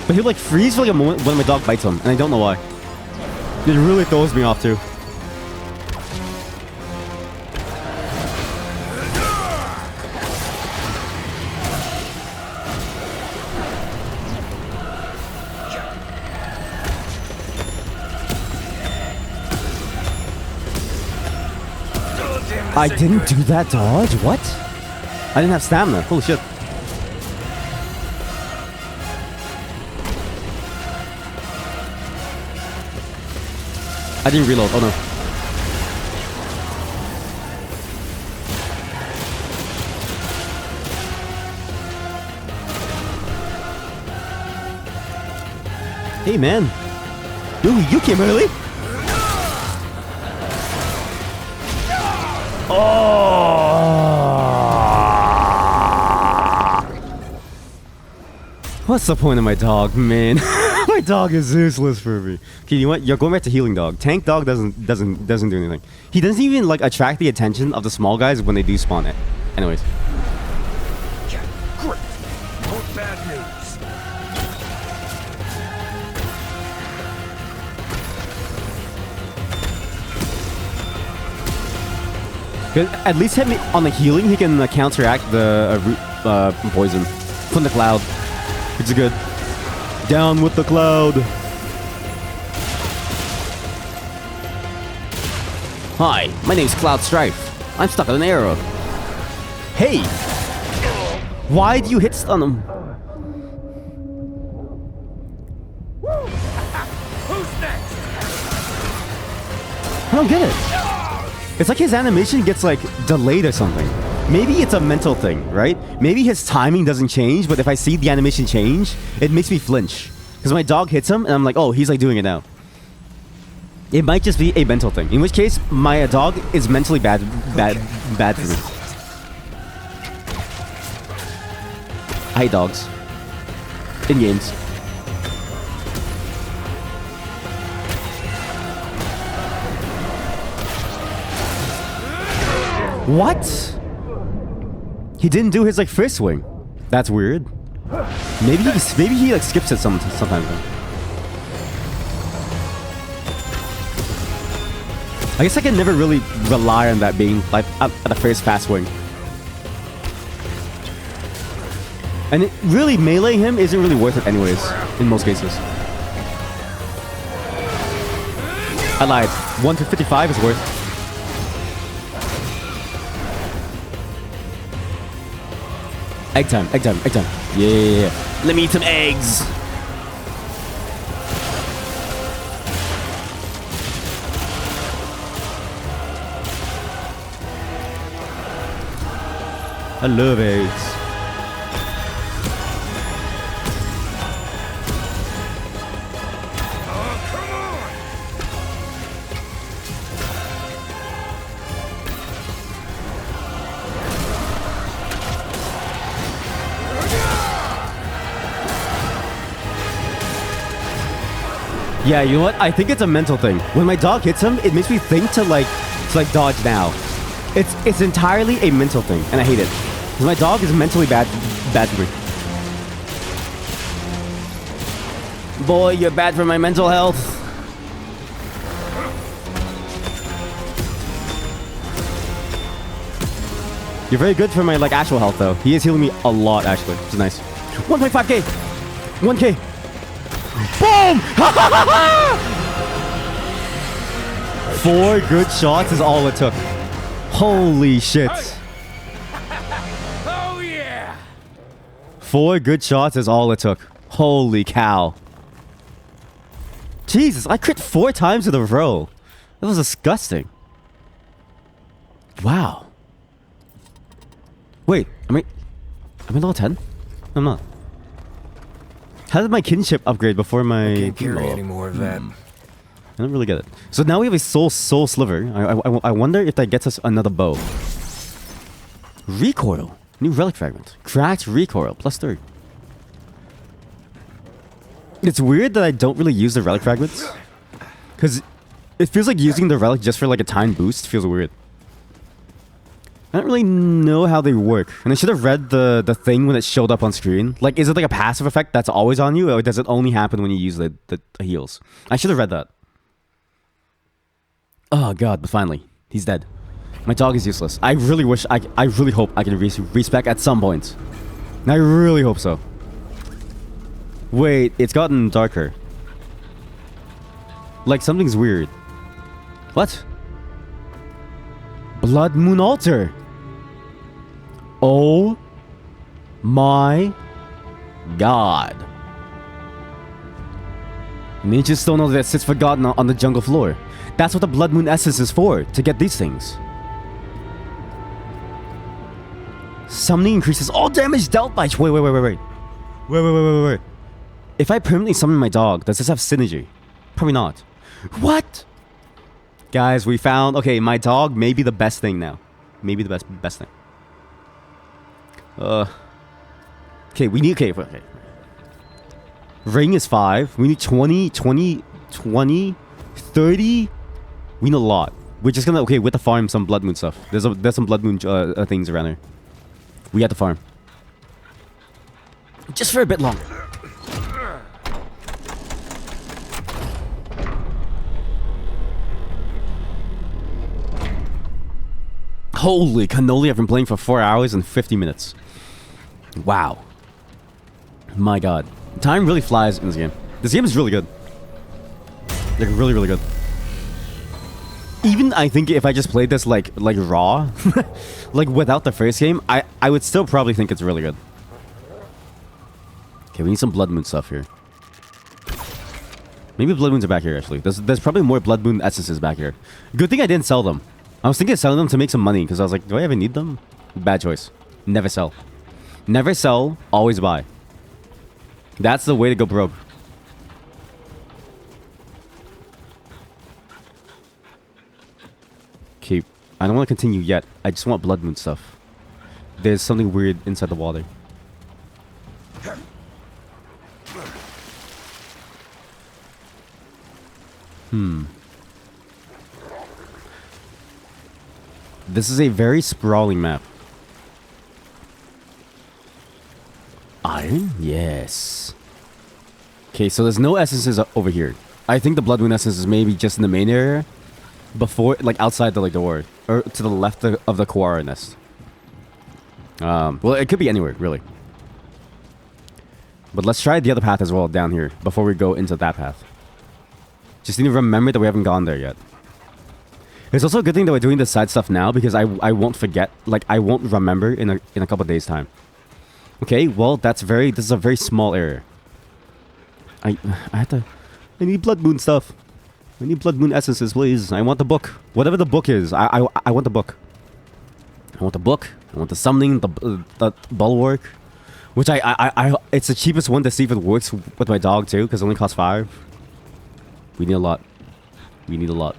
But he'll like freeze for like a moment when my dog bites him, and I don't know why. It really throws me off too.
I didn't do that dodge? What? I didn't have stamina. Holy shit. I didn't reload. Oh no. Hey man. You came early. What's the point of my dog, man? My dog is useless for me. Okay, you know what? You're going back to healing dog. Tank dog doesn't do anything. He doesn't even like attract the attention of the small guys when they do spawn it. Anyways.
Yeah, great. More bad news.
At least hit me on the healing. He can counteract the poison from the cloud. Which is good. Down with the cloud. Hi, my name's Cloud Strife. I'm stuck on an arrow. Hey! Why do you hit stun him?
Who's next?
I don't get it. It's like his animation gets like delayed or something. Maybe it's a mental thing, right? Maybe his timing doesn't change, but if I see the animation change, it makes me flinch. Because my dog hits him, and I'm like, oh, he's like doing it now. It might just be a mental thing. In which case, my dog is mentally bad for me. I hate dogs. In games. What? He didn't do his like first swing. That's weird. Maybe he like skips it sometimes. I guess I can never really rely on that being like at the first fast swing. And it really meleeing him isn't really worth it anyways, in most cases. I lied. 1 to 55 is worth. Egg time, egg time, egg time. Yeah. Let me eat some eggs. I love eggs. Yeah, you know what? I think it's a mental thing. When my dog hits him, it makes me think to dodge now. It's entirely a mental thing, and I hate it. 'Cause my dog is mentally bad for me. Boy, you're bad for my mental health. You're very good for my actual health though. He is healing me a lot actually, which is nice. 1.5k, 1k. Boom! 4 good shots is all it took. Holy shit.
Oh yeah!
4 good shots is all it took. Holy cow. Jesus, I crit 4 times in a row. That was disgusting. Wow. Wait, am I level 10? I'm not. How did my kinship upgrade before my...
I can't carry any more of that.
I don't really get it. So now we have a soul sliver. I wonder if that gets us another bow. Recoil. New relic fragment. Cracked recoil. +3. It's weird that I don't really use the relic fragments. Because it feels like using the relic just for a time boost feels weird. I don't really know how they work. And I should have read the thing when it showed up on screen. Is it a passive effect that's always on you? Or does it only happen when you use the heals? I should have read that. Oh god, but finally. He's dead. My dog is useless. I really wish... I really hope I can respec at some point. And I really hope so. Wait, it's gotten darker. Something's weird. What?
Blood Moon Altar. Oh my god. Ninja stone that sits forgotten on the jungle floor. That's what the Blood Moon Essence is for, to get these things. Summoning increases all damage dealt by... Wait. If I permanently summon my dog, does this have synergy? Probably not. What? Guys, we found... Okay, my dog may be the best thing now. Maybe the best thing. Okay, we need... Okay. Ring is 5. We need 20, 30. We need a lot. We're just gonna... Okay, we have to farm some Blood Moon stuff. There's some Blood Moon things around here. We have to farm. Just for a bit longer. Holy cannoli, I've been playing for 4 hours and 50 minutes. Wow. My god. Time really flies in this game. This game is really good. Like, really, really good. Even, I think, if I just played this, like raw, like, without the first game, I would still probably think it's really good. Okay, we need some Blood Moon stuff here. Maybe Blood Moons are back here, actually. There's probably more Blood Moon essences back here. Good thing I didn't sell them. I was thinking of selling them to make some money, because I was like, do I even need them? Bad choice. Never sell. Never sell, always buy. That's the way to go broke. Okay, I don't want to continue yet. I just want Blood Moon stuff. There's something weird inside the water. This is a very sprawling map. Iron? Yes. Okay, so there's no essences over here. I think the Blood Moon essence is maybe just in the main area. Before, like, outside the, like, door. Or to the left of the koala nest. Well, it could be anywhere, really. But let's try the other path as well down here before we go into that path. Just need to remember that we haven't gone there yet. It's also a good thing that we're doing this side stuff now because I won't forget, like, I won't remember in a couple days time. Okay, well, this is a very small area. I need Blood Moon stuff. I need Blood Moon essences, please. I want the book. Whatever the book is, I want the book. I want the book. I want the summoning, the bulwark. Which it's the cheapest one to see if it works with my dog too, because it only costs 5. We need a lot. We need a lot.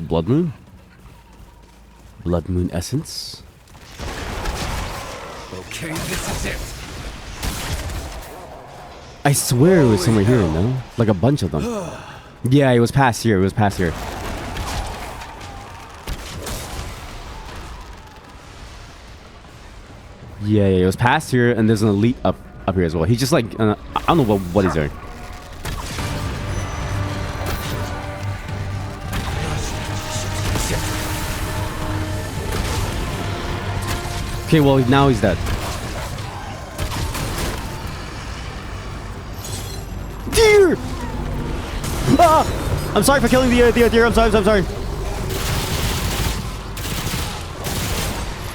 Blood Moon? Blood Moon essence?
Okay, this is it.
I swear it was somewhere here, no? Like a bunch of them. Yeah, it was past here. It was past here. Yeah, it was past here, and there's an elite up here as well. He's just like, I don't know what he's doing. Okay, well, now he's dead. Deer! Ah! I'm sorry for killing the deer. I'm sorry.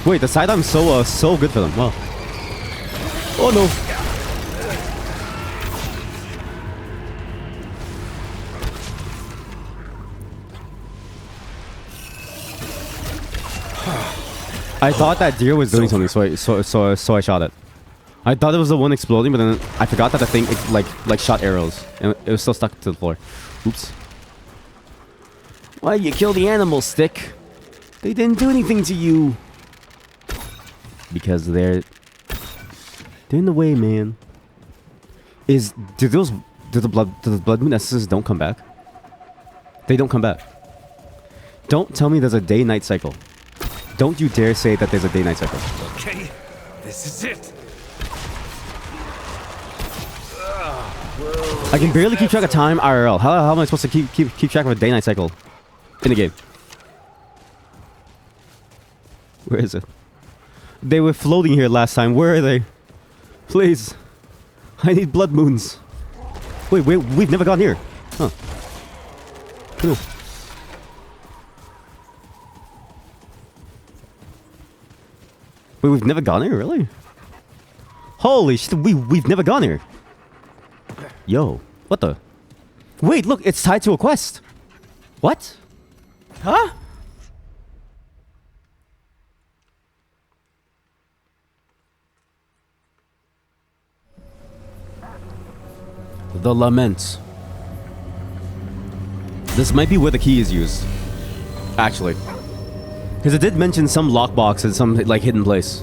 Wait, the sidearm's so good for them. Wow. Oh no. I thought that deer was doing something, so I shot it. I thought it was the one exploding, but then I forgot that the thing like shot arrows, and it was still stuck to the floor. Oops. Why you kill the animal, Stick? They didn't do anything to you. Because they're in the way, man. Do the Blood Moon essences don't come back? They don't come back. Don't tell me there's a day-night cycle. Don't you dare say that there's a day-night cycle.
Okay, this is it.
I can barely keep track of time IRL. How am I supposed to keep track of a day-night cycle in the game? Where is it? They were floating here last time. Where are they? Please. I need blood moons. Wait, we've never gone here. Huh. Cool. Wait, we've never gone here, really? Holy shit, we've never gone here. Yo, what the? Wait, look, it's tied to a quest. What? Huh? The Lament. This might be where the key is used. Actually. Because it did mention some lockbox in some, like, hidden place.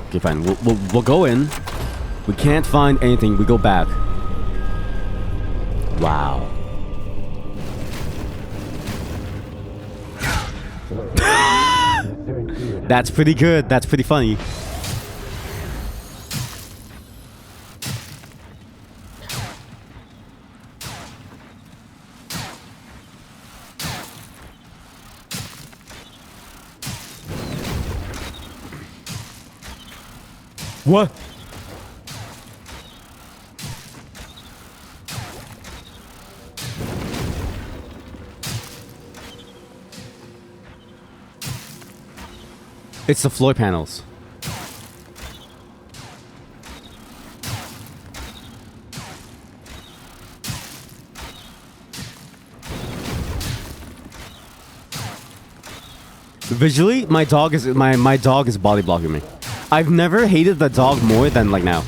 Okay, fine. We'll go in. We can't find anything. We go back. Wow. That's pretty good. That's pretty funny. What? It's the floor panels. Visually, my dog is body blocking me. I've never hated the dog more than like now.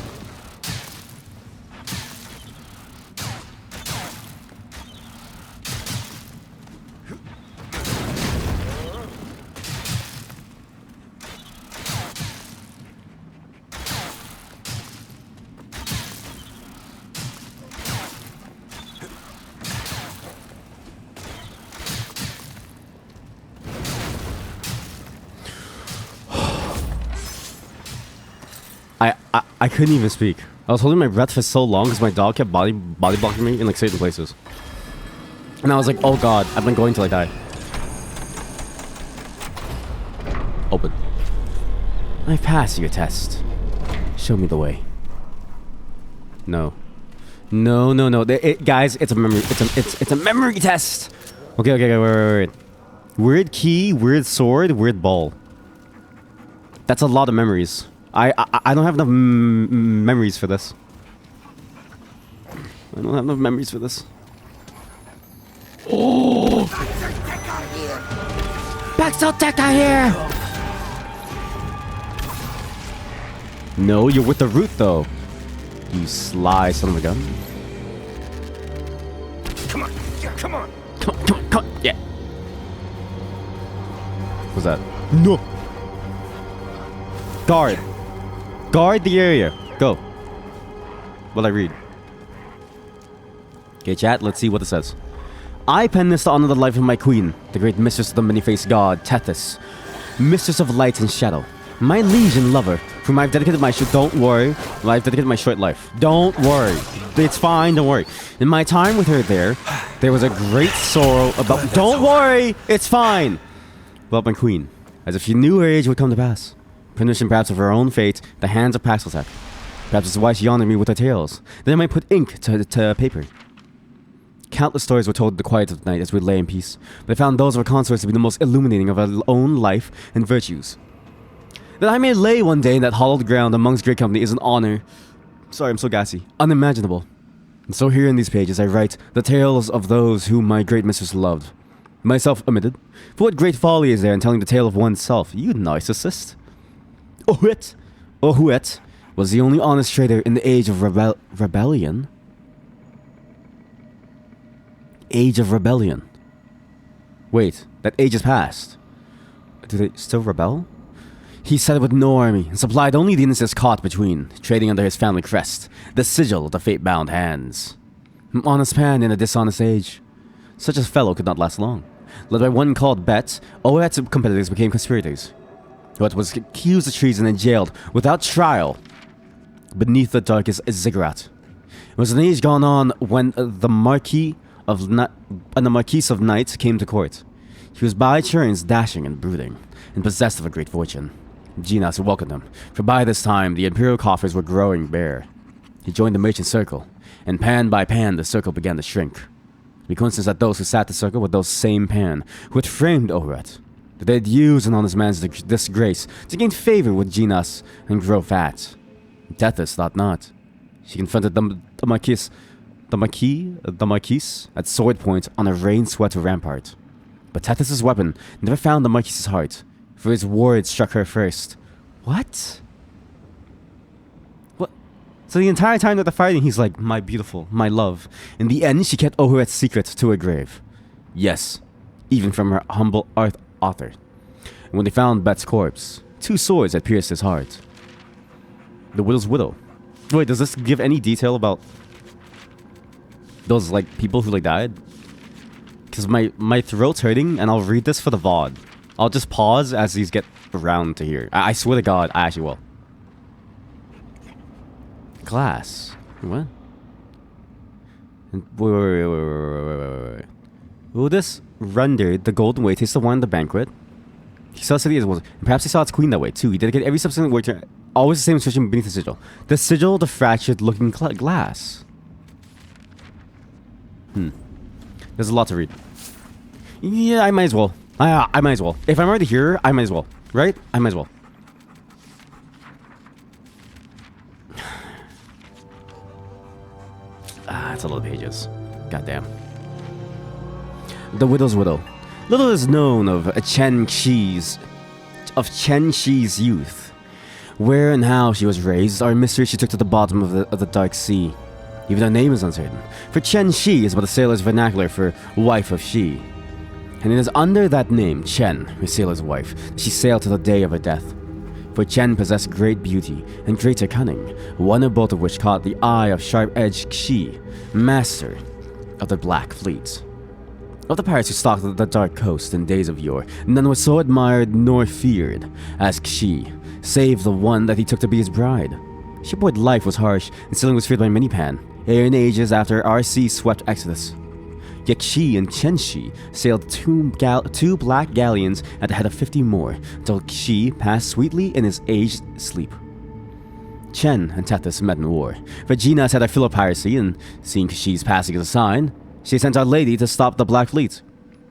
I couldn't even speak. I was holding my breath for so long because my dog kept body blocking me in like certain places. And I was like, oh god, I've been going till I die. Open. I passed your test. Show me the way. No. No. Guys, it's a memory. It's a memory test. Okay. Wait. Weird key, weird sword, weird ball. That's a lot of memories. I don't have enough memories for this. I don't have enough memories for this. Oh! Baxoteka here! No, you're with the root though. You sly son of a gun.
Come on. Yeah, come on.
Come on. Yeah. What's that? No. Guard. Guard the area. Go. What'll I read? Okay, chat, let's see what it says. I pen this to honor the life of my queen, the great mistress of the many-faced god, Tethys, mistress of light and shadow, my liege and lover, whom I've dedicated my don't worry, I've dedicated my short life. Don't worry. It's fine, don't worry. In my time with her there was a great sorrow about... Don't worry! It's fine! About my queen, as if she knew her age would come to pass. Permission perhaps of her own fate, the hands of Paxeltech. Perhaps it's why she honored me with her tales. Then I might put ink to paper. Countless stories were told in the quiet of the night as we lay in peace, but I found those of her consorts to be the most illuminating of our own life and virtues. That I may lay one day in that hallowed ground amongst great company is an honor. Sorry, I'm so gassy. Unimaginable. And so here in these pages I write the tales of those whom my great mistress loved. Myself omitted. For what great folly is there in telling the tale of oneself, you narcissist? Ohuet was the only honest trader in the age of rebellion. Age of rebellion. Wait, that age is past. Do they still rebel? He settled with no army and supplied only the innocents caught between, trading under his family crest, the sigil of the fate-bound hands. An honest man in a dishonest age. Such a fellow could not last long. Led by one called Bet, Ohuet's competitors became conspirators. But was accused of treason and jailed without trial beneath the darkest ziggurat. It was an age gone on when the Marquis of Night came to court. He was by turns dashing and brooding, and possessed of a great fortune. Genas welcomed him, for by this time the imperial coffers were growing bare. He joined the merchant circle, and pan by pan the circle began to shrink. The coincidence that those who sat the circle were those same pan who had framed Oret, that they had used an honest man's disgrace to gain favor with Genas and grow fat. Tethys thought not. She confronted the Marquis at sword point on a rain-swept rampart. But Tethys' weapon never found the Marquis' heart, for his words struck her first. What? What? So the entire time that they're fighting, he's like, my beautiful, my love. In the end, she kept Oheret's secret to her grave. Yes, even from her humble author. And when they found Bet's corpse, 2 swords had pierced his heart. The widow's widow. Wait, does this give any detail about those, like, people who, like, died? Because my throat's hurting, and I'll read this for the VOD. I'll just pause as these get around to here. I swear to God, I actually will. Glass. What? Wait. Will this rendered the golden way taste the wine at the banquet? He saw the city as well. Perhaps he saw its queen that way, too. He dedicated every subsequent word to always the same inscription beneath the sigil. The sigil, the fractured-looking glass. There's a lot to read. Yeah, I might as well. I might as well. If I'm already here, I might as well. Right? I might as well. It's a lot of pages. Goddamn. The widow's widow. Little is known of Chen Qi's youth. Where and how she was raised are mysteries she took to the bottom of the dark sea. Even her name is uncertain, for Chen Shi is but a sailor's vernacular for wife of Shi. And it is under that name, Chen, her sailor's wife, that she sailed to the day of her death. For Chen possessed great beauty and greater cunning, one or both of which caught the eye of sharp-edged Xi, master of the Black Fleet. Of the pirates who stalked the dark coast in days of yore, none was so admired nor feared as Xi, save the one that he took to be his bride. Shipboard life was harsh, and sailing was feared by many pan, ere in ages after our sea-swept exodus. Yet Xi and Chen Shi sailed two black galleons at the head of 50 more, until Xi passed sweetly in his aged sleep. Chen and Tethys met in war, for Genas had a fill of piracy, and seeing Xi's passing as a sign, she sent Our Lady to stop the Black Fleet.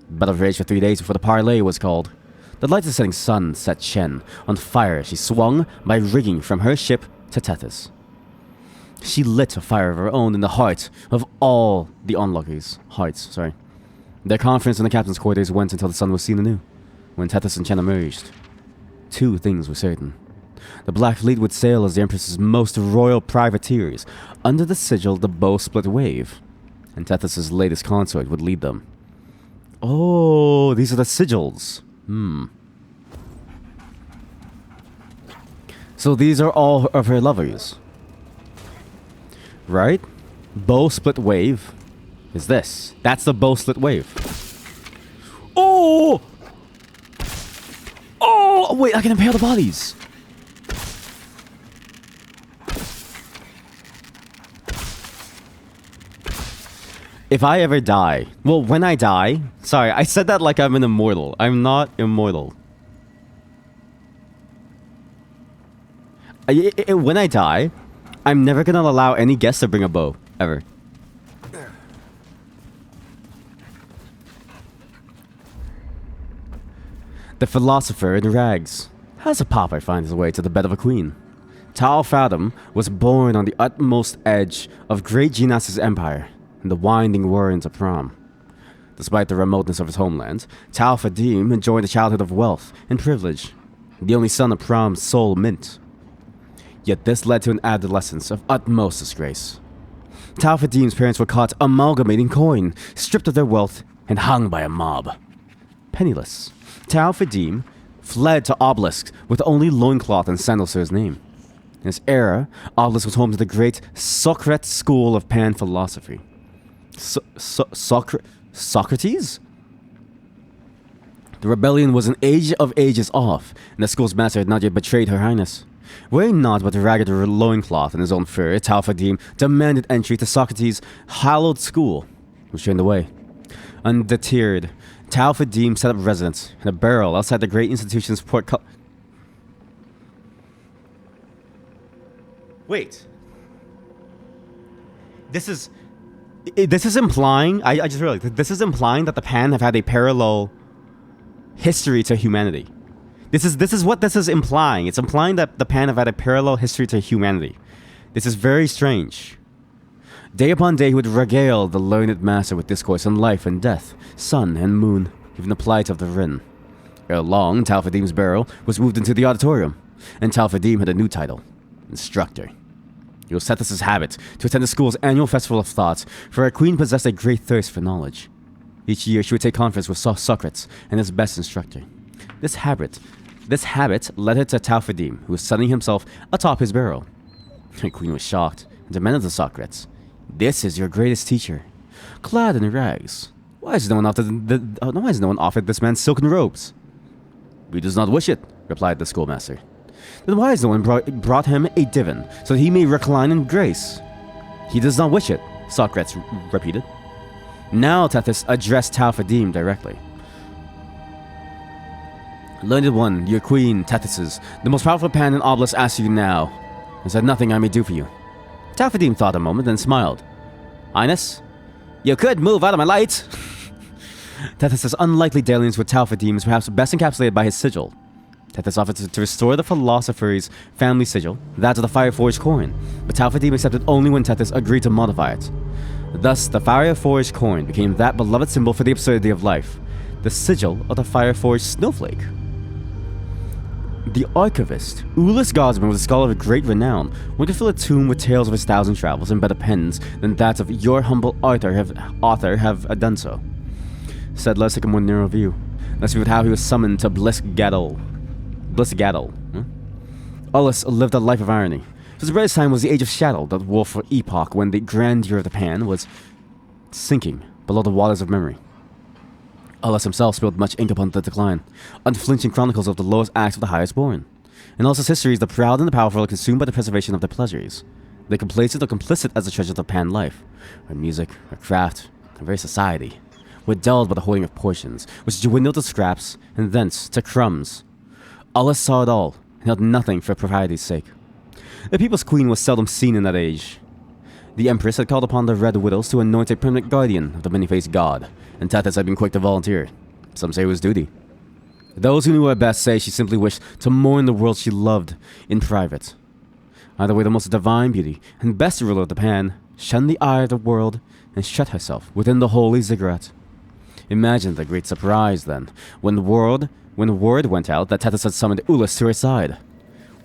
Battle raged for 3 days before the parley was called. The light of the setting sun set Chen on fire as she swung by rigging from her ship to Tethys. She lit a fire of her own in the heart of all the onlookers' hearts. Their conference in the captain's quarters went until the sun was seen anew. When Tethys and Chen emerged, 2 things were certain. The Black Fleet would sail as the Empress's most royal privateers, under the sigil the bowsprit wave, and Tethys' latest consort would lead them. Oh, these are the sigils. So these are all of her lovers. Right? Bowsprit wave is this. That's the bowsprit wave. Oh! Oh! Wait, I can impale the bodies. If I ever die... Well, when I die... Sorry, I said that like I'm an immortal. I'm not immortal. When I die, I'm never gonna allow any guests to bring a bow. Ever. The philosopher in rags. How does a pauper find his way to the bed of a queen? Tal Fathom was born on the utmost edge of great Genas' empire, in the winding warrens of Prom. Despite the remoteness of his homeland, Tal Fadim enjoyed a childhood of wealth and privilege, the only son of Prom's sole mint. Yet this led to an adolescence of utmost disgrace. Tal Fadim's parents were caught amalgamating coin, stripped of their wealth, and hung by a mob. Penniless, Tal Fadim fled to Obelisk with only loincloth and sandals to his name. In this era, Obelisk was home to the great Socrates school of pan-philosophy. Socrates? The rebellion was an age of ages off, and the school's master had not yet betrayed her highness. Wearing naught but a ragged loincloth and his own fur, Tal Fadim demanded entry to Socrates' hallowed school, which turned away. Undeterred, Tal Fadim set up residence in a barrel outside the great institution's port. Wait. This is implying. I just realized that this is implying that the Pan have had a parallel history to humanity. This is what this is implying. It's implying that the Pan have had a parallel history to humanity. This is very strange. Day upon day, he would regale the learned master with discourse on life and death, sun and moon, even the plight of the Rin. Ere long, Tal Fadim's barrel was moved into the auditorium, and Tal Fadim had a new title, instructor. It was Tethys' habit to attend the school's annual festival of thought, for our queen possessed a great thirst for knowledge. Each year, she would take conference with Socrates and his best instructor. This habit led her to Tal Fadim, who was sunning himself atop his barrel. The queen was shocked and demanded of Socrates, "This is your greatest teacher, clad in rags. Why has no one offered this man silken robes?" "He does not wish it," replied the schoolmaster. "Then why has no one brought him a divan, so that he may recline in grace?" "He does not wish it," Socrates repeated. Now Tethys addressed Tal Fadim directly. "Learned one, your queen, Tethys, the most powerful Pan in Obelisk, asks you now. Is there nothing I may do for you?" Tal Fadim thought a moment, then smiled. "Highness, you could move out of my light." Tethys' unlikely dalliance with Tal Fadim is perhaps best encapsulated by his sigil. Tethys offered to restore the philosopher's family sigil, that of the Fireforged coin, but Tal Fadim accepted only when Tethys agreed to modify it. Thus, the Fireforged coin became that beloved symbol for the absurdity of life, the sigil of the Fireforged snowflake. The archivist, Ulyss Gosman, was a scholar of great renown, one could fill a tomb with tales of his 1,000 travels and better pens than that of your humble author have done so. Said, let's take a more narrow view. Let's view how he was summoned to Bliss-Gadol. Ulyss lived a life of irony. His brightest time was the Age of Shadow, that woeful epoch when the grandeur of the Pan was sinking below the waters of memory. Ulyss himself spilled much ink upon the decline, unflinching chronicles of the lowest acts of the highest born. In Ulyss's histories, the proud and the powerful are consumed by the preservation of their pleasures. They complacent or complicit as the treasures of Pan life, our music, our craft, our very society, were dulled by the hoarding of portions, which dwindled to scraps, and thence to crumbs. Ulyss saw it all, and held nothing for propriety's sake. The people's queen was seldom seen in that age. The Empress had called upon the Red Widows to anoint a permanent guardian of the many-faced god, and Tethys had been quick to volunteer. Some say it was duty. Those who knew her best say she simply wished to mourn the world she loved in private. Either way, the most divine beauty and best ruler of the Pan shunned the eye of the world and shut herself within the holy ziggurat. Imagine the great surprise, then, when word went out that Tethys had summoned Ulyss to her side.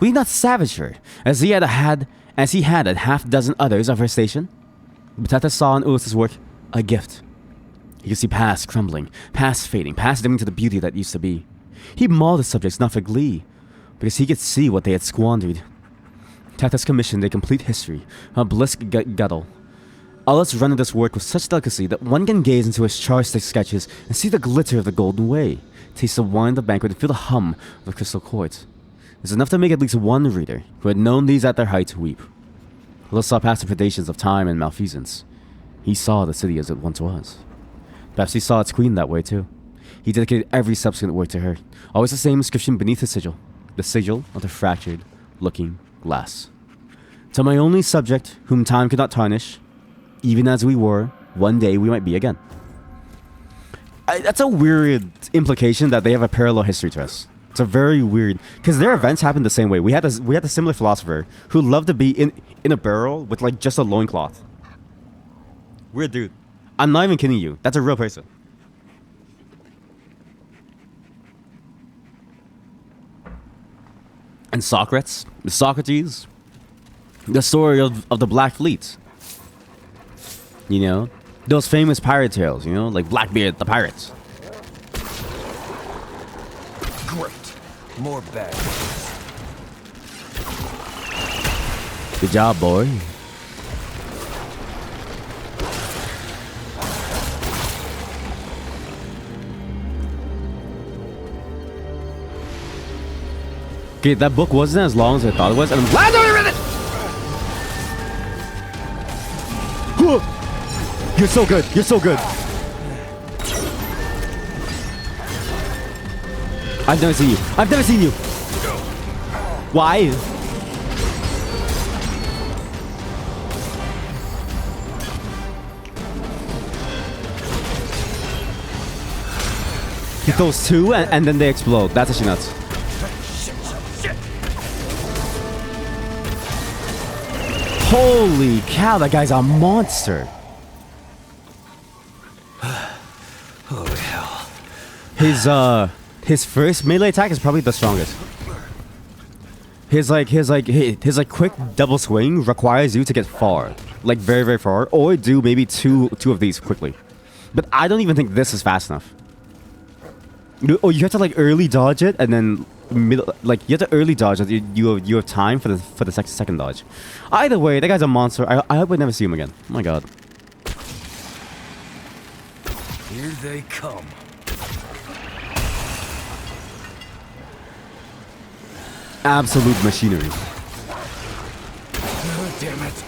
Would he not savage her, as he had a half-dozen others of her station? But Tethys saw in Ulyss's work a gift. He could see past crumbling, past fading, past dimming to the beauty that used to be. He mauled his subjects not for glee, because he could see what they had squandered. Tethys commissioned a complete history of Bliss-Gadol. Ulyss rendered this work with such delicacy that one can gaze into his char-stick sketches and see the glitter of the golden way, taste the wine of the banquet, and feel the hum of the crystal court. It's enough to make at least one reader who had known these at their height weep. Ulyss saw past the predations of time and malfeasance. He saw the city as it once was. Perhaps he saw its queen that way too. He dedicated every subsequent work to her, always the same inscription beneath the sigil of the fractured looking glass. To my only subject, whom time could not tarnish, even as we were, one day we might be again. That's a weird implication that they have a parallel history to us. It's a very weird, because their events happened the same way. We had a similar philosopher who loved to be in a barrel with like just a loincloth. Weird dude. I'm not even kidding you. That's a real person. And Socrates, the story of the Black Fleet. You know, those famous pirate tales, you know, like Blackbeard the Pirates.
Great. More bags.
Good job, boy. Okay, that book wasn't as long as I thought it was, and I'm glad I read it! You're so good. You're so good. I've never seen you. I've never seen you. Why? He throws two and then they explode. That's actually nuts. Holy cow, that guy's a monster.
Holy hell.
His first melee attack is probably the strongest. His quick double swing requires you to get far. Like very, very far. Or do maybe two of these quickly. But I don't even think this is fast enough. Oh, you have to like early dodge it and then you have to early dodge it. You have time for the second dodge. Either way, that guy's a monster. I hope I never see him again. Oh my god.
Here they come.
Absolute machinery.
Oh, damn it.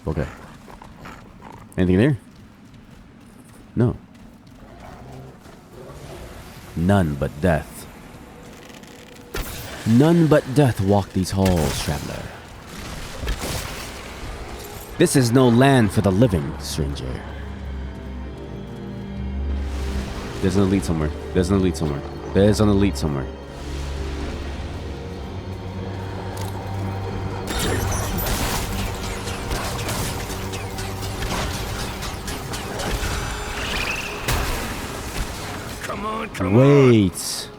Okay. Anything there? No. None but death. None but death walk these halls, traveler. This is no land for the living, stranger. There's an elite somewhere. There's an elite somewhere. There's an elite somewhere. Wait.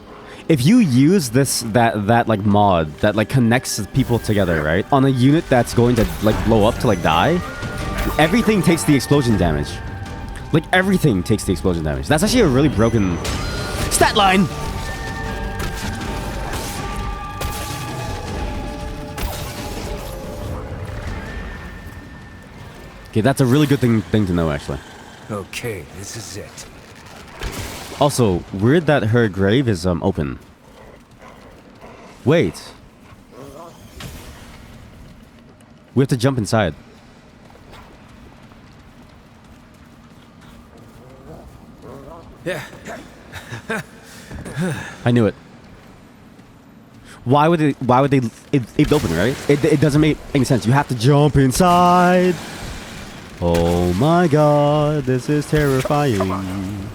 If you use that like mod that like connects people together, right? On a unit that's going to like blow up to like die, everything takes the explosion damage. Like everything takes the explosion damage. That's actually a really broken stat line. Okay, that's a really good thing to know actually.
Okay, this is it.
Also, weird that her grave is open. Wait. We have to jump inside.
Yeah.
I knew it. Why would they leave it open, right? It doesn't make any sense. You have to jump inside. Oh my god, this is terrifying.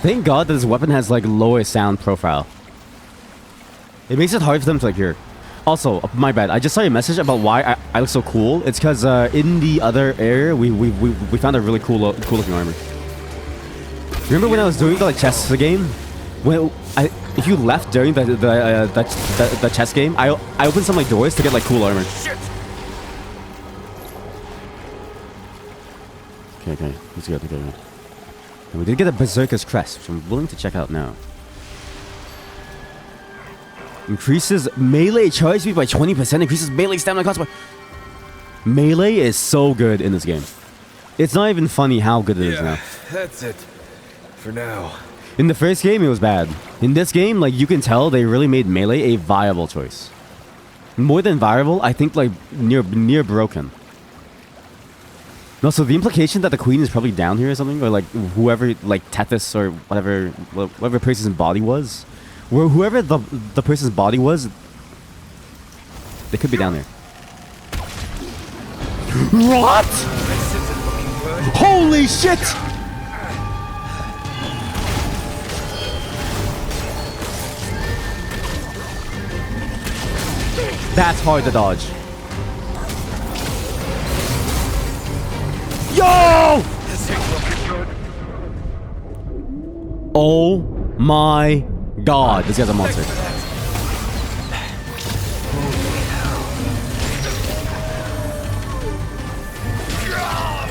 Thank God that this weapon has like lowest sound profile. It makes it hard for them to like hear. Also, my bad. I just saw a message about why I look so cool. It's because in the other area we found a really cool looking armor. Remember when I was doing the like chess game? When if you left during the chess game, I opened some like doors to get like cool armor.
Shit.
Okay, let's go. Okay. And we did get a Berserker's Crest, which I'm willing to check out now. Increases melee charge speed by 20%, increases melee stamina cost by... Melee is so good in this game. It's not even funny how good it is now.
That's it. For now.
In the first game, it was bad. In this game, like, you can tell they really made melee a viable choice. More than viable, I think, like, near broken. No, so the implication that the queen is probably down here or something, or like whoever, like Tethys or whatever person's body was, whoever the person's body was, they could be down there. What? Holy shit! That's hard to dodge. Yo! Oh my god, this guy's a monster.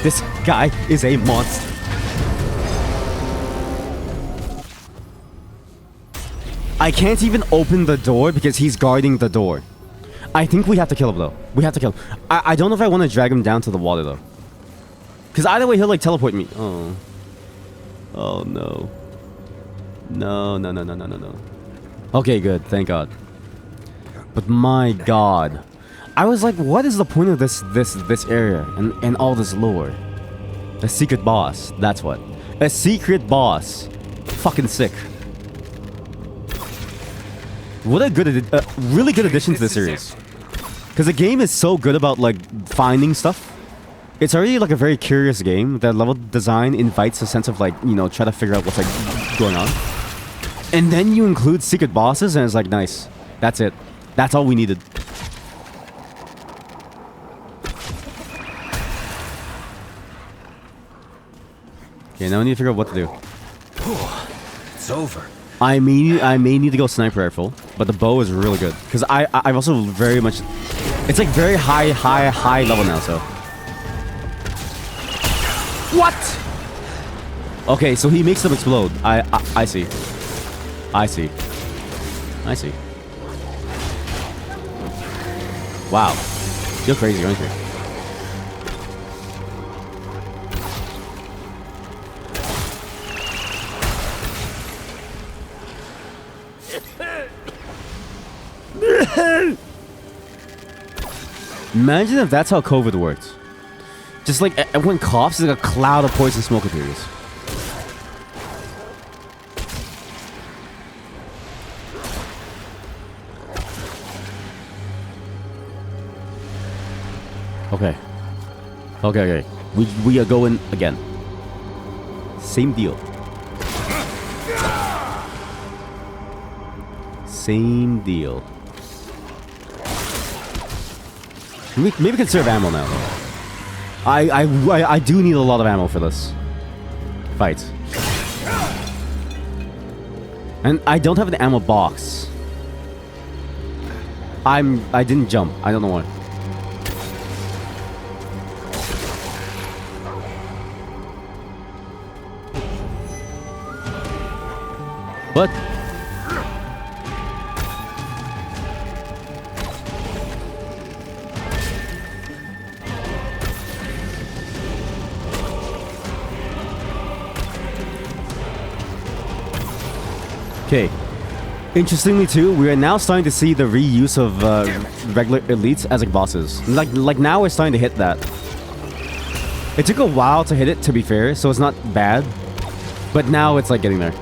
This guy is a monster. I can't even open the door because he's guarding the door. I think we have to kill him though. We have to kill him. I don't know if I want to drag him down to the water though. Because either way, he'll like teleport me. Oh. Oh no. No, no, no, no, no, no, no. Okay, good. Thank God. But my God. I was like, what is the point of this area and all this lore? A secret boss. That's what. A secret boss. Fucking sick. What a good, really good addition to the series. Because the game is so good about like finding stuff. It's already like a very curious game. The level design invites a sense of like, you know, try to figure out what's like going on. And then you include secret bosses and it's like, nice. That's it. That's all we needed. Okay, now we need to figure out what to do.
It's over.
I may need to go sniper rifle, but the bow is really good. Because I've also very much... It's like very high level now, so... What? Okay, so he makes them explode. I see. I see. I see. Wow. You're crazy, aren't you? Imagine if that's how COVID worked. Just like everyone coughs, it's like a cloud of poison smoke appears. Okay. Okay. We are going again. Same deal. Same deal. Maybe conserve ammo now. I do need a lot of ammo for this fight. And I don't have an ammo box. I didn't jump. I don't know why. What? Okay. Interestingly too, we are now starting to see the reuse of regular elites as like bosses. Like now we're starting to hit that. It took a while to hit it, to be fair, so it's not bad. But now it's like getting there.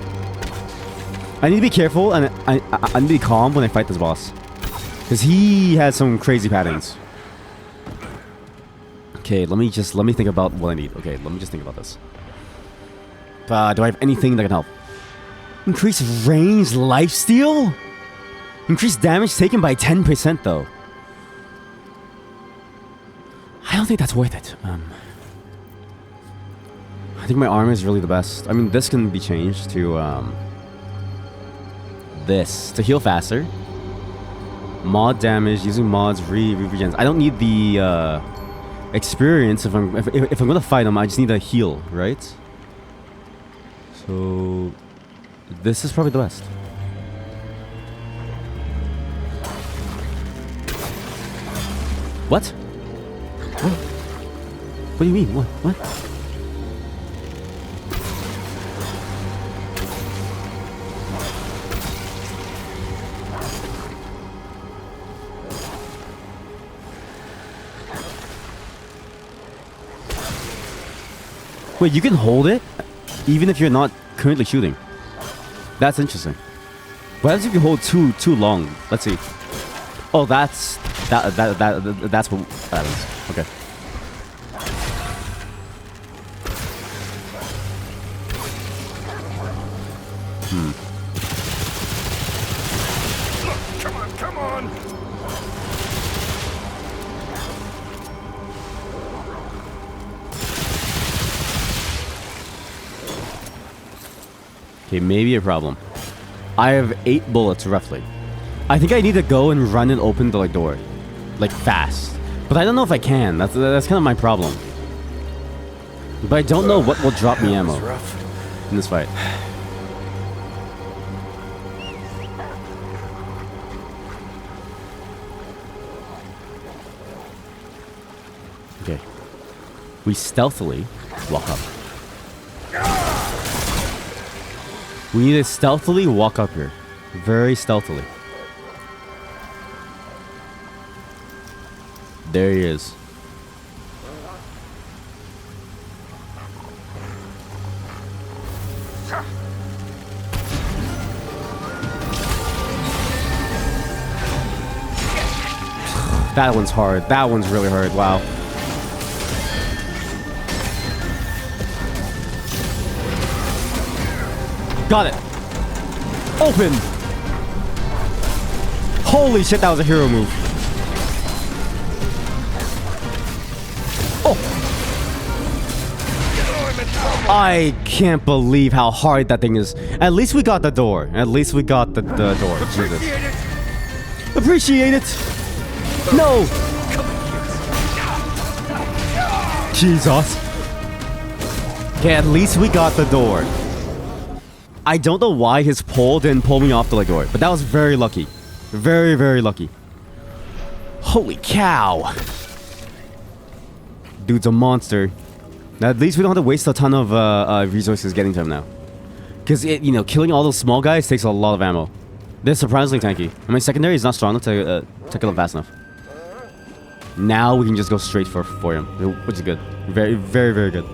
I need to be careful and I need to be calm when I fight this boss. Because he has some crazy patterns. Okay, let me think about what I need. Okay, let me just think about this. Do I have anything that can help? Increase range lifesteal? Increase damage taken by 10% though. I don't think that's worth it. I think my armor is really the best. I mean, this can be changed to this to heal faster. Mod damage using mods regens. I don't need the experience if I'm gonna fight him. I just need a heal, right? So this is probably the best. What? What do you mean? What? Wait, you can hold it even if you're not currently shooting. That's interesting. What happens if you hold too long? Let's see. Oh, that's what that is. Okay.
Come on!
Okay, maybe a problem. I have 8 bullets roughly. I think I need to go and run and open the door, like fast. But I don't know if I can. That's kind of my problem. But I don't know what will drop me ammo in this fight. Okay. We stealthily walk up.
We need to stealthily walk up here. Very stealthily. There he is. That one's hard. That one's really hard. Wow. Got it. Open. Holy shit, that was a hero move. Oh. I can't believe how hard that thing is. At least we got the door. At least we got the door. Jesus. Appreciate it. No. Jesus. Okay, at least we got the door. I don't know why his pole didn't pull me off the door, but that was very lucky. Very, very lucky. Holy cow. Dude's a monster. Now, at least we don't have to waste a ton of resources getting to him now. Because, you know, killing all those small guys takes a lot of ammo. They're surprisingly tanky. I mean, secondary is not strong enough to kill him fast enough. Now we can just go straight for him, which is good. Very, very, very good.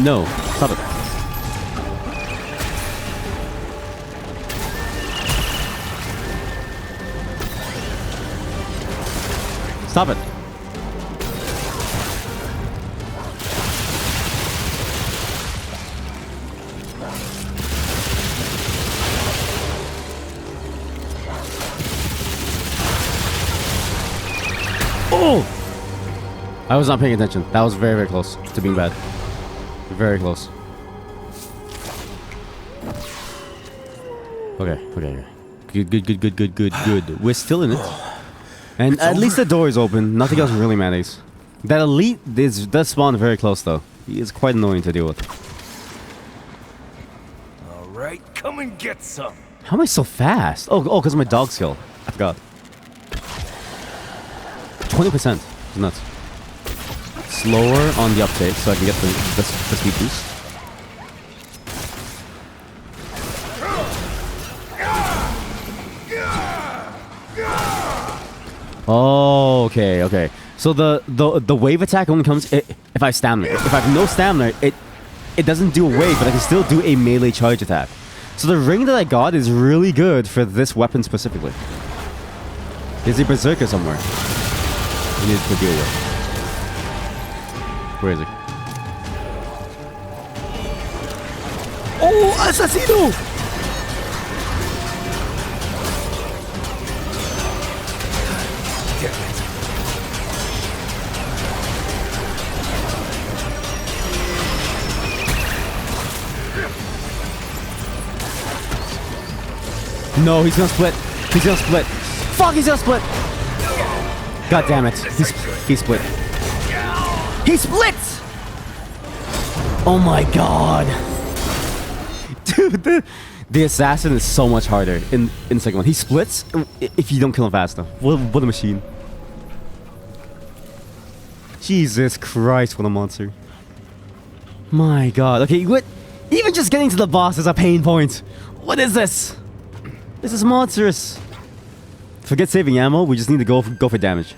No, stop it. Stop it. Oh! I was not paying attention. That was very, very close to being bad. Very close. Okay. Good. We're still in it. And at least the door is open. Nothing else really matters. That elite does spawn very close, though. He is quite annoying to deal with.
Alright, come and get some.
How am I so fast? Oh, because of my dog skill. I forgot. 20%. It's nuts. Slower on the uptake so I can get the speed boost. Oh, okay. So the wave attack only comes if I have stamina. If I have no stamina, it doesn't do a wave, but I can still do a melee charge attack. So the ring that I got is really good for this weapon specifically. There's a berserker somewhere we need to deal with. Where is he? Oh, assassino! No, he's gonna split. He's gonna split. Fuck, he's gonna split! God damn it. He split. He splits! Oh my god. Dude, the assassin is so much harder in the second one. He splits if you don't kill him fast enough. What a machine. Jesus Christ, what a monster. My god. Okay, what? Even just getting to the boss is a pain point. What is this? This is monstrous. Forget saving ammo, we just need to go for damage.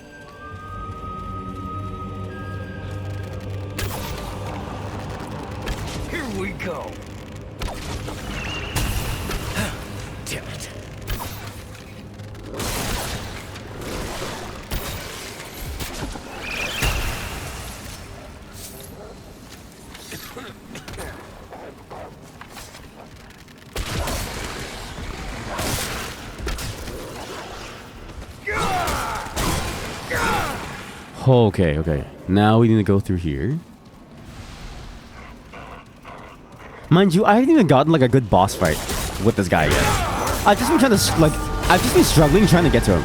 Here we go. Damn it.
Okay. Now we need to go through here. Mind you, I haven't even gotten like a good boss fight
with this guy again. I've just been trying to like, I've just been struggling trying to get to him.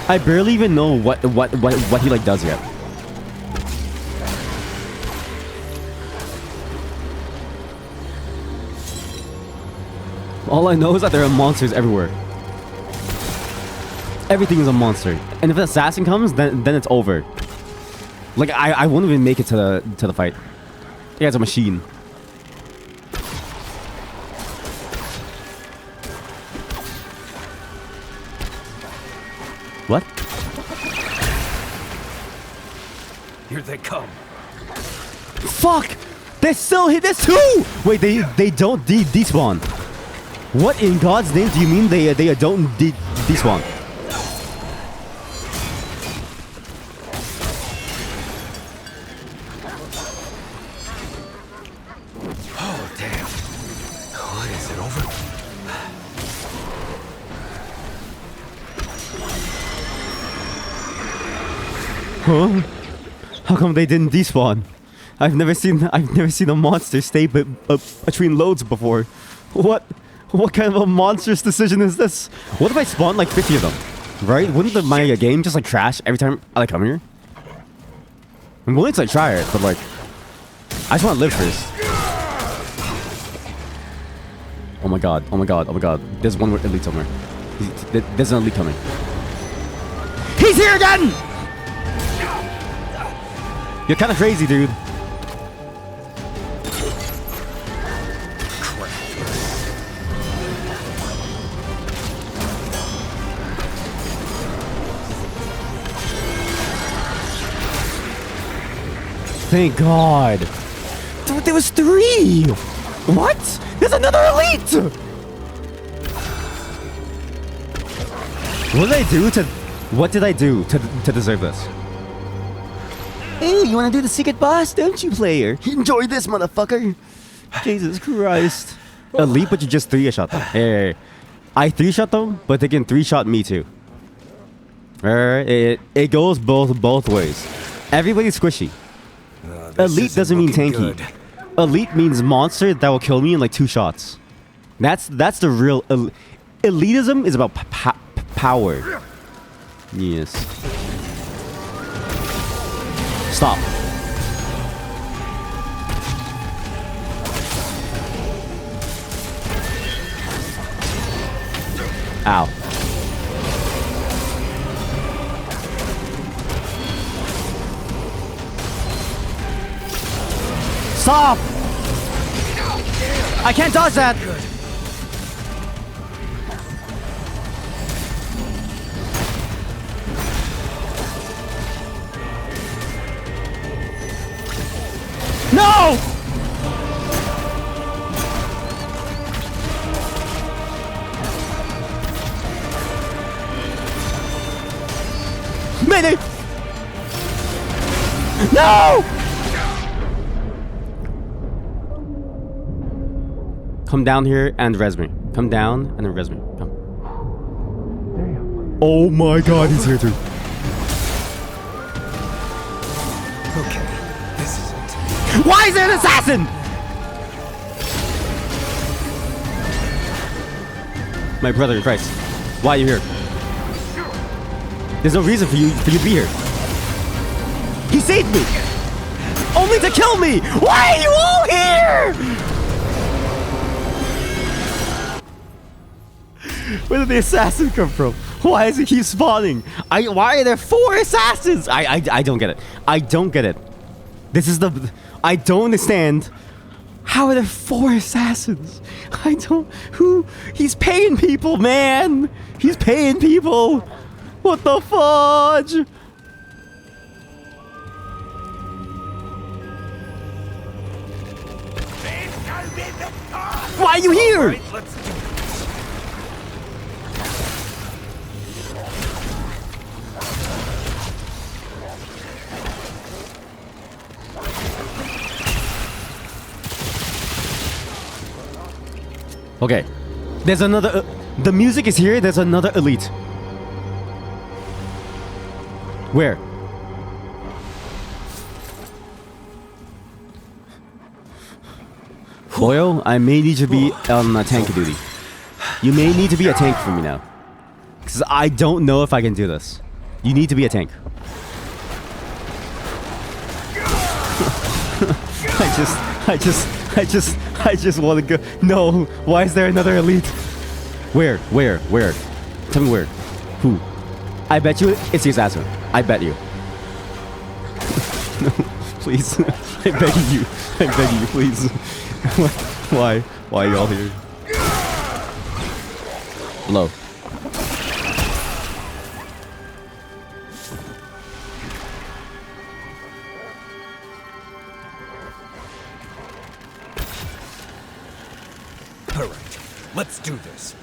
I barely even know what he like does yet. All I know is that there are monsters everywhere. Everything is a monster, and if an assassin comes, then it's over. Like I won't even make it to the fight. Yeah, it's a machine. What?
Here they come.
Fuck! They still hit this too! Wait, they don't despawn. What in God's name do you mean they don't despawn?
Oh, damn. What is it over?
Huh? How come they didn't despawn? I've never seen a monster stay between loads before. What kind of a monstrous decision is this? What if I spawn like 50 of them? Right? Wouldn't my game just like crash every time I like come here? I'm willing to like try it, but like I just want to live first. Oh my god, oh my god, oh my god. There's one more elite somewhere. There's an elite coming. He's here again! You're kind of crazy, dude. Thank God. Dude, there was 3. What? There's another elite. What did I do to deserve this? Hey, you want to do the secret boss, don't you, player? Enjoy this, motherfucker. Jesus Christ. Elite, but you just 3-shot them. Hey, I 3-shot them, but they can 3-shot me too. Alright, it goes both ways. Everybody's squishy. Elite doesn't mean tanky. Good. Elite means monster that will kill me in like 2 shots. That's the real elitism is about power. Yes. Stop. Ow. Stop! I can't dodge that! No! Mayday! No! Come down here and res me. Come down and then res me. Come. Damn. Oh my god, he's here too.
Okay, this is it.
Why is there an assassin? My brother in Christ, why are you here? There's no reason for you to be here. He saved me, only to kill me. Why are you all here? Where did the assassin come from? Why does he keep spawning? Why are there 4 assassins? I don't get it. I don't get it. This is the... I don't understand. How are there 4 assassins? I don't... Who... He's paying people, man! He's paying people! What the fudge? Why are you here?
Right, let's do it.
Okay. There's another... the music is here. There's another elite. Where? Boyle, I may need you to be on tank duty. You may need to be a tank for me now. Because I don't know if I can do this. You need to be a tank. I just want to go. No, why is there another elite? Where? Tell me where. Who? I bet you it's your assassin. I bet you. No, please. I beg you, please. Why? Why are you all here? Blow.
All right, let's do this.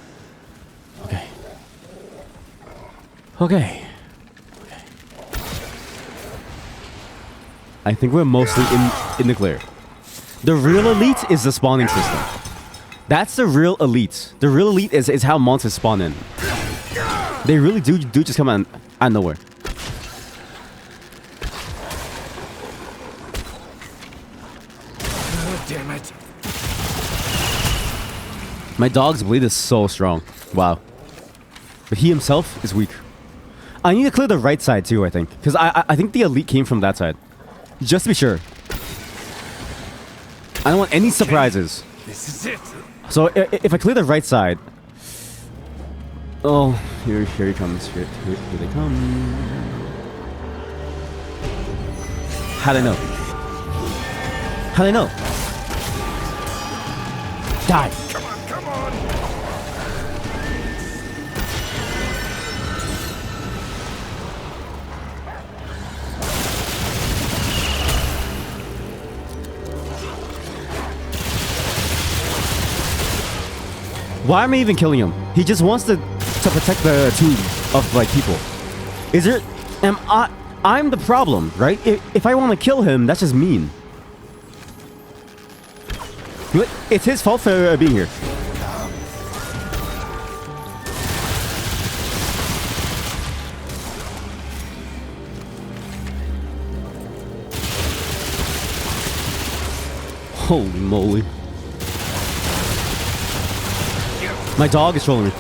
Okay. I think we're mostly in the clear. The real elite is the spawning system. That's the real elite. The real elite is how monsters spawn in. They really do just come out of nowhere.
Oh, damn it.
My dog's bleed is so strong. Wow. But he himself is weak. I need to clear the right side too, I think. Because I think the elite came from that side. Just to be sure. I don't want any surprises.
This is it.
So if I clear the right side... Oh, here he comes. Here they come. How'd I know? How'd I know? Die!
Come on.
Why am I even killing him? He just wants to protect the tomb of like people. Is there? I'm the problem, right? If I want to kill him, that's just mean. It's his fault for being here. Holy moly. My dog is trolling me.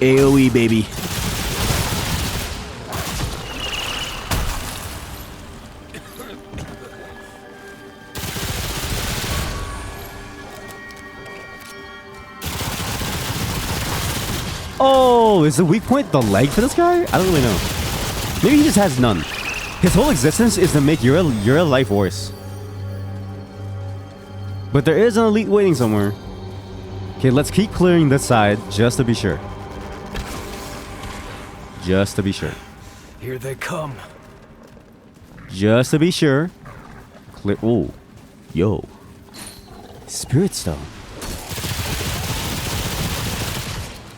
AoE, baby. Oh, is the weak point the leg for this guy? I don't really know. Maybe he just has none. His whole existence is to make your life worse. But there is an elite waiting somewhere. Okay, let's keep clearing this side just to be sure. Just to be sure.
Here they come.
Just to be sure. Clear. Oh, yo. Spirit stone.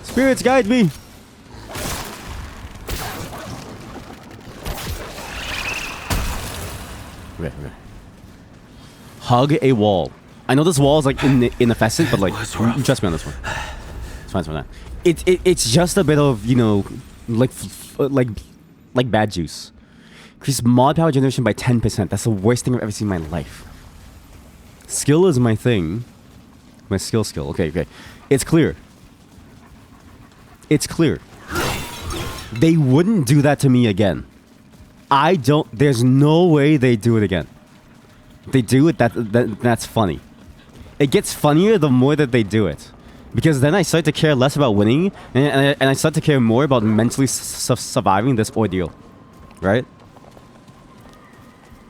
Spirits guide me. Okay. Hug a wall. I know this wall is like ineffective, but like trust me on this one. It's fine for that. It's just a bit of, you know, like bad juice. Increase mod power generation by 10%. That's the worst thing I've ever seen in my life. Skill is my thing. My skill. Okay. It's clear. It's clear. They wouldn't do that to me again. There's no way they do it again. They do it, that's funny. It gets funnier the more that they do it. Because then I start to care less about winning, and I start to care more about mentally surviving this ordeal. Right?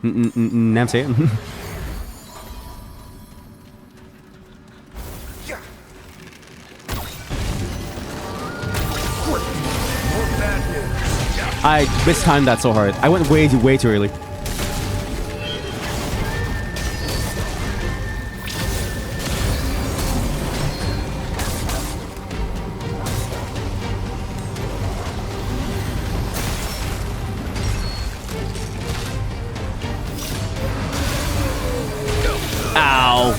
I'm saying? I mistimed that so hard. I went way too early. Ow.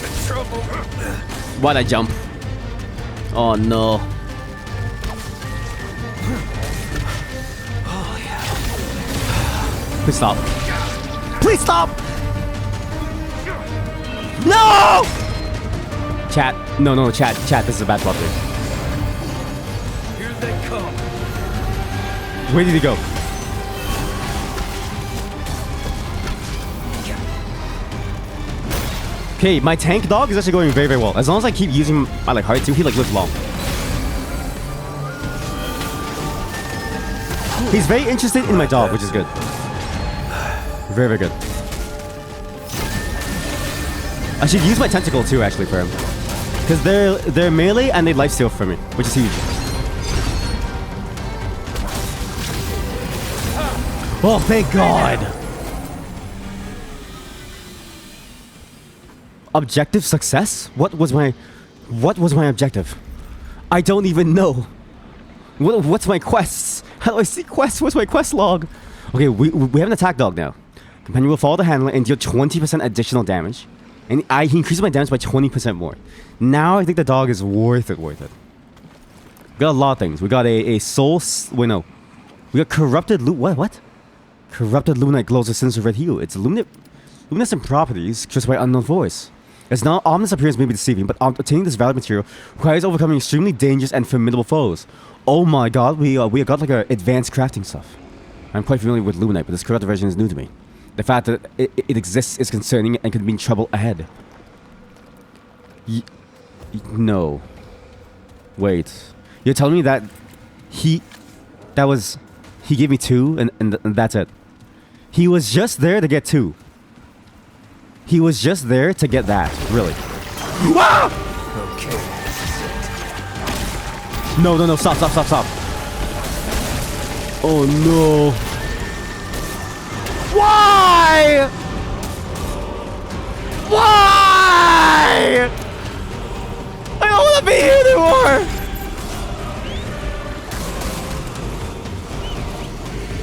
Why'd I jump? Oh no. Please stop. please stop! No! Chat. No, chat. This is a bad plot here.
Here they come.
Where did he go? Okay, my tank dog is actually going very, very well. As long as I keep using my like heart too, he like lives long. He's very interested in my dog, which is good. Very, very good. I should use my tentacle too, actually, for him. Because they're melee and they lifesteal for me, which is huge. Oh, thank God! Objective success? What was my objective? I don't even know. What's my quests? How do I see quests? What's my quest log? Okay, we have an attack dog now. Companion will follow the handler and deal 20% additional damage. And he increases my damage by 20% more. Now I think the dog is worth it. We got a lot of things. We got a soul... Wait, no. We got corrupted... What? Corrupted Luminite glows a sinister red hue. It's luminescent properties just by unknown voice. Its non-ominous appearance may be deceiving, but obtaining this valuable material requires overcoming extremely dangerous and formidable foes. Oh my god, we got like advanced crafting stuff. I'm quite familiar with Luminite, but this corrupted version is new to me. The fact that it exists is concerning and could mean trouble ahead. No. Wait. You're telling me that he gave me 2 and that's it. He was just there to get 2. He was just there to get that, really. Ah!
Okay,
No, stop. Oh no. Why? I don't want to be here anymore.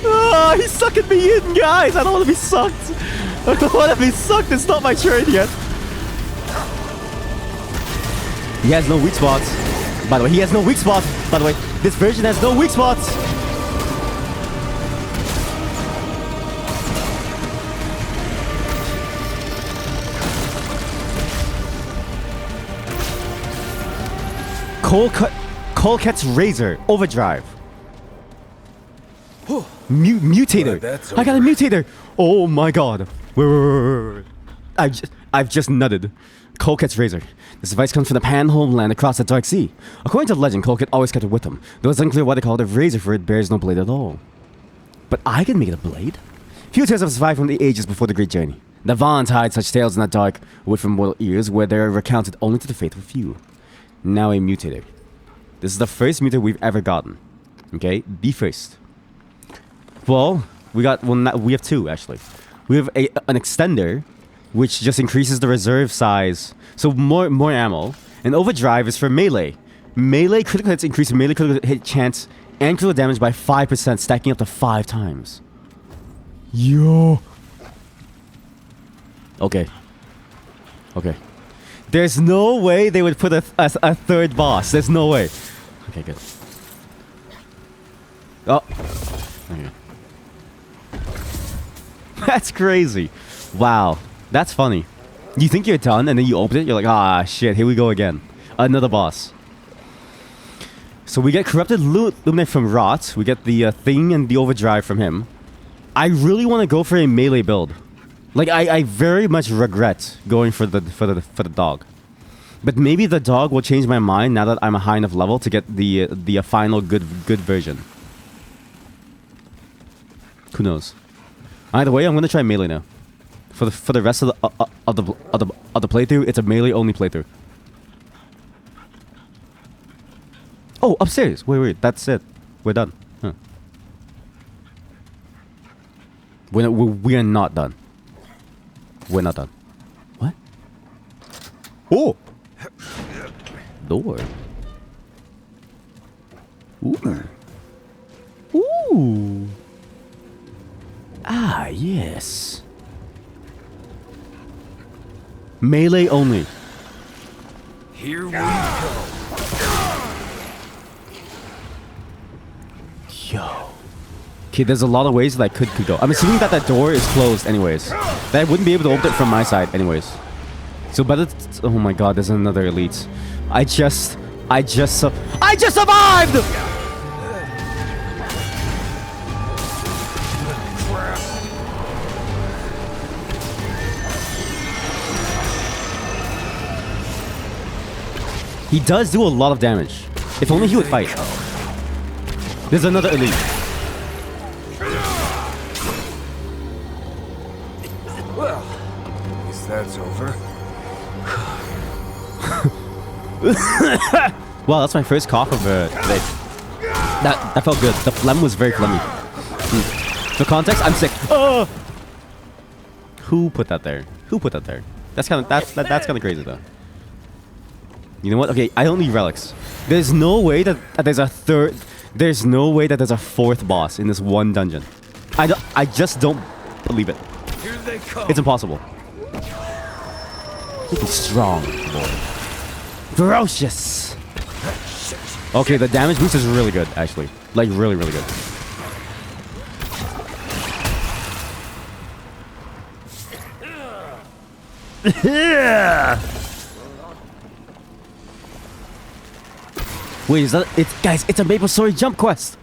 Oh, he's sucking me in, guys. I don't want to be sucked. I don't want to be sucked. It's not my turn yet. He has no weak spots. By the way, he has no weak spots. By the way, this version has no weak spots. Colcat's Razor Overdrive. Mutator. I got a mutator. Oh my god. Wait. I've just nutted. Colcat's Razor. This device comes from the Pan homeland across the Dark Sea. According to legend, Colcat always kept it with him, though it's unclear why they call it a razor, for it bears no blade at all. But I can make it a blade? Few tales have survived from the ages before the Great Journey. The Vaughns hide such tales in the dark wood from mortal ears, where they are recounted only to the faithful few. Now a mutator. This is the first mutator we've ever gotten. Okay, the first. Well, we have 2 actually. We have an extender, which just increases the reserve size, so more ammo. And overdrive is for melee. Melee critical hits increase melee critical hit chance and critical damage by 5%, stacking up to 5 times. Yo. Okay. There's no way they would put a third boss. There's no way. Okay, good. Oh. Okay. That's crazy. Wow. That's funny. You think you're done and then you open it, you're like, ah, shit, here we go again. Another boss. So we get Corrupted Luminite from Rot. We get the Thing and the Overdrive from him. I really want to go for a melee build. Like, I very much regret going for the dog. But maybe the dog will change my mind now that I'm a high enough level to get the final good version. Who knows? Either way, I'm gonna try melee now. For the rest of the playthrough, it's a melee only playthrough. Oh, upstairs. Wait. That's it. We're done. Huh. We are not done. We're not done. What? Oh! Door. Ooh. Ah, yes. Melee only.
Here we go.
Yo.
Okay, there's a lot of ways that I could go. I'm assuming that that door is closed anyways. That I wouldn't be able to open it from my side anyways. So better. Oh my god, there's another elite. I just survived! He does do a lot of damage. If only he would fight. There's another elite.
Well, I guess that's over.
Well, that's my first cough of today. That felt good. The phlegm was very phlegmy. For context, I'm sick. Oh! Who put that there? Who put that there? That's kind of crazy though. You know what? Okay, I don't need relics. There's no way that there's a third. There's no way that there's a fourth boss in this one dungeon. I just don't believe it.
Here they come.
It's impossible. He's strong, boy. Ferocious. Okay, the damage boost is really good, actually. Like, really, really good. Wait, is that it? Guys, it's a Maple Story jump quest.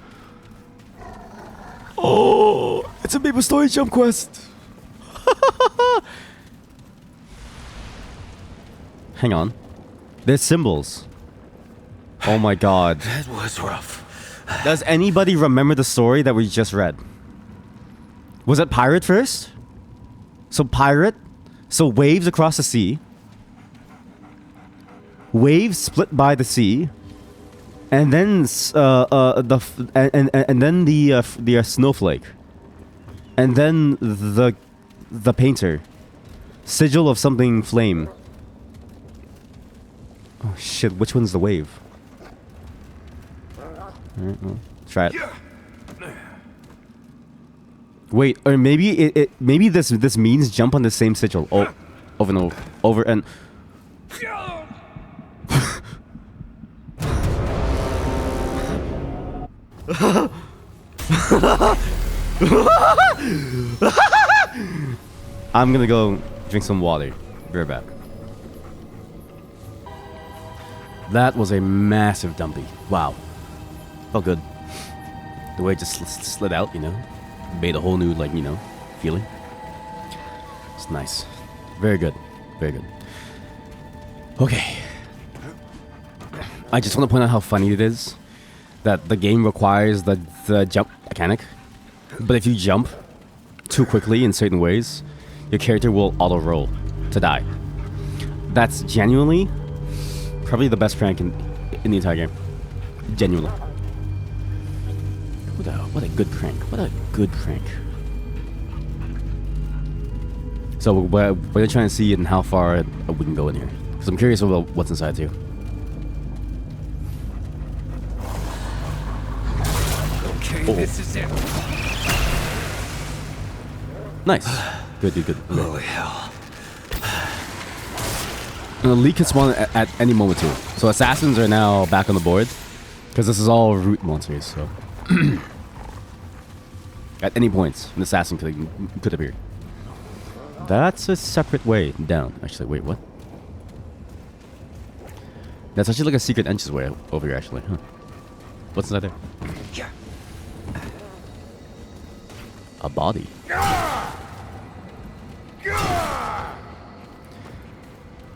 Oh, it's a Maple Story jump quest. Hang on. There's symbols. Oh my god.
That was rough.
Does anybody remember the story that we just read? Was it pirate first? So pirate. So waves across the sea. Waves split by the sea. And then the snowflake. And then the painter. Sigil of something flame. Oh shit, which one's the wave? Alright, well, try it. Wait, or maybe maybe this means jump on the same sigil. Oh, over and over and I'm gonna go drink some water. Be right back. That was a massive dumpy. Wow. Felt good. The way it just slid out, you know? Made a whole new, like, you know, feeling. It's nice. Very good. Very good. Okay. I just want to point out how funny it is that the game requires the jump mechanic. But if you jump too quickly in certain ways, your character will auto-roll to die. That's genuinely probably the best prank in the entire game. Genuinely. What a good prank. What a good prank. So we're trying to see and how far we can go in here. Because I'm curious about what's inside too.
Okay,
Oh.
this is it.
Nice. Good.
Holy hell.
And the leak can spawn at any moment too. So assassins are now back on the board. Because this is all root monsters, so... At any point, an assassin could appear. That's a separate way down. Actually, wait, what? That's actually like a secret entranceway over here, actually. Huh. What's inside there? A body.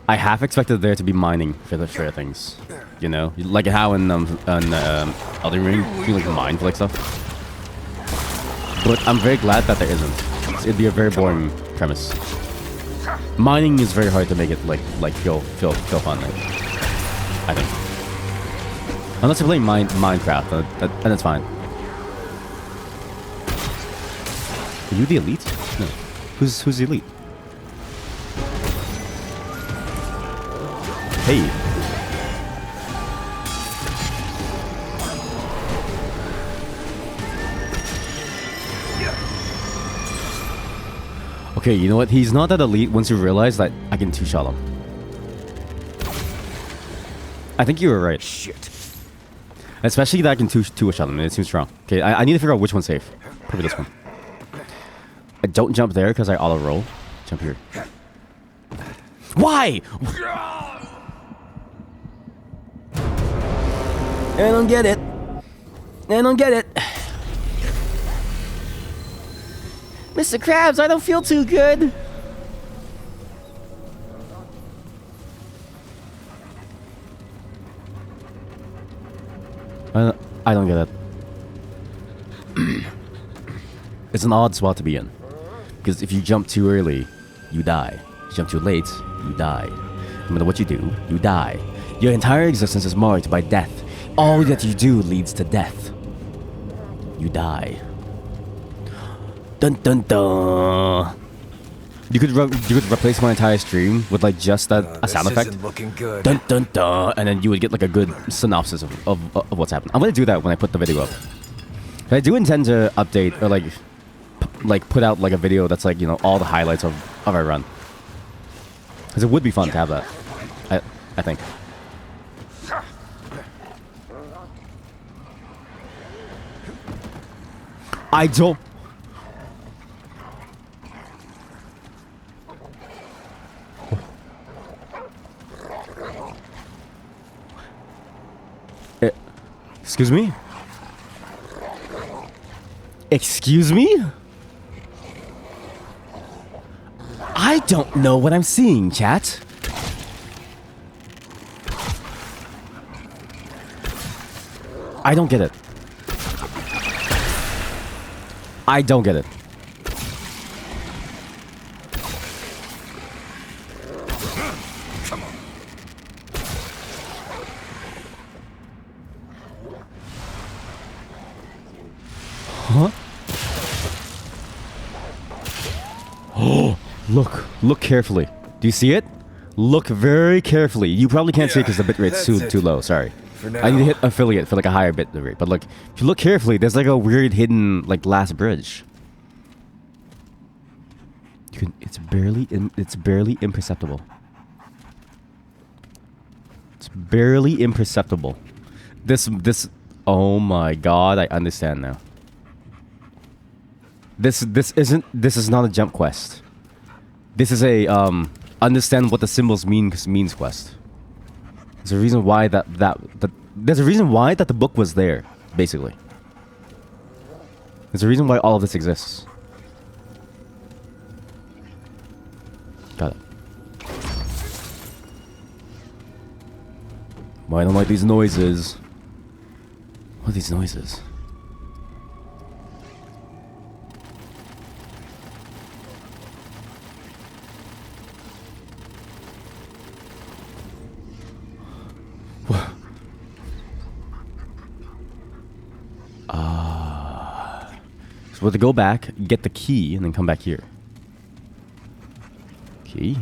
I half expected there to be mining for the things. You know? Like how in Elden Ring, you like mine for like stuff. But I'm very glad that there isn't. It'd be a very boring premise. Mining is very hard to make it like feel fun. I think. Unless you're playing Minecraft, then it's fine. Are you the elite? No. Who's the elite? Hey. Okay, you know what? He's not that elite once you realize that I can two-shot him. I think you were right.
Shit.
Especially that I can two-shot him. It seems strong. Okay, I need to figure out which one's safe.
Probably this one. I don't jump there because I auto roll. Jump here. Why? I don't get it. I don't get it. Mr. Krabs, I don't feel too good. I don't get it. It's an odd spot to be in. Because if you jump too early, you die. If you jump too late, you die. No matter what you do, you die. Your entire existence is marked by death. All that you do leads to death. You die. Dun dun dun. You could replace my entire stream with like just that a sound effect.
Isn't looking good.
Dun dun dun, and then you would get like a good synopsis of what's happening. I'm gonna do that when I put the video up. But I do intend to update or like put out like a video that's like, you know, all the highlights of our run. Because it would be fun to have that. I think. I don't. Excuse me? Excuse me? I don't know what I'm seeing, chat. I don't get it. I don't get it. Huh? Oh, look carefully. Do you see it? Look very carefully. You probably can't see it because the bitrate's too low. Sorry. I need to hit affiliate for like a higher bit rate. But look, if you look carefully, there's like a weird hidden like glass bridge. You can. It's barely imperceptible. It's barely imperceptible. This. Oh my god! I understand now. This is not a jump quest. This is a understand what the symbols means quest. There's a reason why there's a reason why that the book was there, basically. There's a reason why all of this exists. Got it. Why don't like these noises? What are these noises? So we'll have to go back, get the key, and then come back here. Key.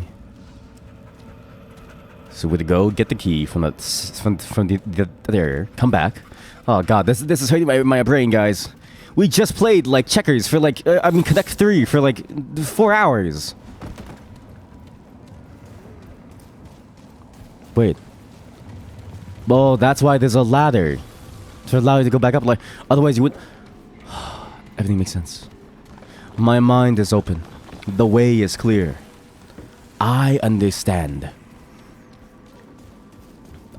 So we'll go get the key from the there. Come back. Oh god, this is hurting my brain, guys. We just played like checkers for like Connect 3 for like 4 hours. Wait. Oh, that's why there's a ladder to allow you to go back up. Like otherwise you would. Everything makes sense. My mind is open. The way is clear. I understand.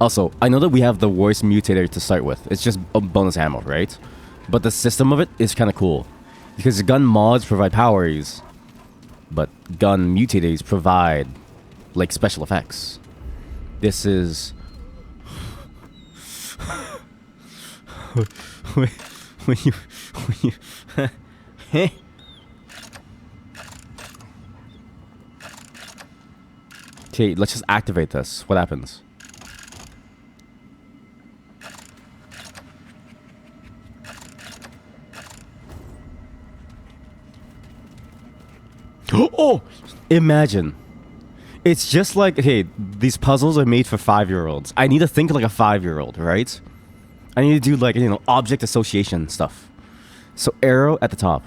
Also, I know that we have the worst mutator to start with. It's just a bonus ammo, right? But the system of it is kind of cool. Because gun mods provide powers, but gun mutators provide, like, special effects. This is... when you okay, let's just activate this. What happens? Oh! Imagine. It's just like, hey, these puzzles are made for 5-year-olds. I need to think like a 5-year-old, right? I need to do like, you know, object association stuff. So arrow at the top.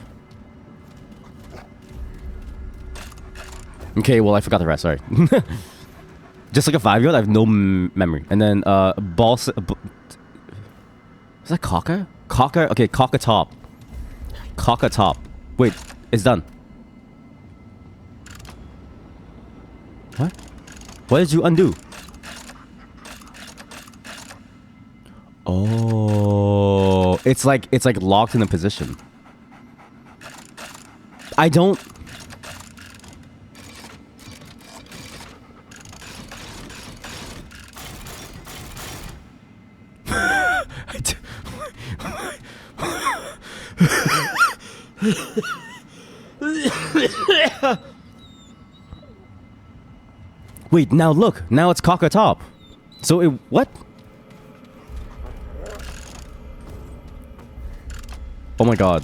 Okay, well I forgot the rest, sorry. Just like a 5-year-old, I have no memory. And then ball... is that Cocker? Cocker? Okay, Cocker top. Kaka top. Wait, it's done. What? What did you undo? Oh, it's like locked in a position. I don't. Wait, now look. Now it's Kaka top. So it what? Oh my god.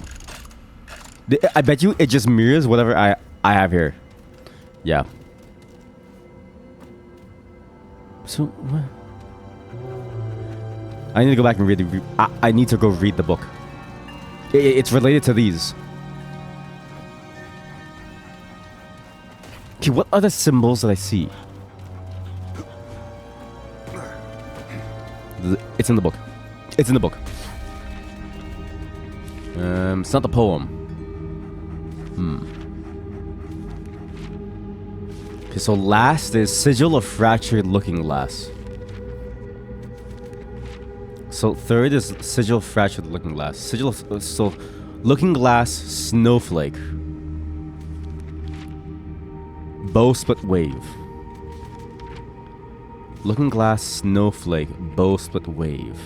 I bet you it just mirrors whatever I have here. Yeah. So what? I need to go back and read the. I need to go read the book. It's related to these. Okay, what other symbols did I see? It's in the book. It's in the book. It's not the poem. Okay, so last is Sigil of Fractured Looking Glass. So third is Sigil of Fractured Looking Glass. Sigil of... So, Looking Glass, Snowflake. Bowsplit Wave. Looking Glass, Snowflake, Bowsplit Wave.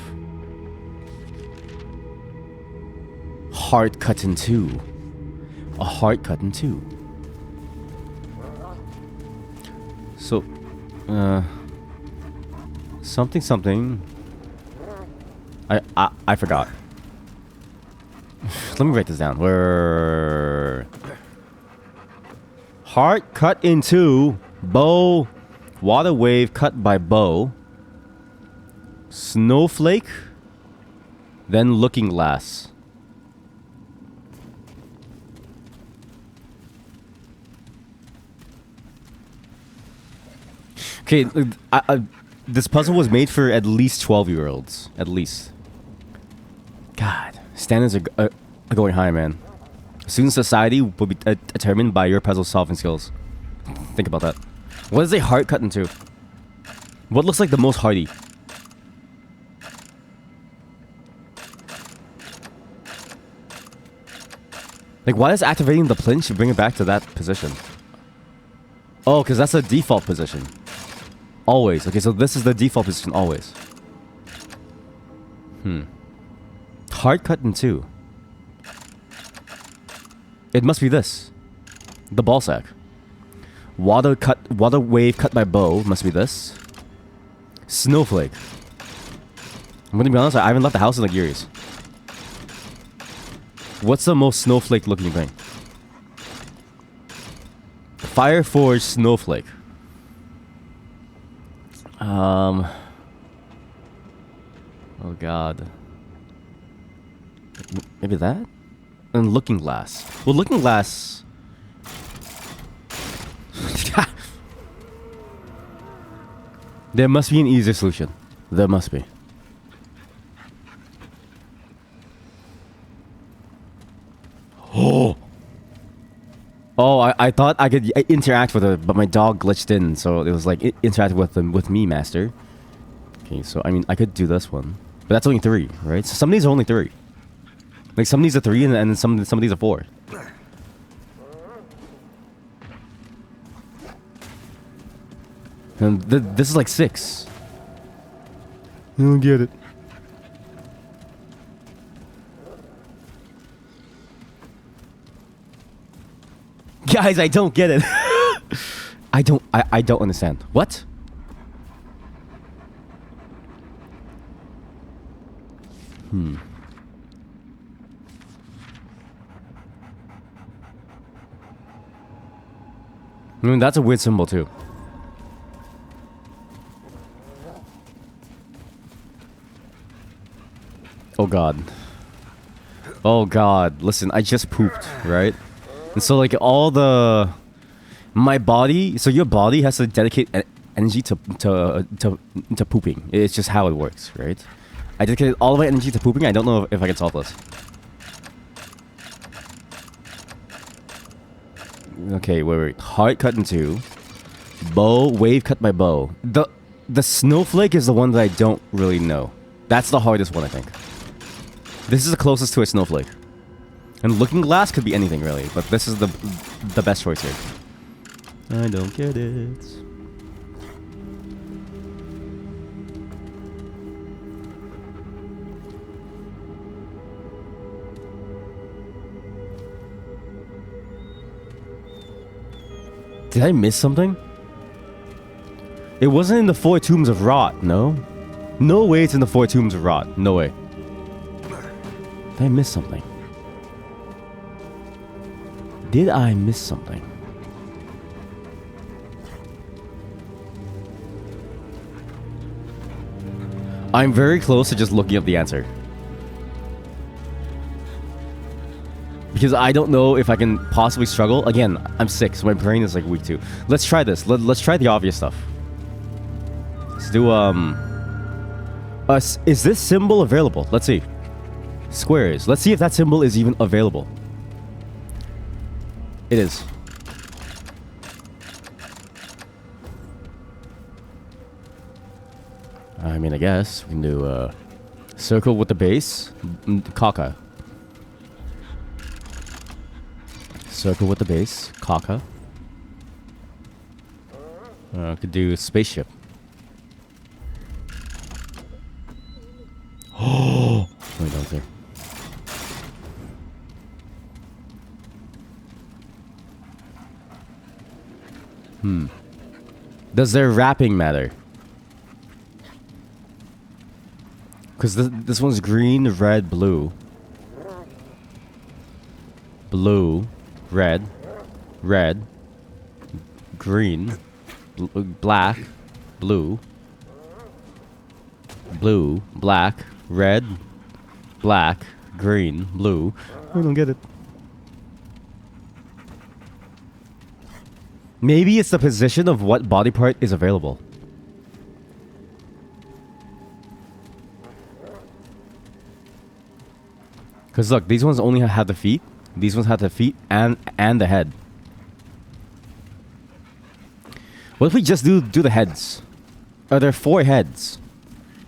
Heart cut in two. A heart cut in two. So, something. I forgot. Let me write this down. Where heart cut in two. Bow. Water wave cut by bow. Snowflake. Then looking glass. Okay, this puzzle was made for at least 12-year-olds. At least. God, standards are going high, man. Student society will be determined by your puzzle solving skills. Think about that. What is a heart cut into? What looks like the most hearty? Like, why is activating the plinch bring it back to that position? Oh, because that's a default position. Always. Okay, so this is the default position always. Heart cut in two. It must be this. The ball sack. Water wave cut by bow must be this. Snowflake. I'm gonna be honest, I haven't left the house in like years. What's the most snowflake looking thing? Fire Forge Snowflake. Oh god. Maybe that? And Looking Glass. Well, Looking Glass... There must be an easier solution. There must be. Oh! Oh, I thought I could interact with it, but my dog glitched in, so it was like interact with me, master. Okay, so I mean I could do this one, but that's only 3, right? So some of these are only 3. Like some of these are 3, and some of these are 4. And this is like 6. I don't get it. Guys, I don't get it. I don't understand. What? I mean, that's a weird symbol too. Oh god. Oh god. Listen, I just pooped, right? And so like all the my body, so your body has to dedicate energy to pooping. It's just how it works, right? I dedicated all of my energy to pooping. I don't know if I can solve this. Okay, wait. Heart cut in two. Bow, wave cut by bow. The snowflake is the one that I don't really know. That's the hardest one, I think. This is the closest to a snowflake. And looking glass could be anything, really. But this is the best choice here. I don't get it. Did I miss something? It wasn't in the 4 tombs of rot, no? No way it's in the 4 tombs of rot. No way. Did I miss something? Did I miss something? I'm very close to just looking up the answer. Because I don't know if I can possibly struggle. Again, I'm 6, so my brain is like weak too. Let's try this. Let's try the obvious stuff. Let's do, is this symbol available? Let's see. Squares. Let's see if that symbol is even available. It is. I mean, I guess we can do, circle with the base. Kaka. Circle with the base. Kaka. Could do spaceship. Oh! Wait, don't there. Does their wrapping matter? Because this one's green, red, blue. Blue, red, red, green, black, blue, blue, black, red, black, green, blue. I don't get it. Maybe it's the position of what body part is available. Because look, these ones only have the feet. These ones have the feet and the head. What if we just do the heads? Are there 4 heads?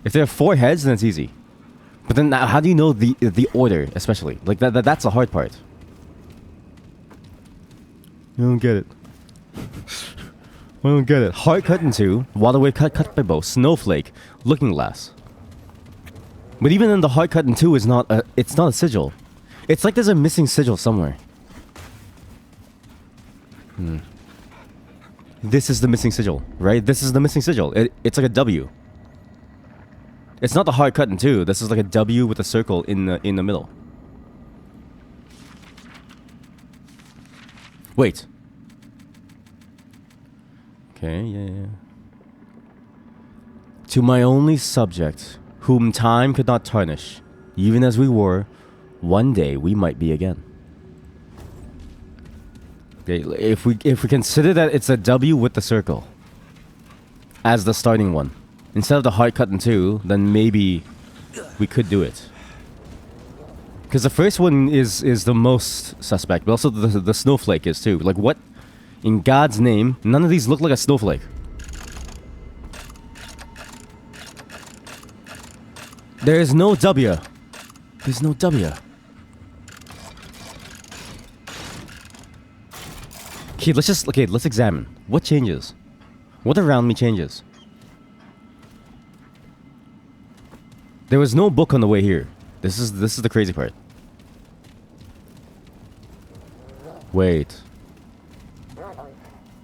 If there are 4 heads, then it's easy. But then how do you know the order, especially? Like that's the hard part. I don't get it. I don't get it. Heart cut in 2. Water wave cut by bow. Snowflake. Looking glass. But even in the heart cut in 2 is not it's not a sigil. It's like there's a missing sigil somewhere. This is the missing sigil, right? This is the missing sigil. It's like a W. It's not the heart cut in 2. This is like a W with a circle in the middle. Wait. Okay, yeah. To my only subject, whom time could not tarnish, even as we were, one day we might be again. Okay, if we consider that it's a W with the circle as the starting one, instead of the heart cut in 2, then maybe we could do it. Because the first one is the most suspect, but also the snowflake is too. Like what? In God's name, none of these look like a snowflake. There is no W. There's no W. Okay, let's examine. What changes? What around me changes? There was no book on the way here. This is the crazy part. Wait.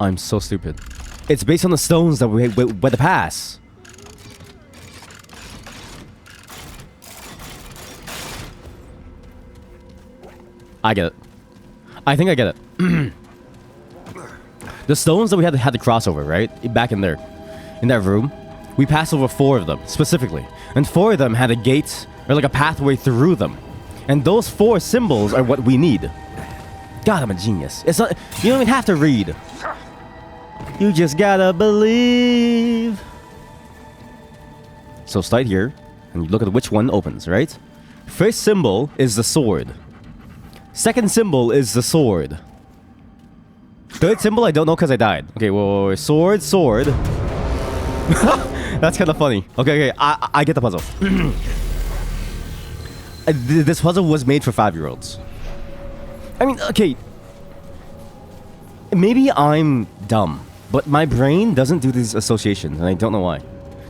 I'm so stupid. It's based on the stones that we the pass. I get it. I think I get it. The stones that we had to cross over, right? Back in there. In that room. We passed over 4 of them, specifically. And 4 of them had a gate, or like a pathway through them. And those 4 symbols are what we need. God, I'm a genius. It's not, you don't even have to read. You just gotta believe. So start here, and you look at which one opens, right? First symbol is the sword. Second symbol is the sword.
Third symbol, I don't know because I died. Okay, whoa, sword, sword. That's kind of funny. Okay, I get the puzzle. This puzzle was made for 5-year-olds. I mean, okay. Maybe I'm dumb, but my brain doesn't do these associations, and I don't know why.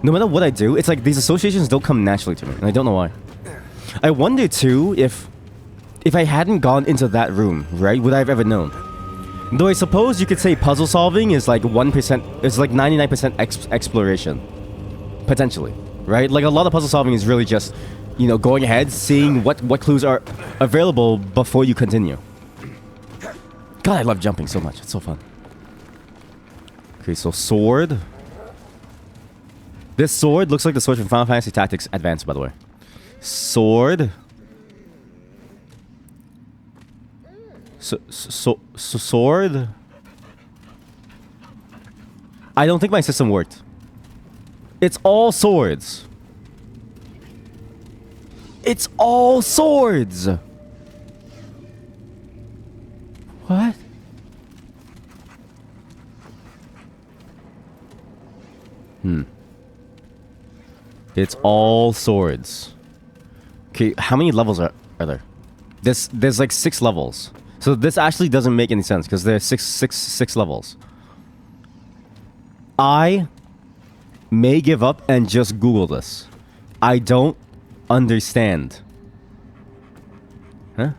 No matter what I do, it's like these associations don't come naturally to me, and I don't know why. I wonder too if I hadn't gone into that room, right, would I have ever known? Though I suppose you could say puzzle solving is like 1%, it's like 99% exploration. Potentially, right? Like a lot of puzzle solving is really just, you know, going ahead, seeing what clues are available before you continue. God, I love jumping so much. It's so fun. Okay, so sword. This sword looks like the sword from Final Fantasy Tactics Advance, by the way. Sword. Sword. I don't think my system worked. It's all swords. It's all swords. What? It's all swords. Okay, how many levels are there? There's like 6 levels. So this actually doesn't make any sense because there's six levels. I may give up and just Google this. I don't understand. Huh?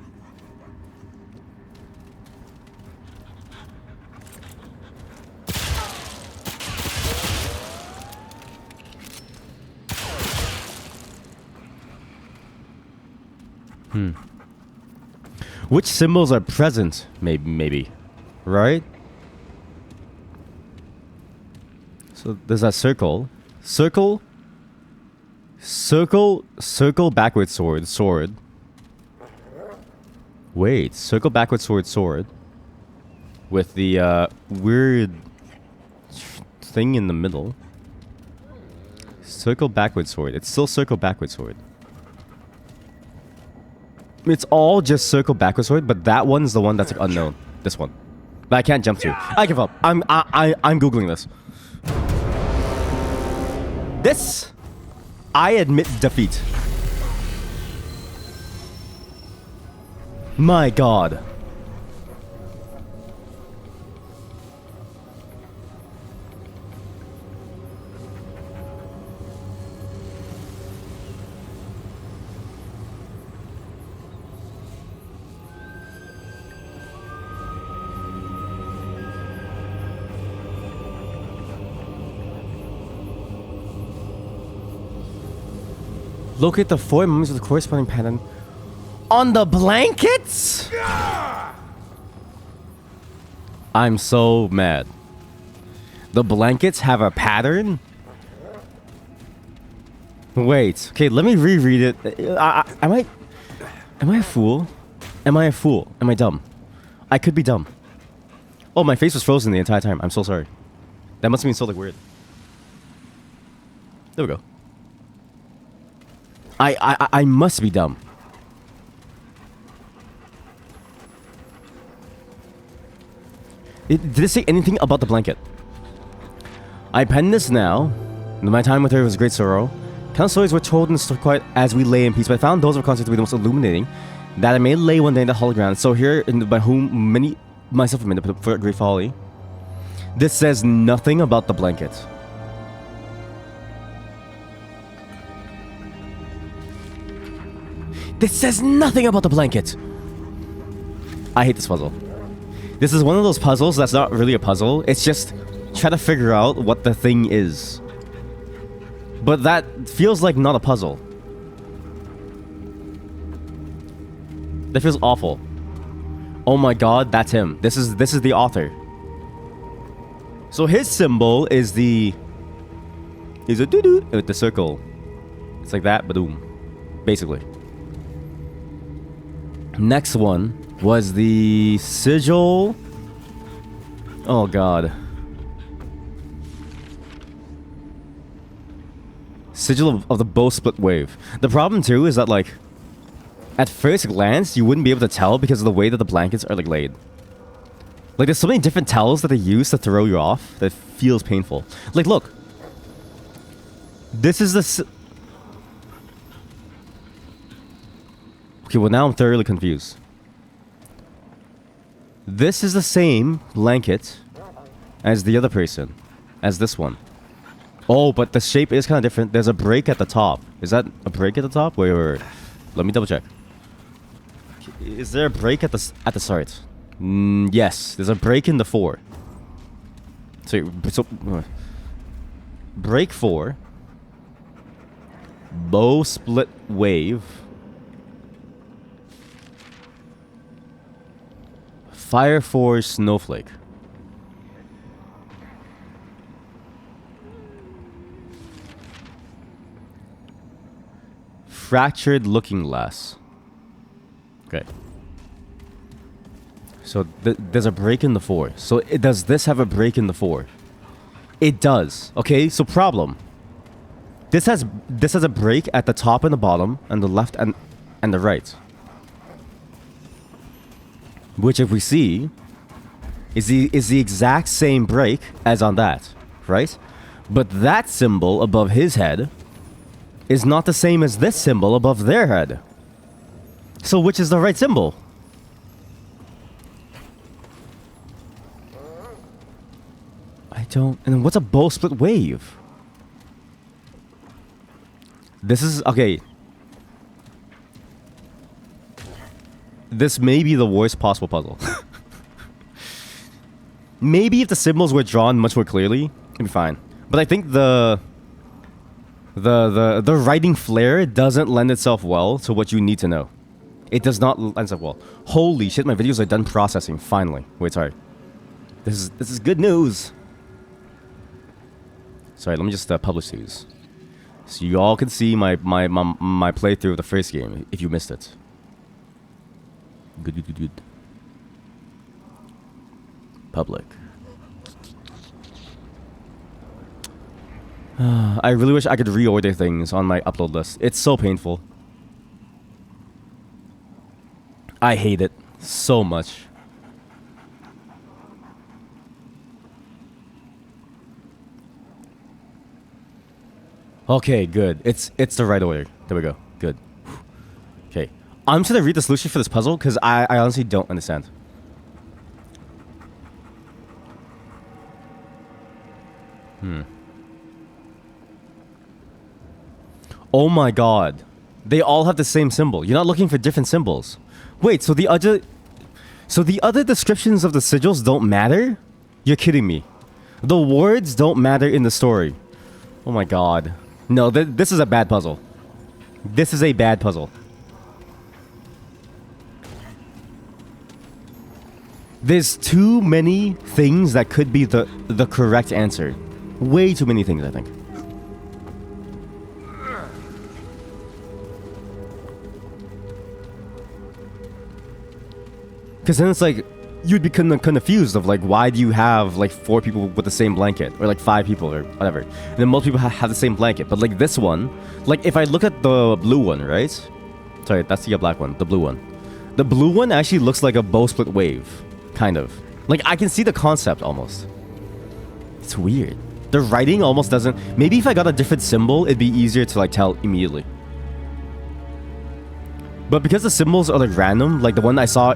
Which symbols are present? Maybe. Right? So there's that circle. Circle. Circle backwards sword. Wait, circle backwards sword. With the weird thing in the middle. Circle backwards sword. It's still circle backwards sword. It's all just circle backwards sword, but that one's the one that's like unknown. This one. But I can't jump to. I give up. I'm Googling this. This, I admit defeat. My God. Locate the 4 mummies with the corresponding pattern on the blankets? I'm so mad. The blankets have a pattern? Wait. Okay, let me reread it. Am I a fool? Am I a fool? Am I dumb? I could be dumb. Oh, my face was frozen the entire time. I'm so sorry. That must have been so like weird. There we go. I must be dumb. Did it say anything about the blanket? I pen this now. My time with her was great sorrow. Count stories were told and stood quiet as we lay in peace, but I found those of concert to be the most illuminating, that I may lay one day in the hollow ground. So here, by whom many, myself admit, for great folly. This says nothing about the blanket. This says nothing about the blanket. I hate this puzzle. This is one of those puzzles that's not really a puzzle. It's just try to figure out what the thing is. But that feels like not a puzzle. That feels awful. Oh my God, that's him. This is the author. So his symbol is a doo-doo with the circle. It's like that, badoom. Basically. Next one was the sigil. Oh God. Sigil of the bowsplit wave. The problem too is that like, at first glance, you wouldn't be able to tell because of the way that the blankets are like laid.
Like, there's so many different tells that they use to throw you off that feels painful. Like, look. This is the... Okay, well, now I'm thoroughly confused. This is the same blanket as the other person. As this one. Oh, but the shape is kind of different. There's a break at the top. Is that a break at the top? Wait, wait, wait. Let me double check. Is there a break at the start? Yes, there's a break in the 4. So break 4. Bow split wave. Fire Force snowflake. Fractured looking glass. Okay. So there's a break in the 4. So does this have a break in the 4? It does. Okay, so problem. This has a break at the top and the bottom, and the left and the right. Which, if we see, is the exact same break as on that, right? But that symbol above his head is not the same as this symbol above their head. So which is the right symbol? I don't... And then what's a bow split wave? This is... Okay. This may be the worst possible puzzle. Maybe if the symbols were drawn much more clearly, it'd be fine. But I think the writing flair doesn't lend itself well to what you need to know. It does not lend itself well. Holy shit, my videos are done processing, finally. Wait, sorry. This is good news. Sorry, let me just publish these. So you all can see my playthrough of the first game, if you missed it. Good. Public. I really wish I could reorder things on my upload list. It's so painful. I hate it so much. Okay, good. It's the right order. There we go. Good. Okay. I'm just gonna read the solution for this puzzle because I honestly don't understand. Oh my god. They all have the same symbol. You're not looking for different symbols. Wait, so the other descriptions of the sigils don't matter? You're kidding me. The words don't matter in the story. Oh my god. No, this is a bad puzzle. This is a bad puzzle. There's too many things that could be the correct answer. Way too many things, I think. Because then it's like, you'd be confused of like, why do you have like 4 people with the same blanket? Or like 5 people or whatever. And then most people have the same blanket. But like this one, like if I look at the blue one, right? Sorry, that's the black one, the blue one. The blue one actually looks like a bow split wave. Kind of. Like I can see the concept almost. It's weird. The writing almost doesn't... Maybe if I got a different symbol, it'd be easier to like tell immediately. But because the symbols are like random, like the one I saw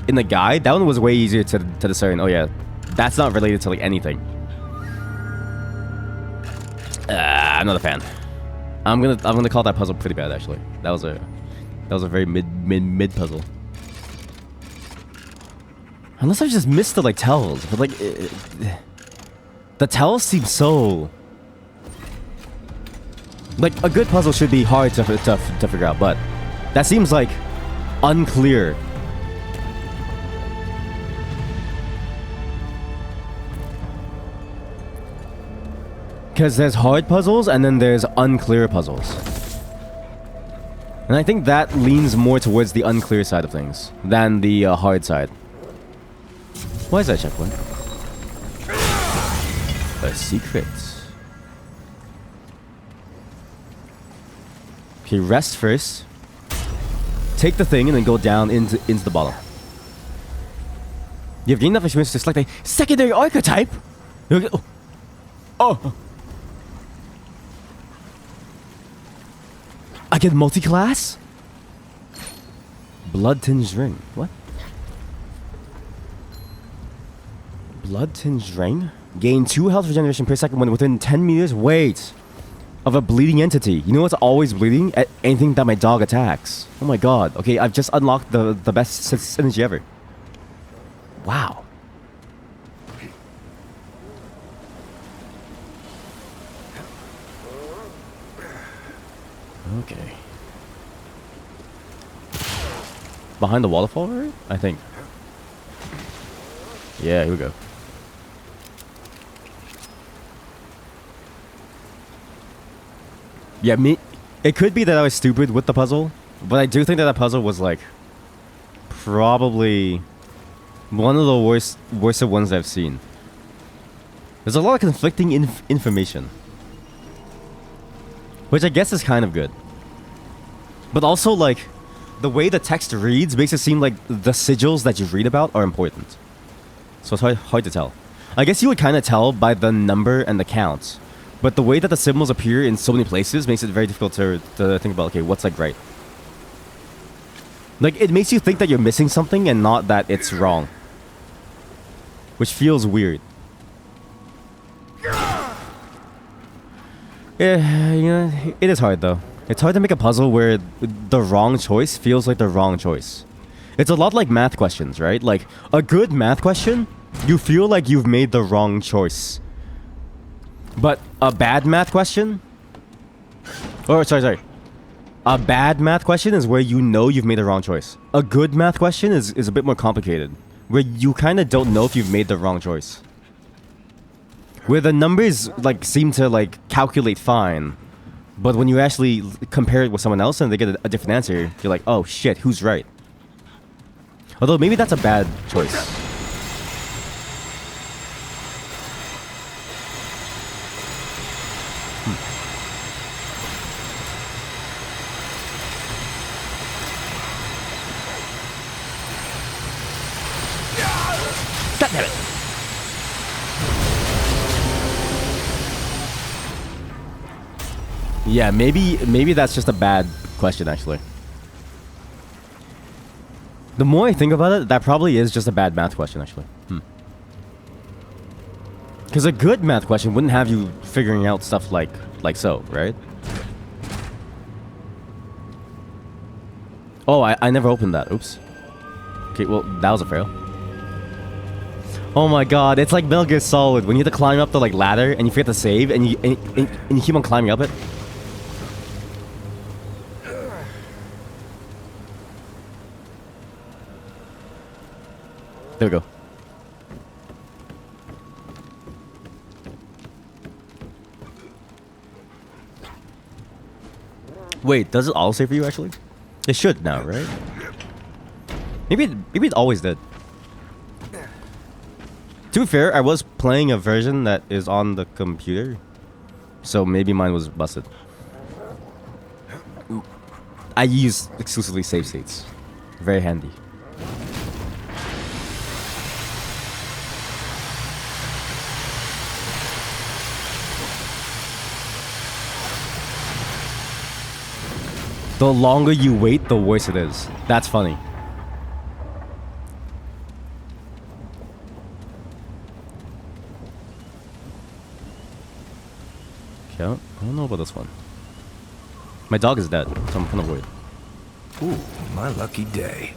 in the guide, that one was way easier to discern. Oh yeah, that's not related to like anything. I'm not a fan. I'm gonna call that puzzle pretty bad actually. That was a very mid puzzle. Unless I just missed the like tells, but like the tells seem so like a good puzzle should be hard to figure out, but that seems like unclear. Because there's hard puzzles and then there's unclear puzzles. And I think that leans more towards the unclear side of things than the hard side. Why is that checkpoint? A secret. Okay, rest first. Take the thing and then go down into the bottom. You've gained enough experience to select a secondary archetype? Oh. Oh. I get multi-class? Blood-tinged ring. What? Blood-tinged ring? Gain 2 health regeneration per second when within 10 meters. Wait. Of a bleeding entity. You know what's always bleeding? Anything that my dog attacks. Oh my god. Okay, I've just unlocked the best synergy ever. Wow. Okay. Behind the waterfall, right? I think. Yeah, here we go. Yeah, it could be that I was stupid with the puzzle, but I do think that puzzle was like probably one of the worst ones I've seen. There's a lot of conflicting information, which I guess is kind of good. But also, like, the way the text reads makes it seem like the sigils that you read about are important. So it's hard to tell. I guess you would kind of tell by the number and the count. But the way that the symbols appear in so many places makes it very difficult to think about, okay, what's like right? Like, it makes you think that you're missing something and not that it's wrong. Which feels weird. Yeah, you know, it is hard though. It's hard to make a puzzle where the wrong choice feels like the wrong choice. It's a lot like math questions, right? Like, a good math question, you feel like you've made the wrong choice. But a bad math question? Oh, sorry. A bad math question is where you know you've made the wrong choice. A good math question is a bit more complicated, where you kind of don't know if you've made the wrong choice. Where the numbers like seem to like calculate fine, but when you actually compare it with someone else and they get a different answer, you're like, oh shit, who's right? Although maybe that's a bad choice. God damn it. Yeah, maybe that's just a bad question, actually. The more I think about it, that probably is just a bad math question, actually. Because a good math question wouldn't have you figuring out stuff like so, right? Oh, I never opened that. Oops. Okay, well, that was a fail. Oh my god, it's like Metal Gear Solid when you have to climb up the like ladder and you forget to save and you keep on climbing up it. There we go. Wait, does it all save for you actually? It should now, right? Maybe it always did. To be fair, I was playing a version that is on the computer, so maybe mine was busted. I use exclusively save states. Very handy. The longer you wait, the worse it is. That's funny. Okay, I don't know about this one. My dog is dead, so I'm kind of worried.
Ooh, my lucky day.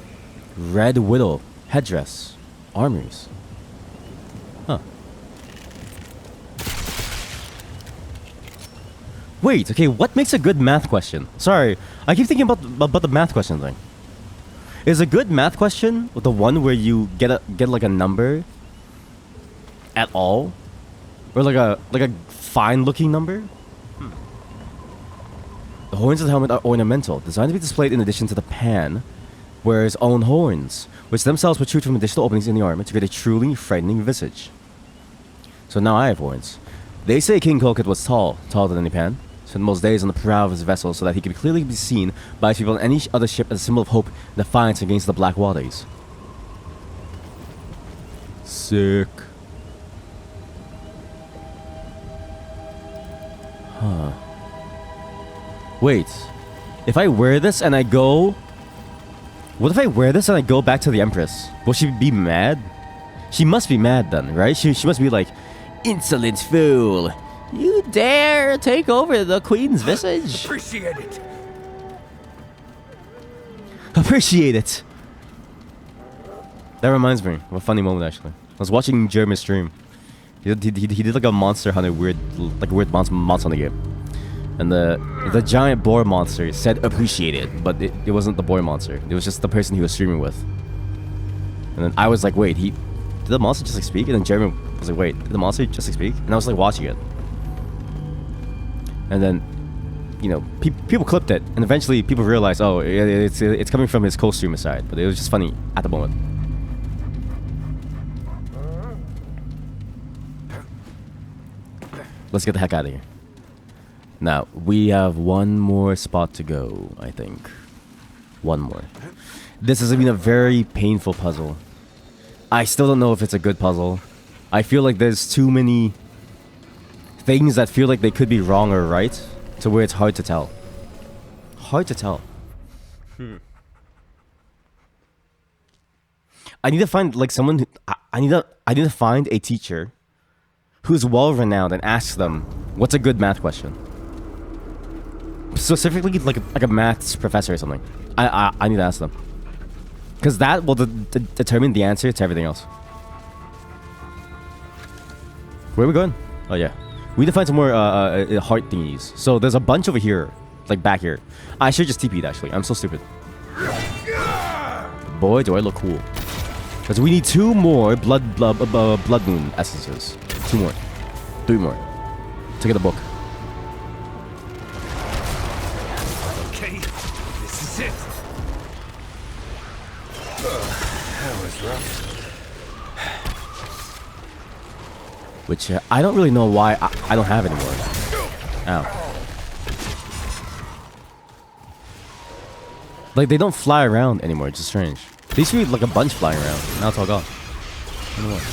Red Widow. Headdress. Armors. Huh. Wait, okay, what makes a good math question? Sorry, I keep thinking about the math question thing. Is a good math question the one where you get like a number at all? Or like a fine-looking number? The horns of the helmet are ornamental, designed to be displayed in addition to the pan, wears own horns, which themselves protrude from additional openings in the armor to create a truly frightening visage. So now I have horns. They say King Kolkit was taller than any pan, spent most days on the prow of his vessel so that he could clearly be seen by people on any other ship as a symbol of hope and defiance against the Black Waters. Sick. Huh. Wait. If I wear this and I go... What if I wear this and I go back to the Empress? Will she be mad? She must be mad then, right? She must be like, insolent fool. You dare take over the Queen's visage?
Appreciate it.
Appreciate it. That reminds me of a funny moment actually. I was watching Jeremy's stream. He did like a Monster Hunter weird monster on the game. And the giant boar monster said appreciate it, but it wasn't the boar monster. It was just the person he was streaming with. And then I was like, wait, did the monster just like speak? And then Jeremy was like, wait, did the monster just like speak? And I was like watching it. And then, you know, people clipped it, and eventually people realized, oh, it's coming from his co-streamer side. But it was just funny at the moment. Let's get the heck out of here. Now, we have one more spot to go, I think. One more. This has been a very painful puzzle. I still don't know if it's a good puzzle. I feel like there's too many things that feel like they could be wrong or right, to where it's hard to tell. Hard to tell. I need to find like someone. I need to find a teacher who's well renowned and ask them what's a good math question. Specifically, like a maths professor or something. I need to ask them, because that will determine the answer to everything else. Where are we going? Oh yeah, we need to find some more heart thingies. So there's a bunch over here, like back here. I should just TP'd actually. I'm so stupid. Boy, do I look cool. Because we need 2 more blood moon essences. 2 more. 3 more. To get a book.
Okay, this is it. That was rough.
Which I don't really know why I don't have anymore. Ow. Like, they don't fly around anymore. It's just strange. They used to be like a bunch flying around. Now it's all gone. I don't know what.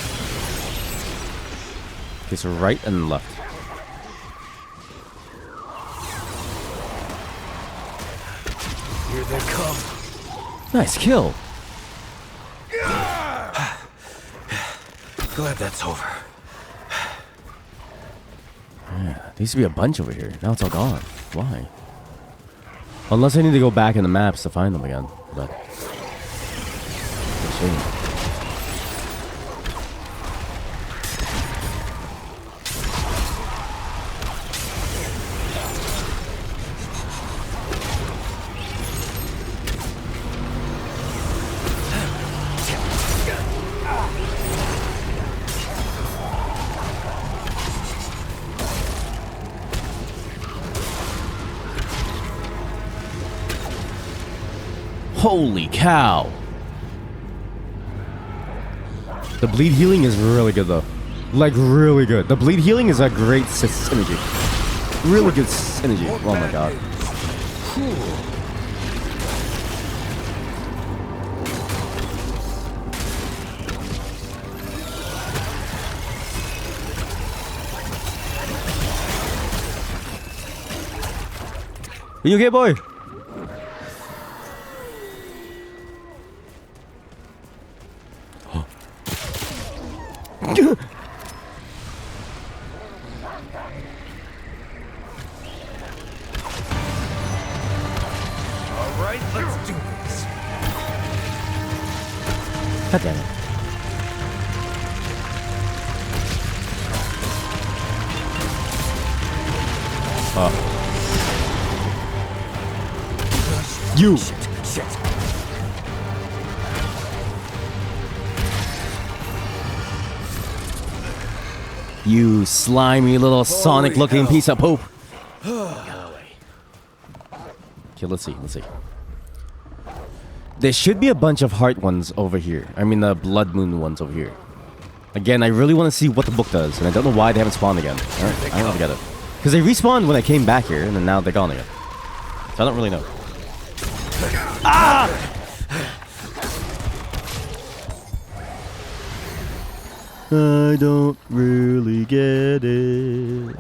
Okay, so right and left.
Here they come.
Nice kill.
Glad that's over.
Yeah, there used to be a bunch over here. Now it's all gone. Why? Unless I need to go back in the maps to find them again. But it's a shame. Holy cow! The bleed healing is really good though. Like really good. The bleed healing is a great synergy. Really good synergy. Oh my god. Are you okay, boy?
Alright, let's do this.
God damn it. You!
Shit.
You slimy little Sonic-looking piece of poop. Okay, let's see. There should be a bunch of heart ones over here. I mean, the blood moon ones over here. Again, I really want to see what the book does, and I don't know why they haven't spawned again. Alright, I don't get it. Because they respawned when I came back here, and then now they're gone again. So I don't really know. Ah! I don't really get it.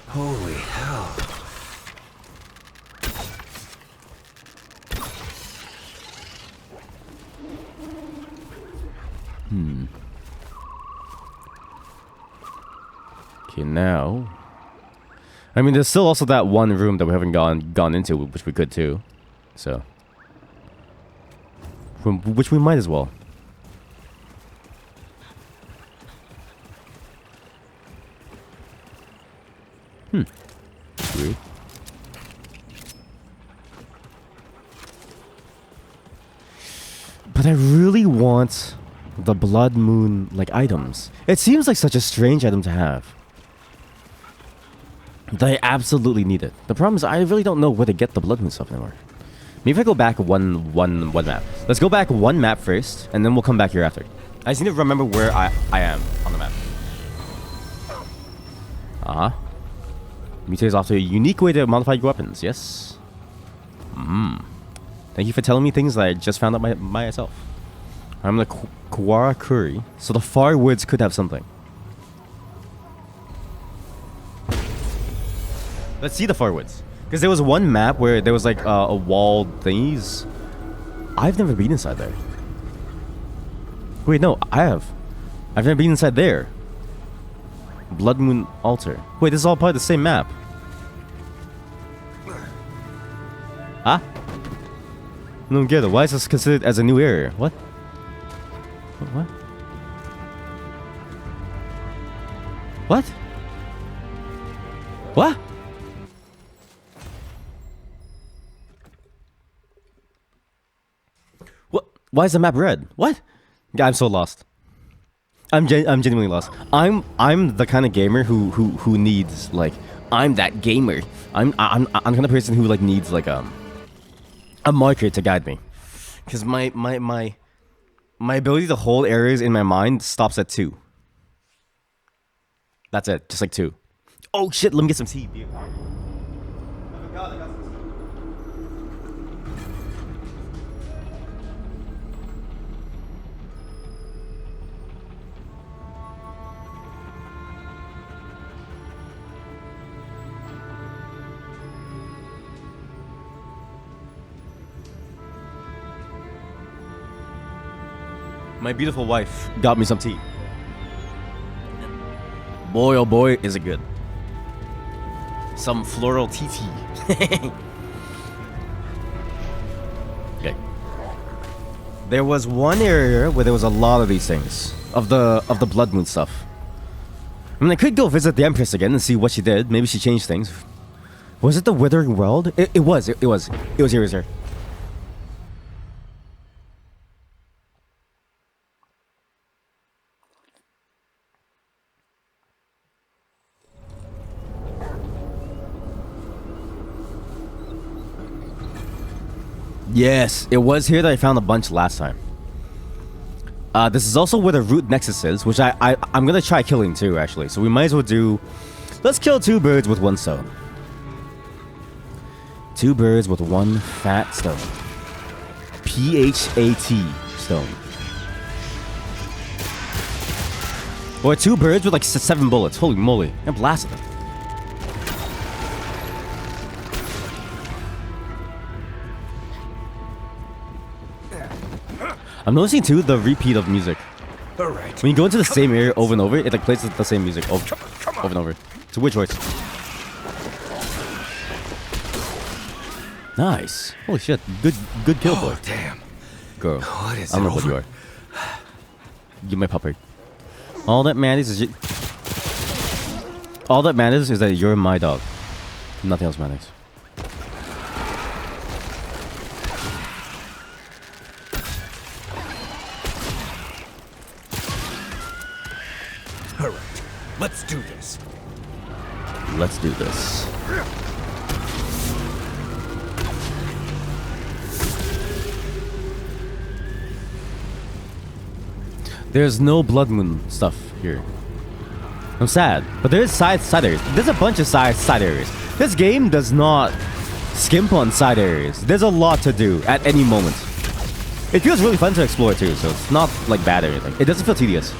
Holy hell.
Okay, now. I mean, there's still also that one room that we haven't gone into, which we could too. So, which we might as well. Weird. But I really want the blood moon like items. It seems like such a strange item to have. That I absolutely need it. The problem is I really don't know where to get the blood moon stuff anymore. Maybe if I go back one map. Let's go back one map first, and then we'll come back here after. I just need to remember where I am on the map. Uh-huh. Mutate is also a unique way to modify your weapons, yes? Thank you for telling me things that I just found out myself. I'm the Kuwara Curry, so the far woods could have something. Let's see the far woods. Because there was one map where there was like a walled thingies. I've never been inside there. Wait, no, I have. I've never been inside there. Blood Moon Altar. Wait, this is all part of the same map. Huh? I don't get it. Why is this considered as a new area? What? What? What? What? What? Why is the map red? What? Yeah, I'm so lost. I'm genuinely lost. I'm the kind of gamer who needs like I'm that gamer. I'm the kind of person who like needs like a marker to guide me, because my ability to hold areas in my mind stops at 2. That's it, just like 2. Oh shit! Let me get some tea. Dude. My beautiful wife got me some tea. Boy, oh boy, is it good. Some floral tea. Okay. There was one area where there was a lot of these things. Of the Blood Moon stuff. I mean, I could go visit the Empress again and see what she did. Maybe she changed things. Was it the Withering World? It was here. Yes, it was here that I found a bunch last time. This is also where the root nexus is, which I'm gonna try killing too, actually. So we might as well do... Let's kill 2 birds with 1 stone. 2 birds with 1 fat stone. P-H-A-T stone. Or 2 birds with like 7 bullets. Holy moly, I blasted them. I'm noticing too the repeat of music.
All right.
When you go into the same area over and over, it like plays the same music over and over. It's a weird choice. Nice. Holy shit. Good kill, boy.
Oh, damn.
Girl.
What is
I don't
it
know what you
over?
are. Give my pupper. All that matters is that you're my dog. Nothing else matters.
All right. Let's do this.
Let's do this. There's no Blood Moon stuff here. I'm sad, but there is side areas. There's a bunch of side areas. This game does not
skimp on side areas. There's a lot to do at any moment. It feels really fun to explore too, so it's not like bad or anything. It doesn't feel tedious.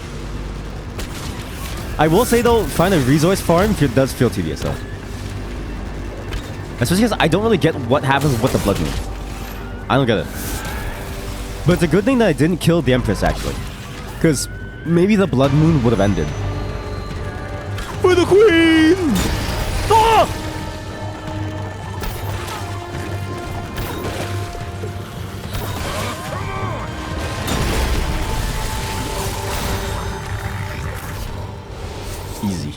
I will say though, find a resource farm does feel tedious though. Especially because I don't really get what happens with the blood moon. I don't get it. But it's a good thing that I didn't kill the Empress actually. Because maybe the blood moon would have ended. For the queen! Ah! Easy.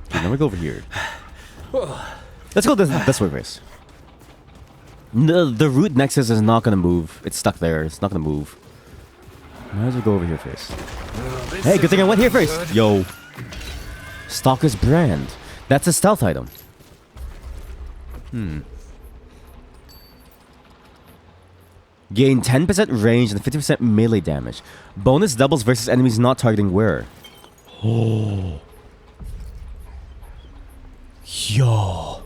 Okay, now we go over here. Let's go this way first. The root nexus is not gonna move. It's stuck there. It's not gonna move. Might as well go over here first. Hey, good thing I went here first. Yo. Stalker's Brand. That's a stealth item. Gain 10% range and 50% melee damage. Bonus doubles versus enemies not targeting wearer. Oh. Yo.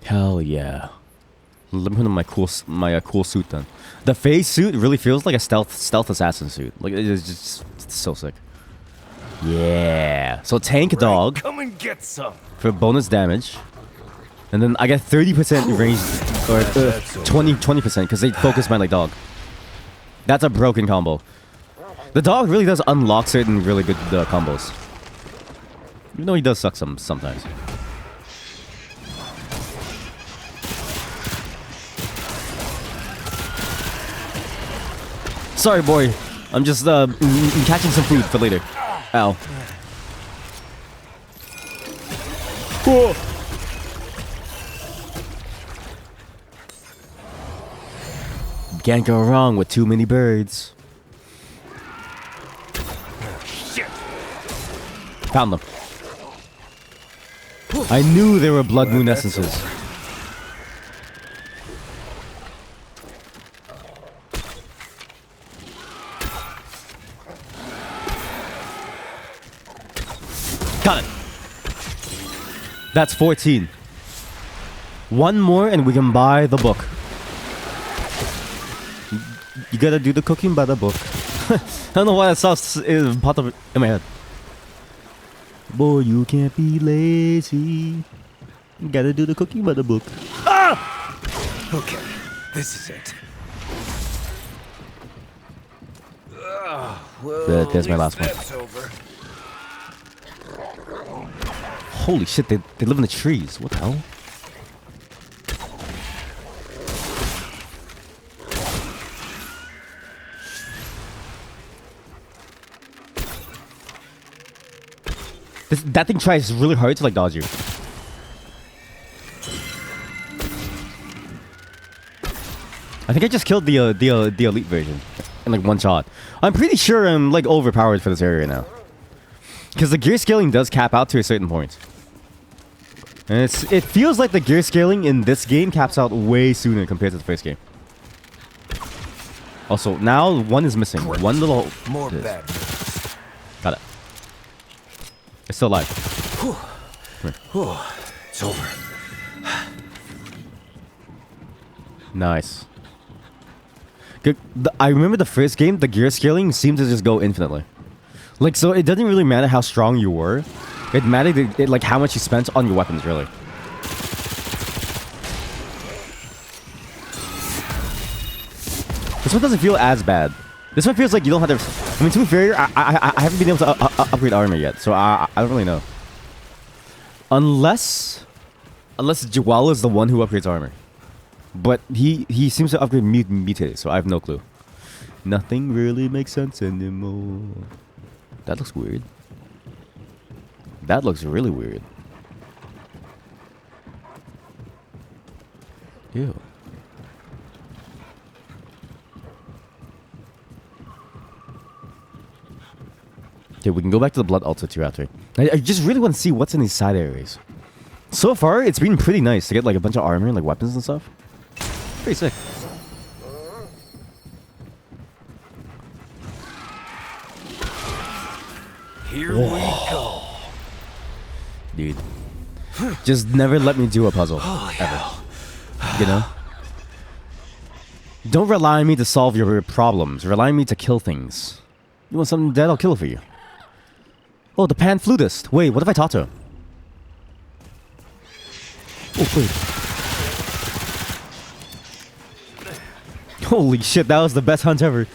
Hell yeah. Let me put on my cool suit then. The phase suit really feels like a stealth assassin suit. Like it's just it's so sick. Yeah. So tank dog.
Come and get some.
For bonus damage. And then I get 30% range or 20% because they focus my like dog. That's a broken combo. The dog really does unlock certain really good combos. Even though he does suck sometimes. Sorry, boy. I'm just catching some food for later. Ow. Whoa. Can't go wrong with too many birds. Found them. I knew there were blood moon essences. Got it. That's 14. One more and we can buy the book. You gotta do the cooking by the book. I don't know why that sauce is popped up in my head. Boy, you can't be lazy. You gotta do the cooking by the book. Ah!
Okay, this is it. Well,
There's my last one.
Over.
Holy shit, they live in the trees. What the hell? That thing tries really hard to like dodge you. I think I just killed the elite version in like one shot. I'm pretty sure I'm like overpowered for this area now. Because the gear scaling does cap out to a certain point. And it feels like the gear scaling in this game caps out way sooner compared to the first game. Also, now one is missing.
Great.
One little...
More bad.
Got it. It's still alive.
Whew. It's over.
Nice. Good. I remember the first game, the gear scaling seemed to just go infinitely. Like, so it doesn't really matter how strong you were. It mattered like how much you spent on your weapons, really. This one doesn't feel as bad. This one feels like you don't have to... I mean, to be fair, I haven't been able to upgrade armor yet, so I don't really know. Unless Jawal is the one who upgrades armor. But he seems to upgrade mutated, so I have no clue. Nothing really makes sense anymore. That looks weird. That looks really weird. Ew. Okay, we can go back to the blood altar too after. I just really want to see what's in these side areas. So far, it's been pretty nice to get like a bunch of armor and like weapons and stuff. Pretty sick.
Here we go.
Dude,
Just never let me do a puzzle. Ever. You know? Don't rely on me to solve your problems. Rely on me to kill things. You want something dead? I'll kill it for you. Oh, the pan flutist. Wait, what if I talk to him? Oh, wait. Holy shit, that was the best hunt ever.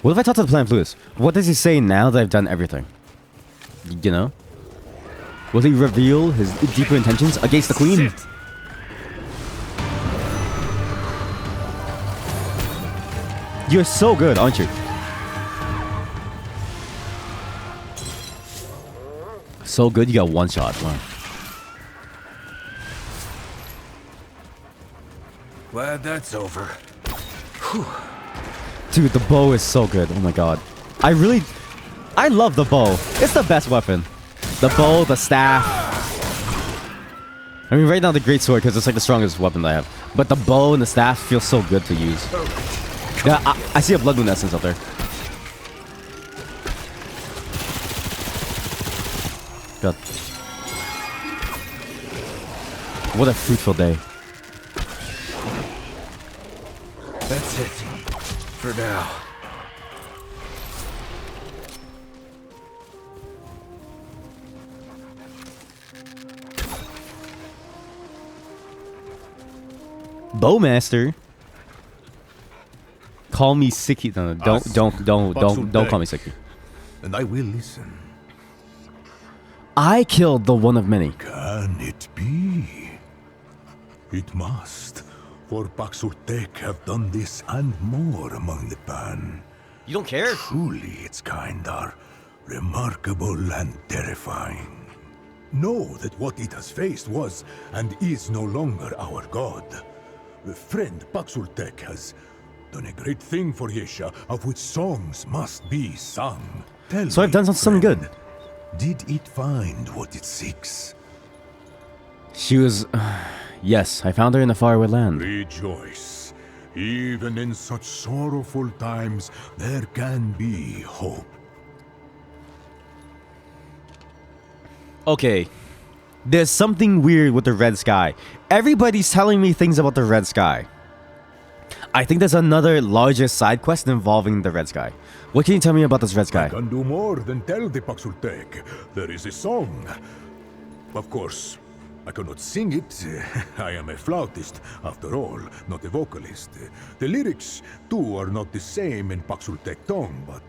What if I talk to the pan flutist? What does he say now that I've done everything? You know? Will he reveal his deeper intentions against the queen? You're so good, aren't you? So good, you got one shot. Wow.
Glad that's over.
Whew. Dude, the bow is so good. Oh my god. I love the bow. It's the best weapon. The bow, the staff. I mean, right now the greatsword, because it's like the strongest weapon that I have. But the bow and the staff feel so good to use. Yeah, I see a blood moon essence up there. God. What a fruitful day.
That's it. For now.
Bowmaster. Call me Sicky. No, don't call me Sicky.
And I will listen.
I killed the one of many.
Can it be? It must. For Paxurtek have done this and more among the Pan.
You don't care?
Truly its kind are remarkable and terrifying. Know that what it has faced was and is no longer our god. The friend Paxurtek has done a great thing for Yesha, of which songs must be sung. Tell
So I've done something good.
Did it find what it seeks?
She was... yes, I found her in the faraway land.
Rejoice. Even in such sorrowful times, there can be hope.
Okay. There's something weird with the red sky. Everybody's telling me things about the red sky. I think there's another larger side quest involving the red sky. What can you tell me about this red sky?
I can do more than tell the Paxurtek. There is a song. Of course, I cannot sing it. I am a flautist, after all, not a vocalist. The lyrics, too, are not the same in Paxurtek tongue, but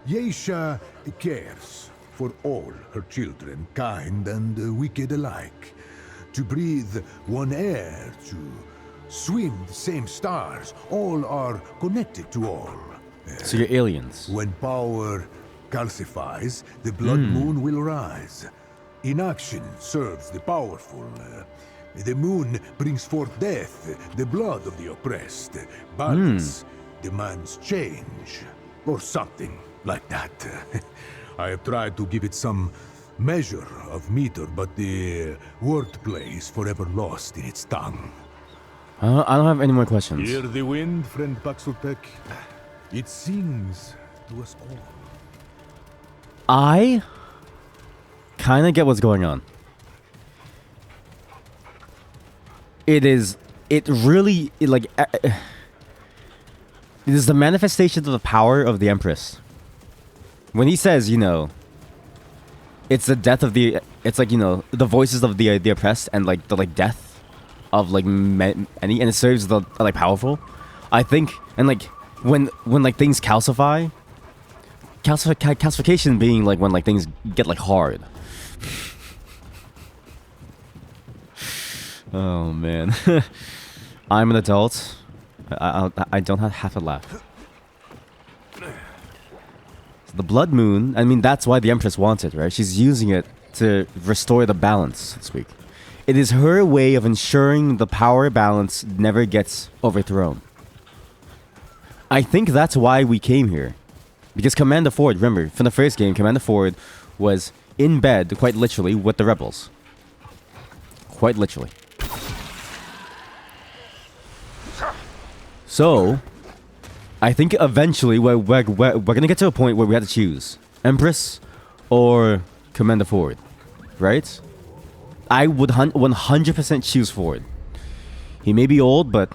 Yesha cares for all her children, kind and wicked alike. To breathe one air, to swim the same stars, all are connected to all.
So you're aliens.
When power calcifies, the blood moon will rise. Inaction serves the powerful. The moon brings forth death, the blood of the oppressed. Balance demands change, or something like that. I have tried to give it some measure of meter, but the wordplay is forever lost in its tongue.
I don't have any more questions.
Hear the wind, friend Paxurtek? It sings to us all.
I kind of get what's going on. It is it is the manifestation of the power of the Empress. When he says, you know, it's the death of the, it's like, you know, the voices of the oppressed and like the death of like many, and it serves the like powerful. I think, and like when like things calcification being like when like things get like hard. Oh man, I'm an adult. I don't have to laugh. The blood moon, I mean, that's why the Empress wants it, right? She's using it to restore the balance, so to speak. It is her way of ensuring the power balance never gets overthrown. I think that's why we came here. Because Commander Ford, remember, from the first game, Commander Ford was in bed, quite literally, with the rebels. Quite literally. So, I think eventually we're gonna get to a point where we have to choose Empress or Commander Ford, right? I would 100% choose Ford. He may be old, but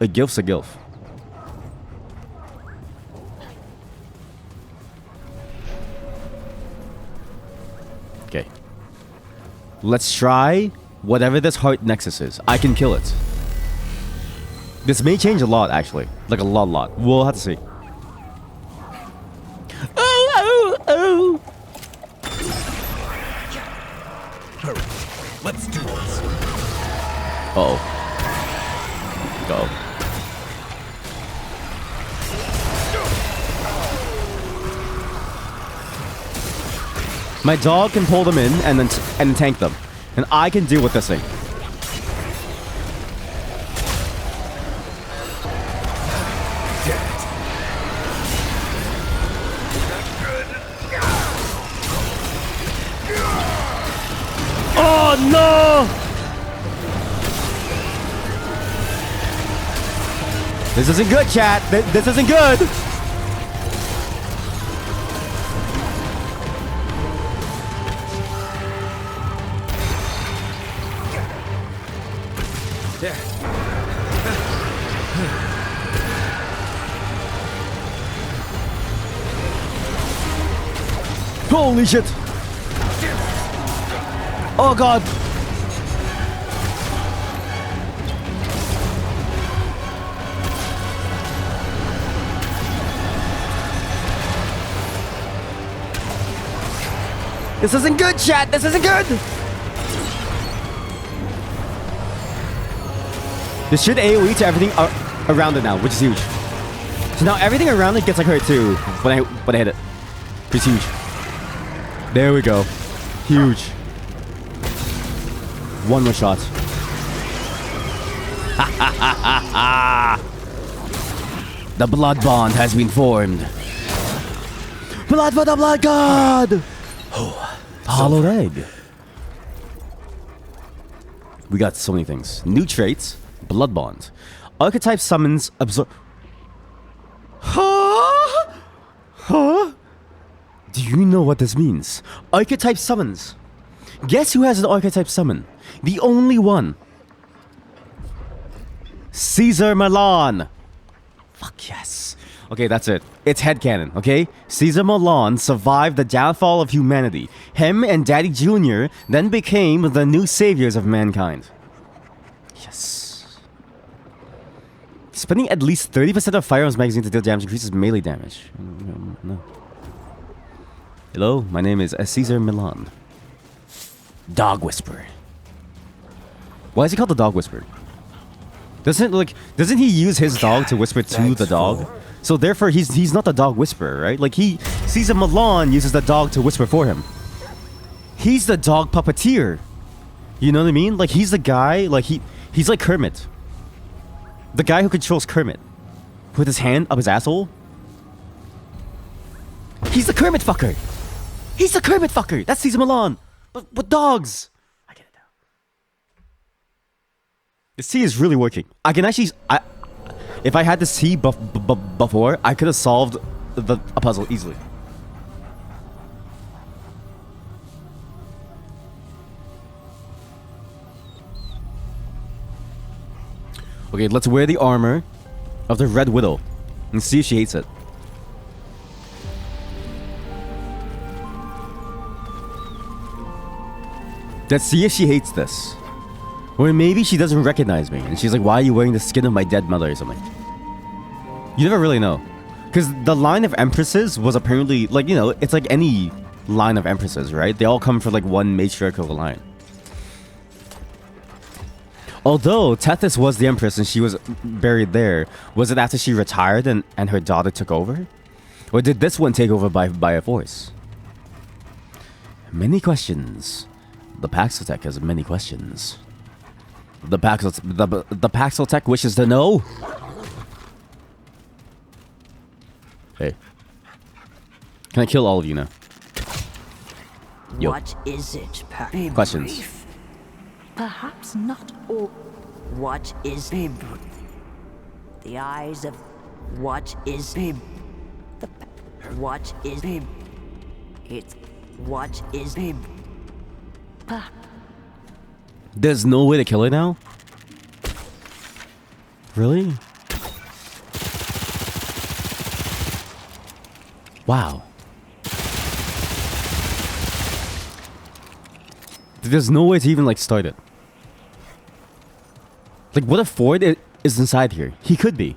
a gilf's a gilf. Okay. Let's try whatever this heart nexus is. I can kill it. This may change a lot, actually. Like a lot. We'll have to see. Oh.
Hurry. Let's do this.
Uh-oh. Go. My dog can pull them in and then tank them. And I can deal with this thing. Oh no! This isn't good, chat. This isn't good. Holy shit! Oh god! This isn't good, chat! This isn't good! This should AoE to everything around it now, which is huge. So now everything around it gets like hurt too when I hit it. It's huge. There we go. Huge. One more shot. The blood bond has been formed. Blood for the blood god! Hollowed egg. We got so many things. New traits. Blood bond. Archetype summons absorb. Huh? Do you know what this means? Archetype summons. Guess who has an archetype summon? The only one. Caesar Milan. Fuck yes. Okay, that's it. It's headcanon, okay? Caesar Milan survived the downfall of humanity. Him and Daddy Jr. then became the new saviors of mankind. Yes. Spending at least 30% of Firearms magazine to deal damage increases melee damage. No. Hello, my name is Caesar Milan. Dog Whisperer. Why is he called the Dog Whisperer? Doesn't he use his dog to whisper to the dog? So therefore he's not the Dog Whisperer, right? Like Caesar Milan uses the dog to whisper for him. He's the dog puppeteer. You know what I mean? Like he's the guy, like he's like Kermit. The guy who controls Kermit. With his hand up his asshole. He's the Kermit fucker. He's the Kermit fucker. That's Caesar Milan. But with dogs. I get it now. The C is really working. I can actually... if I had the C before, I could have solved a puzzle easily. Okay, let's wear the armor of the Red Widow and see if she hates it. Let's see if she hates this. Or maybe she doesn't recognize me and she's like, why are you wearing the skin of my dead mother or something? You never really know. Because the line of empresses was apparently, like, you know, it's like any line of empresses, right? They all come from like one matriarchal line. Although Tethys was the empress and she was buried there, was it after she retired and her daughter took over? Or did this one take over by a force? Many questions. The Paxotech has many questions. The Paxotech wishes to know. Hey. Can I kill all of you now? Yo.
What is it,
Questions.
Brief? Perhaps not all. What is the eyes of what is the what is it's what is
There's no way to kill it now? Really? Wow. There's no way to even like start it. Like, what if Ford is inside here? He could be.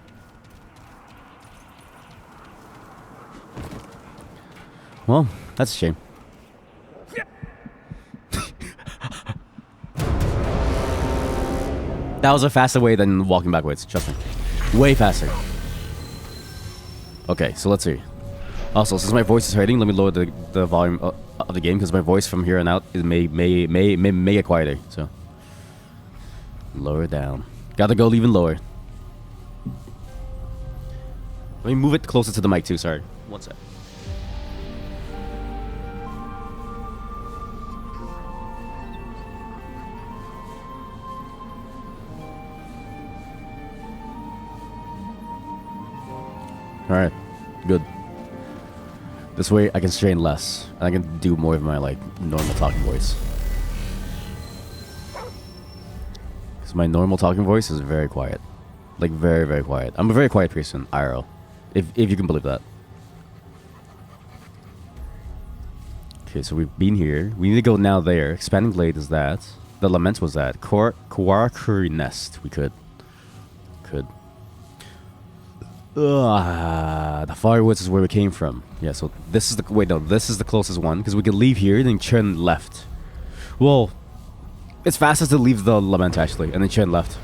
Well, that's a shame. That was a faster way than walking backwards, trust me. Way faster. Okay, so let's see. Also, since my voice is hurting, let me lower the volume of the game because my voice from here on out is may get quieter. So lower down. Gotta go even lower. Let me move it closer to the mic too. Sorry. One sec. Alright, good. This way I can strain less, and I can do more of my like normal talking voice. Because my normal talking voice is very quiet. Like very, very quiet. I'm a very quiet person, IRL. If you can believe that. Okay, so we've been here. We need to go now there. Expanding Glade is that. The Lament was that. Quarry Nest, we could. The Firewoods is where we came from. Yeah, so this is the... Wait, no. This is the closest one. Because we could leave here and then turn left. Well, it's fastest to leave the Lament, actually. And then turn left.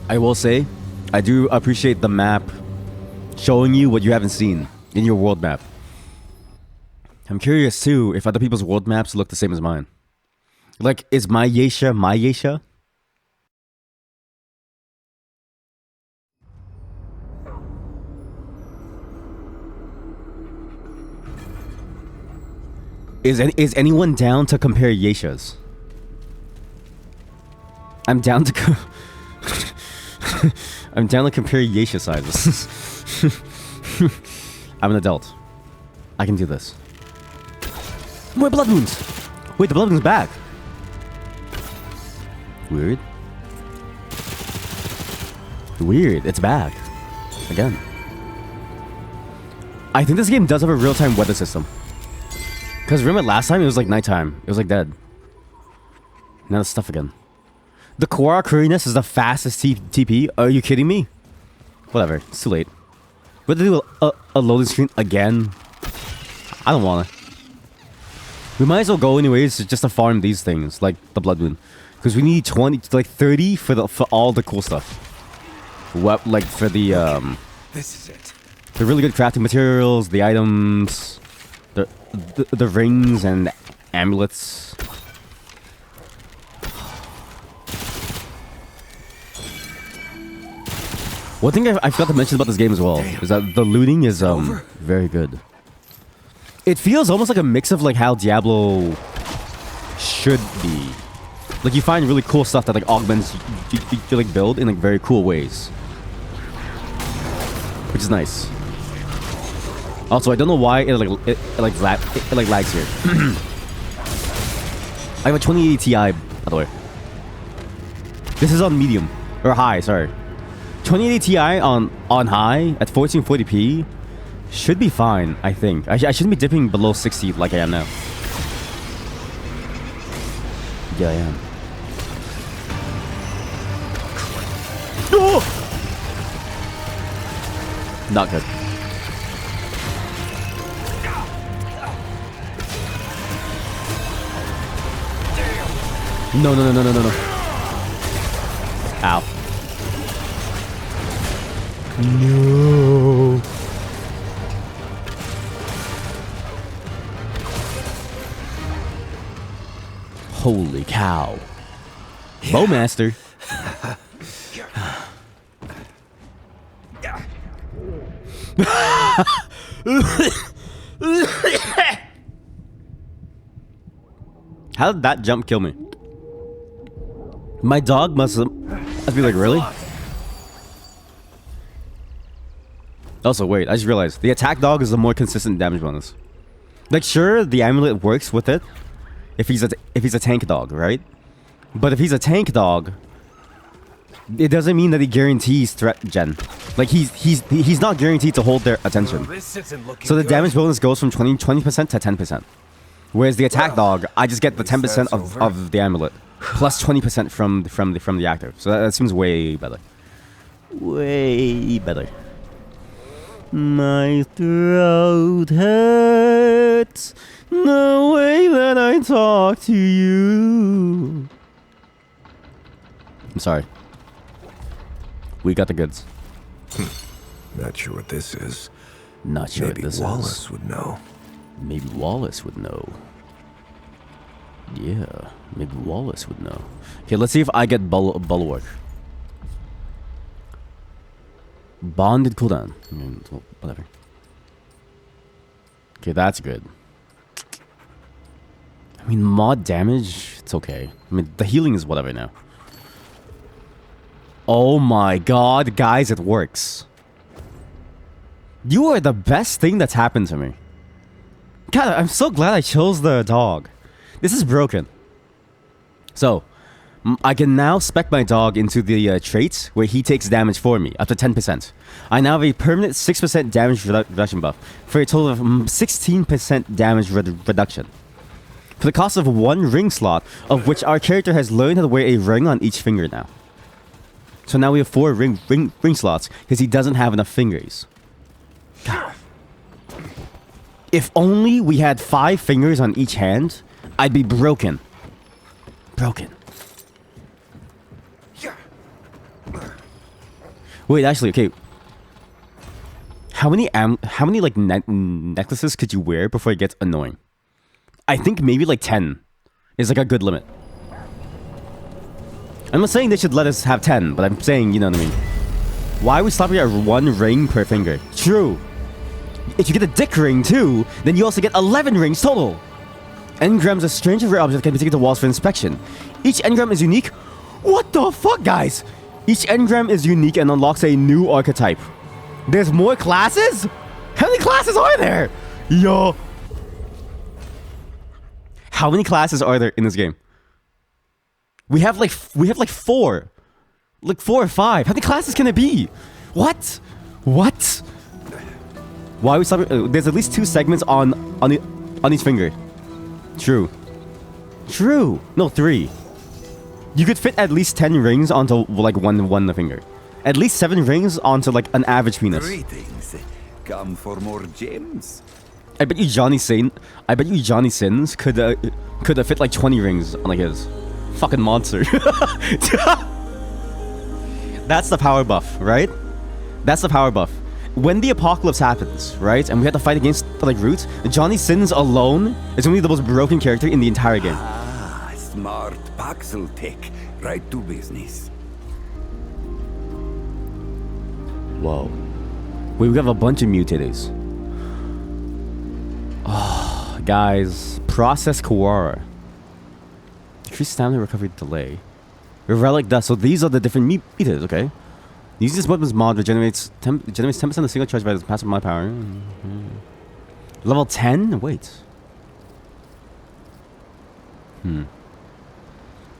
I will say, I do appreciate the map showing you what you haven't seen in your world map. I'm curious too if other people's world maps look the same as mine. Like, is my Yeisha my Yeisha? Is anyone down to compare Yeishas? I'm down to I'm down to compare Yeisha sizes. I'm an adult. I can do this. More blood wounds! Wait, the blood wound's back. Weird. Weird, it's back. Again. I think this game does have a real-time weather system. Because remember last time it was like nighttime. It was like dead. Now it's stuff again. The Quarriness is the fastest TP? Are you kidding me? Whatever, it's too late. We have to do a loading screen again? I don't wanna. We might as well go anyways just to farm these things, like the Blood Moon. Because we need 20, like 30 for all the cool stuff. What, like for the,
This is it.
the really good crafting materials, the items, the rings and amulets. One thing I forgot to mention about this game as well is that the looting is very good. It feels almost like a mix of like how Diablo should be. Like you find really cool stuff that like augments you like build in like very cool ways, which is nice. Also, I don't know why it lags here. I have a 2080 Ti, by the way. This is on medium or high. Sorry, 2080 Ti on high at 1440p. Should be fine, I think. I shouldn't be dipping below 60 like I am now. Yeah, I am. Oh! Not good. No. Ow. No. Holy cow. Bowmaster. How did that jump kill me? My dog must be like, really? Also, wait, I just realized the attack dog is the more consistent damage bonus. Like, sure, the amulet works with it if he's a tank dog, right? But if he's a tank dog, it doesn't mean that he guarantees threat gen. Like, he's not guaranteed to hold their attention. So the damage bonus goes from 20% to 10%. Whereas the attack dog, I just get the 10% of the amulet plus 20% from the active. So that seems way better. Way better. My throat hurts the way that I talk to you. I'm sorry. We got the goods.
Not sure what this is.
Not sure
Maybe
what this
Wallace
is.
would know.
Maybe Wallace would know. Yeah, maybe Wallace would know. Okay, let's see if I get Bulwark. Bonded cooldown. Whatever. Okay, that's good. I mean, mod damage, it's okay. I mean, the healing is whatever now. Oh my god, guys, it works. You are the best thing that's happened to me. God, I'm so glad I chose the dog. This is broken. So, I can now spec my dog into the traits where he takes damage for me, up to 10%. I now have a permanent 6% damage reduction buff, for a total of 16% damage reduction. For the cost of 1 ring slot, of which our character has learned how to wear a ring on each finger now. So now we have 4 ring slots, because he doesn't have enough fingers. God. If only we had 5 fingers on each hand, I'd be broken. Broken. Wait, actually, okay. How many like necklaces could you wear before it gets annoying? I think maybe like 10 is like a good limit. I'm not saying they should let us have 10, but I'm saying, you know what I mean. Why are we stopping at 1 ring per finger? True. If you get a dick ring too, then you also get 11 rings total. Engrams are strange and rare objects that can be taken to walls for inspection. Each engram is unique. What the fuck, guys? Each engram is unique and unlocks a new archetype. There's more classes? How many classes are there? Yo. How many classes are there in this game? We have like 4. Like 4 or 5. How many classes can it be? What? What? Why are we stopping? There's at least 2 segments on each finger. True. True. No, 3. You could fit at least 10 rings onto like one finger. At least 7 rings onto like an average penis.
Greetings. Come for more gems?
I bet you Johnny Sins could fit like 20 rings on like his. Fucking monster. That's the power buff, right? That's the power buff. When the apocalypse happens, right, and we have to fight against like Root, Johnny Sins alone is only the most broken character in the entire game.
Ah, smart Paxel tech. Right to business.
Whoa. Wait, we have a bunch of mutators. Oh, guys. Process Kawara. Increased stamina recovery delay. Relic dust. So these are the different meters, okay? Use this weapons mod generates 10% of single charge by the passive mod power. Level 10? Wait.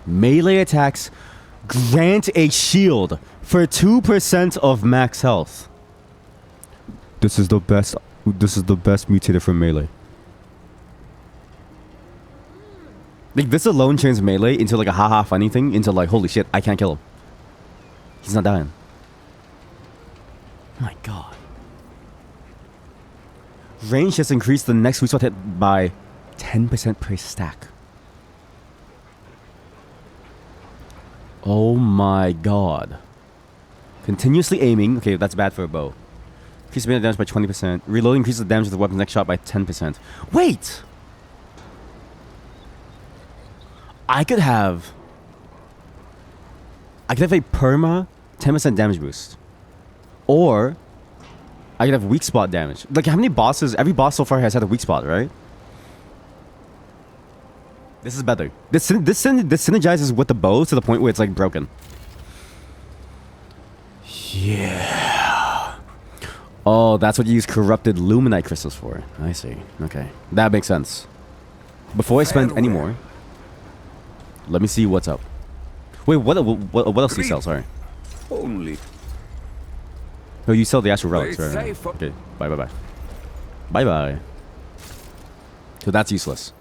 Melee attacks grant a shield for 2% of max health. This is the best mutator for melee. Like, this alone turns melee into like a haha funny thing into like, holy shit, I can't kill him. He's not dying. My god. Range has increased the next sweet spot hit by 10% per stack. Oh my god. Continuously aiming. Okay, that's bad for a bow. Increase the damage by 20%. Reloading increases the damage of the weapon's next shot by 10%. Wait! I could have a perma 10% damage boost. Or I could have weak spot damage. Like, how many bosses? Every boss so far has had a weak spot, right? This is better. This synergizes with the bow to the point where it's like broken. Yeah. Oh, that's what you use corrupted luminite crystals for. I see. Okay. That makes sense. Before I spend any more, let me see what's up. Wait, what else do you sell? Sorry.
Only.
Oh, you sell the astral relics,
Play
right?
safe.
Okay. Bye, bye, bye. Bye, bye. So that's useless.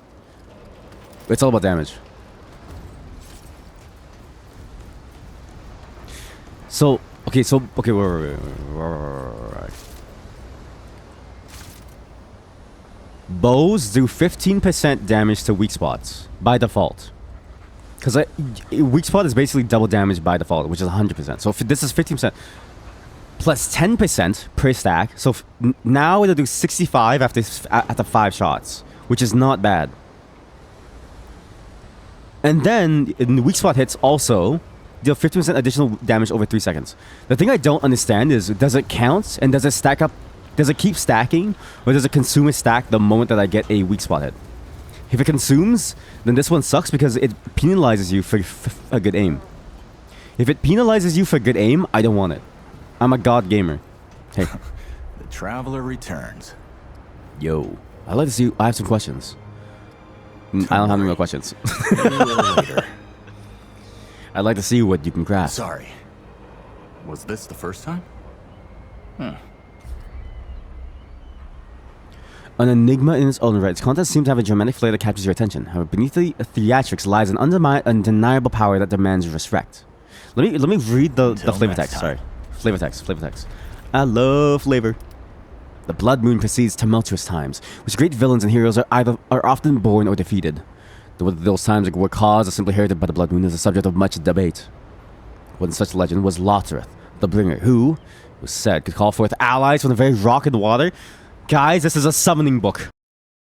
It's all about damage. So, okay, wait. Bows do 15% damage to weak spots by default. Because weak spot is basically double damage by default, which is 100%. So if this is 15% plus 10% per stack. So now it'll do 65 after 5 shots, which is not bad. And then in the weak spot hits also deal 50% additional damage over 3 seconds. The thing I don't understand is, does it count and does it stack up? Does it keep stacking, or does it consume a stack the moment that I get a weak spot hit? If it consumes, then this one sucks because it penalizes you for a good aim. If it penalizes you for good aim, I don't want it. I'm a god gamer. Hey.
The traveler returns.
Yo. I'd like to see. I have some questions. I don't have any more questions.
Maybe a little later.
I'd like to see what you can craft.
Sorry. Was this the first time?
An enigma in its own right, its content seems to have a dramatic flair that captures your attention. However, beneath the theatrics lies an undeniable power that demands respect. Let me read the flavor text. Sorry, flavor text. I love flavor. The Blood Moon precedes tumultuous times, which great villains and heroes are often born or defeated. Whether those times were caused or simply heralded by the Blood Moon is a subject of much debate. One such legend was Lothreth, the Bringer, who, it was said, could call forth allies from the very rock and water. Guys, this is a summoning book.